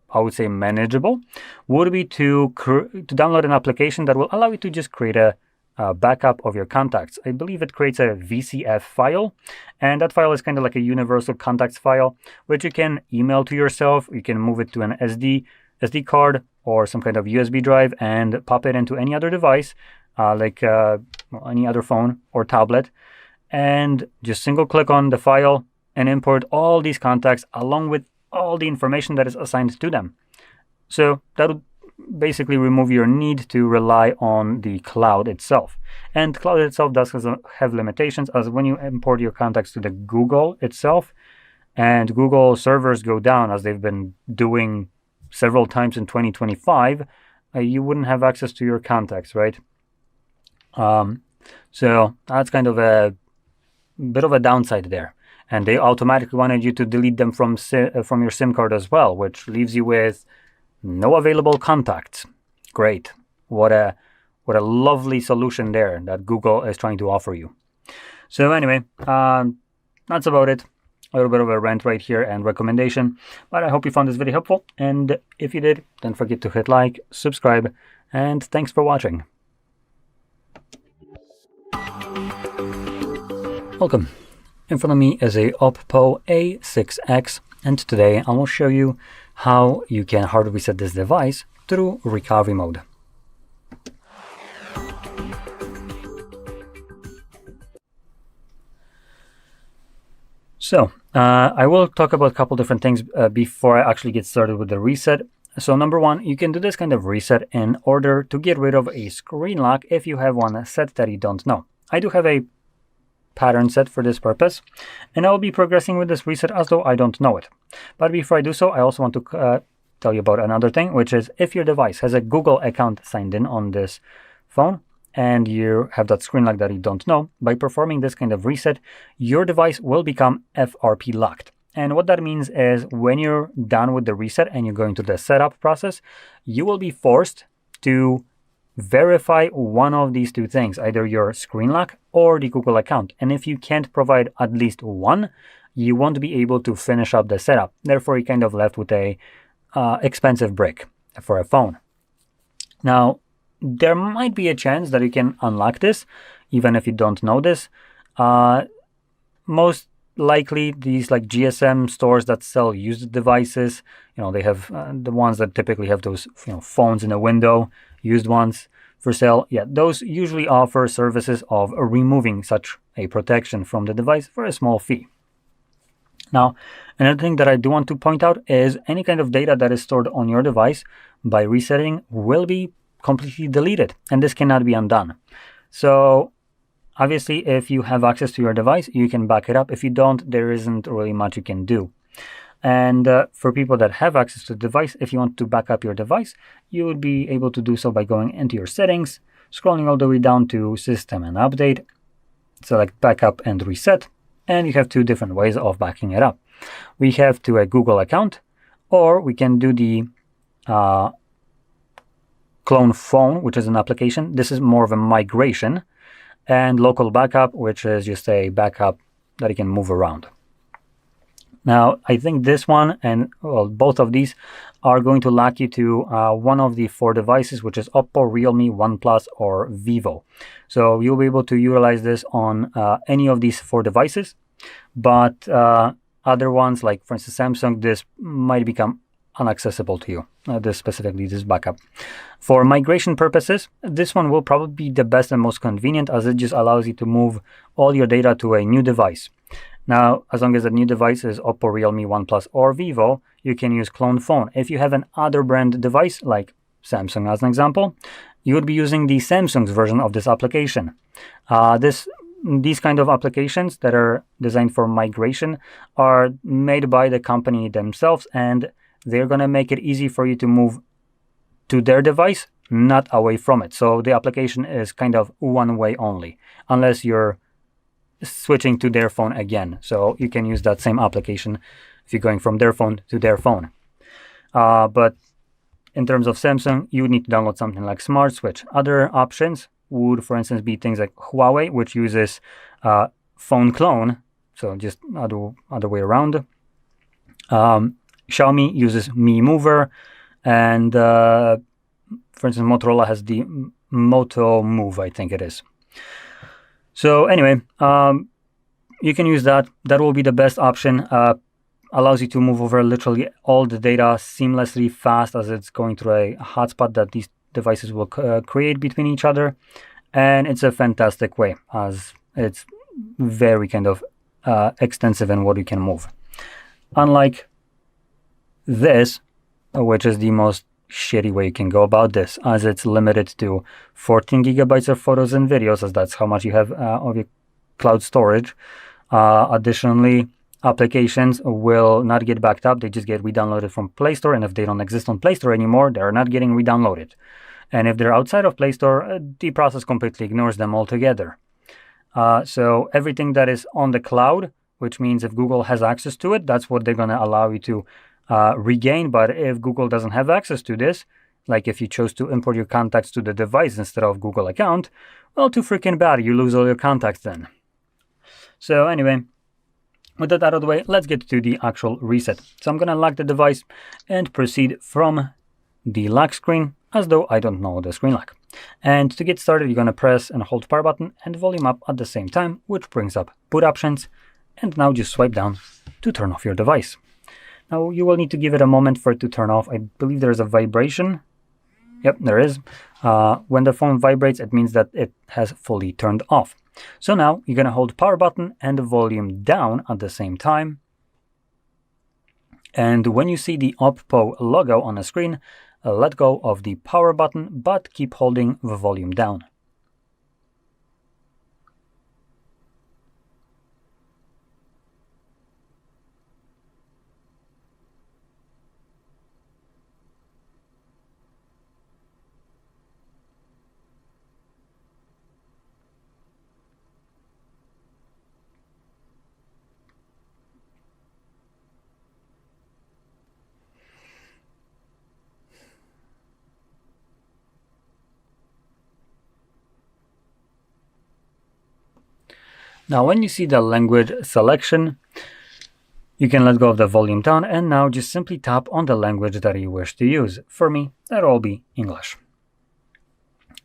I would say manageable, would be to download an application that will allow you to just create a backup of your contacts. I believe it creates a VCF file, and that file is kind of like a universal contacts file, which you can email to yourself. You can move it to an SD card or some kind of USB drive and pop it into any other device, like any other phone or tablet, and just single click on the file and import all these contacts along with all the information that is assigned to them. So that would basically remove your need to rely on the cloud itself. And cloud itself does have limitations, as when you import your contacts to the Google itself, and Google servers go down, as they've been doing several times in 2025, you wouldn't have access to your contacts, right? So that's kind of a bit of a downside there. And they automatically wanted you to delete them from your SIM card as well, which leaves you with no available contacts. Great. What a lovely solution there that Google is trying to offer you. So anyway, that's about it. A little bit of a rant right here and recommendation, but I hope you found this video helpful. And if you did, don't forget to hit like, subscribe, and thanks for watching. Welcome. In front of me is a OPPO A6X, and today I will show you how you can hard reset this device through recovery mode. So I will talk about a couple different things before I actually get started with the reset. So number one, you can do this kind of reset in order to get rid of a screen lock if you have one set that you don't know. I do have a pattern set for this purpose, and I will be progressing with this reset as though I don't know it. But before I do so, I also want to tell you about another thing, which is if your device has a Google account signed in on this phone and you have that screen lock that you don't know, by performing this kind of reset, your device will become FRP locked. And what that means is when you're done with the reset and you're going through the setup process, you will be forced to verify one of these two things, either your screen lock or the Google account. And if you can't provide at least one, you won't be able to finish up the setup. Therefore, you're kind of left with a expensive brick for a phone. Now, there might be a chance that you can unlock this, even if you don't know this. Most likely, these like GSM stores that sell used devices, they have the ones that typically have those phones in a window, used ones for sale. Yeah, those usually offer services of removing such a protection from the device for a small fee. Now, another thing that I do want to point out is any kind of data that is stored on your device by resetting will be completely deleted, and this cannot be undone. So obviously, if you have access to your device, you can back it up. If you don't, there isn't really much you can do. And for people that have access to the device, if you want to back up your device, you would be able to do so by going into your settings, scrolling all the way down to System and Update, select Backup and Reset, and you have two different ways of backing it up. We have to a Google account, or we can do the Clone Phone, which is an application. This is more of a migration, and Local Backup, which is just a backup that you can move around. Now, I think this one and both of these are going to lock you to one of the four devices, which is OPPO, Realme, OnePlus, or Vivo. So you'll be able to utilize this on any of these four devices. But other ones, like for instance Samsung, this might become inaccessible to you, this backup. For migration purposes, this one will probably be the best and most convenient, as it just allows you to move all your data to a new device. Now, as long as the new device is OPPO, Realme, OnePlus, or Vivo, you can use Clone Phone. If you have an other brand device, like Samsung as an example, you would be using the Samsung's version of this application. These kind of applications that are designed for migration are made by the company themselves, and they're going to make it easy for you to move to their device, not away from it. So the application is kind of one way only, unless you're switching to their phone again. So you can use that same application if you're going from their phone to their phone. But in terms of Samsung, you would need to download something like Smart Switch. Other options would, for instance, be things like Huawei, which uses phone clone, so just other way around. Xiaomi uses Mi Mover, and for instance, Motorola has the Moto Move, I think it is. So anyway, you can use that. That will be the best option. Allows you to move over literally all the data seamlessly fast, as it's going through a hotspot that these devices will create between each other. And it's a fantastic way, as it's very kind of extensive in what you can move. Unlike this, which is the most shitty way you can go about this, as it's limited to 14 gigabytes of photos and videos, as that's how much you have of your cloud storage. Additionally, applications will not get backed up, they just get re-downloaded from Play Store, and if they don't exist on Play Store anymore, they're not getting re-downloaded. And if they're outside of Play Store, the process completely ignores them altogether. So everything that is on the cloud, which means if Google has access to it, that's what they're going to allow you to regain. But if Google doesn't have access to this, like if you chose to import your contacts to the device instead of Google account, well, too freaking bad, you lose all your contacts then. So anyway, with that out of the way, let's get to the actual reset. So I'm going to lock the device and proceed from the lock screen as though I don't know the screen lock. And to get started, you're going to press and hold power button and volume up at the same time, which brings up boot options. And now just swipe down to turn off your device. Now you will need to give it a moment for it to turn off. I believe there's a vibration. Yep, there is. When the phone vibrates, it means that it has fully turned off. So now you're going to hold power button and the volume down at the same time. And when you see the OPPO logo on the screen, let go of the power button, but keep holding the volume down. Now when you see the language selection, you can let go of the volume down and now just simply tap on the language that you wish to use. For me, that'll all be English.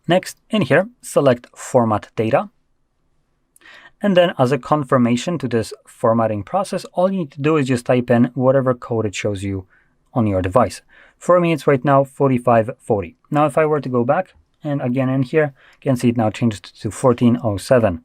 Next, in here, select Format Data. And then as a confirmation to this formatting process, all you need to do is just type in whatever code it shows you on your device. For me, it's right now 4540. Now, if I were to go back and again in here, you can see it now changed to 1407.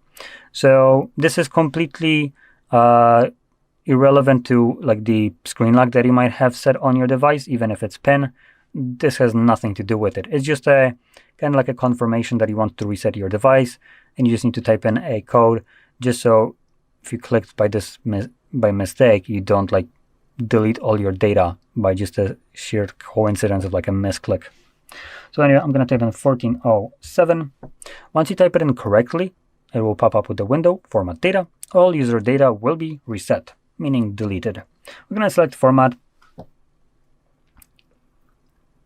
So this is completely irrelevant to like the screen lock that you might have set on your device, even if it's PIN. This has nothing to do with it. It's just a kind of like a confirmation that you want to reset your device, and you just need to type in a code just so if you clicked by this by mistake, you don't like delete all your data by just a sheer coincidence of like a misclick. So anyway, I'm going to type in 1407. Once you type it in correctly, it will pop up with the window, Format Data. All user data will be reset, meaning deleted. We're going to select Format.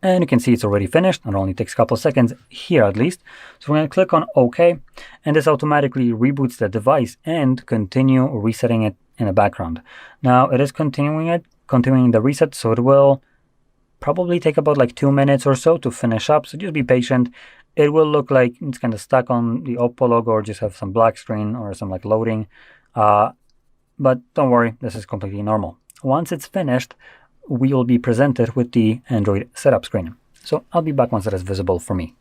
And you can see it's already finished. It only takes a couple of seconds here at least. So we're going to click on OK. And this automatically reboots the device and continue resetting it in the background. Now it is continuing the reset, so it will probably take about like 2 minutes or so to finish up. So just be patient. It will look like it's kind of stuck on the OPPO logo or just have some black screen or some like loading. But don't worry, this is completely normal. Once it's finished, we will be presented with the Android setup screen. So I'll be back once it is visible for me.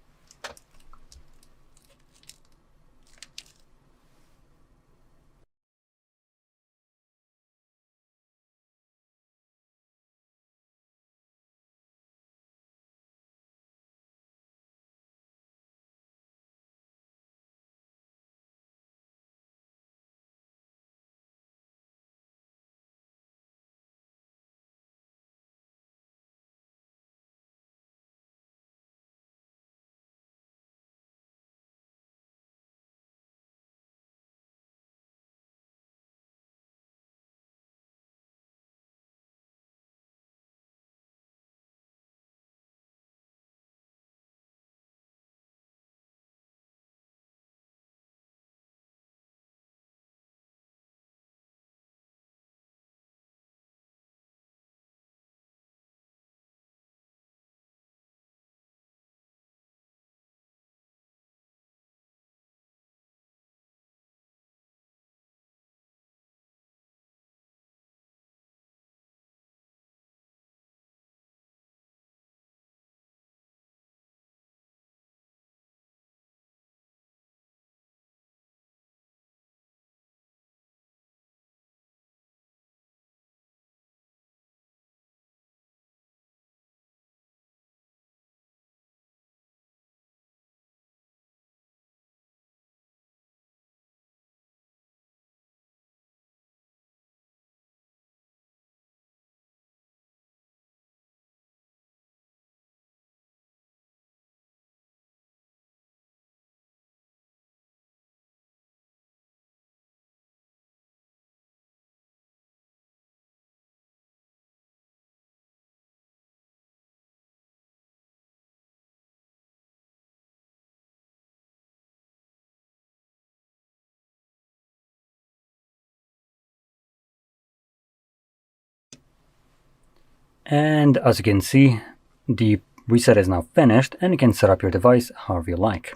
And as you can see, the reset is now finished, and you can set up your device however you like.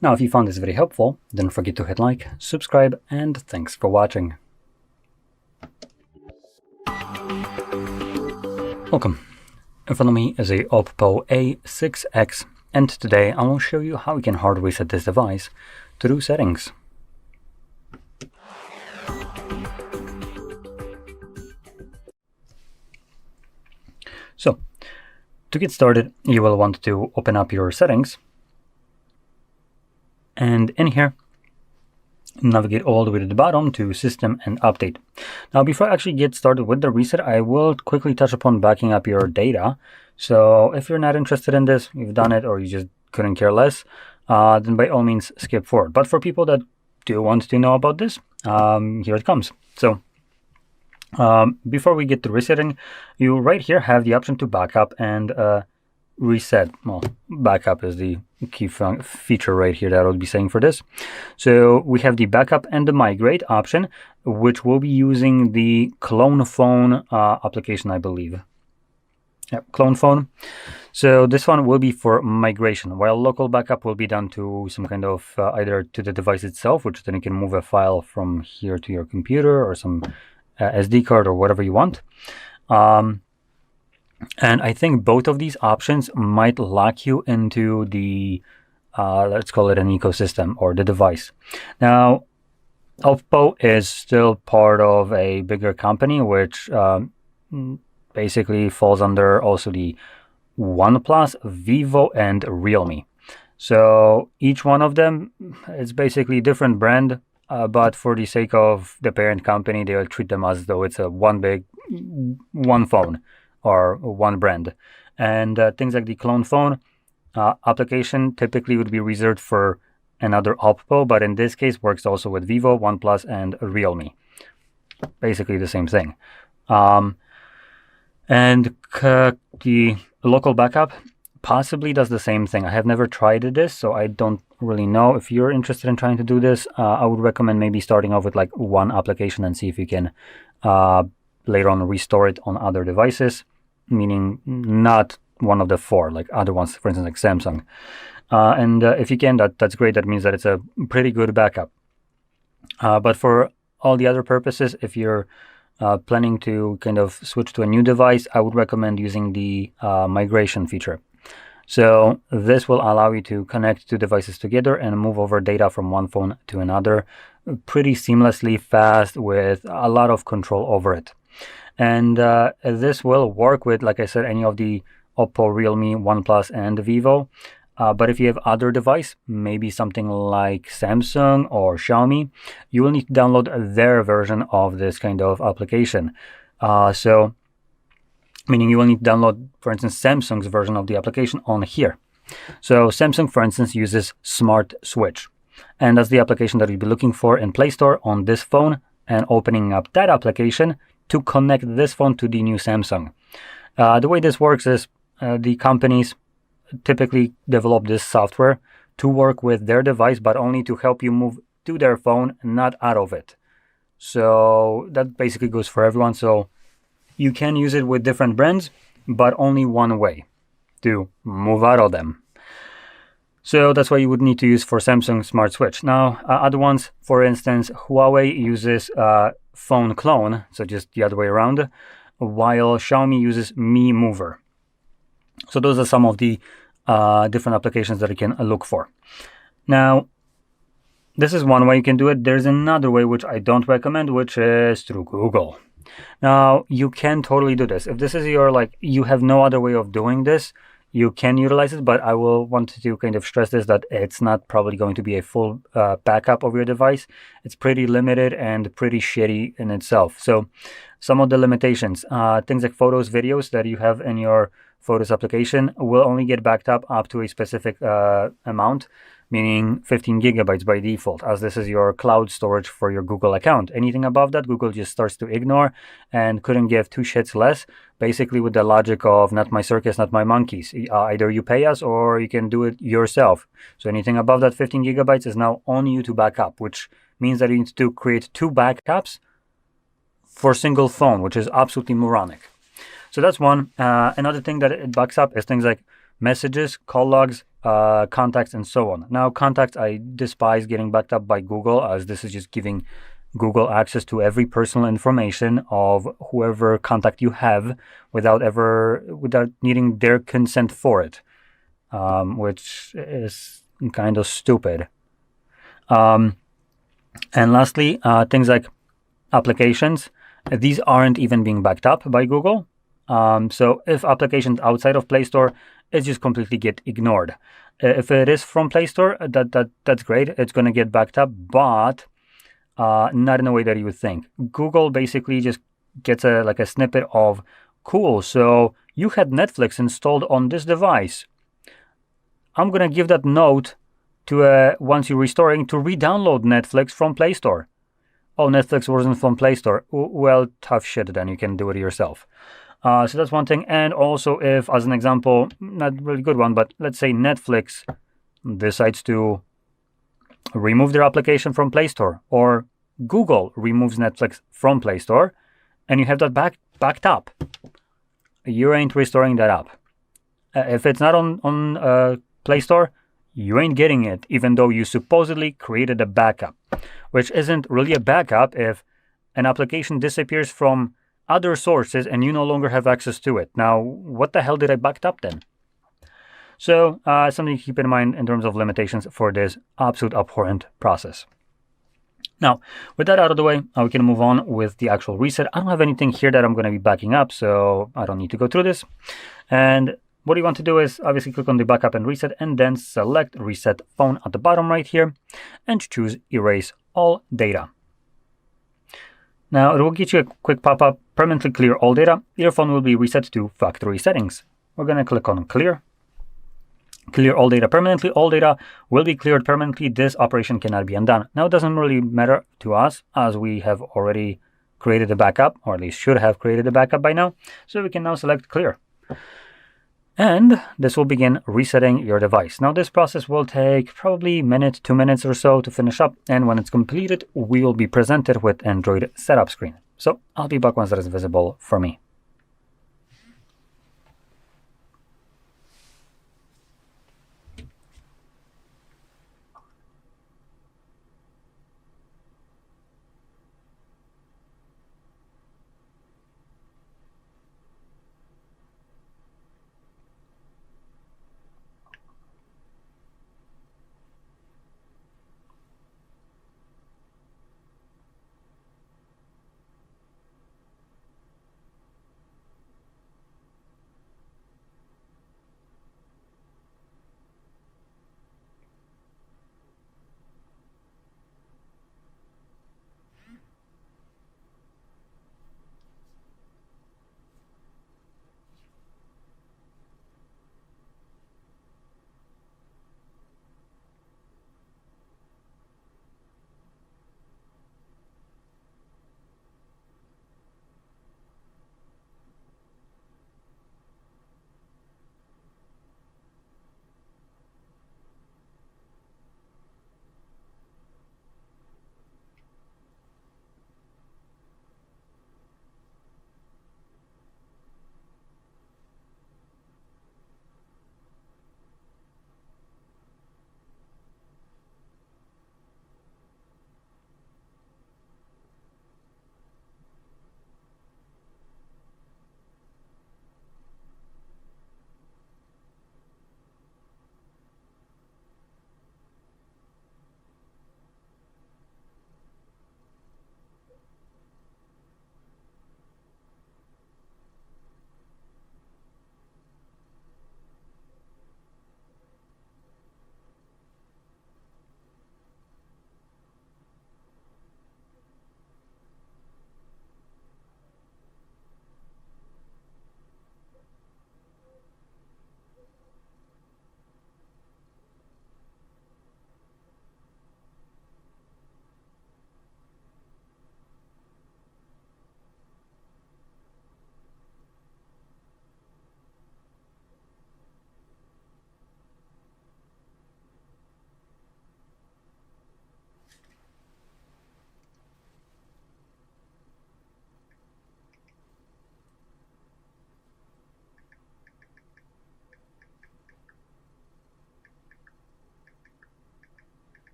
Now, if you found this video helpful, don't forget to hit like, subscribe, and thanks for watching. Welcome. In front of me is a OPPO A6X, and today I will show you how you can hard reset this device through settings. So, to get started, you will want to open up your settings, and in here, navigate all the way to the bottom to System and Update. Now, before I actually get started with the reset, I will quickly touch upon backing up your data. So if you're not interested in this, you've done it, or you just couldn't care less, then by all means skip forward. But for people that do want to know about this, here it comes. So before we get to resetting, you right here have the option to backup and reset. Well, backup is the key feature right here that I would be saying for this. So we have the backup and the migrate option, which will be using the clone phone application, I believe. Yep, clone phone. So this one will be for migration, while local backup will be done to some kind of either to the device itself, which then you can move a file from here to your computer, or some SD card, or whatever you want. And I think both of these options might lock you into the, let's call it an ecosystem, or the device. Now, OPPO is still part of a bigger company, which basically falls under also the OnePlus, Vivo, and Realme. So each one of them is basically a different brand, but for the sake of the parent company, they will treat them as though it's a one phone, or one brand. And things like the clone phone application typically would be reserved for another OPPO, but in this case works also with Vivo, OnePlus, and Realme. Basically the same thing. And the local backup possibly does the same thing. I have never tried this, so I don't really know. If you're interested in trying to do this, I would recommend maybe starting off with like one application and see if you can later on restore it on other devices, meaning not one of the four, like other ones, for instance, like Samsung. And if you can, that's great. That means that it's a pretty good backup. But for all the other purposes, if you're planning to kind of switch to a new device, I would recommend using the migration feature. So this will allow you to connect two devices together and move over data from one phone to another pretty seamlessly, fast, with a lot of control over it. And this will work with, like I said, any of the OPPO, Realme, OnePlus, and Vivo. But if you have other device, maybe something like Samsung or Xiaomi, you will need to download their version of this kind of application. So meaning you will need to download, for instance, Samsung's version of the application on here. So Samsung, for instance, uses Smart Switch. And that's the application that you'll be looking for in Play Store on this phone, and opening up that application to connect this phone to the new Samsung. The way this works is the companies typically develop this software to work with their device, but only to help you move to their phone, not out of it. So that basically goes for everyone. So you can use it with different brands, but only one way, to move out of them. So that's why you would need to use for Samsung Smart Switch. Now, other ones, for instance, Huawei uses phone clone, so just the other way around, while Xiaomi uses Mi Mover. So those are some of the different applications that you can look for. Now, this is one way you can do it. There's another way which I don't recommend, which is through Google. Now, you can totally do this. If this is your, like, you have no other way of doing this, you can utilize it, but I will want to kind of stress this, that it's not probably going to be a full backup of your device. It's pretty limited and pretty shitty in itself. So some of the limitations, things like photos, videos that you have in your Photos application will only get backed up to a specific amount, meaning 15 gigabytes by default, as this is your cloud storage for your Google account. Anything above that, Google just starts to ignore and couldn't give two shits less, basically with the logic of not my circus, not my monkeys. Either you pay us or you can do it yourself. So anything above that 15 gigabytes is now on you to back up, which means that you need to create two backups for a single phone, which is absolutely moronic. So that's one. Another thing that it backs up is things like messages, call logs, contacts, and so on. Now, contacts, I despise getting backed up by Google, as this is just giving Google access to every personal information of whoever contact you have without needing their consent for it, which is kind of stupid. And lastly, things like applications. These aren't even being backed up by Google. So if applications outside of Play Store, it just completely get ignored. If it is from Play Store, that's great. It's going to get backed up, but not in a way that you would think. Google basically just gets a snippet of, cool, so you had Netflix installed on this device. I'm going to give that note to, once you're restoring, to re-download Netflix from Play Store. Oh, Netflix wasn't from Play Store. Well, tough shit, then you can do it yourself. So that's one thing. And also, if, as an example, not really good one, but let's say Netflix decides to remove their application from Play Store, or Google removes Netflix from Play Store, and you have that backed up, you ain't restoring that app. If it's not on Play Store, you ain't getting it, even though you supposedly created a backup, which isn't really a backup if an application disappears from other sources and you no longer have access to it. Now, what the hell did I back up then? So something to keep in mind in terms of limitations for this absolute abhorrent process. Now, with that out of the way, we can move on with the actual reset. I don't have anything here that I'm going to be backing up, so I don't need to go through this. And what you want to do is obviously click on the backup and reset, and then select reset phone at the bottom right here and choose erase all data. Now, it will get you a quick pop-up, permanently clear all data. Your phone will be reset to factory settings. We're going to click on clear. Clear all data permanently. All data will be cleared permanently. This operation cannot be undone. Now, it doesn't really matter to us, as we have already created a backup, or at least should have created a backup by now. So we can now select clear. And this will begin resetting your device. Now, this process will take probably a minute, 2 minutes or so to finish up. And when it's completed, we will be presented with Android setup screen. So I'll be back once that is visible for me.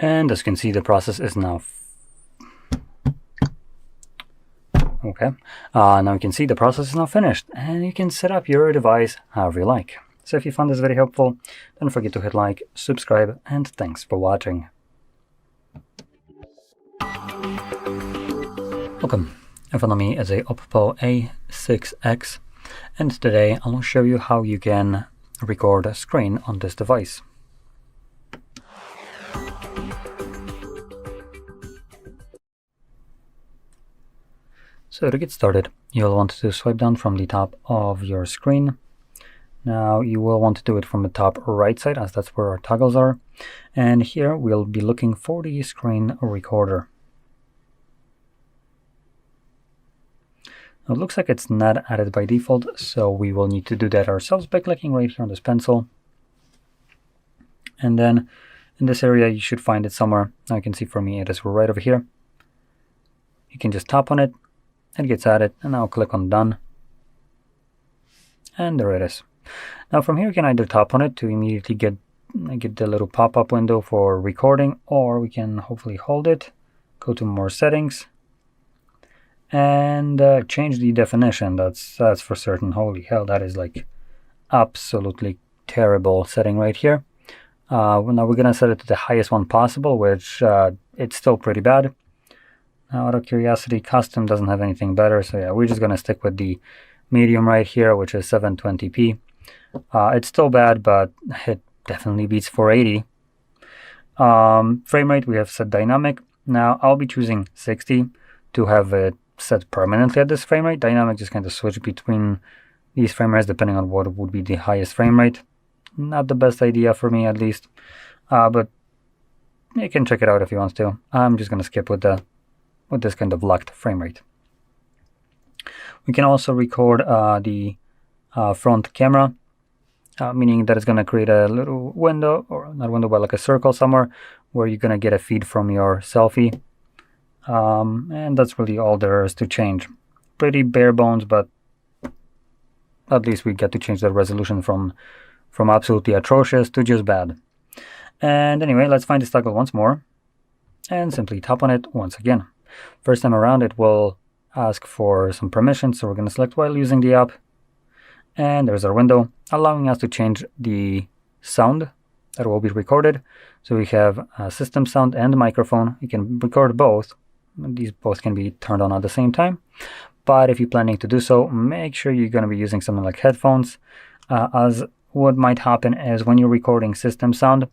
And as you can see, the process is now now you can see the process is now finished, and you can set up your device however you like. So if you found this very helpful, don't forget to hit like, subscribe, and thanks for watching. Welcome. In front of me is a OPPO A6X, and today I'll show you how you can record a screen on this device. So to get started, you'll want to swipe down from the top of your screen. Now you will want to do it from the top right side, as that's where our toggles are. And here we'll be looking for the screen recorder. Now it looks like it's not added by default, so we will need to do that ourselves by clicking right here on this pencil. And then in this area you should find it somewhere. Now you can see for me it is right over here. You can just tap on it. It gets added, and now click on Done. And there it is. Now from here you can either tap on it to immediately get the little pop-up window for recording, or we can hopefully hold it, go to More Settings, and change the definition. That's for certain. Holy hell, that is like absolutely terrible setting right here. Now we're gonna set it to the highest one possible, which it's still pretty bad. Now, out of curiosity, custom doesn't have anything better, so yeah, we're just gonna stick with the medium right here, which is 720p. It's still bad, but it definitely beats 480. Frame rate we have set dynamic. Now I'll be choosing 60 to have it set permanently at this frame rate. Dynamic just kind of switch between these frame rates depending on what would be the highest frame rate. Not the best idea for me, at least, but you can check it out if you want to. I'm just gonna skip with this kind of locked frame rate. We can also record the front camera, meaning that it's going to create a little window, or not window, but like a circle somewhere where you're going to get a feed from your selfie. And that's really all there is to change. Pretty bare bones, but at least we get to change the resolution from absolutely atrocious to just bad. And anyway, let's find this toggle once more and simply tap on it once again. First time around it will ask for some permissions, so we're going to select while using the app, and there's our window allowing us to change the sound that will be recorded. So we have system sound and microphone. You can record both. These both can be turned on at the same time, but if you're planning to do so, make sure you're going to be using something like headphones, as what might happen is when you're recording system sound,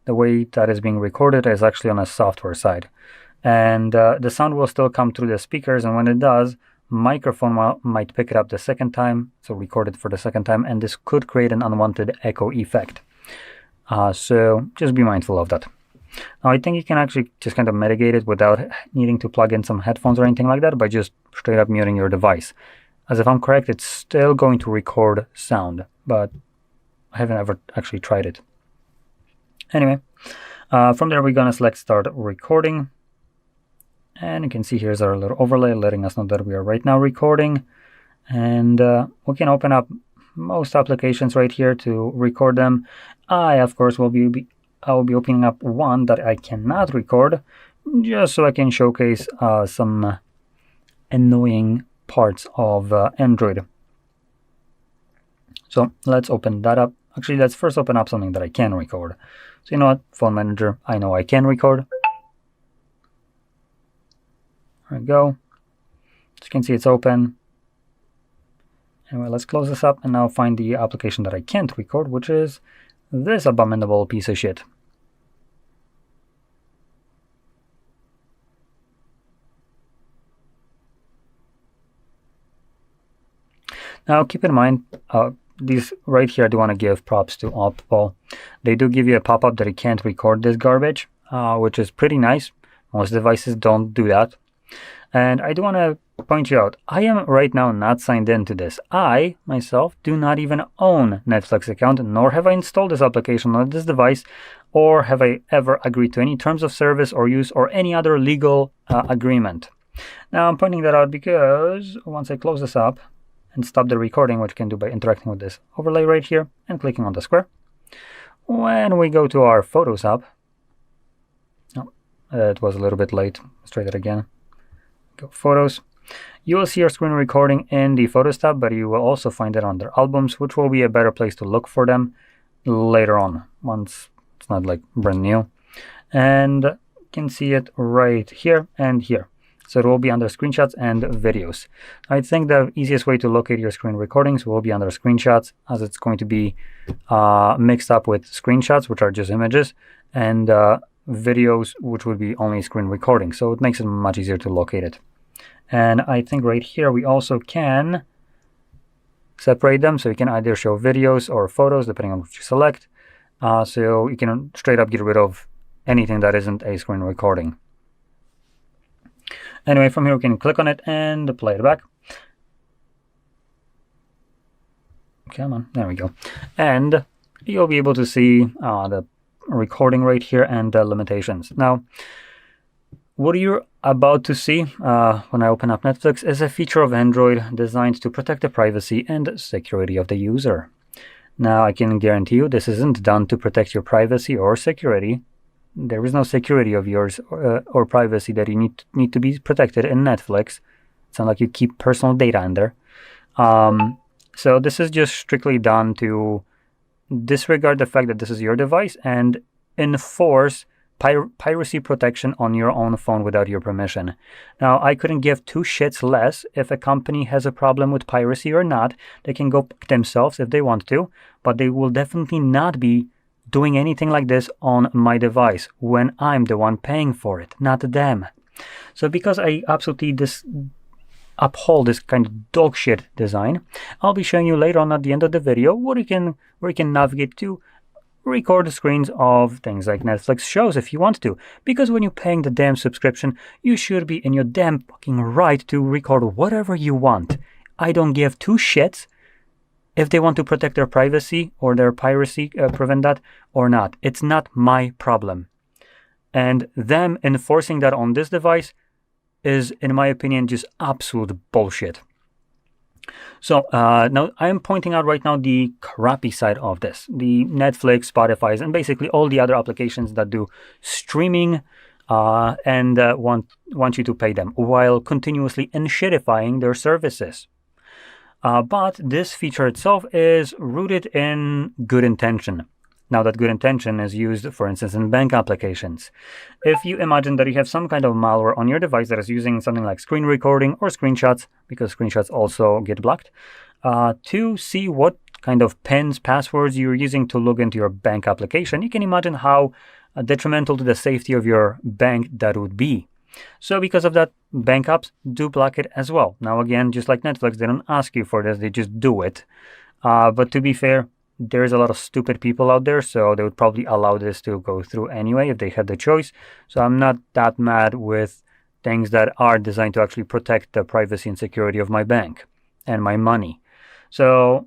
the way that is being recorded is actually on a software side. And the sound will still come through the speakers, and when it does, microphone might pick it up the second time, so record it for the second time, and this could create an unwanted echo effect. So just be mindful of that. Now I think you can actually just kind of mitigate it without needing to plug in some headphones or anything like that by just straight up muting your device. As if I'm correct, it's still going to record sound, but I haven't ever actually tried it. Anyway, from there we're going to select Start Recording. And you can see here's our little overlay letting us know that we are right now recording. And we can open up most applications right here to record them. Of course, I will be opening up one that I cannot record, just so I can showcase some annoying parts of Android. So let's open that up. Actually, let's first open up something that I can record. So you know what? Phone Manager, I know I can record. There we go. As you can see, it's open. Anyway, let's close this up and now find the application that I can't record, which is this abominable piece of shit. Now keep in mind, these right here, I do want to give props to OPPO. They do give you a pop-up that it can't record this garbage, which is pretty nice. Most devices don't do that. And I do want to point you out, I am right now not signed into this. I, myself, do not even own Netflix account, nor have I installed this application on this device, or have I ever agreed to any terms of service or use or any other legal agreement. Now I'm pointing that out because once I close this up and stop the recording, which you can do by interacting with this overlay right here and clicking on the square, when we go to our Photos app, It was a little bit late. Let's try that again. Go Photos. You will see your screen recording in the Photos tab, but you will also find it under Albums, which will be a better place to look for them later on, once it's not like brand new. And you can see it right here and here. So it will be under Screenshots and Videos. I think the easiest way to locate your screen recordings will be under Screenshots, as it's going to be mixed up with Screenshots, which are just images, and Videos, which would be only screen recording. So it makes it much easier to locate it. And I think right here we also can separate them, so you can either show videos or photos depending on what you select. So you can straight up get rid of anything that isn't a screen recording. Anyway, from here we can click on it and play it back. Come on, there we go. And you'll be able to see the recording right here and the limitations. Now, what you're about to see when I open up Netflix is a feature of Android designed to protect the privacy and security of the user. Now, I can guarantee you this isn't done to protect your privacy or security. There is no security of yours or privacy that you need to be protected in Netflix. It's not like you keep personal data in there. So this is just strictly done to disregard the fact that this is your device and enforce piracy protection on your own phone without your permission. Now, I couldn't give two shits less if a company has a problem with piracy or not. They can go themselves if they want to, but they will definitely not be doing anything like this on my device when I'm the one paying for it, not them. So because I absolutely uphold this kind of dog shit design, I'll be showing you later on at the end of the video where you can navigate to record the screens of things like Netflix shows if you want to. Because when you're paying the damn subscription, you should be in your damn fucking right to record whatever you want. I don't give two shits if they want to protect their privacy or their piracy, prevent that or not. It's not my problem. And them enforcing that on this device is, in my opinion, just absolute bullshit. So now I am pointing out right now the crappy side of this. The Netflix, Spotify's, and basically all the other applications that do streaming and want you to pay them while continuously enshittifying their services. But this feature itself is rooted in good intention. Now, that good intention is used, for instance, in bank applications. If you imagine that you have some kind of malware on your device that is using something like screen recording or screenshots, because screenshots also get blocked, to see what kind of pins, passwords you're using to log into your bank application, you can imagine how detrimental to the safety of your bank that would be. So because of that, bank apps do block it as well. Now again, just like Netflix, they don't ask you for this, they just do it. But to be fair, there's a lot of stupid people out there, so they would probably allow this to go through anyway if they had the choice. So I'm not that mad with things that are designed to actually protect the privacy and security of my bank and my money. So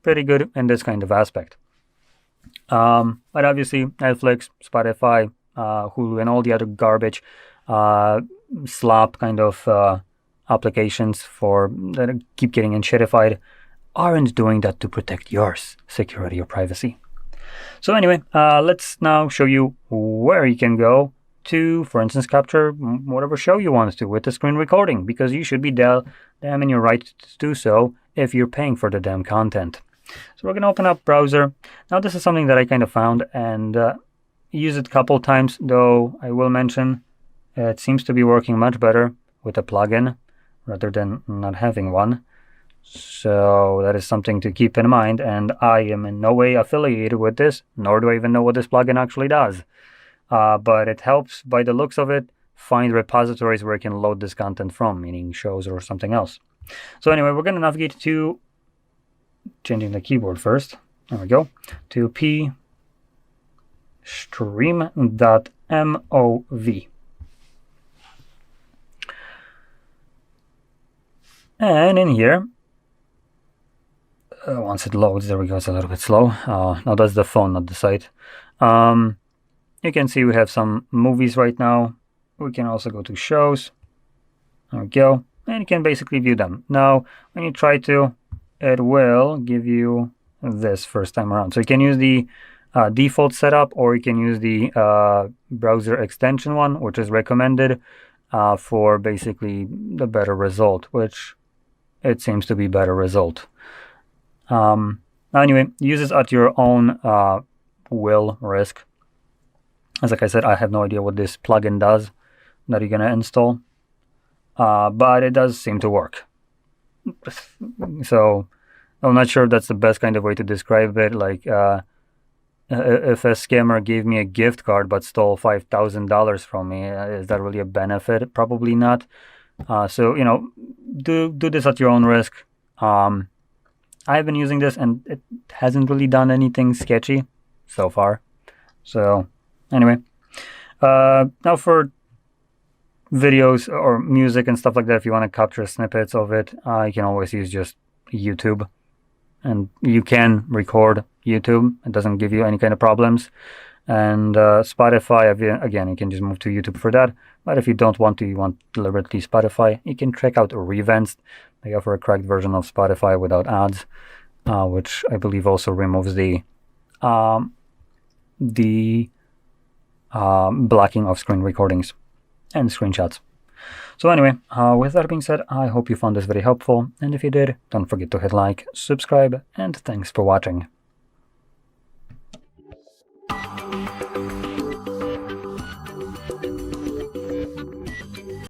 pretty good in this kind of aspect. But obviously Netflix, Spotify, Hulu, and all the other garbage slop kind of applications that keep getting enshittified aren't doing that to protect yours security or privacy. So anyway, let's now show you where you can go to, for instance, capture whatever show you want to with the screen recording, because you should be damn in your right to do so if you're paying for the damn content. So we're going to open up browser. Now this is something that I kind of found and used it a couple times, though I will mention it seems to be working much better with a plugin rather than not having one. So that is something to keep in mind, and I am in no way affiliated with this, nor do I even know what this plugin actually does. But it helps, by the looks of it, find repositories where you can load this content from, meaning shows or something else. So anyway, we're going to navigate to, changing the keyboard first, there we go, to pstream.mov. And in here, once it loads, there we go, it's a little bit slow. Now that's the phone, not the site. You can see we have some movies right now. We can also go to shows. There we go. And you can basically view them. Now, when you try to, it will give you this first time around. So you can use the default setup, or you can use the browser extension one, which is recommended for basically the better result, which it seems to be better result. Anyway, use this at your own will, risk. As like I said, I have no idea what this plugin does that you're gonna install, but it does seem to work. So I'm not sure if that's the best kind of way to describe it. Like if a scammer gave me a gift card but stole $5,000 from me, is that really a benefit? Probably not. So you know, do this at your own risk. I've been using this and it hasn't really done anything sketchy so far. So anyway, now for videos or music and stuff like that, if you want to capture snippets of it, you can always use just YouTube. And you can record YouTube. It doesn't give you any kind of problems. And Spotify, again, you can just move to YouTube for that. But if you don't want to, you want deliberately Spotify, you can check out Revanced. They offer a cracked version of Spotify without ads, which I believe also removes the blocking of screen recordings and screenshots. So anyway, with that being said, I hope you found this very helpful, and if you did, don't forget to hit like, subscribe, and thanks for watching.